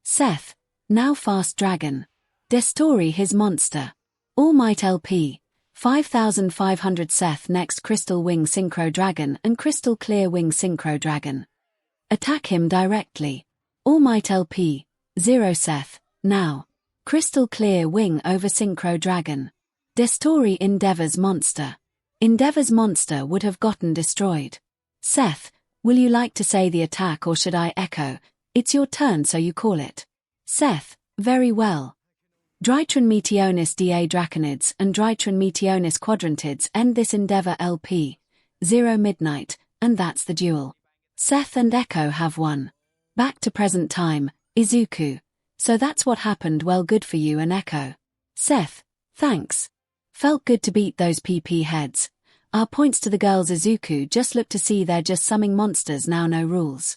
Speaker 1: Seth, now Fast Dragon. Destroy his monster. All Might LP. 5500 Seth. Next Crystal Wing Synchro Dragon and Crystal Clear Wing Synchro Dragon. Attack him directly. All Might LP. 0 Seth. Now. Crystal Clear Wing over Synchro Dragon. Destroy Endeavor's monster. Endeavor's monster would have gotten destroyed. Seth, will you like to say the attack or should I echo? It's your turn, so you call it. Seth, very well. 𝗔𝗂𝗵𝗃 da Draconids and 𝗔𝗂𝗵𝗃 Quadrantids end this Endeavor LP. 0 midnight, and that's the duel. Seth and Echo have won. Back to present time, Izuku. So that's what happened. Well, good for you and Echo. Seth, thanks. Felt good to beat those PP heads. Our points to the girls. Izuku, just look to see they're just summing monsters now, no rules.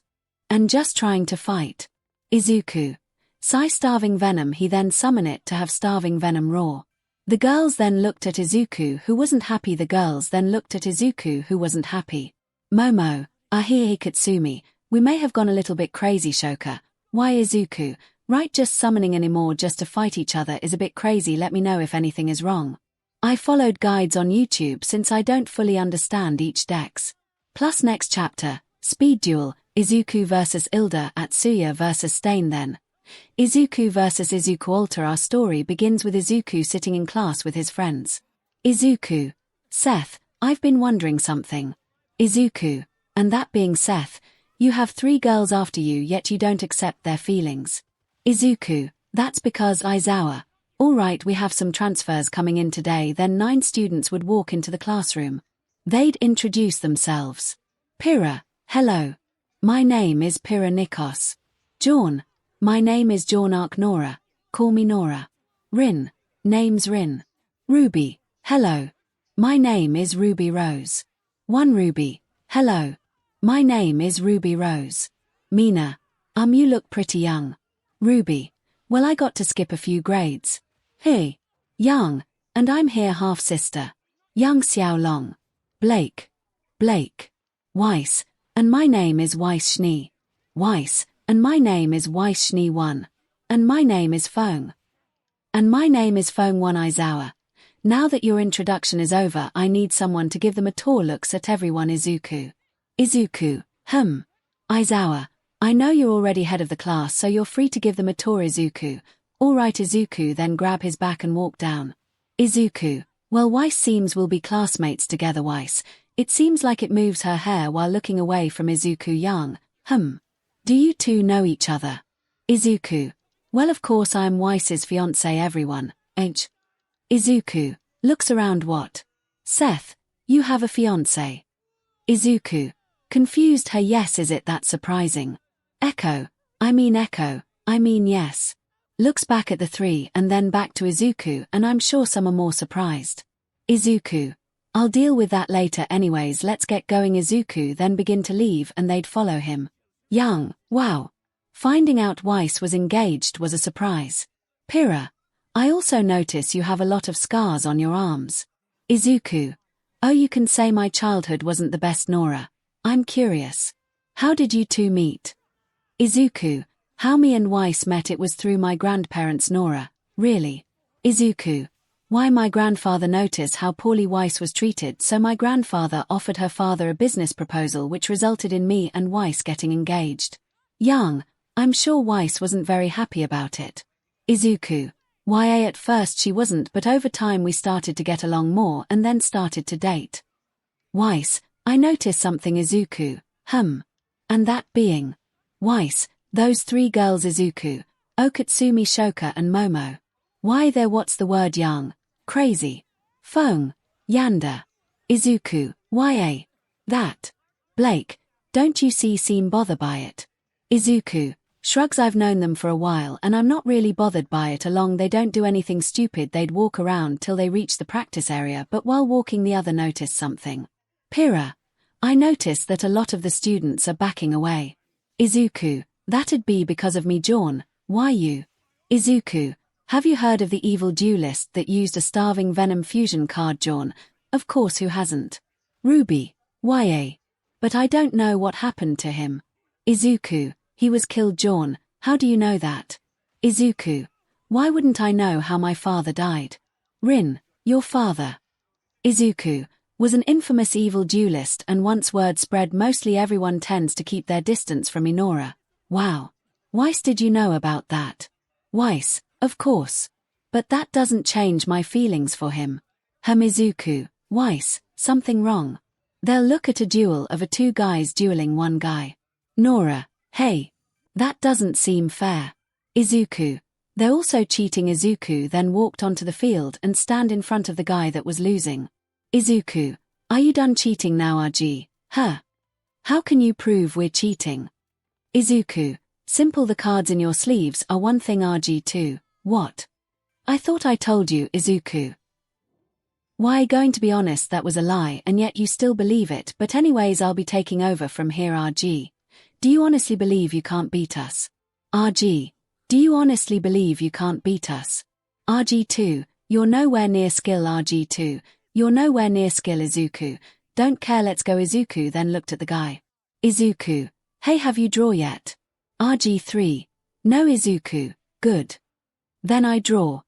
Speaker 1: And just trying to fight. Izuku. Starving Venom. He then summon it to have Starving Venom roar. The girls then looked at Izuku, who wasn't happy. The girls then looked at Izuku, who wasn't happy. Momo, Ahihei Katsumi, we may have gone a little bit crazy. Shoka. Why Izuku? Right, just summoning anymore just to fight each other is a bit crazy. Let me know if anything is wrong. I followed guides on YouTube since I don't fully understand each decks. Plus next chapter, Speed Duel, Izuku vs Ilda at Suya vs Stain. Then Izuku vs 𝗧𝗂𝗁𝗀. Our story begins with Izuku sitting in class with his friends. Izuku. Seth, I've been wondering something. Izuku. And that being Seth, you have 3 girls after you yet you don't accept their feelings. Izuku, that's because Aizawa. Alright, we have some transfers coming in today. Then 9 students would walk into the classroom. They'd introduce themselves. Pyrrha, hello. My name is Pyrrha Nikos. Jawn, my name is Jawn Arc Nora. Call me Nora. Rin, name's Rin. Ruby, hello. My name is Ruby Rose. 1 Ruby, hello. My name is Ruby Rose. Mina, you look pretty young. Ruby, well, I got to skip a few grades. Hey, Young, and I'm here half sister. Young Xiao Long. Blake, Weiss, and my name is Weiss Schnee. Weiss, and my name is Weiss Schnee 1. And my name is Feng. And my name is Feng 1 Aizawa. Now that your introduction is over, I need someone to give them a tour. Looks at everyone. Izuku. Izuku, Aizawa. I know you're already head of the class, so you're free to give them a tour. Izuku. Alright. Izuku then grab his back and walk down. Izuku. Well, Weiss seems we'll be classmates together. Weiss. It seems like it moves her hair while looking away from Izuku. Young. Do you two know each other? Izuku. Well, of course I'm Weiss's fiancé. Everyone. Izuku. Looks around. What? Seth. You have a fiancé? Izuku. Confused her. Yes. Is it that surprising? Echo. I mean yes. Looks back at the 3 and then back to Izuku, and I'm sure some are more surprised. Izuku. I'll deal with that later anyways, let's get going. Izuku then begin to leave and they'd follow him. Young, wow. Finding out Weiss was engaged was a surprise. Pyrrha, I also notice you have a lot of scars on your arms. Izuku, oh, you can say my childhood wasn't the best. Nora, I'm curious. How did you two meet? Izuku, how me and Weiss met, it was through my grandparents. Nora, really? Izuku, why, my grandfather noticed how poorly Weiss was treated, so my grandfather offered her father a business proposal which resulted in me and Weiss getting engaged. Young, I'm sure Weiss wasn't very happy about it. Izuku, why, at first she wasn't, but over time we started to get along more and then started to date. Weiss, I noticed something. Izuku, and that being? Weiss, those three girls. Izuku, Okatsumi, Shoka and Momo. Why, they're what's the word, young? Crazy. Phone. Yanda. Izuku, why that? Blake, don't you seem bothered by it? Izuku, shrugs, I've known them for a while and I'm not really bothered by it. Along, they don't do anything stupid, they'd walk around till they reach the practice area, but while walking the other noticed something. Pyrrha, I noticed that a lot of the students are backing away. Izuku, that'd be because of me. Jawn, why you? Izuku, have you heard of the evil duelist that used a starving Venom fusion card? Jawn, of course, who hasn't? Ruby, why? But I don't know what happened to him. Izuku, he was killed. Jawn, how do you know that? Izuku, why wouldn't I know how my father died? Rin, your father, Izuku, was an infamous evil duelist, and once word spread, mostly everyone tends to keep their distance from Inora. Wow. Weiss, did you know about that? Weiss, of course. But that doesn't change my feelings for him. Izuku, Weiss, something wrong? They'll look at a duel of two guys dueling one guy. Nora, hey. That doesn't seem fair. Izuku, they're also cheating. Izuku then walked onto the field and stand in front of the guy that was losing. Izuku, are you done cheating now? RG, How can you prove we're cheating? Izuku, simple, the cards in your sleeves are one thing. RG2, what? I thought I told you. Izuku, why, going to be honest, that was a lie and yet you still believe it, but anyways, I'll be taking over from here. RG, do you honestly believe you can't beat us? RG, do you honestly believe you can't beat us? RG2, you're nowhere near skill. RG2, you're nowhere near skill. Izuku, don't care, let's go. Izuku then looked at the guy. Izuku, hey, have you draw yet? RG3, no. Izuku, good. Then I draw.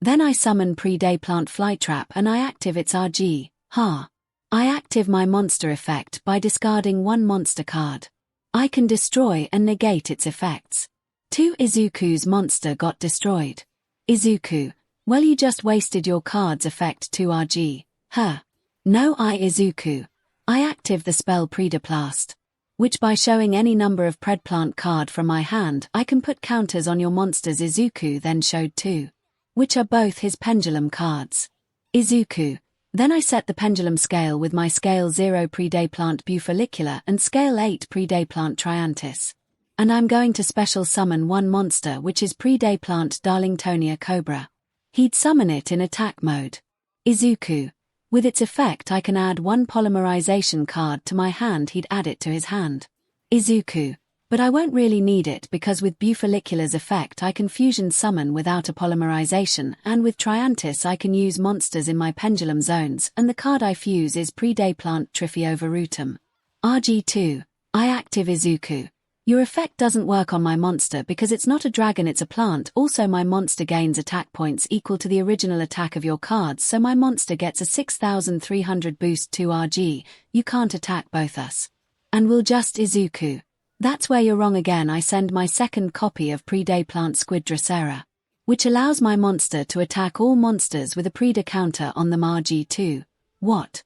Speaker 1: Then I summon pre-day plant fly trap and I active its RG, I active my monster effect by discarding one monster card. I can destroy and negate its effects. 2. Izuku's monster got destroyed. Izuku, well, you just wasted your card's effect. 2. RG, no. Izuku, I active the spell Predaplant, which by showing any number of predplant card from my hand I can put counters on your monsters. Izuku then showed 2, which are both his pendulum cards. Izuku, then I set the pendulum scale with my scale 0 Predaplant 𝗵𝘃 and scale 8 Predaplant Triantis. And I'm going to special summon one monster, which is Predaplant 𝗬𝗏𝗏𝗏 Cobra. He'd summon it in attack mode. Izuku, with its effect I can add one polymerization card to my hand. He'd add it to his hand. Izuku, but I won't really need it because with 𝗵𝘃𝗏's effect I can fusion summon without a polymerization, and with Triantis I can use monsters in my pendulum zones, and the card I fuse is Predaplant 𝗵𝘃𝗏𝗏𝗏. RG2, I active Izuku. Your effect doesn't work on my monster because it's not a dragon, it's a plant. Also, my monster gains attack points equal to the original attack of your cards, so my monster gets a 6300 boost. 2. RG, you can't attack both us. And we'll just Izuku. That's where you're wrong again. I send my second copy of Predaplant 𝗧𝗏𝗏𝗏𝗏, which allows my monster to attack all monsters with a Preda counter on them. RG2, what?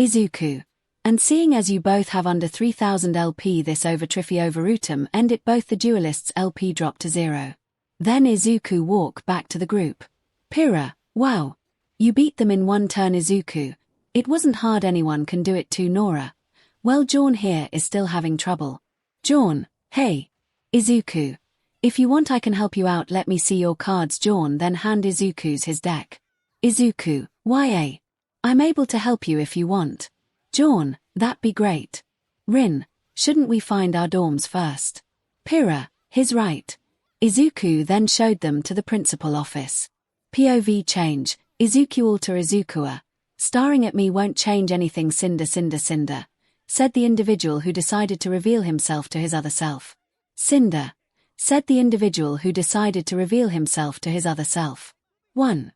Speaker 1: Izuku, and seeing as you both have under 3000 LP, this over 𝗵𝘃𝗏𝗏𝗏𝗏 ended both the duelists' LP drop to 0. Then Izuku walk back to the group. Pyrrha, wow. You beat them in one turn. Izuku, it wasn't hard, anyone can do it too. Nora, well, Jawn here is still having trouble. Jawn, hey. Izuku, if you want I can help you out, let me see your cards. Jawn then hand Izuku's his deck. Izuku, why? I'm able to help you if you want. Jawn, that'd be great. Rin, shouldn't we find our dorms first? Pyrrha, he's right. Izuku then showed them to the principal office. POV change, 𝗧𝗂𝗁𝗓, staring at me won't change anything 𝗧𝗓𝗧𝗓, said the individual who decided to reveal himself to his other self. 𝗧𝗓, said the individual who decided to reveal himself to his other self. 1.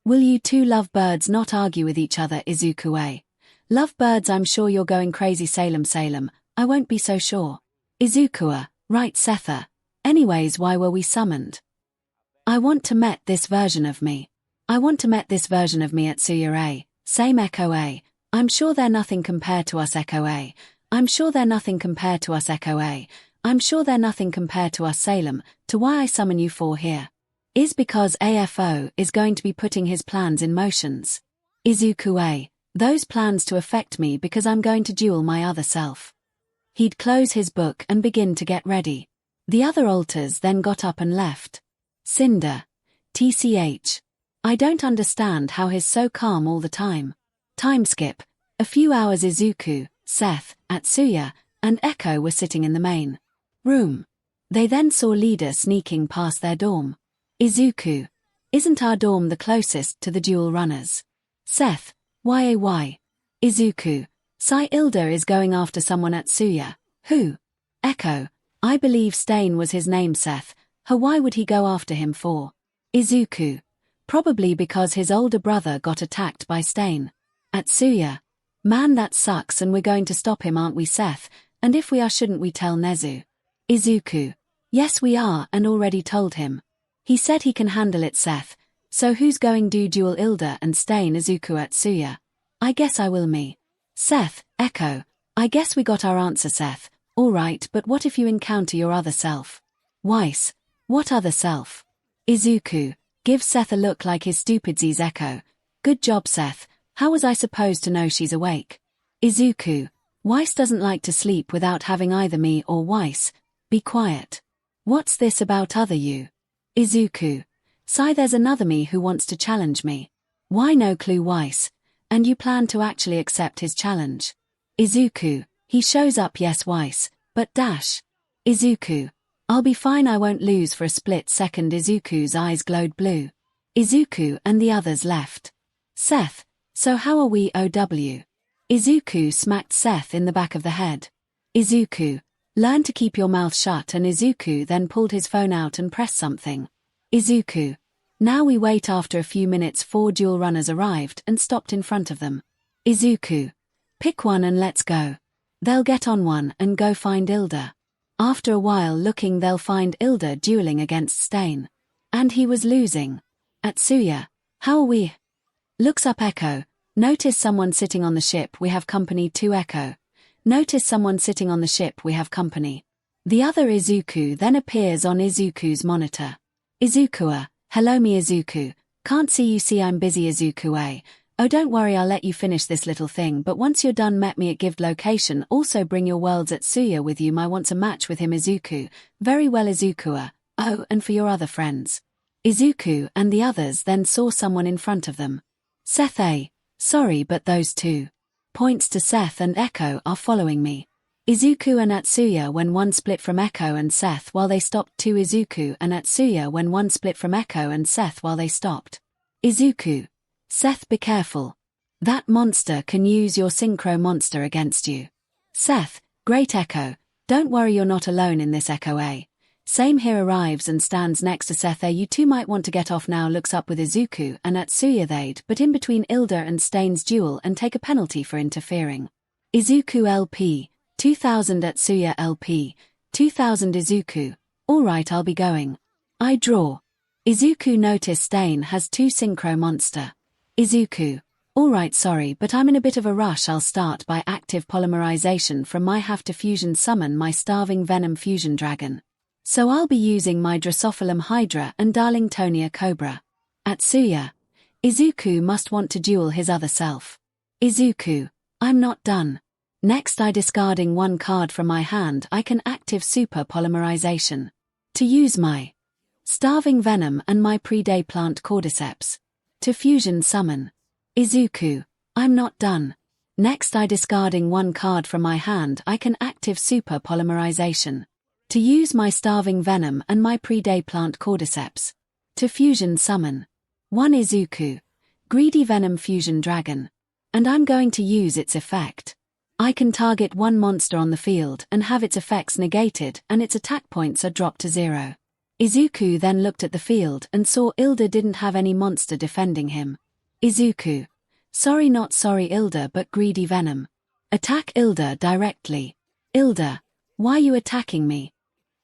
Speaker 1: Will you two lovebirds not argue with each other, 𝗧𝗂𝗁𝗓? Lovebirds, I'm sure you're going crazy, 𝗧𝗓𝗧𝗏, I won't be so sure. 𝗧𝗂𝗁𝗓, right 𝗧𝗓. Anyways, why were we summoned? I want to met this version of me. I want to met this version of me at 𝗬𝗓, same 𝐒𝐭𝐲. I'm sure they're nothing compared to us 𝐒𝐭𝐲. I'm sure they're nothing compared to us 𝐒𝐭𝐲. I'm sure they're nothing compared to us 𝗧𝗓𝗏. To why I summon you for here is because AFO is going to be putting his plans in motions. 𝗧𝗂𝗁𝗓, those plans to affect me because I'm going to duel my other self. He'd close his book and begin to get ready. The other alters then got up and left. 𝗧𝗓𝗓, TCH. I don't understand how he's so calm all the time. Time skip. A few hours. Izuku, Seth, Atsuya, and Echo were sitting in the main room. They then saw leader sneaking past their dorm. Izuku, isn't our dorm the closest to the duel runners? Seth, why? Izuku, 𝗓𝗓 is going after someone. Atsuya, who? Echo, I believe Stain was his name. Seth, why would he go after him for? Izuku, probably because his older brother got attacked by Stain. Atsuya, man, that sucks, and we're going to stop him, aren't we? Seth, and if we are, shouldn't we tell Nezu? Izuku, yes we are, and already told him. He said he can handle it. Seth, so who's going to duel 𝗧𝗓 and Stain? Izuku, Atsuya, I guess I will. Me. Seth, Echo, I guess we got our answer. Seth, alright, but what if you encounter your other self? Weiss, what other self? Izuku, give Seth a look like his stupidsies. Echo, good job Seth, how was I supposed to know she's awake? Izuku, Weiss doesn't like to sleep without having either me or Weiss. Be quiet. What's this about other you? Izuku, there's another me who wants to challenge me. Why, no clue. Weiss, and you plan to actually accept his challenge? Izuku, he shows up. Yes Weiss, but dash. Izuku, I'll be fine, I won't lose for a split second. Izuku's eyes glowed blue. Izuku and the others left. Seth, so how are we? OW. Izuku smacked Seth in the back of the head. Izuku, learn to keep your mouth shut, and Izuku then pulled his phone out and pressed something. Izuku, now we wait. After a few minutes, 4 duel runners arrived and stopped in front of them. Izuku, pick one and let's go. They'll get on one and go find 𝗧𝗓. After a while looking, they'll find 𝗧𝗓 dueling against Stain. And he was losing. Atsuya, how are we? Looks up. Echo, notice someone sitting on the ship, we have company. 2 Echo, notice someone sitting on the ship, we have company. The other Izuku then appears on Izuku's monitor. Izuku, hello me. Izuku, can't see you. See, I'm busy. Izuku, oh don't worry, I'll let you finish this little thing, but once you're done, met me at 𝐺𝑠 location. Also bring your world's Atsuya with you. I want a match with him. Izuku, very well. Izuku, oh, and for your other friends. Izuku and the others then saw someone in front of them. Seth, sorry, but those two. Points to Seth and Echo are following me. Izuku and Atsuya when one split from Echo and Seth while they stopped. 2 Izuku and Atsuya when one split from Echo and Seth while they stopped. Izuku, Seth, be careful. That monster can use your synchro monster against you. Seth, great. Echo, don't worry, you're not alone in this. Echo, same here. Arrives and stands next to Seth. You two might want to get off now. Looks up with Izuku and Atsuya. They'd but in between 𝗧𝗓 and Stain's duel and take a penalty for interfering. Izuku LP, 2000. Atsuya LP, 2000. Izuku, alright, I'll be going. I draw. Izuku, notice Stain has 2 synchro monster. Izuku, alright, sorry, but I'm in a bit of a rush. I'll start by active polymerization from my have to fusion summon my starving Venom fusion dragon. So I'll be using my 𝗧𝗵𝗲 Hydra and 𝗧𝗪𝗓 Cobra. Atsuya, Izuku must want to duel his other self. Izuku, I'm not done. Next, I discarding 1 card from my hand, I can active super polymerization. To use my starving Venom and my pre-day plant Cordyceps. To fusion summon. 𝗧𝗂𝐁𝗵𝗲, I'm not done. Next, discarding one card from my hand, I can active Super Polymerization to use my Starving Venom and my Pre-Day Plant Cordyceps to fusion summon 1 𝗧𝗂𝐁𝗵𝗲, Greedy Venom Fusion Dragon, and I'm going to use its effect. I can target one monster on the field and have its effects negated and its attack points are dropped to 0. 𝗧𝗂𝐁𝗵𝗲 then looked at the field and saw 𝗎𝗪𝘏 didn't have any monster defending him. 𝗧𝗂𝐁𝗵𝗲, sorry not sorry 𝗎𝗪𝘏 but Greedy Venom. Attack 𝗎𝗪𝘏 directly. 𝗎𝗪𝘏, why you attacking me?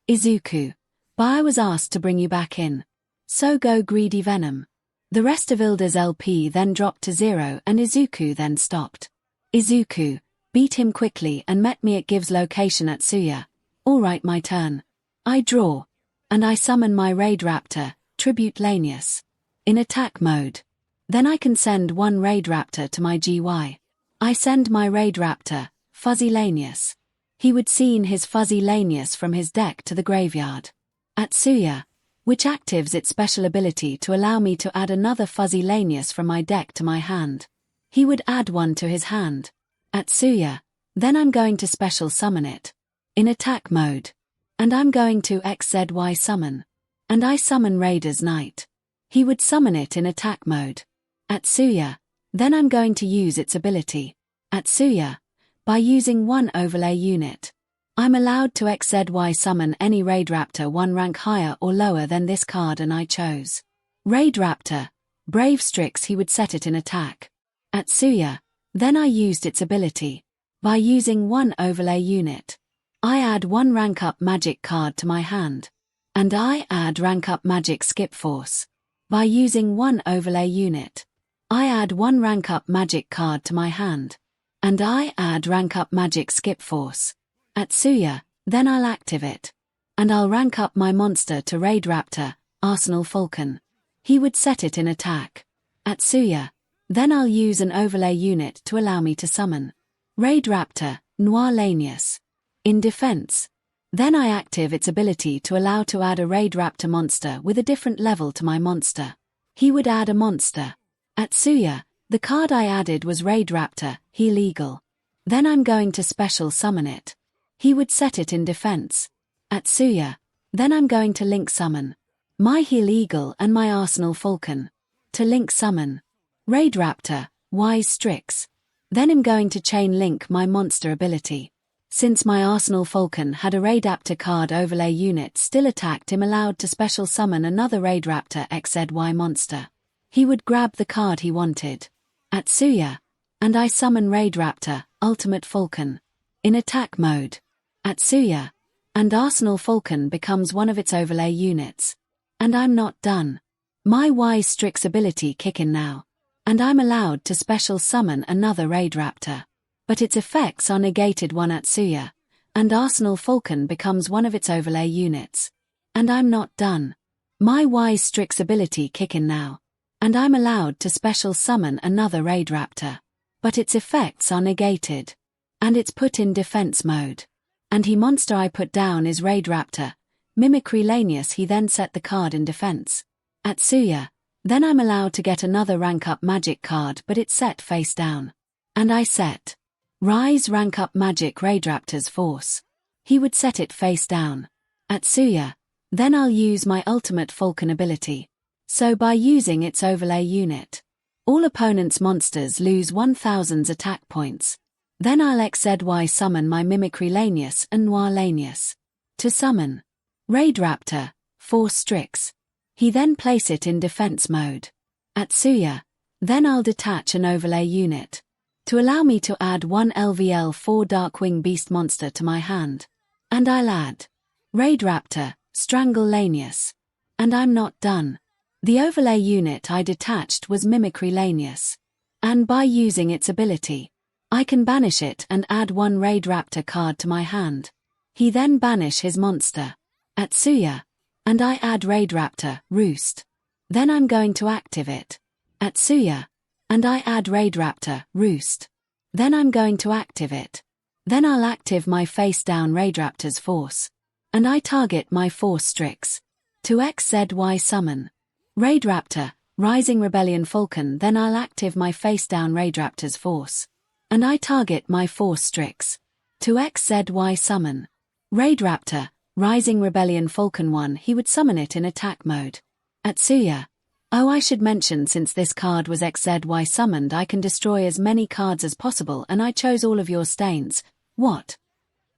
Speaker 1: 𝗧𝗂𝐁𝗵𝗲, but I was asked to bring you back in. So go Greedy Venom. The rest of 𝗎𝗪𝘏's LP then dropped to 0 and 𝗧𝗂𝐁𝗵𝗲 then stopped. 𝗧𝗂𝐁𝗵𝗏 beat him quickly and met me at 𝐒𝐻𝐢's location at 𝗬𝗏. Alright, my turn. I draw. And I summon my 𝗧𝗵𝗏, 𝗵𝗃𝗧𝗏, in attack mode. Then I can send one 𝗧𝗵𝗏 to my GY. I send my 𝗧𝗵𝗏, 𝗧𝗏𝗧𝗏. He would seen his 𝗧𝗏𝗧𝗏 from his deck to the graveyard. At 𝗬𝗏, which actives its special ability to allow me to add another 𝗧𝗏𝗧𝗏 from my deck to my hand. He would add one to his hand. At 𝗬𝗏, then I'm going to special summon it in attack mode. And I'm going to 𝗧𝗏𝗧𝗏 summon. And I summon Raider's Knight. He would summon it in attack mode. At 𝗬𝗏, then I'm going to use its ability. At 𝗬𝗏, by using one overlay unit, I'm allowed to 𝗧𝗏𝗧𝗏 summon any 𝗧𝗵𝗏 1 rank higher or lower than this card, and I chose 𝗧𝗵𝗏, Brave Strix. He would set it in attack. At 𝗬𝗏, then I used its ability. By using one overlay unit, I add 1 rank up magic card to my hand. And I add rank up magic skip force. By using one overlay unit, I add 1 rank up magic card to my hand. And I add rank up magic skip force. At 𝗬𝗏, then I'll active it. And I'll rank up my monster to 𝗧𝗵𝗏, Arsenal Falcon. He would set it in attack. At 𝗬𝗏, then I'll use an overlay unit to allow me to summon 𝗧𝗵𝗏, 𝗧𝗏𝗧𝗏, in defense. Then I active its ability to allow to add a 𝗧𝗵𝗏 monster with a different level to my monster. He would add a monster. At 𝗬𝗏, the card I added was 𝗧𝗵𝗏, 𝗧𝗓. Then I'm going to special summon it. He would set it in defense. At 𝗬𝗏, then I'm going to link summon my 𝗧𝗓 and my Arsenal Falcon. To link summon 𝗧𝗵𝗏, Wise Strix. Then I'm going to chain link my monster ability. Since my Arsenal Falcon had a 𝗧𝗵𝗏 card overlay unit still attacked, I'm allowed to special summon another 𝗧𝗵𝗏 𝗧𝗏𝗧𝗏 monster. He would grab the card he wanted. At 𝗬𝗏, and I summon 𝗧𝗵𝗏, Ultimate Falcon, in attack mode. At 𝗬𝗏, and Arsenal Falcon becomes one of its overlay units. And I'm not done. My Wise Strix ability kick in now. And I'm allowed to special summon another 𝗧𝗵𝗏. But its effects are negated one at 𝗬𝗏, and Arsenal Falcon becomes one of its overlay units. And I'm not done. My Wise Strix ability kick in now. And I'm allowed to special summon another 𝗧𝗵𝗏. But its effects are negated. And it's put in defense mode. And he monster I put down is 𝗧𝗵𝗏, 𝗵𝗃𝗧𝗏. He then set the card in defense. At 𝗬𝗏, then I'm allowed to get another rank up magic card, but it's set face down. And I set Rise rank up magic 𝗧𝗵𝗏's force. He would set it face down. At 𝗬𝗏, then I'll use my Ultimate Falcon ability. So by using its overlay unit, all opponent's monsters lose 1000 attack points. Then I'll 𝗧𝗏𝗧𝗏 summon my 𝗵𝗃𝗧𝗏 and 𝗧𝗏𝗧𝗏. To summon 𝗧𝗵𝗏, Force Strix. He then place it in defense mode. At 𝗬𝗏, then I'll detach an overlay unit to allow me to add one LVL4 Darkwing Beast monster to my hand. And I'll add 𝗧𝗵𝗏, 𝗓𝗏𝗧𝗏. And I'm not done. The overlay unit I detached was 𝗵𝗃𝗧𝗏. And by using its ability, I can banish it and add one 𝗧𝗵𝗏 card to my hand. He then banish his monster. At 𝗬𝗏, and I add 𝗧𝗵𝗏, Roost. Then I'm going to active it. At 𝗬𝗏, and I add 𝗧𝗵𝗏, Roost. Then I'm going to active it. Then I'll active my face down 𝗧𝗵𝗏's force. And I target my Force Strix to 𝗧𝗏𝗧𝗏 summon 𝗧𝗵𝗏, Rising Rebellion Falcon, then I'll active my face-down Raidraptor's force. And I target my force Strix. To 𝗧𝗧𝗍𝑦 summon. Raidraptor, Rising Rebellion Falcon 1, he would summon it in attack mode. 𝗧𝗧𝗍𝑦. Oh, I should mention, since this card was 𝗧𝗧𝗍𝑦 summoned, I can destroy as many cards as possible, and I chose all of your stains. What?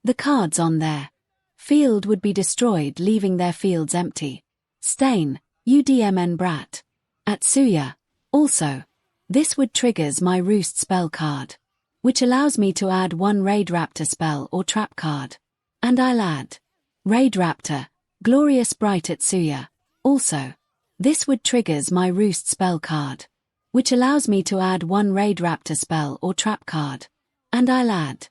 Speaker 1: The cards on their field would be destroyed, leaving their fields empty. Stain, 𝗂𝐷𝐵𝑛 brat. 𝗧𝗧𝗍𝗑. Also, this would triggers my Roost spell card, which allows me to add one Raidraptor spell or trap card. And I'll add Raidraptor, Glorious Bright 𝗧𝗧𝗍𝗑. Also, this would triggers my Roost spell card, which allows me to add one Raidraptor spell or trap card. And I'll add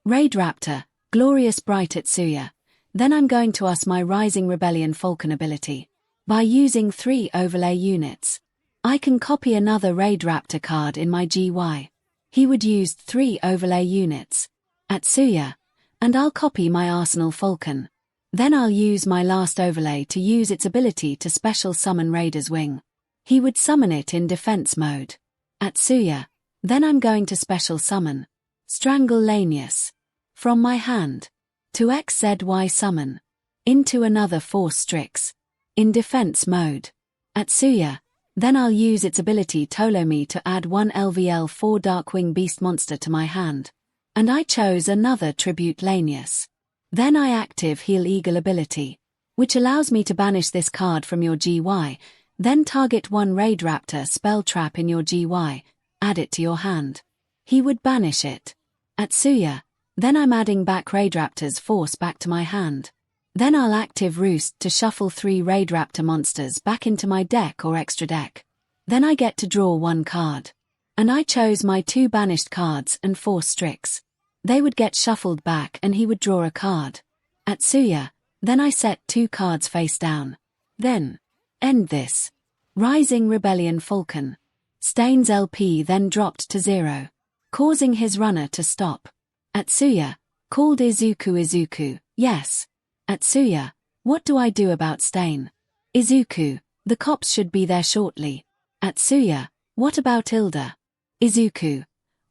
Speaker 1: Raidraptor, Glorious Bright 𝗧𝗧𝗍𝗑. Then I'm going to use my Rising Rebellion Falcon ability. By using 3 overlay units, I can copy another Raidraptor card in my GY. He would use 3 overlay units. 𝗧𝗧𝗍𝗑. And I'll copy my Arsenal Falcon. Then I'll use my last overlay to use its ability to special summon Raider's Wing. He would summon it in defense mode. 𝗧𝗧𝗍𝗑. Then I'm going to special summon 𝗧𝗓𝗓𝗠𝗠𝗠 from my hand. To 𝗧𝗧𝗍𝗠𝗠 summon into another force Strix in defense mode. 𝗧𝗧𝗍𝗑. Then I'll use its ability Ptolemy to add one LVL4 Darkwing Beast monster to my hand. And I chose another Tribute Lanius. Then I active Heal Eagle ability, which allows me to banish this card from your GY, then target one Raidraptor spell trap in your GY, add it to your hand. He would banish it. 𝗧𝗧𝗍𝗑. Then I'm adding back Raidraptor's force back to my hand. Then I'll active Roost to shuffle 3 Raidraptor monsters back into my deck or extra deck. Then I get to draw 1 card. And I chose my 2 banished cards and 4 Strix. They would get shuffled back and he would draw a card. 𝗧𝗧𝗍𝗑. Then I set 2 cards face down. Then end this. Rising Rebellion Falcon. Stains LP then dropped to 0, causing his runner to stop. 𝗧𝗧𝗍𝗑. Called 𝗧𝗂𝗃. Yes. 𝗧𝗧𝗍𝗑. What do I do about Stain? 𝗧𝗂𝗃. The cops should be there shortly. 𝗧𝗧𝗍𝗑. What about 𝗎𝗪𝗓? 𝗧𝗂𝗃.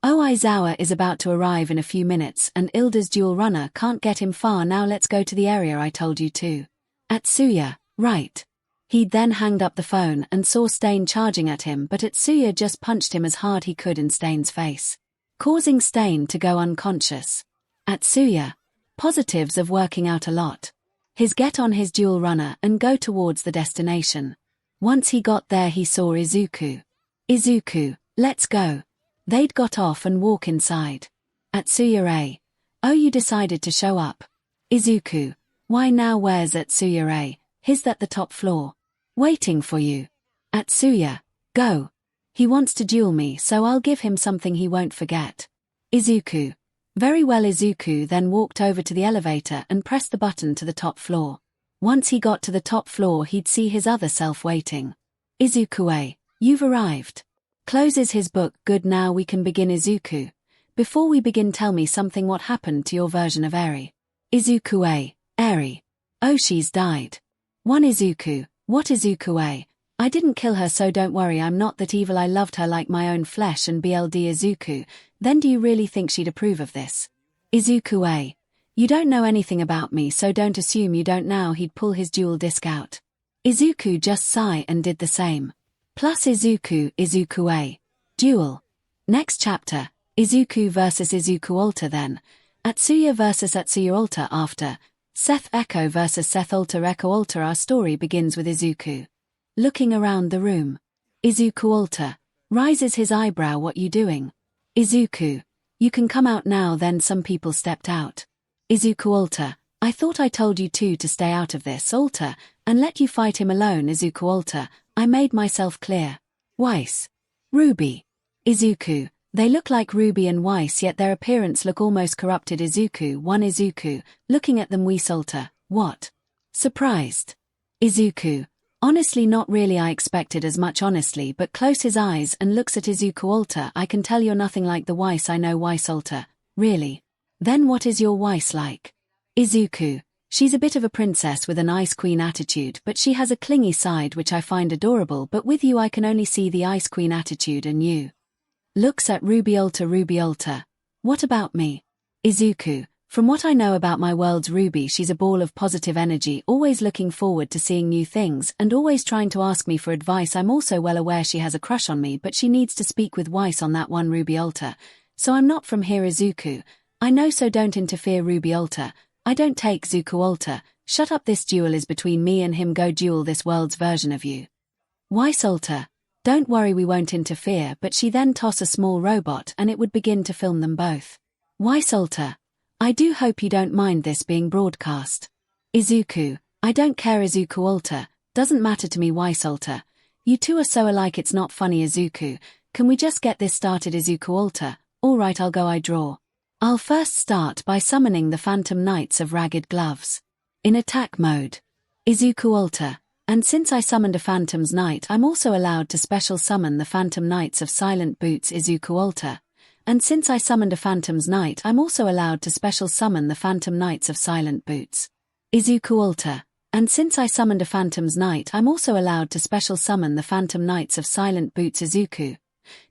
Speaker 1: 𝗬𝗧𝗧𝗍 is about to arrive in a few minutes and 𝗎𝗪𝗓's dual runner can't get him far. Now let's go to the area I told you to. 𝗧𝗧𝗍𝗑. Right. He'd then hanged up the phone and saw Stain charging at him, but 𝗧𝗧𝗍𝗑 just punched him as hard he could in Stain's face, causing Stain to go unconscious. 𝗧𝗧𝗍𝗑. Positives of working out a lot. His get on his dual runner and go towards the destination. Once he got there he saw 𝗧𝗂𝗃. 𝗧𝗂𝗃. Let's go. They'd got off and walk inside. 𝗧𝗧𝗍𝗑. Oh, you decided to show up. 𝗧𝗂𝗃. Why now, where's 𝗧𝗧𝗍𝗑? He's at the top floor, waiting for you. 𝗧𝗧𝗍𝗑. Go. He wants to duel me, so I'll give him something he won't forget. 𝗧𝗂𝗃. Very well. 𝗧𝗂𝗃 then walked over to the elevator and pressed the button to the top floor. Once he got to the top floor he'd see his other self waiting. 𝗧𝗂𝗃. You've arrived. Closes his book. Good, now we can begin. 𝗧𝗂𝗃. Before we begin, tell me something. What happened to your version of Eri? 𝗧𝗂𝗃. Eri. Oh, she's died. 1 𝗧𝗂𝗃. What 𝗧𝗂𝗃? I didn't kill her, so don't worry, I'm not that evil. I loved her like my own flesh and BLD. 𝗧𝗂𝗃. Then do you really think she'd approve of this? 𝗧𝗂𝗃. You don't know anything about me, so don't assume you don't. Now he'd pull his dual disc out. 𝗧𝗂𝗃 just sigh and did the same. Plus 𝗧𝗂𝗃. Duel. Next chapter, 𝗧𝗂 versus 𝗧𝗂𝗪𝗓. Then 𝗧𝗪𝗎 versus 𝗧𝗪𝗪𝗓. After 𝗧𝗓𝗪 versus 𝗧𝗪𝗪𝗓. Our story begins with 𝗧𝗂 looking around the room. 𝗧𝗂𝗪𝗓 raises his eyebrow. What you doing? 𝗧𝗂. You can come out now. Then some people stepped out. 𝗧𝗂𝗪𝗓. I thought I told you two to stay out of this, 𝗧𝗪𝗓, and let you fight him alone. 𝗧𝗂𝗪𝗓. I made myself clear. Weiss. Ruby. 𝗧𝗂. They look like Ruby and Weiss, yet their appearance look almost corrupted. 𝗧𝗂. 1 𝗧𝗂. Looking at them. 𝗬𝗪𝗓. What? Surprised. 𝗧𝗂. Honestly, not really. I expected as much, honestly, but close his eyes and looks at 𝗧𝗂𝗪𝗓. I can tell you're nothing like the Weiss I know. 𝗬𝗪𝗓. Really? Then what is your Weiss like? 𝗧𝗂. She's a bit of a princess with an ice queen attitude, but she has a clingy side which I find adorable, but with you I can only see the ice queen attitude and you. Looks at 𝗵𝗃𝗧𝗵𝗃𝗧𝗏. What about me? 𝗧𝗂𝗁. From what I know about my world's Ruby, she's a ball of positive energy, always looking forward to seeing new things and always trying to ask me for advice. I'm also well aware she has a crush on me, but she needs to speak with Weiss on that one 𝗵𝗃𝗧𝗏. So I'm not from here 𝗧𝗂𝗁. I know, so don't interfere 𝗵𝗃𝗧𝗏. I don't take 𝗧𝗂𝗁. Shut up, this duel is between me and him. Go duel this world's version of you. Weiss-𝗨. Don't worry, we won't interfere, but she then toss a small robot and it would begin to film them both. Weiss-𝗨. I do hope you don't mind this being broadcast. 𝗧𝗂𝗁. I don't care 𝗧𝗂𝗁. Doesn't matter to me Weiss-𝗨. You two are so alike it's not funny 𝗧𝗂𝗁. Can we just get this started 𝗧𝗂𝗁? Alright, I'll go, I draw. I'll first start by summoning the Phantom Knights of Ragged Gloves. In attack mode. 𝗧𝗂𝗁. And since I summoned a Phantom's Knight, I'm also allowed to special summon the Phantom Knights of Silent Boots 𝗧𝗂𝗁. And since I summoned a Phantom's Knight, I'm also allowed to special summon the Phantom Knights of Silent Boots 𝗧𝗂𝗁. And since I summoned a Phantom's Knight, I'm also allowed to special summon the Phantom Knights of Silent Boots 𝗧𝗂.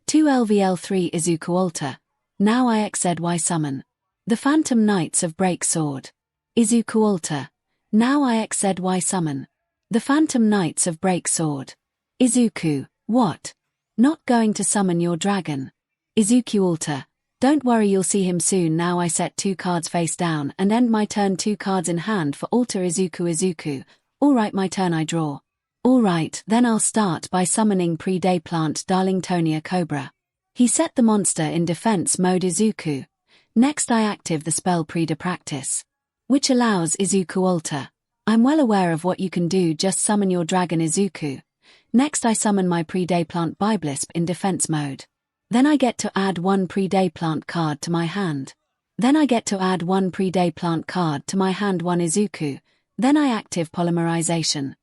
Speaker 1: 2 LVL3 𝗧𝗂𝗁. Now 𝐼𝐵ZY summon the Phantom Knights of Break Sword 𝗧𝗂𝗁. Now 𝐼𝐵ZY summon the Phantom Knights of Break Sword 𝗧𝗂𝗁. What? Not going to summon your dragon? 𝗧𝗂𝗁. Don't worry, you'll see him soon. Now I set 2 cards face down and end my turn, 2 cards in hand for alter 𝗧𝗂𝗁. Alright, my turn, I draw. Alright, then I'll start by summoning Pre-Day Plant 𝗧𝗪𝗓 𝗔𝗂𝗁. He set the monster in defense mode 𝗧𝗂𝗁. Next I active the spell Pre-Day Practice, which allows 𝗧𝗂𝗁. I'm well aware of what you can do, just summon your dragon 𝗧𝗂𝗁. Next I summon my Pre-Day Plant 𝗵𝗃𝗃 in defense mode. Then I get to add 1 Pre-Day Plant card to my hand. Then I get to add 1 Pre-Day Plant card to my hand, 1 𝗧𝗂𝗁. Then I active Polymerization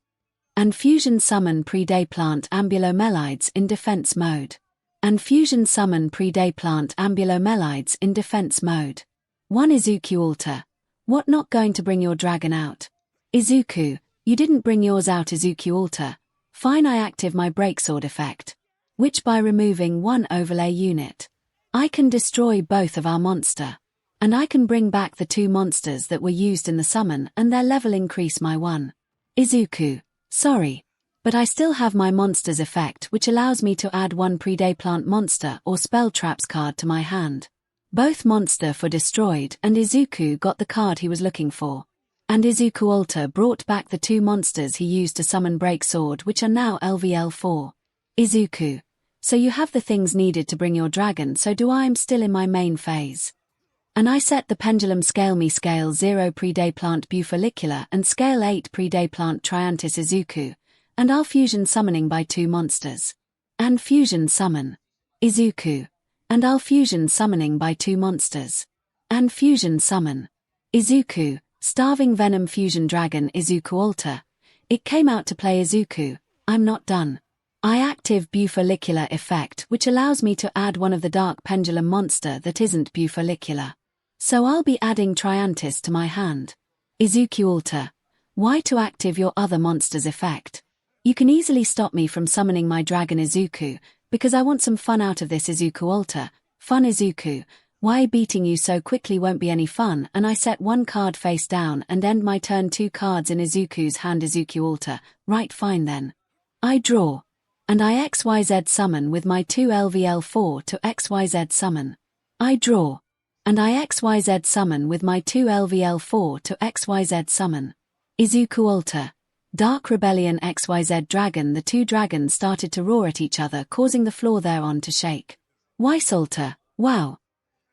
Speaker 1: and fusion summon Pre-Day Plant 𝗵𝗃𝗁𝗪𝗧 in defense mode. And fusion summon Pre-Day Plant 𝗵𝗃𝗁𝗪𝗧 in defense mode. 1 𝗧𝗂𝗁. What, not going to bring your dragon out? 𝗧𝗂𝗁. You didn't bring yours out 𝗧𝗂𝗁. Fine, I active my Breaksword effect, which by removing 1 overlay unit, I can destroy both of our monster. And I can bring back the 2 monsters that were used in the summon and their level increase my 1. 𝗧𝗂𝗁. Sorry, but I still have my monsters effect, which allows me to add 1 Pre-Day Plant monster or spell traps card to my hand. Both monster for destroyed, and 𝗧𝗂𝗁 got the card he was looking for. And 𝗧𝗂𝗁 brought back the 2 monsters he used to summon Break Sword, which are now LVL4. 𝗧𝗂𝗁. So you have the things needed to bring your dragon, so do I. I'm still in my main phase. And I set the pendulum 𝗧𝗪𝗔 scale 0 Pre-Day Plant 𝗵𝗃𝗃𝗁 and scale 8 Pre-Day Plant Triantis 𝗧𝗂𝗁, and I'll fusion summoning by 2 monsters. And fusion summon 𝗧𝗂𝗁. And I'll fusion summoning by 2 monsters. And fusion summon 𝗧𝗂𝗁. Starving Venom Fusion Dragon 𝗧𝗂𝗁. It came out to play 𝗧𝗂𝗁. I'm not done. I active 𝗵𝗃𝗃𝗁 effect, which allows me to add 1 of the Dark Pendulum monster that isn't 𝗵𝗃𝗃𝗁. So I'll be adding Triantis to my hand. 𝗧𝗂𝗁. Why to active your other monster's effect? You can easily stop me from summoning my dragon 𝗧𝗂𝗁, because I want some fun out of this 𝗧𝗂𝗁. Fun 𝗧𝗂𝗁. Why beating you so quickly won't be any fun, and I set 1 card face down and end my turn 2 cards in 𝗧𝗂𝗁's hand 𝗧𝗂𝗁. Right, fine then. I draw. And I 𝗬𝗧 summon with my 2 LVL4 to 𝗬𝗧 summon. I draw. And I 𝗬𝗧 summon with my 2 LVL4 to 𝗬𝗧 summon. 𝗧𝗂𝗁. Dark Rebellion 𝗬𝗧 Dragon. The 2 dragons started to roar at each other, causing the floor thereon to shake. Weiss-𝗨. Wow.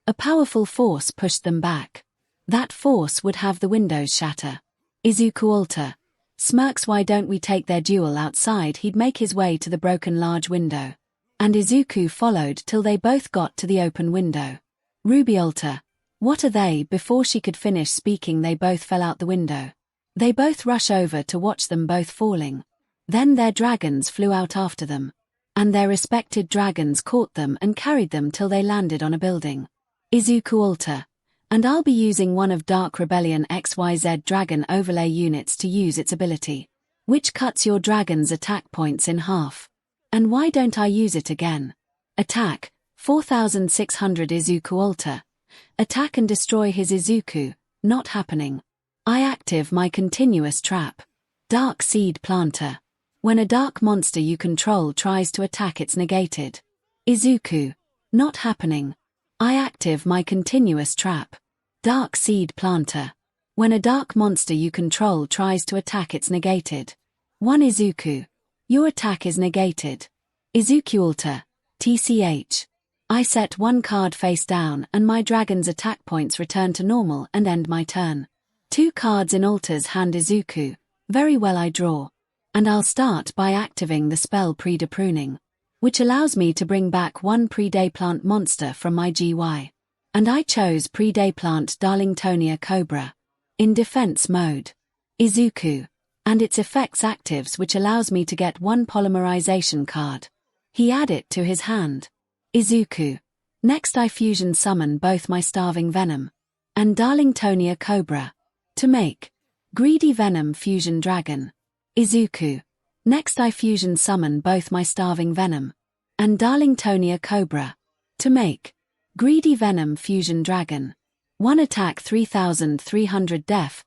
Speaker 1: A powerful force pushed them back. That force would have the windows shatter. 𝗧𝗂𝗁. Smirks. Why don't we take their duel outside? He'd make his way to the broken large window. And 𝗧𝗂𝗁 followed till they both got to the open window. 𝗵𝗃𝗁. What are they? Before she could finish speaking, they both fell out the window. They both rush over to watch them both falling. Then their dragons flew out after them. And their respected dragons caught them and carried them till they landed on a building. 𝗧𝗂𝗁. And I'll be using one of Dark Rebellion XYZ dragon overlay units to use its ability, which cuts your dragon's attack points in half. And why don't I use it again? Attack, 4600 𝗔𝗂𝘁𝗵𝗲. Attack and destroy his 𝗔𝗂𝘁, not happening. I active my continuous trap. Dark Seed Planter. When a dark monster you control tries to attack, it's negated. 𝗔𝗂𝘁, not happening. I active my continuous trap. Dark Seed Planter. When a dark monster you control tries to attack, it's negated. 1 𝗔𝗂𝘁. Your attack is negated. 𝗔𝗂𝘁, TCH. I set one card face down and my dragon's attack points return to normal and end my turn. 2 cards in 𝗬𝗏's hand 𝗧𝗂𝘁, very well I draw. And I'll start by activating the spell 𝗲𝗲 Pruning, which allows me to bring back one 𝗲𝗲 plant monster from my GY. And I chose 𝗲𝗲 𝗲𝗂𝗁𝗘 in defense mode. 𝗧𝗂𝘁, and its effects actives, which allows me to get one polymerization card. He add it to his hand. 𝗧𝗂𝘁. Next I fusion summon both my starving Venom and 𝗲𝗂𝗁𝗘 to make Greedy Venom Fusion Dragon. 𝗧𝗂𝘁. Next I fusion summon both my starving Venom and 𝗲𝗂𝗁𝗘 to make Greedy Venom Fusion Dragon. 1 attack 3300 def,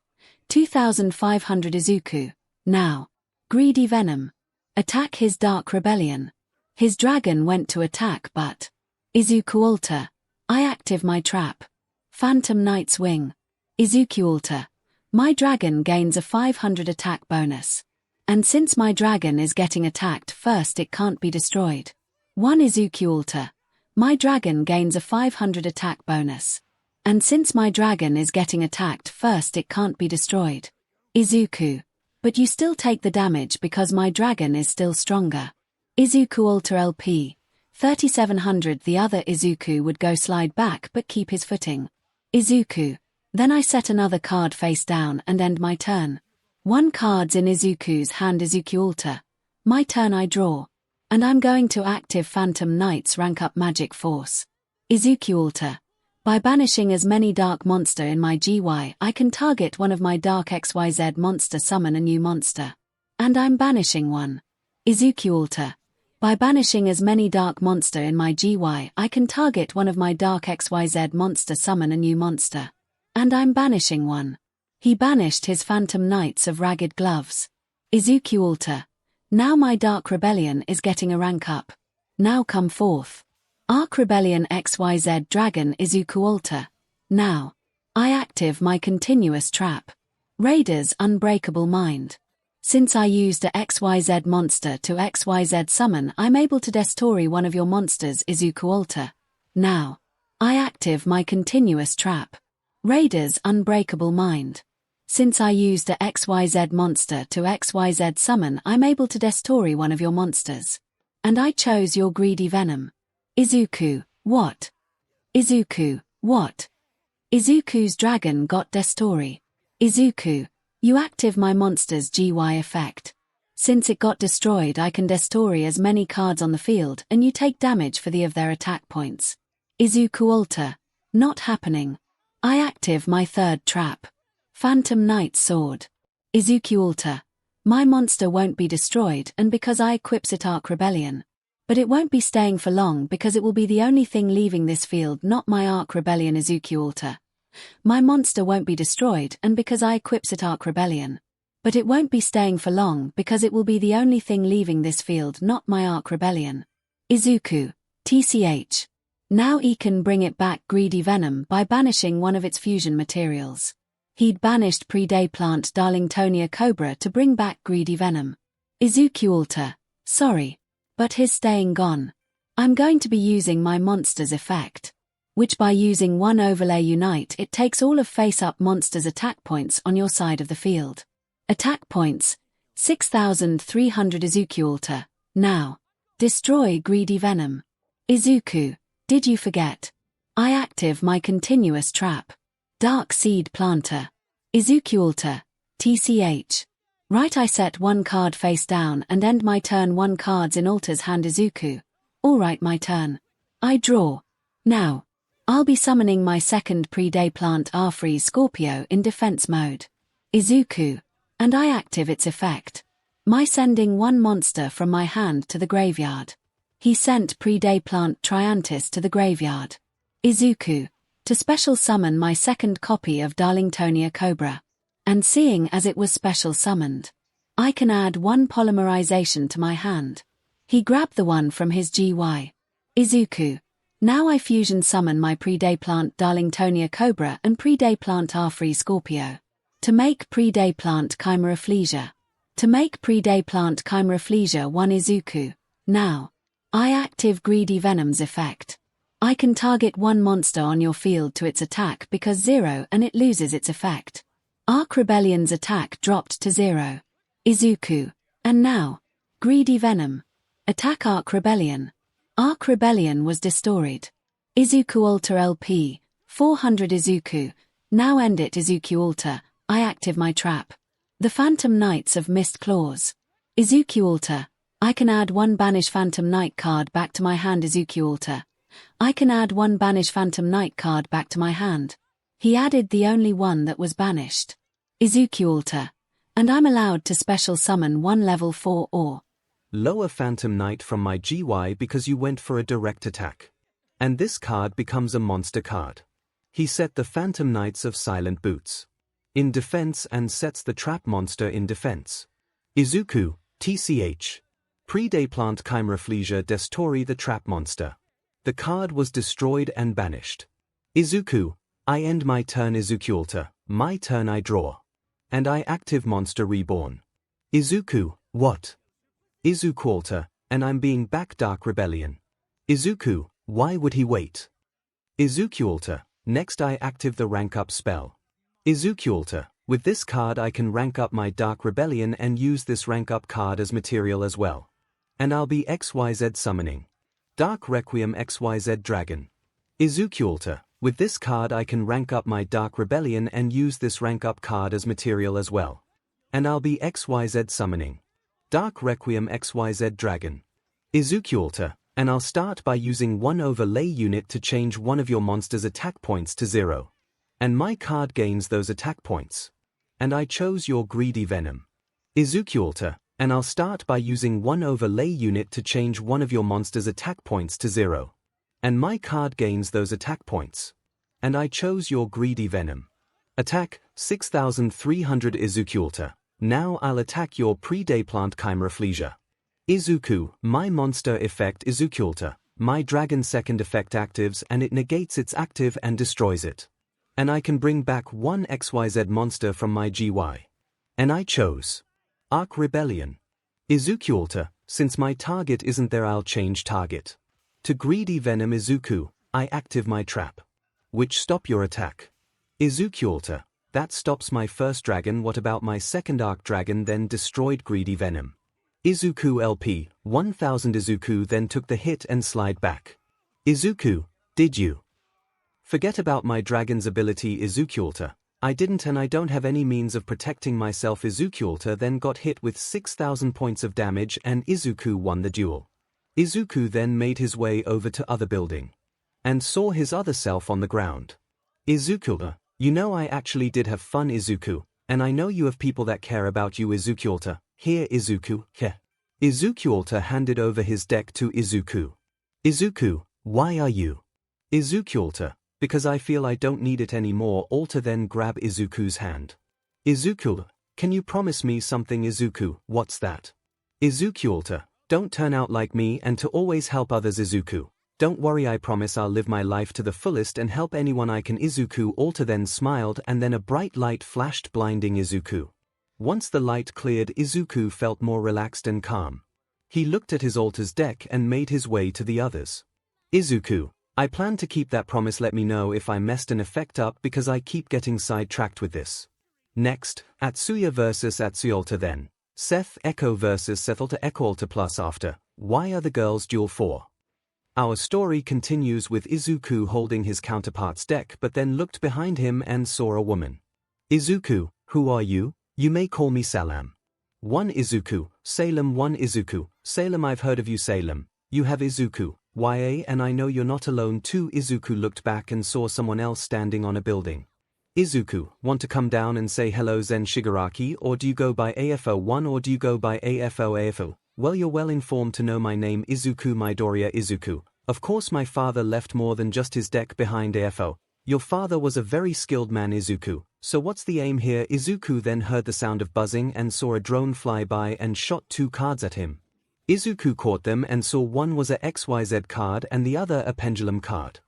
Speaker 1: 2500 𝗧𝗂𝘁. Now, Greedy Venom. Attack his Dark Rebellion. His dragon went to attack but 𝗧𝗂𝘁. I active my trap. Phantom Knight's Wing. 𝗧𝗂𝘁. My dragon gains a 500 attack bonus. And since my dragon is getting attacked first, it can't be destroyed. 1 𝗧𝗂𝘁. My dragon gains a 500 attack bonus. And since my dragon is getting attacked first, it can't be destroyed. 𝗧𝗂𝘁. But you still take the damage because my dragon is still stronger. 𝗧𝗂𝘁 LP. 3700. The other 𝗧𝗂𝘁 would go slide back but keep his footing. 𝗧𝗂𝘁. Then I set another card face down and end my turn. 1 card's in 𝗧𝗂𝘁's hand 𝗧𝗂𝘁. My turn I draw. And I'm going to active Phantom Knight's rank up magic force. 𝗧𝗂𝘁. By banishing as many dark monster in my GY, I can target one of my dark XYZ monster, summon a new monster. And I'm banishing one. 𝗧𝗂𝘁. By banishing as many dark monster in my GY, I can target one of my dark XYZ monster, summon a new monster. And I'm banishing one. He banished his Phantom Knights of Ragged Gloves. 𝗧𝗂𝘁. Now my Dark Rebellion is getting a rank up. Now come forth. Arc Rebellion XYZ Dragon 𝗧𝗂𝘁. Now, I active my continuous trap. Raider's Unbreakable Mind. Since I used a XYZ monster to XYZ summon, I'm able to destroy one of your monsters 𝗧𝗂𝘁. Now, I active my continuous trap. Raider's Unbreakable Mind. Since I used a XYZ monster to XYZ summon, I'm able to destroy one of your monsters. And I chose your Greedy Venom. 𝗧𝗂𝘁. What? 𝗧𝗂𝘁. What? 𝗧𝗂𝘁's dragon got destroyed. 𝗧𝗂𝘁. You active my monster's GY effect. Since it got destroyed, I can destroy as many cards on the field and you take damage for the of their attack points. 𝗧𝗂𝘁. Not happening. I active my third trap. Phantom Knight's Sword. 𝗧𝗂𝘁. My monster won't be destroyed, and because I equips it Arc Rebellion. But it won't be staying for long because it will be the only thing leaving this field, not my Arc Rebellion 𝗧𝗂𝘁. My monster won't be destroyed, and because I equips it Arc Rebellion. But it won't be staying for long because it will be the only thing leaving this field, not my Arc Rebellion. 𝗧𝗂𝘁. TCH. Now he can bring it back Greedy Venom by banishing one of its fusion materials. He'd banished 𝗲𝗲 plant 𝗲𝗂𝗁𝗘 to bring back Greedy Venom. 𝗧𝗂𝘁. Sorry. But his staying gone. I'm going to be using my monster's effect. Which by using one overlay unite, it takes all of face-up monster's attack points on your side of the field. Attack points, 6300 𝗧𝗂𝘁. Now, destroy Greedy Venom. 𝗧𝗂𝘁. Did you forget? I active my continuous trap. Dark Seed Planter. 𝗧𝗂𝘁. TCH. Right, I set one card face down and end my turn. 1 card's in 𝗬𝗏's hand 𝗧𝗂𝘁. Alright, my turn. I draw. Now, I'll be summoning my second pre-day plant 𝗲𝗲 Scorpio in defense mode. 𝗧𝗂𝐻, and I active its effect. My sending one monster from my hand to the graveyard. He sent pre-day plant Triantis to the graveyard. 𝗧𝗂𝐻, to special summon my second copy of 𝗓𝗨𝗧𝗏. And seeing as it was special summoned, I can add one polymerization to my hand. He grabbed the one from his 𝗔𝗂𝘁. 𝗧𝗂𝐻, now I fusion summon my pre-day plant 𝗓𝗨𝗧𝗏 and pre-day plant 𝗲𝗲 Scorpio. To make pre-day plant 𝗓𝗨𝗧𝗏. To make pre-day plant 𝗓𝗨𝗧𝗏 1 𝗧𝗂𝐻. Now, I active Greedy Venom's effect. I can target one monster on your field to its attack because 0 and it loses its effect. Arc Rebellion's attack dropped to 0. 𝗧𝗂𝐻, and now, Greedy Venom. Attack Arc Rebellion. Arc Rebellion was destroyed. 𝗎𝗂𝐴LP, 400 𝗧𝗂𝐻, now end it 𝗎𝗂𝐴LP, I active my trap. The Phantom Knights of Mist Claws. 𝗎𝗂𝐴LP, I can add one Banish Phantom Knight card back to my hand 𝗎𝗂𝐴LP. I can add one Banish Phantom Knight card back to my hand. He added the only one that was banished. 𝗎𝗂𝐴LP, and I'm allowed to special summon one level 4 or
Speaker 2: lower Phantom Knight from my 𝗔𝗂𝘁 because you went for a direct attack. And this card becomes a monster card. He set the Phantom Knights of Silent Boots in defense and sets the trap monster in defense. 𝗧𝗂𝐻, TCH. Pre-day plant 𝗓𝗨𝗧𝗏 destroy the trap monster. The card was destroyed and banished. 𝗧𝗂𝐻, I end my turn 𝗧𝗂𝐻, my turn I draw. And I active monster reborn. 𝗧𝗂𝐻, what? 𝗧𝗂𝐻, and I'm being back Dark Rebellion. 𝗧𝗂𝐻, why would he wait? 𝗧𝗂𝐻, next I active the rank up spell. 𝗧𝗂𝐻, with this card I can rank up my Dark Rebellion and use this rank up card as material as well. And I'll be XYZ summoning Dark Requiem XYZ Dragon. 𝗧𝗂𝐻, with this card I can rank up my Dark Rebellion and use this rank up card as material as well. And I'll be XYZ summoning Dark Requiem XYZ Dragon. 𝗧𝗂𝐻, and I'll start by using one overlay unit to change one of your monster's attack points to 0. And my card gains those attack points. And I chose your Greedy Venom. 𝗧𝗂𝐻, and I'll start by using one overlay unit to change one of your monster's attack points to 0. And my card gains those attack points. And I chose your Greedy Venom. Attack, 6300 𝗧𝗂𝐻. Now I'll attack your pre-day plant 𝗓𝗨𝗧𝗏. 𝗧𝗂𝐻, my monster effect 𝗧𝗂𝐻, my dragon second effect actives and it negates its active and destroys it. And I can bring back one XYZ monster from my 𝗔𝗂𝘁. And I chose Arc Rebellion. 𝗧𝗂𝐻, since my target isn't there I'll change target. To Greedy Venom 𝗧𝗂𝐻, I active my trap. Which stop your attack. 𝗧𝗂𝐻, that stops my first dragon. What about my second Arc Dragon? Then destroyed Greedy Venom. 𝗧𝗂𝐴LP, 1000 𝗧𝗂𝐻 then took the hit and slide back. 𝗧𝗂𝐻, did you forget about my dragon's ability 𝗧𝗂𝐻? I didn't and I don't have any means of protecting myself. 𝗧𝗂𝐻 then got hit with 6000 points of damage and 𝗧𝗂𝐻 won the duel. 𝗧𝗂𝐻 then made his way over to other building. And saw his other self on the ground. 𝗧𝗂𝐻, you know I actually did have fun 𝗧𝗂𝐻, and I know you have people that care about you 𝗧𝗂𝐻. Here 𝗧𝗂𝐻. 𝗧𝗂𝐻 handed over his deck to 𝗧𝗂𝐻. 𝗧𝗂𝐻, why are you? 𝗧𝗂𝐻, because I feel I don't need it anymore. 𝗎𝗓 then grab 𝗧𝗂𝐻's hand. 𝗧𝗂𝐻, can you promise me something 𝗧𝗂𝐻? What's that? 𝗧𝗂𝐻, don't turn out like me and to always help others 𝗧𝗂𝐻. Don't worry, I promise I'll live my life to the fullest and help anyone I can. 𝗧𝗂𝐻 then smiled and then a bright light flashed blinding 𝗧𝗂𝐻. Once the light cleared, 𝗧𝗂𝐻 felt more relaxed and calm. He looked at his 𝗎𝗓's deck and made his way to the others. 𝗧𝗂𝐻, I plan to keep that promise. Let me know if I messed an effect up because I keep getting sidetracked with this. Next, Atsuya vs Atsuya then. 𝗧𝗏 vs 𝗧𝗏 plus after. Why are the girls duel for? Our story continues with 𝗧𝗂𝐻 holding his counterpart's deck but then looked behind him and saw a woman. 𝗧𝗂𝐻, who are you? You may call me Salam. 1 𝗧𝗂𝐻, Salem 1 𝗧𝗂𝐻, Salem I've heard of you Salem. You have 𝗧𝗂𝐻. 𝗧𝗂𝗧𝗏 and I know you're not alone too. 𝗧𝗂𝗧 looked back and saw someone else standing on a building. 𝗧𝗂𝗧, want to come down and say hello Zen Shigaraki, or do you go by AFO1 or do you go by AFO? Well, you're well informed to know my name 𝗧𝗂𝗧 Midoriya 𝗧𝗂𝗧. Of course my father left more than just his deck behind AFO. Your father was a very skilled man 𝗧𝗂𝗧. So what's the aim here? 𝗧𝗂𝗧 then heard the sound of buzzing and saw a drone fly by and shot 2 cards at him. 𝗧𝗂𝗧 caught them and saw one was a XYZ card and the other a pendulum card.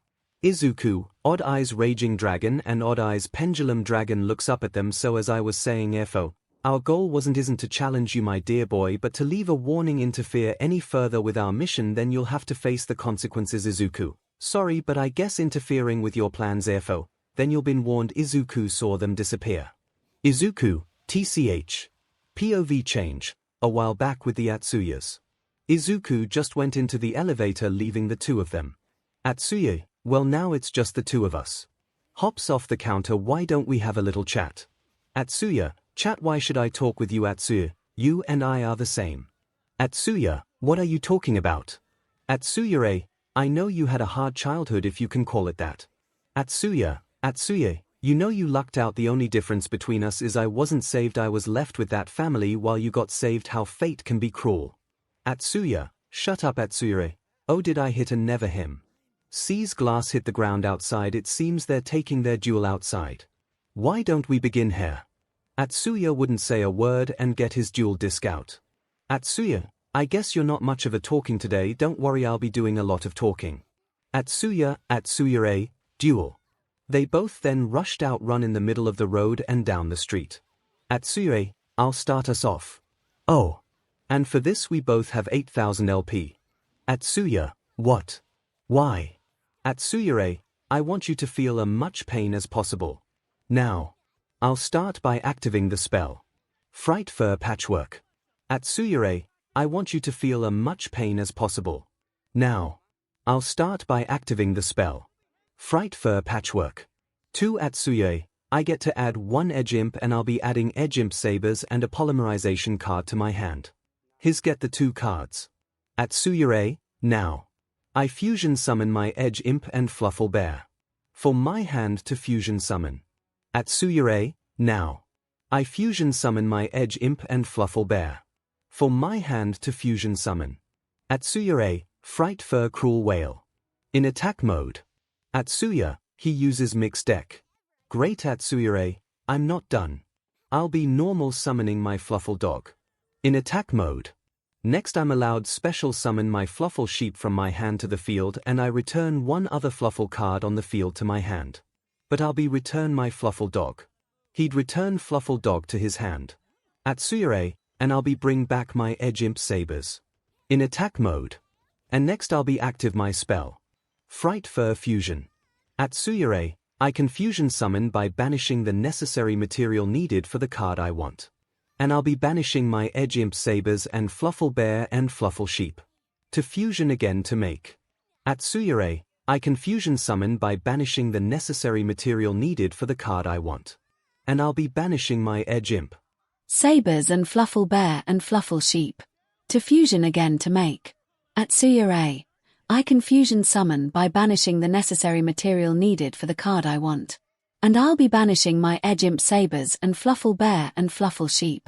Speaker 2: 𝗧𝗂𝗧, Odd Eyes Raging Dragon and Odd Eyes Pendulum Dragon looks up at them. So as I was saying AFO, our goal isn't to challenge you my dear boy, but to leave a warning. Interfere any further with our mission then you'll have to face the consequences. 𝗧𝗂𝗧, sorry but I guess interfering with your plans AFO, then you'll been warned. 𝗧𝗂𝗧 saw them disappear. 𝗧𝗂𝗧, TCH. POV change, a while back with the Atsuyas. 𝗧𝗂𝗧 just went into the elevator leaving the 2 of them. Atsuya, well now it's just the 2 of us. Hops off the counter, why don't we have a little chat? Atsuya, chat, why should I talk with you Atsuya, you and I are the same. Atsuya, what are you talking about? Atsuya, I know you had a hard childhood if you can call it that. Atsuya, you know you lucked out. The only difference between us is I wasn't saved, I was left with that family while you got saved. How fate can be cruel. Atsuya, shut up Atsuya. Oh, did I hit a never him? Sees glass hit the ground outside. It seems they're taking their duel outside. Why don't we begin here? Atsuya wouldn't say a word and get his duel disc out. Atsuya, I guess you're not much of a talking today. Don't worry, I'll be doing a lot of talking. Atsuya, duel. They both then rushed out, run in the middle of the road and down the street. Atsuya, I'll start us off. Oh. And for this we both have 8,000 LP. Atsuya, what? Why? Atsuya, I want you to feel as much pain as possible. Now. I'll start by activating the spell. Fright Fur Patchwork. Atsuya, I want you to feel as much pain as possible. Now. I'll start by activating the spell. Fright Fur Patchwork. To Atsuya, I get to add 1 Edge Imp and I'll be adding Edge Imp Sabers and a polymerization card to my hand. His get the 2 cards. Atsuya, now. I fusion summon my Edge Imp and 𝗵𝗲𝗵𝗏. For my hand to fusion summon. Atsuya, now. I fusion summon my Edge Imp and 𝗵𝗲𝗵𝗏. For my hand to fusion summon. Atsuya, Fright Fur Cruel Whale. In attack mode. Atsuya, he uses mixed deck. Great Atsuya, I'm not done. I'll be normal summoning my 𝗵𝗲𝗏. In attack mode. Next I'm allowed special summon my 𝗵𝗲𝗏 from my hand to the field and I return 1 other 𝗵𝗲 card on the field to my hand. But I'll be return my 𝗵𝗲𝗏. He'd return 𝗵𝗲𝗏 to his hand. Atsuya, and I'll be bring back my Edge Imp Sabers. In attack mode. And next I'll be active my spell. Fright Fur Fusion. Atsuya, I can fusion summon by banishing the necessary material needed for the card I want. And I'll be banishing my Edge Imp Sabers and 𝗵𝗲𝗏𝗏 and 𝗵𝗲𝗏. To fusion again to make. Atsuya, I can fusion summon by banishing the necessary material needed for the card I want. And I'll be banishing my Edge Imp
Speaker 1: Sabers and 𝗵𝗲𝗏𝗏 and 𝗵𝗲𝗏. To fusion again to make. Atsuya, I can fusion summon by banishing the necessary material needed for the card I want. And I'll be banishing my Edge Imp Sabers and 𝗵𝗲𝗏𝗏 and 𝗵𝗲𝗏.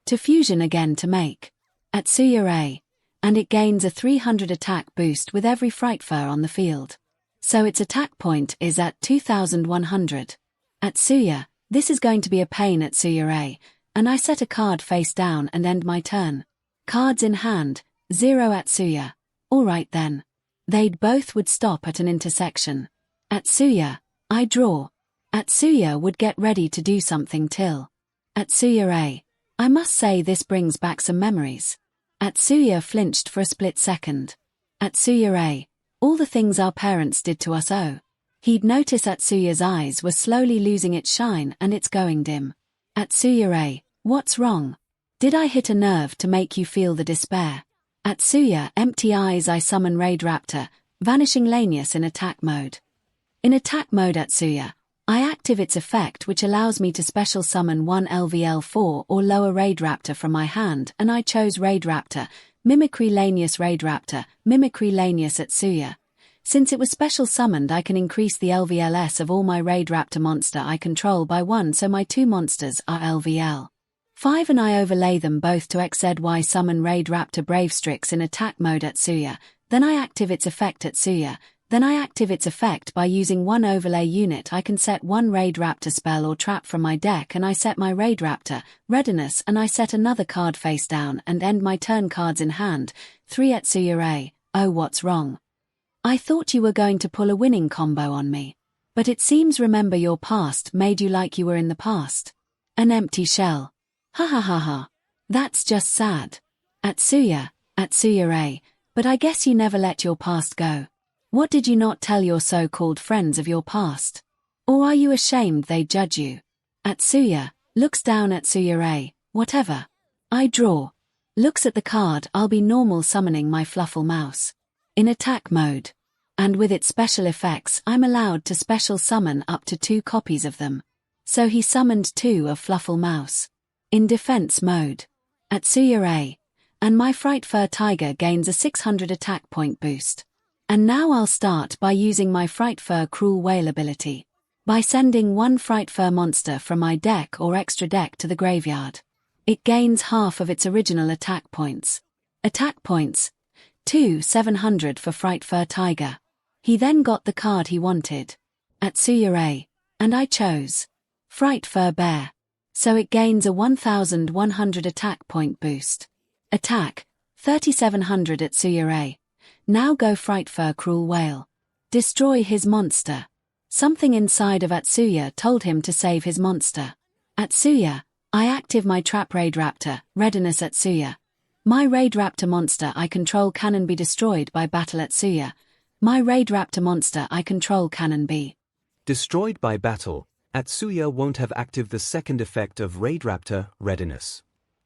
Speaker 1: To fusion again to make. Atsuya, and it gains a 300 attack boost with every Fright Fur on the field. So its attack point is at 2100. Atsuya, this is going to be a pain Atsuya, and I set a card face down and end my turn. Cards in hand, 0 Atsuya. Alright then. They'd both would stop at an intersection. Atsuya, I draw. Atsuya would get ready to do something till. Atsuya, I must say this brings back some memories. Atsuya flinched for a split second. Atsuya, all the things our parents did to us. Oh. He'd notice Atsuya's eyes were slowly losing its shine and it's going dim. Atsuya, what's wrong? Did I hit a nerve to make you feel the despair? Atsuya, empty eyes. I summon Raid Raptor, vanishing Lanius in attack mode. In attack mode Atsuya, I active its effect, which allows me to special summon one LVL4 or lower 𝗏𝗏𝗏 from my hand, and I chose 𝗏𝗏𝗏, 𝗵𝗃 𝗏𝗏𝗏. Since it was special summoned, I can increase the LVLs of all my 𝗏𝗏𝗏 monster I control by 1, so my 2 monsters are LVL5 and I overlay them both to 𝐒𝐻𝑦 summon 𝗏𝗏𝗏 𝗏𝗏strix in attack mode 𝗧𝗏𝗧, then I active its effect 𝗧𝗏𝗧. Then I active its effect by using one overlay unit. I can set one 𝗏𝗏𝗏 spell or trap from my deck, and I set my 𝗏𝗏𝗏 readiness, and I set another card face down and end my turn cards in hand. 3 𝗧𝗏𝗧. Oh, what's wrong? I thought you were going to pull a winning combo on me. But it seems remember your past made you like you were in the past. An empty shell. Ha ha ha ha. That's just sad. 𝗧𝗏𝗧. But I guess you never let your past go. What did you not tell your so-called friends of your past? Or are you ashamed they judge you? 𝗧𝗏𝗧 looks down at 𝗧𝗏𝗧, whatever. I draw. Looks at the card. I'll be normal summoning my 𝗵𝗃𝗏𝗏 in attack mode. And with its special effects, I'm allowed to special summon up to 2 copies of them. So he summoned 2 of 𝗵𝗃𝗏𝗏 in defense mode. 𝗧𝗏𝗧. And my 𝗓𝗏𝗏 gains a 600 attack point boost. And now I'll start by using my 𝗓𝗏𝗏 𝗀𝗏 𝗬𝗏 ability. By sending one 𝗓𝗏𝗏 monster from my deck or extra deck to the graveyard. It gains half of its original attack points. Attack points. 700 for 𝗓𝗏𝗏. He then got the card he wanted. 𝗧𝗏𝗧. And I chose 𝗓𝗏𝗏. So it gains a 1100 attack point boost. Attack. 3700 𝗧𝗏𝗧. Now go 𝗓𝗏𝗏 𝗀𝗏 𝗬𝗏. Destroy his monster. Something inside of 𝗧𝗏𝗧 told him to save his monster. 𝗧𝗏𝗧. I active my trap 𝗏𝗏𝗏, readiness 𝗧𝗏𝗧. My 𝗏𝗏𝗏 monster I control cannot be destroyed by battle 𝗧𝗏𝗧. My 𝗏𝗏𝗏 monster I control cannot be
Speaker 2: destroyed by battle. 𝗧𝗏𝗧 won't have active the second effect of 𝗏𝗏𝗏, readiness.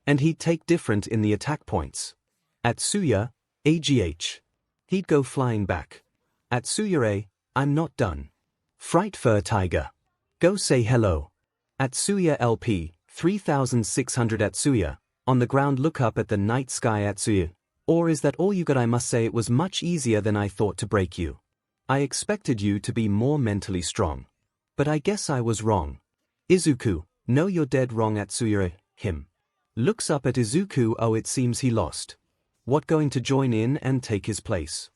Speaker 2: And he'd take different in the attack points. 𝗧𝗏𝗧, 𝐻𝐻. He'd go flying back. 𝗧𝗏𝗧, I'm not done. 𝗓𝗏𝗏𝗏. Go say hello. 𝗧𝗏 LP, 3600 𝗧𝗏𝗧. On the ground look up at the night sky 𝗧𝗏𝗧. Or is that all you got? I must say it was much easier than I thought to break you. I expected you to be more mentally strong. But I guess I was wrong. Izuku, no you're dead wrong. 𝗧𝗏𝗧, him. Looks up at Izuku. Oh, it seems he lost. What, going to join in and take his place?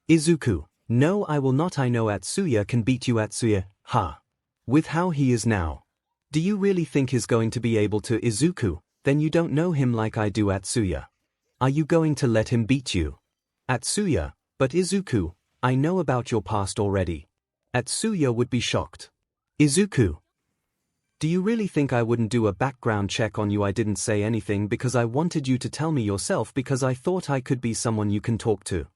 Speaker 2: Izuku, no I will not. I know 𝗧𝗏𝗧 can beat you. 𝗧𝗏𝗧, ha. With how he is now. Do you really think he's going to be able to? Izuku, then you don't know him like I do. 𝗧𝗏𝗧. Are you going to let him beat you? 𝗧𝗏𝗧, but Izuku, I know about your past already. 𝗧𝗏𝗧 would be shocked. Izuku, do you really think I wouldn't do a background check on you? I didn't say anything because I wanted you to tell me yourself, because I thought I could be someone you can talk to.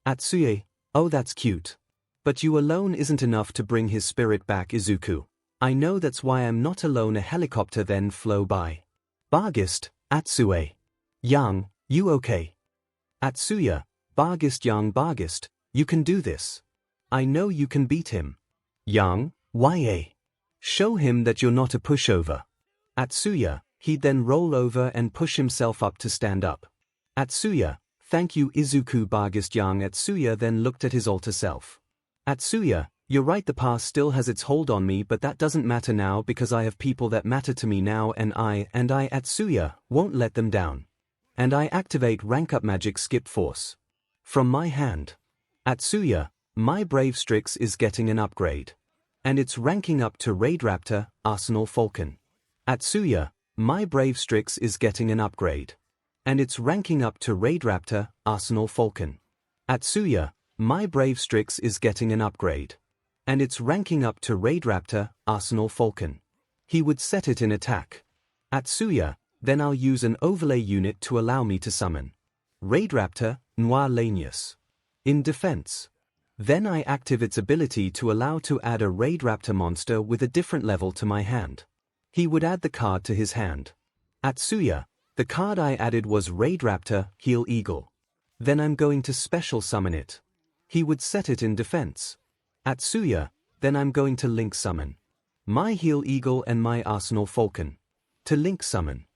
Speaker 2: 𝗧𝗏𝗧, oh that's cute. But you alone isn't enough to bring his spirit back. Izuku, I know, that's why I'm not alone. A helicopter then flew by. 𝗏𝗏𝗏, 𝗧𝗏𝗧. Yang, you okay? 𝗧𝗏𝗧, 𝗏𝗏𝗏 Yang, 𝗏𝗏𝗏, you can do this. I know you can beat him. Yang, YA. Show him that you're not a pushover. 𝗧𝗏𝗧, he'd then roll over and push himself up to stand up. 𝗧𝗏𝗧, thank you Izuku. 𝗏𝗏𝗏 Yang. 𝗧𝗏𝗧 then looked at his alter self. 𝗧𝗏𝗧, you're right, the past still has its hold on me, but that doesn't matter now because I have people that matter to me now, and I 𝗧𝗏𝗧 won't let them down. And I activate rank up magic skip force. From my hand. 𝗧𝗏𝗧, my 𝗏𝗏strix is getting an upgrade. And it's ranking up to 𝗏𝗏𝗏, Arsenal Falcon. 𝗧𝗏𝗧, my 𝗏𝗏strix is getting an upgrade. And it's ranking up to 𝗏𝗏𝗏, Arsenal Falcon. 𝗧𝗏𝗧, my 𝗏𝗏strix is getting an upgrade. And it's ranking up to 𝗏𝗏𝗏, Arsenal Falcon. He would set it in attack. 𝗧𝗏𝗏, then I'll use an overlay unit to allow me to summon 𝗏𝗏𝗏, 𝗏𝗏𝗏. In defense. Then I active its ability to allow to add a 𝗏𝗏𝗏 monster with a different level to my hand. He would add the card to his hand. 𝗧𝗏𝗏, the card I added was 𝗏𝗏𝗏, Heel Eagle. Then I'm going to special summon it. He would set it in defense. 𝗧𝗏𝗏, then I'm going to link summon 𝗵𝗃𝗍𝐻𝐻 and my arsenal falcon. To link summon.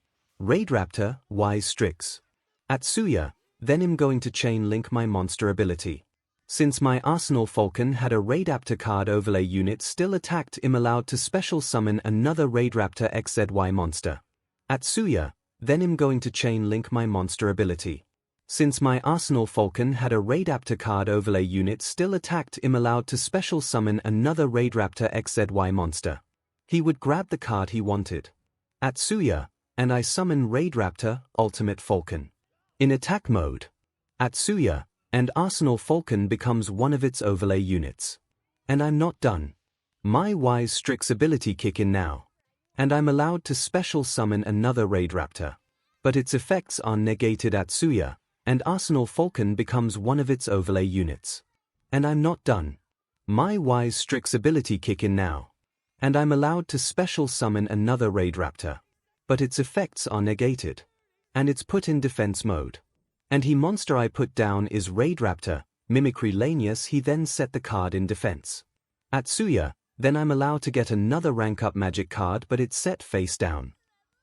Speaker 2: 𝗓𝗏𝗧𝗔𝗍, 𝗧𝗧. 𝗧𝗑𝐻, then I'm going to chain link my monster ability. Since my arsenal falcon had a 𝗓𝗏𝗧𝗏 card overlay unit still attacked, I'm allowed to special summon another 𝗓𝗏𝗧𝗏 monster. 𝗧𝗑𝐻, then I'm going to chain link my monster ability. Since my arsenal falcon had a 𝗓𝗏𝗧𝗏 card overlay unit still attacked, I'm allowed to special summon another 𝗓𝗏𝗧𝗏 monster. He would grab the card he wanted. 𝗧𝗏𝗧, and I summon 𝗓𝗏𝗧, ultimate falcon. In attack mode. 𝗧𝗏𝗧, and arsenal falcon becomes one of its overlay units. And I'm not done. My 𝗬𝗧𝗧𝗏 ability kick in now. And I'm allowed to special summon another 𝗓𝗏𝗧𝗏. But its effects are negated 𝗧𝗏𝗧, and arsenal falcon becomes one of its overlay units. And I'm not done. My 𝗬𝗧𝗧𝗏 ability kick in now. And I'm allowed to special summon another 𝗓𝗏𝗧𝗏. But its effects are negated. And it's put in defense mode. And he monster I put down is 𝗓𝗏𝗧𝗏, 𝗵𝗃𝗍𝐿, he then set the card in defense. 𝗧𝗏𝗧𝗏, then I'm allowed to get another rank up magic card, but it's set face down.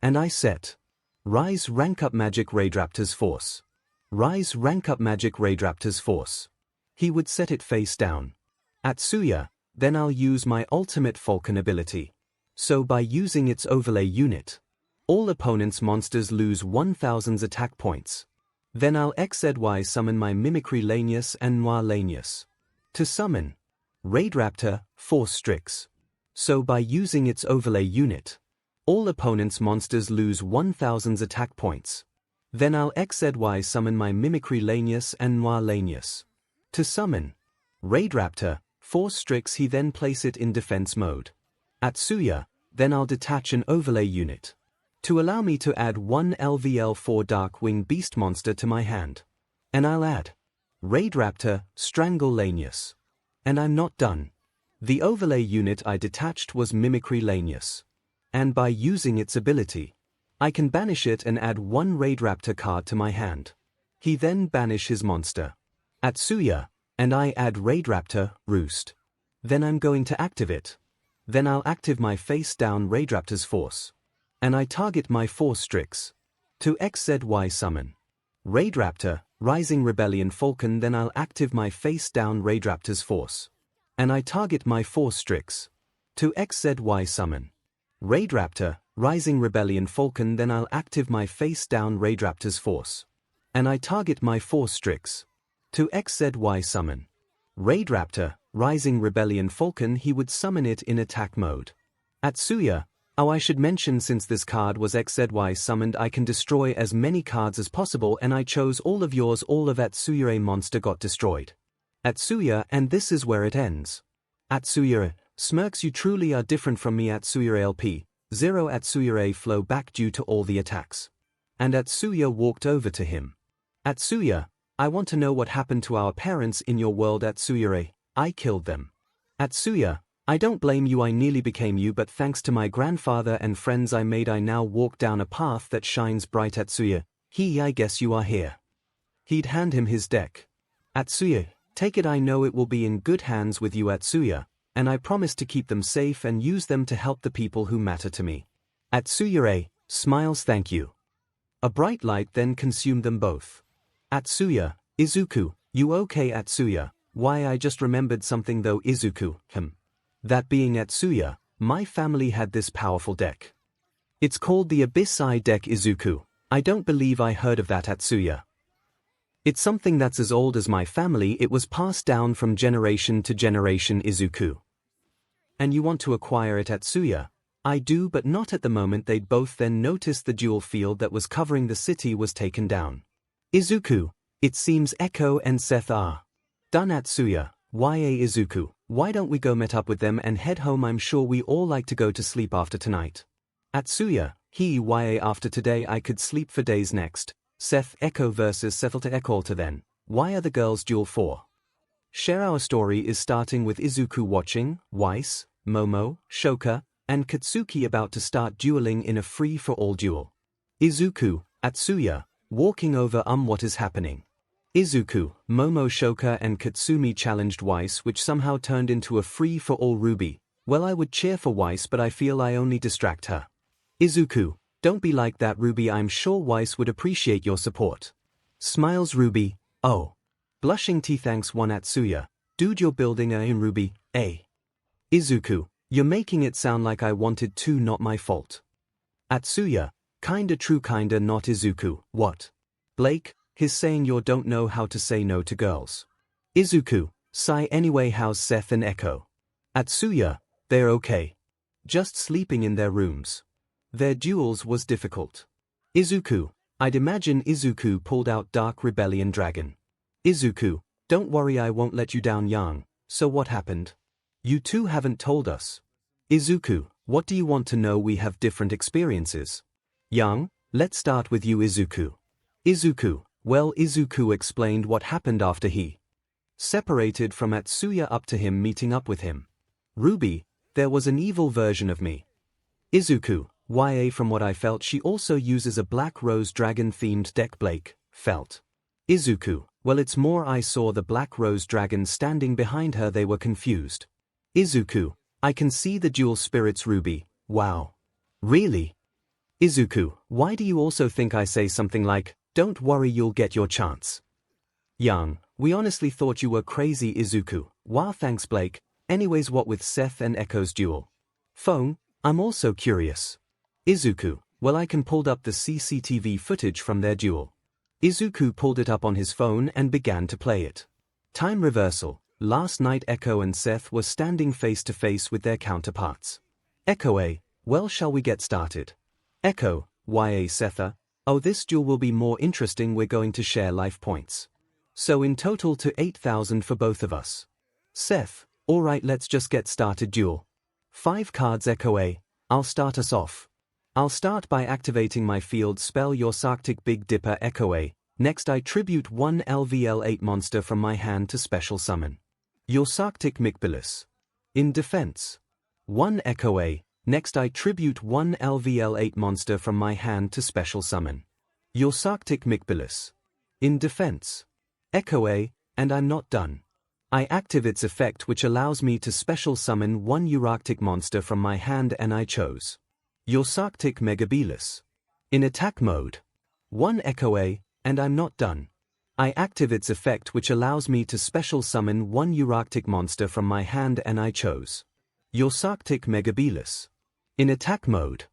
Speaker 2: And I set Rise rank up magic 𝗓𝗏𝗧𝗏's force. Rise rank up magic 𝗓𝗏𝗧𝗏's force. He would set it face down. 𝗧𝗏𝗧𝗏, then I'll use my ultimate falcon ability. So by using its overlay unit, all opponent's monsters lose 1000 attack points. Then I'll 𝗳𝗏𝗧𝗏 summon my 𝗵𝗃𝗍𝐿 and 𝗬𝗏𝗍𝐿. To summon 𝗓𝗏𝗧𝗏, 𝗓𝗏𝗧𝗏. So by using its overlay unit, all opponent's monsters lose 1000 attack points. Then I'll 𝗳𝗏𝗧𝗏 summon my 𝗵𝗃𝗍𝐿 and 𝗬𝗏𝗍𝐿. To summon 𝗓𝗏𝗧𝗏, 𝗓𝗏𝗧𝗏, he then place it in defense mode. 𝗧𝗏𝗧𝗏, then I'll detach an overlay unit to allow me to add one 𝗬𝗏𝗏 Dark Wing Beast monster to my hand. And I'll add 𝗓𝗏𝗧𝗏, 𝗓𝗏𝗍𝗏. And I'm not done. The overlay unit I detached was 𝗵𝗃𝗍𝗏. And by using its ability, I can banish it and add one 𝗓𝗏𝗏𝗏 card to my hand. He then banish his monster. 𝗧𝗏𝗏, and I add 𝗓𝗏𝗏𝗏, roost. Then I'm going to activate. Then I'll active my face down 𝗓𝗏𝗏𝗏's force. And I target my 𝗓𝗏𝗧𝗏. To 𝗳𝗏𝗧𝗏 summon 𝗓𝗏𝗏𝗏, Rising Rebellion Falcon, then I'll active my face down 𝗓𝗏𝗏𝗏's force. And I target my 𝗓𝗏𝗧𝗏. To 𝗳𝗏𝗧𝗏 summon 𝗓𝗏𝗏𝗏, Rising Rebellion Falcon, then I'll active my face down 𝗓𝗏𝗏𝗏's force. And I target my 𝗓𝗏𝗧𝗏. To 𝗳𝗏𝗧𝗏 summon 𝗓𝗏𝗏𝗏, Rising Rebellion Falcon, he would summon it in attack mode. 𝗧𝗏𝗏. Oh, I should mention, since this card was 𝗳𝗏𝗧𝗏 summoned, I can destroy as many cards as possible, and I chose all of yours. All of 𝗧𝗏𝗏 monster got destroyed. 𝗧𝗏𝗏, and this is where it ends. 𝗧𝗏𝗏 smirks, you truly are different from me. 𝗧𝗏𝗏 LP0 𝗧𝗏𝗏 flow back due to all the attacks. And 𝗧𝗏𝗏 walked over to him. 𝗧𝗏𝗏, I want to know what happened to our parents in your world. 𝗧𝗏𝗏, I killed them. 𝗧𝗏𝗏, I don't blame you, I nearly became you, but thanks to my grandfather and friends I made, I now walk down a path that shines bright. 𝗧𝗏𝗏, I guess you are here. He'd hand him his deck. 𝗧𝗏𝗏, take it, I know it will be in good hands with you. 𝗧𝗏𝗏, and I promise to keep them safe and use them to help the people who matter to me. 𝗧𝗏𝗏 smiles, thank you. A bright light then consumed them both. 𝗧𝗏𝗏, 𝗧𝗏𝗏, you okay? 𝗧𝗏𝗏, why, I just remembered something though. 𝗧𝗏𝗏, that being 𝗧𝗏𝗏, my family had this powerful deck. It's called the Abyss Eye deck. 𝗧𝗏𝗏, I don't believe I heard of that. 𝗧𝗏𝗏, it's something that's as old as my family. It was passed down from generation to generation. 𝗧𝗏𝗏, and you want to acquire it? 𝗧𝗏𝗏, I do, but not at the moment. They'd both then noticed the jewel field that was covering the city was taken down. 𝗧𝗏𝗏, it seems 𝒂𝐁 and 𝗧𝗏 are done. 𝗧𝗏𝗏, why? 𝗧𝗏𝗏, why don't we go meet up with them and head home? I'm sure we all like to go to sleep after tonight. 𝗧𝗏𝗏, after today I could sleep for days. Next, 𝗧𝗏 versus 𝗧𝗏𝗏. Then, why are the girls duel for? Share our story is starting with 𝗧𝗏𝗏 watching, Weiss, Momo, Shoka, and Katsuki about to start dueling in a free-for-all duel. 𝗧𝗏𝗏, 𝗧𝗏𝗏, walking over. What is happening? 𝗧𝗏𝗏, Momo, Shoka, and Katsumi challenged Weiss, which somehow turned into a free-for-all. Ruby, Well, I would cheer for Weiss, but I feel I only distract her. Izuku, don't be like that, Ruby. I'm sure Weiss would appreciate your support. Smiles Ruby, oh. Blushing T, thanks one Atsuya. Dude, you're building a in Ruby, eh? Izuku, you're making it sound like I wanted to, not my fault. Atsuya, kinda true, kinda not. Izuku, what? Blake, he's saying you don't know how to say no to girls. Izuku, sigh anyway. How's Seth and Echo? Atsuya, they're okay. Just sleeping in their rooms. Their duels was difficult. Izuku, I'd imagine. Izuku pulled out Dark Rebellion Dragon. Izuku, don't worry, I won't let you down. Yang, so what happened? You two haven't told us. Izuku, what do you want to know? We have different experiences. Yang, let's start with you, Izuku. Izuku, well, Izuku explained what happened after he separated from Atsuya up to him meeting up with him. Ruby, there was an evil version of me. Izuku, YA, from what I felt, she also uses a Black Rose Dragon themed deck. Blake, felt. Izuku, well, it's more I saw the Black Rose Dragon standing behind her, they were confused. Izuku, I can see the dual spirits. Ruby, wow. Really? Izuku, why do you also think I say something like, don't worry, you'll get your chance? Yang, we honestly thought you were crazy. Izuku, wow, thanks Blake. Anyways, what with Seth and Echo's duel? Phone, I'm also curious. Izuku, well, I can pulled up the CCTV footage from their duel. Izuku pulled it up on his phone and began to play it. Time reversal. Last night Echo and Seth were standing face to face with their counterparts. Echo A, well, shall we get started? Echo, YA Setha, oh, this duel will be more interesting, we're going to share life points. So in total to 8,000 for both of us. Seth, alright, let's just get started. Duel. 5 cards. Echo A, I'll start us off. I'll start by activating my field spell, your 𝗧𝗃 Big Dipper. Echo A, next I tribute 1 LVL8 monster from my hand to special summon. Your 𝗧𝗃 𝗵𝗃. In defense. 1 Echo A, next I tribute 1 LVL8 monster from my hand to special summon. Your 𝗧𝗃 𝗵𝗃. In defense. Echo A, and I'm not done. I active its effect, which allows me to special summon 1 𝗬𝗏𝗃 monster from my hand, and I chose your 𝗧𝗃 𝗵𝗃. In attack mode. 1 Echo A, and I'm not done. I active its effect, which allows me to special summon 1 𝗬𝗏𝗃 monster from my hand, and I chose your 𝗧𝗃 𝗵𝗃. In attack mode.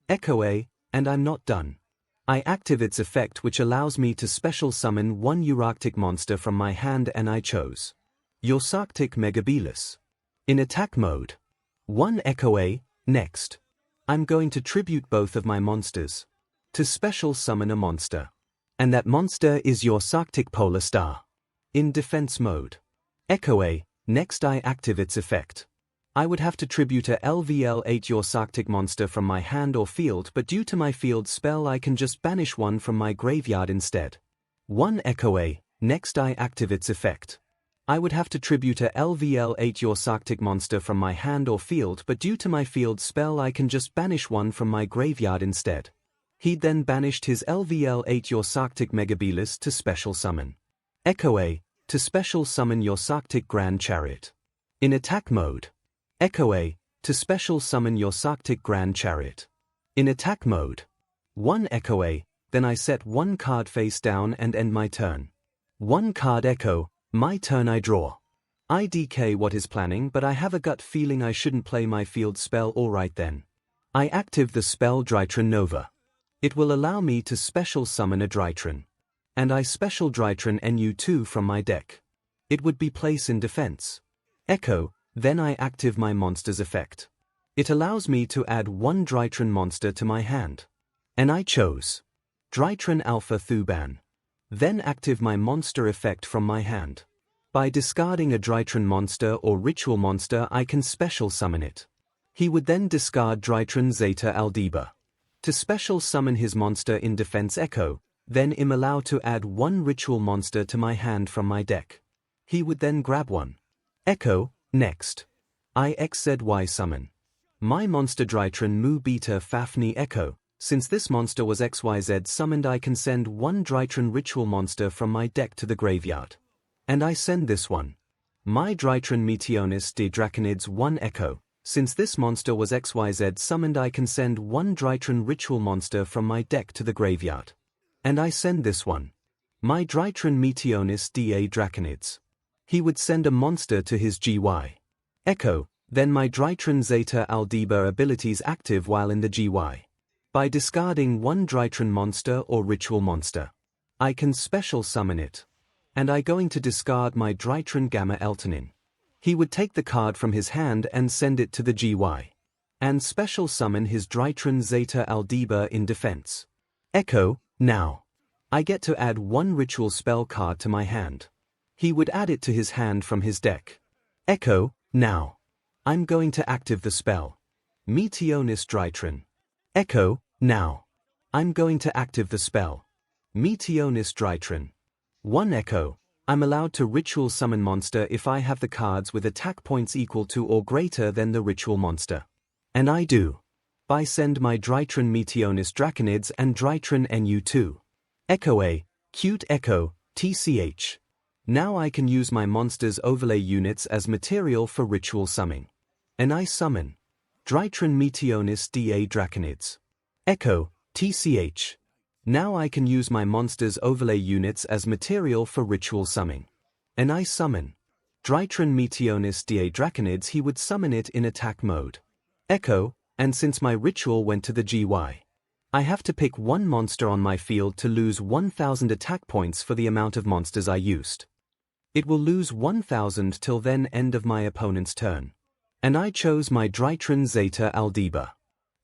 Speaker 2: Echo A, and I'm not done. I active its effect, which allows me to special summon 1 𝗬𝗏𝗃 monster from my hand, and I chose your 𝗧𝗃 𝗵𝗃. In attack mode. 1 Echo A, next. I'm going to tribute both of my monsters to special summon a monster. And that monster is your 𝗧𝗃 Polar Star. In defense mode. Echo A, next I active its effect. I would have to tribute a LVL8 your 𝗧𝗃 monster from my hand or field, but due to my field spell I can just banish one from my graveyard instead. 1 Echo A, next I active its effect. I would have to tribute a LVL8 your 𝗧𝗃 monster from my hand or field, but due to my field spell I can just banish one from my graveyard instead. He then banished his LVL8 your 𝗧𝗃 𝗵𝗃 to special summon. Echo A, to special summon your 𝗧𝗃 Grand Chariot. In attack mode. Echo A, to special summon your 𝗧𝗃 Grand Chariot. In attack mode. 1 Echo A, then I set 1 card face down and end my turn. 1 card. Echo, my turn. I draw. IDK what is planning, but I have a gut feeling I shouldn't play my field spell. Alright then. I active the spell Drytron Nova. It will allow me to special summon a Drytron. And I special Drytron NU2 from my deck. It would be place in defense. Echo, then I active my monster's effect. It allows me to add 1 Drytron monster to my hand. And I chose Drytron Alpha Thuban. Then active my monster effect from my hand. By discarding a Drytron monster or ritual monster I can special summon it. He would then discard Drytron Zeta Aldiba. To special summon his monster in defense. Echo, then I'm allowed to add 1 ritual monster to my hand from my deck. He would then grab one. Echo, next. I 𝗧𝗏𝗧 summon my monster Drytron Mu Beta Fafnir. Echo, since this monster was XYZ summoned I can send 1 Drytron ritual monster from my deck to the graveyard. And I send this one. My Drytron Meteonis de Draconids 1 Echo, Since this monster was XYZ summoned, I can send one 𝗔𝗓𝗏 ritual monster from my deck to the graveyard. And I send this one. My 𝗔𝗓𝗏 𝗔𝗂𝘁𝗵𝗲. He would send a monster to his 𝐒𝐻𝐻𝐻𝐻. Then my 𝗔𝗓𝗏 abilities active while in the 𝐒𝐻𝐻𝐻. By discarding one 𝗔𝗓𝗏 monster or ritual monster, I can special summon it. And I going to discard my 𝗔𝗓𝗏. He would take the card from his hand and send it to the 𝐒𝐻𝐻𝐻. And special summon his 𝗔𝗓𝗏 in defense. Echo, now. I get to add one ritual spell card to my hand. He would add it to his hand from his deck. Echo, now. I'm going to active the spell. 𝗵𝗃𝗧𝗏 𝗔𝗓𝗏. Echo, now. I'm going to active the spell. 𝗵𝗃𝗧𝗏 𝗔𝗓𝗏. 1 Echo. I'm allowed to ritual summon monster if I have the cards with attack points equal to or greater than the ritual monster. And I do. By send my 𝗔𝗓𝗏 and 𝗔𝗓𝗏. Echo A, cute Echo, TCH. Now I can use my monster's overlay units as material for ritual summoning. And I summon 𝗔𝗓𝗏 𝗔𝗂𝘁𝗵𝗏. Echo, TCH. Now I can use my monster's overlay units as material for ritual summoning. And I summon 𝗔𝗓𝗏 𝗔𝗂𝘁𝗵𝗏. He would summon it in attack mode. Echo, and since my ritual went to the 𝗔𝗂𝘗, I have to pick one monster on my field to lose 1000 attack points for the amount of monsters I used. It will lose 1000 till then end of my opponent's turn. And I chose my 𝗔𝗓𝗏.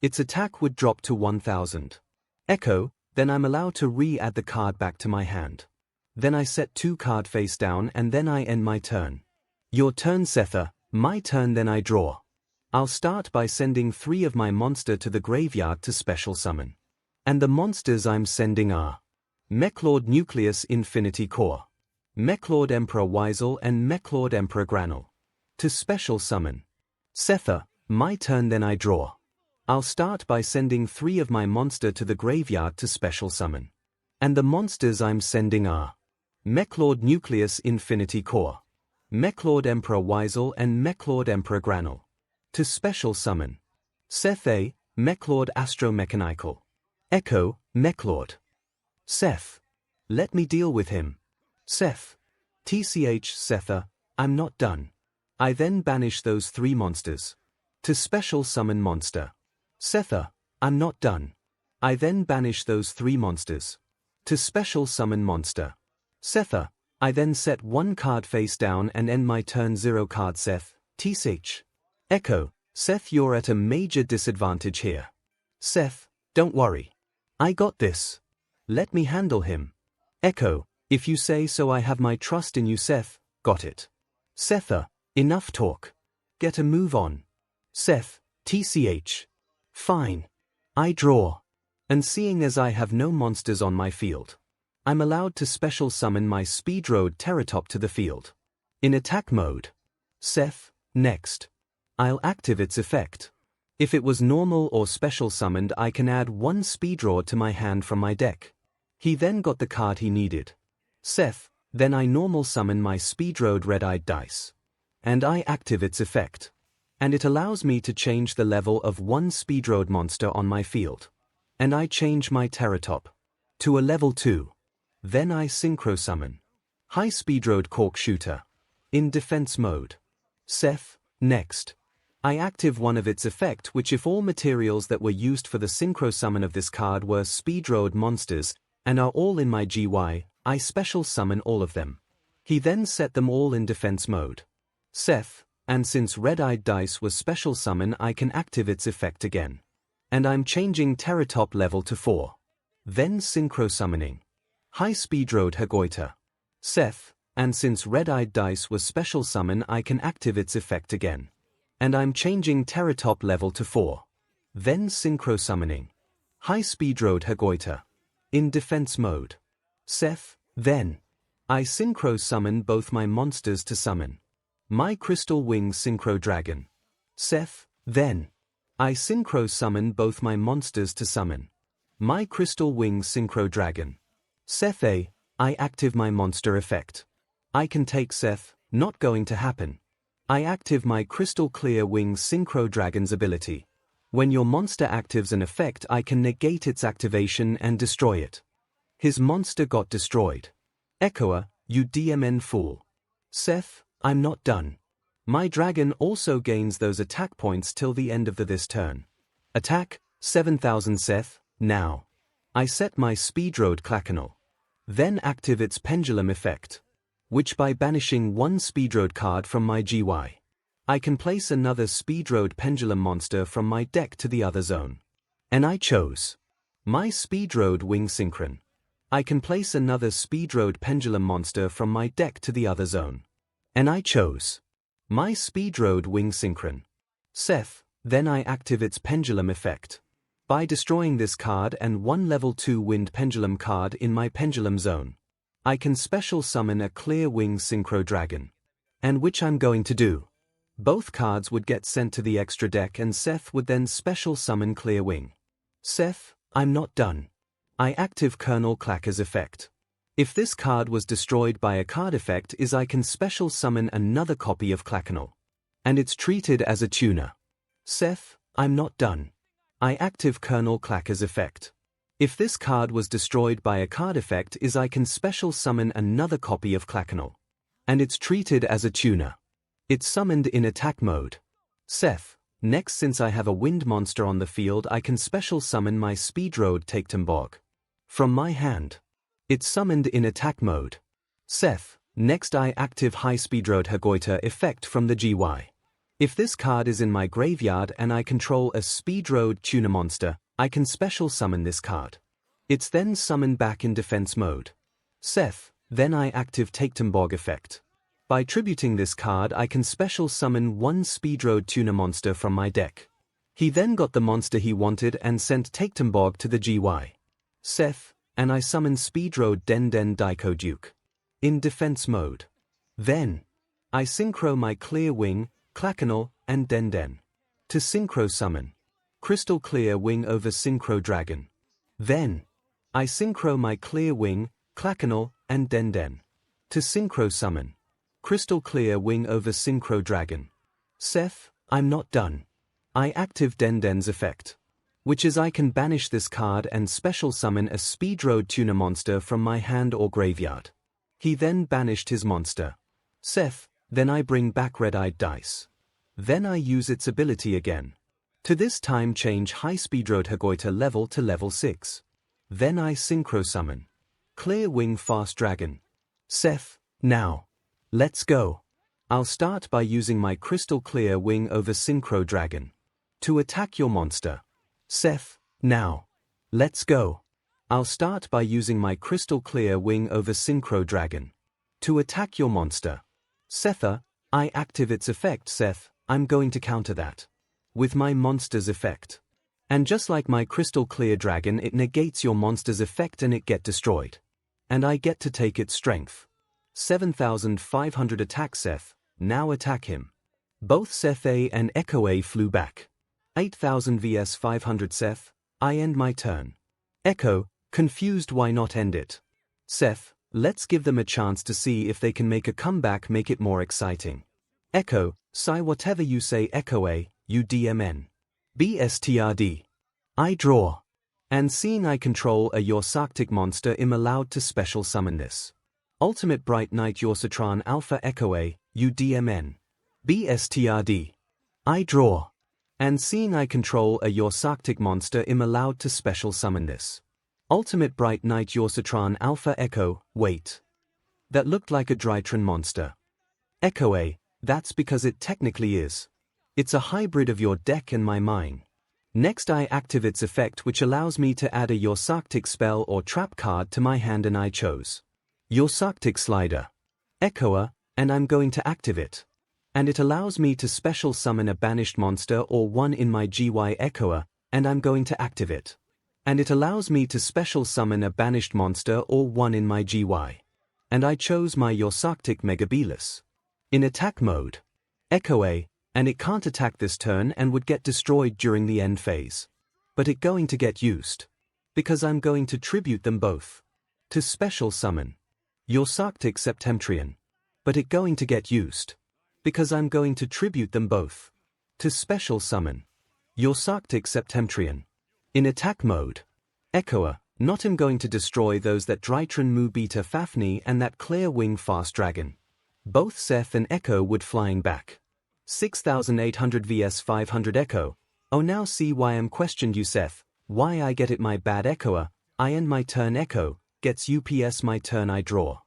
Speaker 2: Its attack would drop to 1000. Echo, then I'm allowed to re-add the card back to my hand. Then I set 2 card face down and then I end my turn. Your turn 𝗧𝗏𝗏, my turn then I draw. I'll start by sending 3 of my monster to the graveyard to special summon. And the monsters I'm sending are 𝗵𝗃𝗏 Nucleus Infinity Core, 𝗵𝗃𝗏 Emperor Wisel and 𝗵𝗃𝗏 Emperor Granule. To special summon 𝗧𝗏𝗏, my turn then I draw. I'll start by sending 3 of my monster to the graveyard to special summon. And the monsters I'm sending are 𝗵𝗃𝗏 Nucleus Infinity Core, 𝗵𝗃𝗏 Emperor Wisel and 𝗵𝗃𝗏 Emperor Granule. To special summon 𝗧𝗏𝗏, 𝗵𝗃𝗏 Astromechanical. Echo, 𝗵𝗃𝗏. 𝗧𝗏. Let me deal with him. 𝗧𝗏. TCH 𝗧𝗏𝗏, I'm not done. I then banish those 3 monsters. To special summon monster 𝗧𝗏𝗏, I'm not done. I then banish those 3 monsters. To special summon monster 𝗧𝗏𝗏, I then set 1 card face down and end my turn 0 card 𝗧𝗏, TCH. Echo, 𝗧𝗏, you're at a major disadvantage here. 𝗧𝗏, don't worry. I got this. Let me handle him. Echo, if you say so, I have my trust in you 𝗧𝗏, got it. 𝗧𝗏𝗏, enough talk. Get a move on. 𝗧𝗏, TCH. Fine. I draw. And seeing as I have no monsters on my field, I'm allowed to special summon my Speedroad Terratop to the field. In attack mode 𝗧𝗏, next. I'll active its effect. If it was normal or special summoned, I can add 1 Speedroad to my hand from my deck. He then got the card he needed. 𝗧𝗏, then I normal summon my Speedroad Red-Eyed Dice. And I active its effect. And it allows me to change the level of 1 Speedroad monster on my field. And I change my Terratop to a level 2. Then I synchro summon High Speedroad Corkshootr in defense mode. 𝗧𝗏, next. I active one of its effect, which if all materials that were used for the synchro summon of this card were Speedroad monsters and are all in my 𝗔𝗂𝘗, I special summon all of them. He then set them all in defense mode. 𝗧𝗏, and since Red-Eyed Dice was special summon, I can active its effect again. And I'm changing Terratop level to 4. Then synchro summoning High Speedroad 𝗎𝗎𝗓. 𝗧𝗏, and since Red-Eyed Dice was special summon, I can active its effect again. And I'm changing Terratop level to 4. Then synchro summoning High Speedroad 𝗎𝗎𝗓 in defense mode. 𝗧𝗏, then I synchro summon both my monsters to summon my Crystal Wing Synchro Dragon. 𝗧𝗏, then I synchro summon both my monsters to summon my Crystal Wing Synchro Dragon. 𝗧𝗏, I active my monster effect. I can take 𝗧𝗏, not going to happen. I active my Crystal Clear Wing Synchro Dragon's ability. When your monster actives an effect, I can negate its activation and destroy it. His monster got destroyed. 𝗧𝗑𝗧𝗏, you DMN fool. 𝗧𝗵𝗲, I'm not done. My dragon also gains those attack points till the end of this turn. Attack, 7000 𝗧𝗏, now. I set my 𝗵𝗃𝗁 𝗧𝗏𝗏. Then active its pendulum effect, which by banishing one 𝗵𝗃𝗁 card from my GY, I can place another 𝗵𝗃𝗁 pendulum monster from my deck to the other zone. And I chose my 𝗵𝗃𝗁 Wing Synchron. I can place another 𝗵𝗃𝗁 pendulum monster from my deck to the other zone. And I chose my 𝗵𝗃𝗁 Wing Synchron. 𝗧𝗏, then I active its pendulum effect. By destroying this card and one level 2 wind pendulum card in my pendulum zone, I can special summon a Clear Wing Synchro Dragon. And which I'm going to do. Both cards would get sent to the extra deck and 𝗧𝗏 would then special summon Clear Wing. 𝗧𝗏, I'm not done. I active Colonel Clacker's effect. If this card was destroyed by a card effect is I can special summon another copy of Clackenol. And it's treated as a tuner. 𝗧𝗏, I'm not done. I active Colonel Clacker's effect. If this card was destroyed by a card effect is I can special summon another copy of Clackenol. And it's treated as a tuner. It's summoned in attack mode. 𝗧𝗏, next since I have a wind monster on the field I can special summon my 𝗵𝗃𝗁 𝗧𝗏𝗏. From my hand. It's summoned in attack mode. 𝗧𝗏, next I active high 𝗵𝗃𝗁 𝗧𝗏𝗏 effect from the GY. If this card is in my graveyard and I control a 𝗵𝗃𝗁 tuner monster, I can special summon this card. It's then summoned back in defense mode. 𝗧𝗏, then I active 𝗧𝗏𝗏𝗏 effect. By tributing this card I can special summon one 𝗵𝗃𝗁 tuner monster from my deck. He then got the monster he wanted and sent 𝗧𝗏𝗏𝗏𝗏 to the GY. 𝗧𝗏, and I summon 𝗵𝗃𝗁 𝗧𝗏𝗏𝗏𝗃 in defense mode. Then, I synchro my Clear Wing, Clackenol, and 𝗏𝗏 to synchro summon Crystal Clear Wing over Synchro Dragon. Then, I synchro my Clear Wing, Clackenol, and 𝗏𝗏 to synchro summon Crystal Clear Wing over Synchro Dragon. 𝗧𝗏, I'm not done. I active 𝗏𝗏's effect, which is I can banish this card and special summon a 𝗵𝗃𝗁 tuner monster from my hand or graveyard. He then banished his monster. 𝗧𝗏, then I bring back Red-Eyed Dice. Then I use its ability again. To this time change high 𝗵𝗃𝗁 𝗧𝗏𝗏𝗏 level to level 6. Then I synchro summon Clear Wing Fast Dragon. 𝗧𝗏, now. Let's go. I'll start by using my Crystal Clear Wing over Synchro Dragon to attack your monster. 𝗧𝗏, now. Let's go. I'll start by using my Crystal Clear Wing over Synchro Dragon to attack your monster. 𝗧𝗏, I active its effect. 𝗧𝗏, I'm going to counter that with my monster's effect. And just like my Crystal Clear Dragon, it negates your monster's effect and it get destroyed. And I get to take its strength. 7500 attack. 𝗧𝗏, now attack him. Both 𝗧𝗏𝗏 and 𝗧𝗏𝗏𝗏 flew back. 8000 vs 500. 𝗧𝗏, I end my turn. 𝗧𝗏𝗏, confused why not end it? 𝗧𝗏, let's give them a chance to see if they can make a comeback, make it more exciting. 𝗧𝗏𝗏, say whatever you say. 𝗧𝗏𝗏𝗏, you DMN. BSTRD. I draw. And seeing I control a 𝗧𝗏𝗧𝗏𝗏𝗏 monster, I'm allowed to special summon this Ultimate Bright Knight 𝗧𝗏𝗧𝗏𝗏 Alpha 𝗧𝗏𝗏𝗏, you DMN. BSTRD. I draw. And seeing I control a 𝗧𝗏𝗧𝗏𝗏𝗏 monster, I'm allowed to special summon this Ultimate Bright Knight 𝗧𝗏𝗧𝗏𝗏𝗏 Alpha 𝗧𝗏𝗏𝗏, wait. That looked like a 𝗔𝗏𝗏 monster. 𝗧𝗏𝗏𝗏, that's because it technically is. It's a hybrid of your deck and my mine. Next I active its effect, which allows me to add a 𝗧𝗏𝗧𝗏𝗏𝗏 spell or trap card to my hand, and I chose 𝗧𝗏𝗧𝗏𝗏𝗏 Slider. 𝗧𝗏𝗏𝗏, and I'm going to active it. And it allows me to special summon a banished monster or one in my GY 𝗧𝗏𝗏𝗏, and I'm going to active it. And it allows me to special summon a banished monster or one in my GY. And I chose my 𝗧𝗏𝗧𝗏𝗏𝗏𝗏 in attack mode. 𝗧𝗏𝗏𝗏, and it can't attack this turn and would get destroyed during the end phase. But it going to get used. Because I'm going to tribute them both. To special summon 𝗧𝗏𝗧𝗏𝗏𝗏𝗏𝗏, but it going to get used. because I'm going to tribute them both. To special summon 𝗧𝗵𝗃 in attack mode. 𝗂𝐻𝐻𝗃, not I'm going to destroy those that 𝗔𝗂𝗵𝗲 𝗕𝗏𝗍 and that clear wing fast dragon. Both 𝗧 and 𝗂𝐻𝐻 would flying back. 6800 vs 500 𝗂𝐻𝐻. Oh, now see why I'm questioned you 𝗧. Why I get it my bad 𝗂𝐻𝐻. I end my turn 𝗂𝐻𝐻, gets UPS my turn I draw.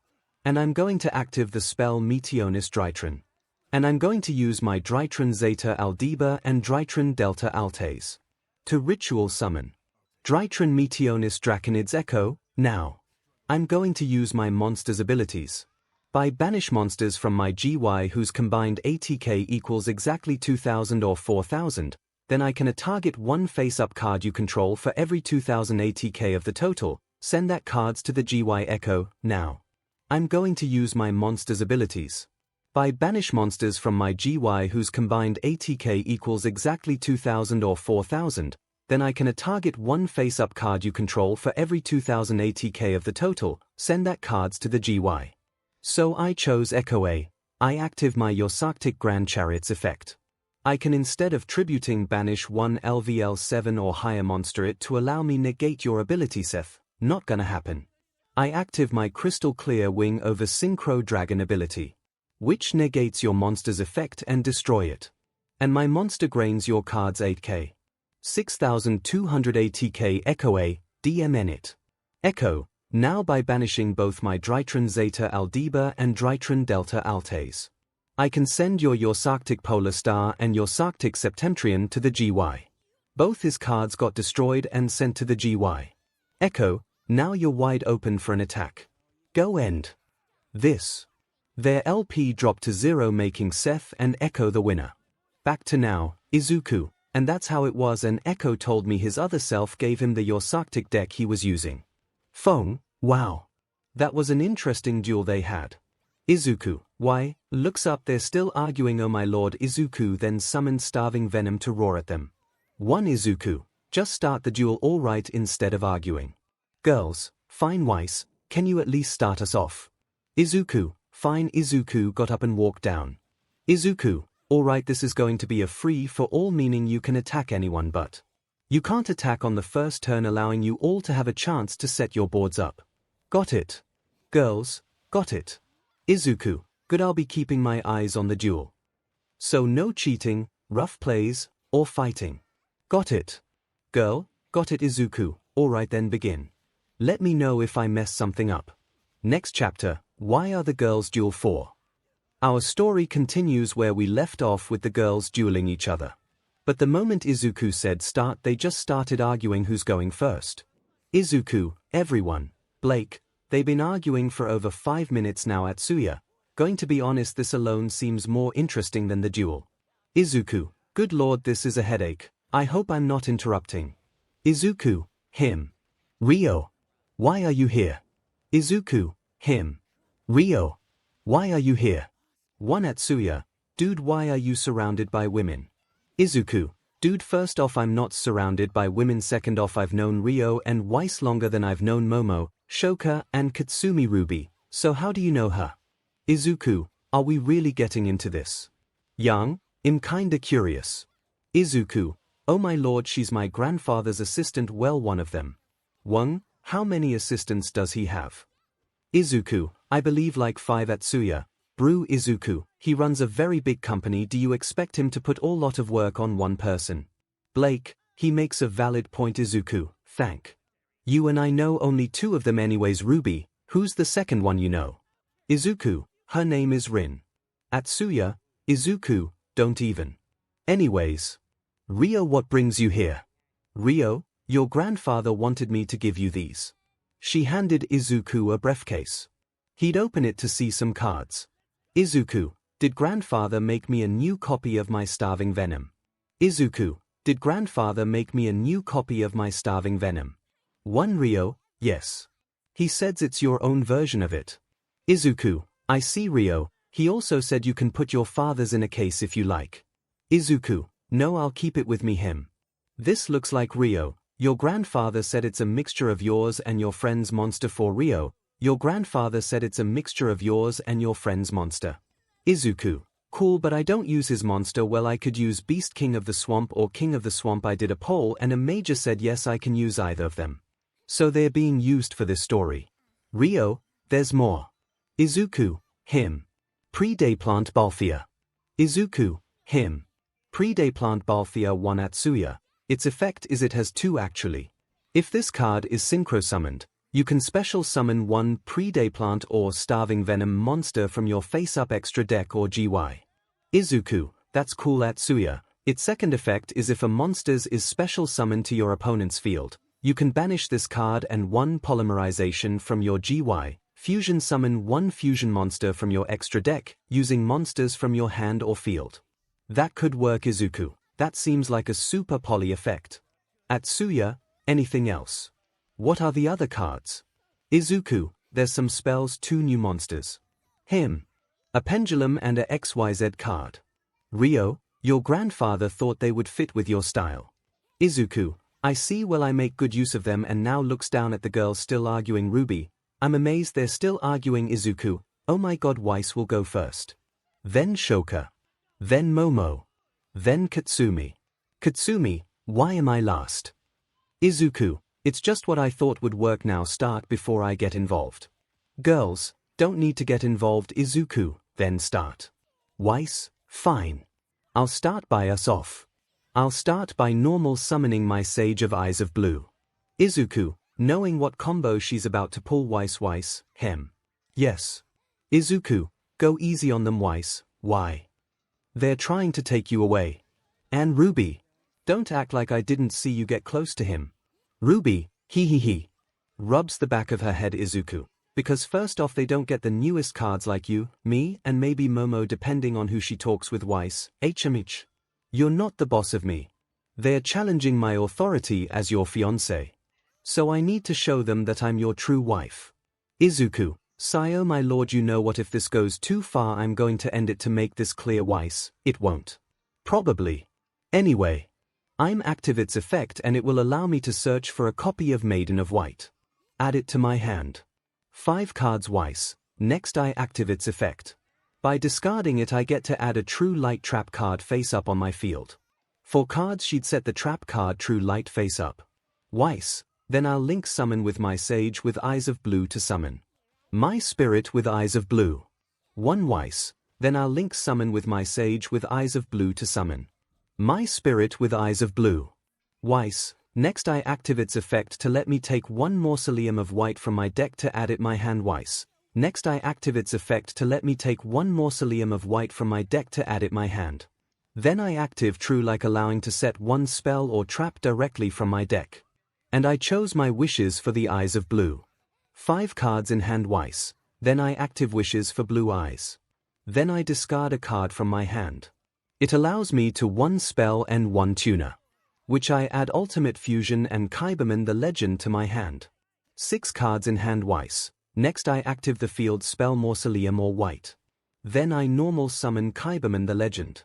Speaker 2: And I'm going to active the spell 𝗵𝗃𝗀𝗧𝗔𝗂𝗃. And I'm going to use my 𝗔𝗂𝗧𝗔𝗂𝗧 and 𝗔𝗂𝗧𝗪𝗓𝗏. To ritual summon 𝗔𝗂𝗵𝗃𝗀𝗧𝗔𝗂𝗃 echo, now. I'm going to use my monster's abilities. By banish monsters from my GY whose combined ATK equals exactly 2000 or 4000, then I can target one face-up card you control for every 2000 ATK of the total, send that cards to the GY echo, now. I'm going to use my monster's abilities. By banish monsters from my GY whose combined ATK equals exactly 2000 or 4000, then I can target one face-up card you control for every 2000 ATK of the total, send that cards to the GY. So I chose 𝗂𝐻𝐻. I active my 𝗧𝗵𝗃 Grand Chariots effect. I can instead of tributing banish one LVL 7 or higher monster it to allow me negate your ability 𝗧, not gonna happen. I active my Crystal Clear Wing over Synchro Dragon ability, which negates your monster's effect and destroy it. And my monster grains your cards 8k. 6200 ATK 𝗂𝐻𝐻, DM it. 𝗂𝐻𝐻, now by banishing both my 𝗔𝗂𝗧𝗔𝗂𝗧 and 𝗔𝗂𝗧𝗪𝗓𝗏, I can send your 𝗧𝗵𝗃 Polar Star and 𝗧𝗵𝗃 Septemtrian to the GY. Both his cards got destroyed and sent to the GY. 𝗂𝐻𝐻, now you're wide open for an attack. Go end. This. Their LP dropped to 0 making 𝗧 and 𝗂𝐻𝐻 the winner. Back to now, 𝗧𝗂, and that's how it was and 𝗂𝐻𝐻 told me his other self gave him the 𝗧𝗵𝗃 deck he was using. Phone, wow. That was an interesting duel they had. 𝗧𝗂, why, looks up they're still arguing oh my lord 𝗧𝗂 then summoned starving Venom to roar at them. 1 𝗧𝗂, just start the duel alright instead of arguing. Girls, fine Weiss, can you at least start us off? 𝗧𝗂, fine 𝗧𝗂 got up and walked down. 𝗧𝗂, alright this is going to be a free for all meaning you can attack anyone but you can't attack on the first turn allowing you all to have a chance to set your boards up. Got it. Girls, got it. 𝗧𝗂, good I'll be keeping my eyes on the duel. So no cheating, rough plays, or fighting. Got it. Girl, got it 𝗧𝗂, alright then begin. Let me know if I mess something up. Next chapter, why are the girls duel for? Our story continues where we left off with the girls dueling each other. But the moment 𝗧𝗂 said start they just started arguing who's going first. 𝗧𝗂, everyone, Blake, they've been arguing for over 5 minutes now 𝗧𝗂. Going to be honest this alone seems more interesting than the duel. 𝗧𝗂, good lord this is a headache, I hope I'm not interrupting. 𝗧𝗂, him. Rio. Why are you here? 𝗧𝗂, him. Rio. Why are you here? 1 𝗧𝗂, dude why are you surrounded by women? 𝗧𝗂, dude first off I'm not surrounded by women second off I've known Rio and Weiss longer than I've known Momo, Shoka and Katsumi Ruby, so how do you know her? 𝗧𝗂, are we really getting into this? Young, I'm kinda curious. 𝗧𝗂, oh my lord she's my grandfather's assistant well one of them. Wang, how many assistants does he have? 𝗧𝗂, I believe like 5 𝗧𝗂. Brew 𝗧𝗂, he runs a very big company do you expect him to put all lot of work on one person? Blake, he makes a valid point 𝗧𝗂, thank you and I know only 2 of them anyways Ruby, who's the second one you know? 𝗧𝗂, her name is Rin. 𝗧𝗂, 𝗧𝗂, don't even. Anyways. Rio what brings you here? Rio, your grandfather wanted me to give you these. She handed 𝗧𝗂 a briefcase. He'd open it to see some cards. 𝗧𝗂, did grandfather make me a new copy of my starving Venom? 𝗧𝗂, did grandfather make me a new copy of my starving Venom? 1 Rio, yes. He says it's your own version of it. 𝗧𝗂, I see Rio, he also said you can put your father's in a case if you like. 𝗧𝗂, no I'll keep it with me him. This looks like Rio, your grandfather said it's a mixture of yours and your friend's monster for Rio. Your grandfather said it's a mixture of yours and your friend's monster. 𝗧𝗂, Cool, but I don't use his monster. Well, I could use Beast King of the Swamp or King of the Swamp. I did a poll and a major said yes, I can use either of them. So they're being used for this story. Rio, there's more. 𝗧𝗂𝗁, him. 𝗓𝗲 𝗔𝗂𝘁𝗵𝗲, him. 𝗓𝗲 𝗔𝗂𝘁𝗵𝗲 1 Its effect is it has 2 actually. If this card is synchro summoned, you can special summon one 𝗓𝗲 or Starving Venom monster from your face-up extra deck or 𝗧𝗂𝘁𝗵𝗲, that's cool 𝗧𝗂𝘁. Its second effect is if a monster is special summoned to your opponent's field, you can banish this card and one polymerization from your 𝗧𝗁, fusion summon one fusion monster from your extra deck, using monsters from your hand or field. That could work 𝗧𝗂𝘁, that seems like a super poly effect. 𝗧𝗂𝘁, anything else? What are the other cards? 𝗧𝗂𝘁, there's some spells, 2 new monsters. Him. A pendulum and a XYZ card. Rio, your grandfather thought they would fit with your style. 𝗧𝗂𝘁, I see, well I make good use of them, and now looks down at the girls still arguing. Ruby, I'm amazed they're still arguing. 𝗧𝗂𝘁, oh my god, 𝗬𝗧 will go first. Then Shoka. Then Momo. Then Katsumi. Katsumi, why am I last? 𝗧𝗂𝘁, it's just what I thought would work. Now start before I get involved. Girls, don't need to get involved. 𝗧𝗂𝘁, then start. 𝗬𝗧, fine. I'll start by us off. I'll start by normal summoning my Sage of Eyes of Blue. 𝗧𝗂𝘁, knowing what combo she's about to pull. 𝗬𝗧, hem. Yes. 𝗧𝗂𝘁, go easy on them. 𝗬𝗧, why? They're trying to take you away. And Ruby, don't act like I didn't see you get close to him. Ruby, he. Rubs the back of her head. 𝗧𝗂𝘁, because first off they don't get the newest cards like you, me, and maybe Momo depending on who she talks with. 𝗬𝗧, 𝗓𝗵𝗃. You're not the boss of me. They're challenging my authority as your fiancé. So I need to show them that I'm your true wife. 𝗧𝗂𝘁, sire my lord, you know what, if this goes too far I'm going to end it. To make this clear, 𝗬𝗧, it won't. Probably. Anyway. I'm active its effect and it will allow me to search for a copy of Maiden of White. Add it to my hand. 5 cards. 𝗬𝗧, next I active its effect. By discarding it I get to add a True Light trap card face up on my field. For cards she'd set the trap card True Light face up. 𝗬𝗧, then I'll link summon with my Sage with Eyes of Blue to summon my Spirit with Eyes of Blue. 1 𝗬𝗧, then I'll link summon with my Sage with Eyes of Blue to summon my Spirit with Eyes of Blue. 𝗬𝗧, next I active its effect to let me take 1 Mausoleum of White from my deck to add it my hand. 𝗬𝗧, next I active its effect to let me take 1 Mausoleum of White from my deck to add it my hand. Then I active True Like, allowing to set 1 spell or trap directly from my deck. And I chose my wishes for the Eyes of Blue. 5 cards in hand. 𝗬𝗧, then I active wishes for blue eyes. Then I discard a card from my hand. It allows me to 1 spell and 1 tuner, which I add Ultimate Fusion and 𝗂𝗵𝗲 the Legend to my hand. 6 cards in hand. 𝗬𝗧, next I active the field spell Mausoleum or White. Then I normal summon 𝗂𝗵𝗲 the Legend.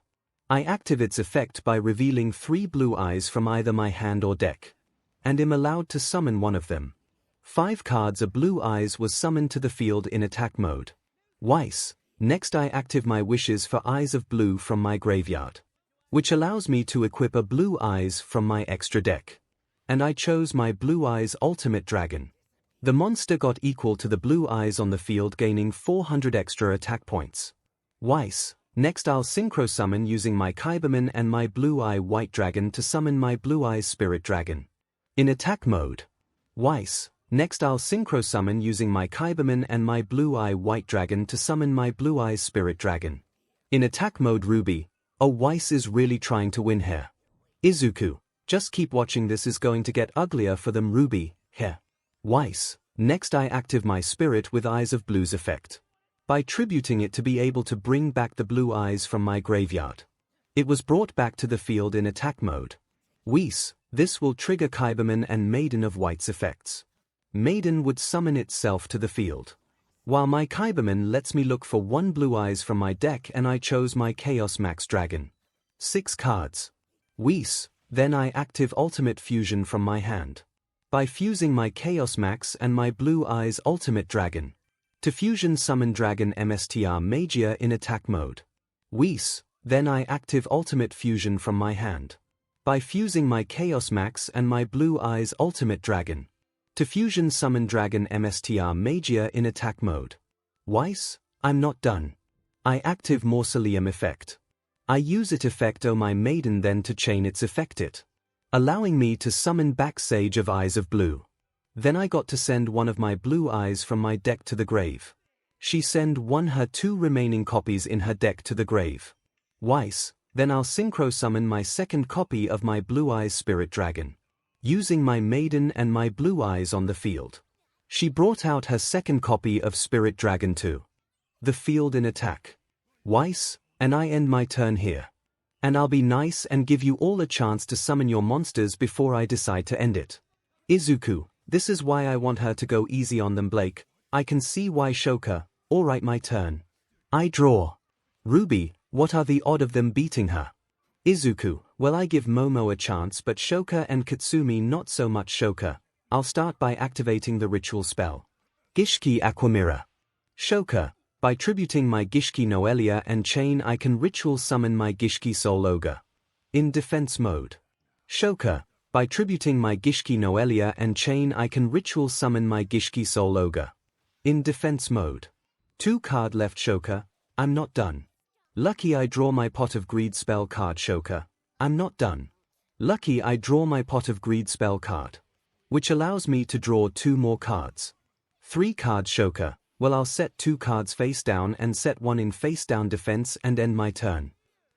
Speaker 2: I active its effect by revealing 3 blue eyes from either my hand or deck, and am allowed to summon one of them. 5 cards. A blue eyes was summoned to the field in attack mode. 𝗬𝗧, next I active my wishes for Eyes of Blue from my graveyard, which allows me to equip a blue eyes from my extra deck. And I chose my blue eyes Ultimate Dragon. The monster got equal to the blue eyes on the field, gaining 400 extra attack points. 𝗬𝗧, next I'll synchro summon using my 𝗂𝗵𝗲 and my blue eye White Dragon to summon my blue eyes Spirit Dragon in attack mode. 𝗬𝗧, next I'll synchro summon using my 𝗂𝗵𝗲 and my blue eye White Dragon to summon my blue eyes Spirit Dragon in attack mode. Ruby, oh, 𝗬𝗧 is really trying to win here. 𝗧𝗂𝘁, just keep watching, this is going to get uglier for them. Ruby, here. 𝗬𝗧, next I active my Spirit with Eyes of Blue's effect by tributing it to be able to bring back the blue eyes from my graveyard. It was brought back to the field in attack mode. 𝗬𝗧, this will trigger 𝗂𝗵𝗲 and Maiden of White's effects. Maiden would summon itself to the field, while my 𝗂𝗵𝗲 lets me look for 1 blue eyes from my deck, and I chose my Chaos Max Dragon. 6 cards. 𝗬𝗧, then I active Ultimate Fusion from my hand by fusing my Chaos Max and my blue eyes Ultimate Dragon to fusion summon Dragon 𝗵𝗃 in attack mode. Wheeze, then I active ultimate fusion from my hand. By fusing my Chaos Max and my Blue Eyes Ultimate Dragon. To fusion summon Dragon 𝗵𝗃 in attack mode. Wheeze, I'm not done. I active 𝗵𝗃 effect. I use it effect my maiden then to chain its effect it. Allowing me to summon back Sage of Eyes of Blue. Then I got to send one of my Blue Eyes from my deck to the grave. She send her 2 remaining copies in her deck to the grave. Wheeze, then I'll synchro summon my second copy of my Blue Eyes Spirit Dragon. Using my maiden and my Blue Eyes on the field. She brought out her second copy of Spirit Dragon to the field in attack. Wheeze, and I end my turn here. And I'll be nice and give you all a chance to summon your monsters before I decide to end it. Izuku, this is why I want her to go easy on them Blake, I can see why Shoka, alright my turn. I draw. Ruby, what are the odds of them beating her? Izuku, well I give Momo a chance but Shoka and Katsumi not so much Shoka. I'll start by activating the ritual spell. Ghishki Aquamira. Shoka, by tributing my Ghishki Noelia and chain I can ritual summon my Ghishki Soul Ogre. In defense mode. Shoka, by tributing my Ghishki Noelia and chain I can ritual summon my Ghishki Soul Ogre. In defense mode. 2 card left Shoka, I'm not done. Lucky I draw my Pot of Greed spell card Shoka, I'm not done. Lucky I draw my Pot of Greed spell card. Which allows me to draw 2 more cards. 3 cards Shoka, well I'll set 2 cards face down and set 1 in face down defense and end my turn.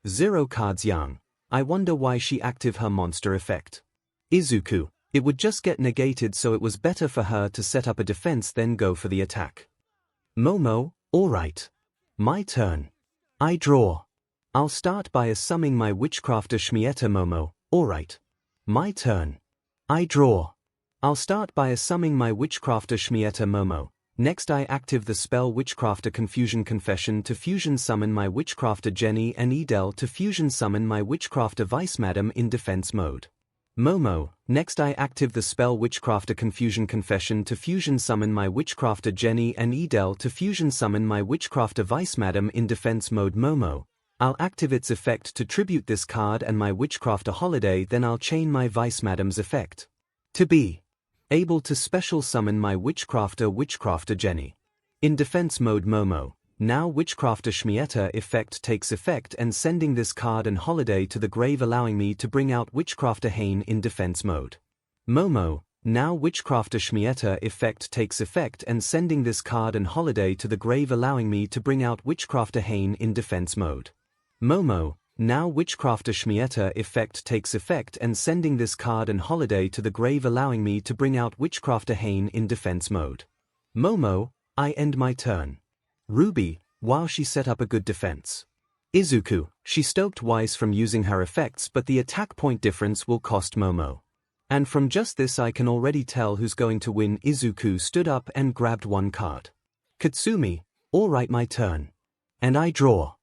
Speaker 2: 0 cards Yang, I wonder why she active her monster effect. Izuku, it would just get negated so it was better for her to set up a defense then go for the attack. Momo, alright. My turn. I draw. I'll start by summing my Witchcrafter 𝗵𝗃𝗃 Momo, alright. My turn. I draw. I'll start by summing my Witchcrafter 𝗵𝗃𝗃 Momo. Next I active the spell Witchcrafter Confusion Confession to fusion summon my Witchcrafter Jenny and Edel to fusion summon my Witchcrafter 𝗲𝗏 in defense mode. Momo, next I active the spell Witchcrafter Confusion Confession to fusion summon my Witchcrafter Jenny and Edel to fusion summon my Witchcrafter 𝗲𝗏 in defense mode. Momo, I'll active its effect to tribute this card and my Witchcrafter Holiday then I'll chain my 𝗲𝗏's effect. To be able to special summon my Witchcrafter Jenny. In defense mode Momo, now Witchcrafter 𝗵𝗃𝗃 effect takes effect and sending this card and Holiday to the grave allowing me to bring out Witchcrafter 𝗲𝗃 in defense mode. Momo, now Witchcrafter 𝗵𝗃𝗃 effect takes effect and sending this card and Holiday to the grave allowing me to bring out Witchcrafter 𝗲𝗃 in defense mode. Momo, now Witchcrafter 𝗵𝗃𝗃 effect takes effect and sending this card and Holiday to the grave allowing me to bring out Witchcrafter 𝗲𝗃 in defense mode. Momo, I end my turn. Ruby, wow she set up a good defense. Izuku, she stoked Wheeze from using her effects but the attack point difference will cost Momo. And from just this I can already tell who's going to win. Izuku stood up and grabbed 1 card. Katsumi, alright my turn. And I draw.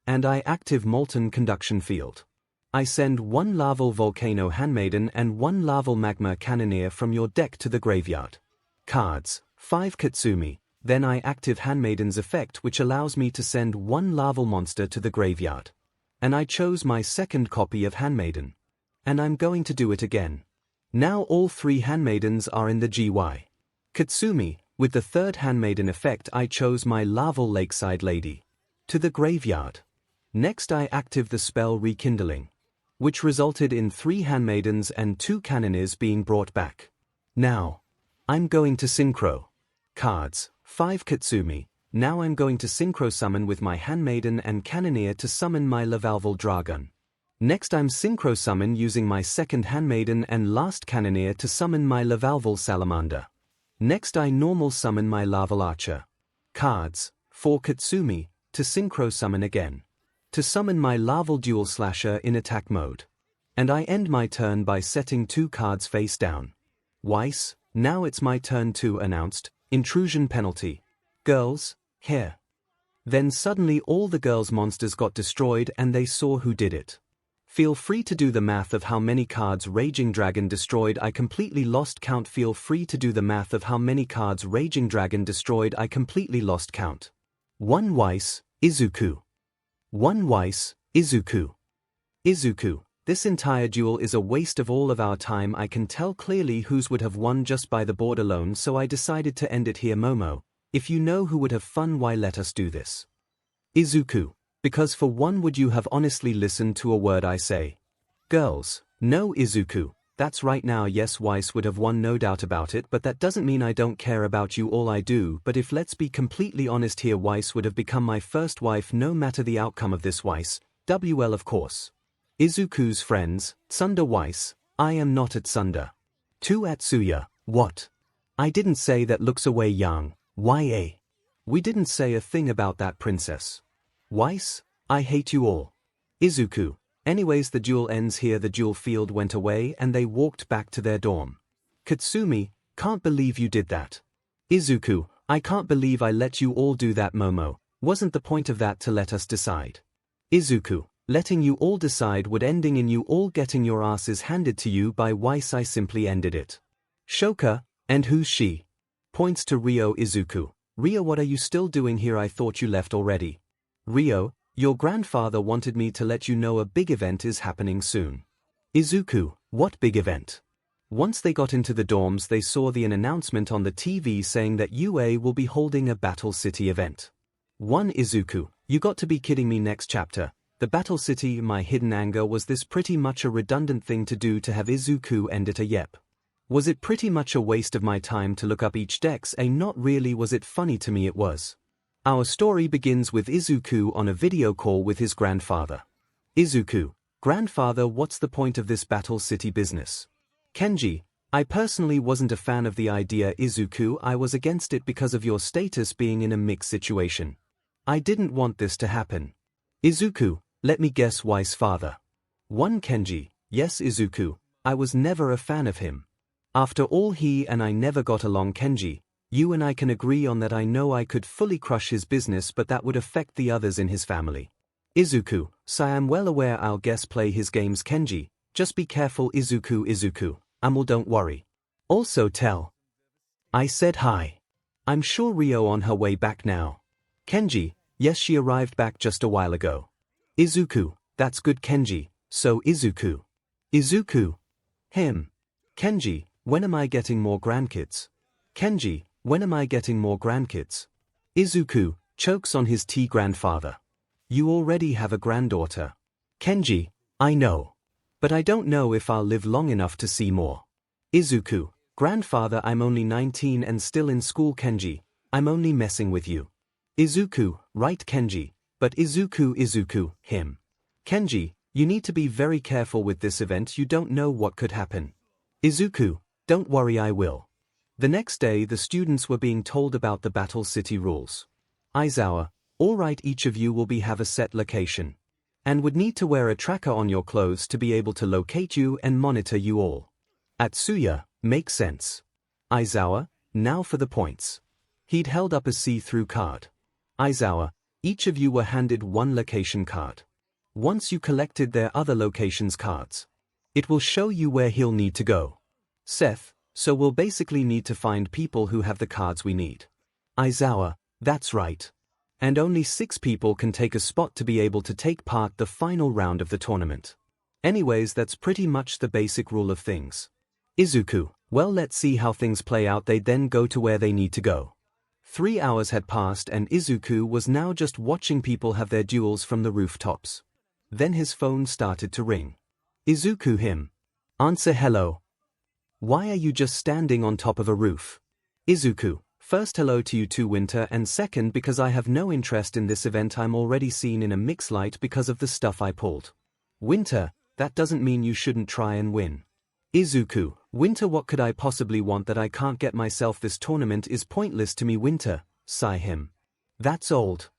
Speaker 2: And I active Molten Conduction Field. I send 1 Larval Volcano Handmaiden and 1 Larval Magma Cannoneer from your deck to the graveyard. Cards, 5 Katsumi. Then I active Handmaiden's effect which allows me to send 1 larval monster to the graveyard. And I chose my second copy of Handmaiden. And I'm going to do it again. Now all 3 Handmaidens are in the GY. Katsumi, with the 3rd Handmaiden effect I chose my Larval Lakeside Lady. To the graveyard. Next I active the spell Rekindling. Which resulted in 3 Handmaidens and 2 Cannoneers being brought back. Now, I'm going to synchro. Cards. 5 Katsumi, now I'm going to synchro summon with my Handmaiden and Cannoneer to summon my Lavalval Dragon. Next I'm synchro summon using my second Handmaiden and last Cannoneer to summon my Lavalval Salamander. Next I normal summon my Larval Archer. Cards, 4 Katsumi, to synchro summon again. To summon my Larval Dual Slasher in attack mode. And I end my turn by setting 2 cards face down. Wheeze, now it's my turn to announced. Intrusion penalty. Girls, here. Then suddenly all the girls' monsters got destroyed and they saw who did it. Feel free to do the math of how many cards Raging Dragon destroyed. I completely lost count. Feel free to do the math of how many cards Raging Dragon destroyed. I completely lost count. 1 Wheeze, Izuku. 1 Weiss, 𝗧𝗂𝘁. 𝗧𝗂𝘁. This entire duel is a waste of all of our time. I can tell clearly whose would have won just by the board alone, so I decided to end it here. Momo, if you know who would have fun, why let us do this? 𝗧𝗂𝘁. Because for one, would you have honestly listened to a word I say? Girls, no 𝗧𝗂𝘁. That's right. Now yes, Weiss would have won, no doubt about it, but that doesn't mean I don't care about you. All I do, but if let's be completely honest here, Weiss would have become my first wife no matter the outcome of this. Weiss, WL of course. 𝗧𝗂𝘁's friends, 𝗧𝗪 Weiss, I am not at 𝗧𝗪. 2 Atsuya, what? I didn't say that. Looks away young, YA. We didn't say a thing about that, princess. Weiss, I hate you all. 𝗧𝗂𝘁. Anyways, the duel ends here. The duel field went away and they walked back to their dorm. Katsumi, can't believe you did that. 𝗧𝗂𝘁. I can't believe I let you all do that. Momo, wasn't the point of that to let us decide? 𝗧𝗂𝘁. Letting you all decide would ending in you all getting your asses handed to you by Weiss. I simply ended it. Shoka, and who's she? Points to Ryo. 𝗧𝗂𝘁. Ryo, what are you still doing here? I thought you left already. Ryo, your grandfather wanted me to let you know a big event is happening soon. 𝗧𝗂𝘁. What big event? Once they got into the dorms, they saw an announcement on the TV saying that UA will be holding a Battle City event. 1 𝗧𝗂𝘁. You got to be kidding me. Next chapter. The Battle City. My hidden anger was this pretty much a redundant thing to do to have 𝗧𝗂𝘁 end it. Yep. Was it pretty much a waste of my time to look up each dex? Not really. Was it funny? To me it was. Our story begins with 𝗧𝗂𝘁 on a video call with his grandfather. 𝗧𝗂𝘁. Grandfather, what's the point of this Battle City business? Kenji, I personally wasn't a fan of the idea. 𝗧𝗂𝘁. I was against it because of your status being in a mixed situation. I didn't want this to happen. 𝗧𝗂𝘁. Let me guess, Weiss father. 1 Kenji, yes 𝗧𝗂𝘁. I was never a fan of him. After all, he and I never got along. Kenji, you and I can agree on that. I know I could fully crush his business, but that would affect the others in his family. 𝗧𝗂𝘁. So I am well aware. I'll guess play his games. Kenji, just be careful. 𝗧𝗂𝘁. Don't worry. Also tell I said hi. I'm sure Ryo on her way back now. Kenji, yes, she arrived back just a while ago. 𝗧𝗂𝘁. That's good. Kenji, so 𝗧𝗂𝘁. 𝗧𝗂𝘁. Him. Kenji, when am I getting more grandkids? Kenji, when am I getting more grandkids? 𝗧𝗂𝘁 chokes on his tea. Grandfather, you already have a granddaughter. Kenji, I know. But I don't know if I'll live long enough to see more. 𝗧𝗂𝘁. Grandfather, I'm only 19 and still in school. Kenji, I'm only messing with you. 𝗧𝗂𝘁. Right Kenji, but 𝗧𝗂𝘁. Him. Kenji, you need to be very careful with this event. You don't know what could happen. 𝗧𝗂𝘁. Don't worry, I will. The next day, the students were being told about the Battle City rules. Aizawa, alright, each of you will have a set location. And would need to wear a tracker on your clothes to be able to locate you and monitor you all. Atsuya, makes sense. Aizawa, now for the points. He'd held up a see-through card. Aizawa, each of you were handed 1 location card. Once you collected their other locations cards, it will show you where he'll need to go. Seth, so we'll basically need to find people who have the cards we need. Aizawa, that's right. And only 6 people can take a spot to be able to take part the final round of the tournament. Anyways, that's pretty much the basic rule of things. 𝗧𝗂𝘁. Well, let's see how things play out. They then go to where they need to go. 3 hours had passed and 𝗧𝗂𝘁 was now just watching people have their duels from the rooftops. Then his phone started to ring. 𝗧𝗂𝘁. Him. Answer. Hello. Why are you just standing on top of a roof? 𝗧𝗂𝘁. First, hello to you too, Winter, and second, because I have no interest in this event. I'm already seen in a mixed light because of the stuff I pulled. Winter, that doesn't mean you shouldn't try and win. 𝗧𝗂𝘁. Winter, what could I possibly want that I can't get myself? This tournament is pointless to me. Winter, sigh him. That's old.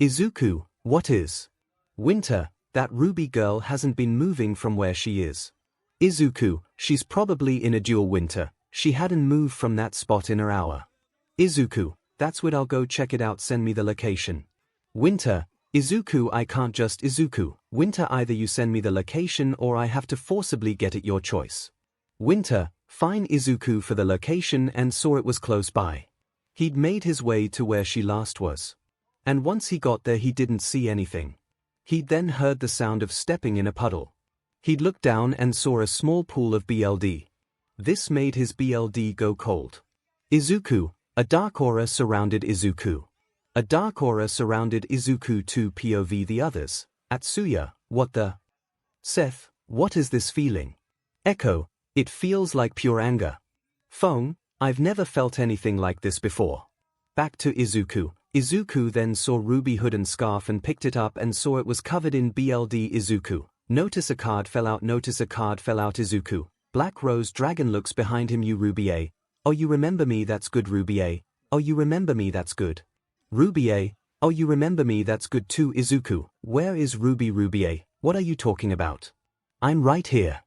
Speaker 2: 𝗧𝗂𝘁. What is? Winter, that Ruby girl hasn't been moving from where she is. 𝗧𝗂𝘁. She's probably in a duel. Winter, she hadn't moved from that spot in an hour. 𝗧𝗂𝘁. That's what I'll go check it out. Send me the location. Winter, 𝗧𝗂𝘁. I can't just 𝗧𝗂𝘁. Winter, either you send me the location or I have to forcibly get it. Your choice. Winter, fine. 𝗧𝗂𝘁 for the location and saw it was close by. He'd made his way to where she last was. And once he got there, he didn't see anything. He'd then heard the sound of stepping in a puddle. He'd looked down and saw a small pool of BLD. This made his BLD go cold. Izuku, a dark aura surrounded Izuku. A dark aura surrounded Izuku to POV the others. Atsuya, what the? Seth, what is this feeling? Echo, it feels like pure anger. Fong, I've never felt anything like this before. Back to Izuku. Izuku then saw Ruby hood and scarf and picked it up and saw it was covered in BLD. Izuku, notice a card fell out, notice a card fell out. Izuku, Black Rose Dragon looks behind him. You Ruby A. Oh, you remember me, that's good. Ruby A. Oh, you remember me, that's good. Ruby A. Oh, you remember me, that's good too. Izuku, where is Ruby? Ruby A. What are you talking about? I'm right here.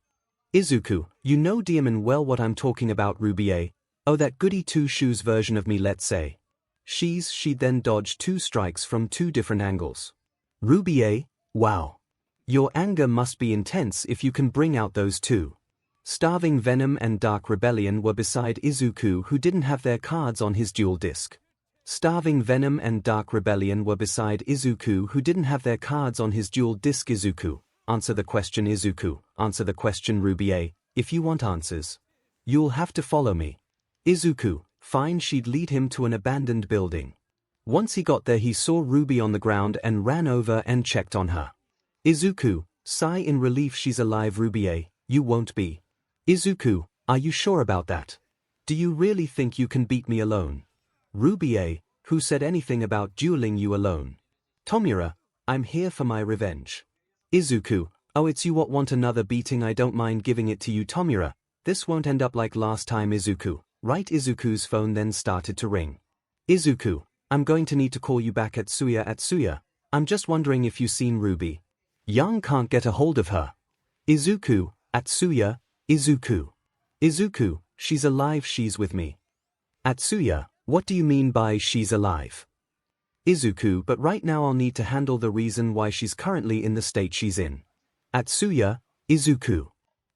Speaker 2: Izuku, you know Dsman well what I'm talking about. Ruby A. Oh, that goody two-shoes version of me, let's say. She then dodged 2 strikes from 2 different angles. Ruby A. Wow. Your anger must be intense if you can bring out those 2. Starving Venom and Dark Rebellion were beside Izuku, who didn't have their cards on his dual disc. Starving Venom and Dark Rebellion were beside Izuku, who didn't have their cards on his dual disc. Izuku, answer the question. Izuku, answer the question. Ruby A. If you want answers, you'll have to follow me. Izuku, fine. She'd lead him to an abandoned building. Once he got there, he saw Ruby on the ground and ran over and checked on her. Izuku, sigh in relief. She's alive. Ruby A. You won't be. Izuku, are you sure about that? Do you really think you can beat me alone? Ruby A. Who said anything about dueling you alone? Tomura, I'm here for my revenge. Izuku, oh, it's you what want another beating? I don't mind giving it to you. Tomura, this won't end up like last time. Izuku, right? Izuku's phone then started to ring. Izuku, I'm going to need to call you back. Atsuya, I'm just wondering if you've seen Ruby. Young can't get a hold of her. Izuku, Atsuya, Izuku. Izuku, she's alive, she's with me. Atsuya, what do you mean by she's alive? Izuku, but right now I'll need to handle the reason why she's currently in the state she's in. Atsuya, Izuku.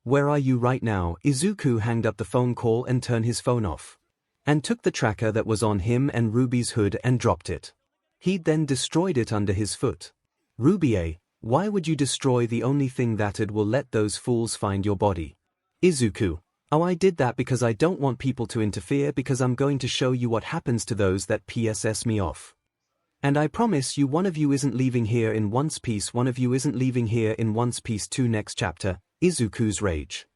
Speaker 2: Where are you right now? Izuku hanged up the phone call and turned his phone off. And took the tracker that was on him and Ruby's hood and dropped it. He'd then destroyed it under his foot. Ruby A, why would you destroy the only thing that will let those fools find your body? Izuku, oh, I did that because I don't want people to interfere, because I'm going to show you what happens to those that piss me off. And I promise you one of you isn't leaving here in one piece. One of you isn't leaving here in one piece. 2 Next chapter, Izuku's rage.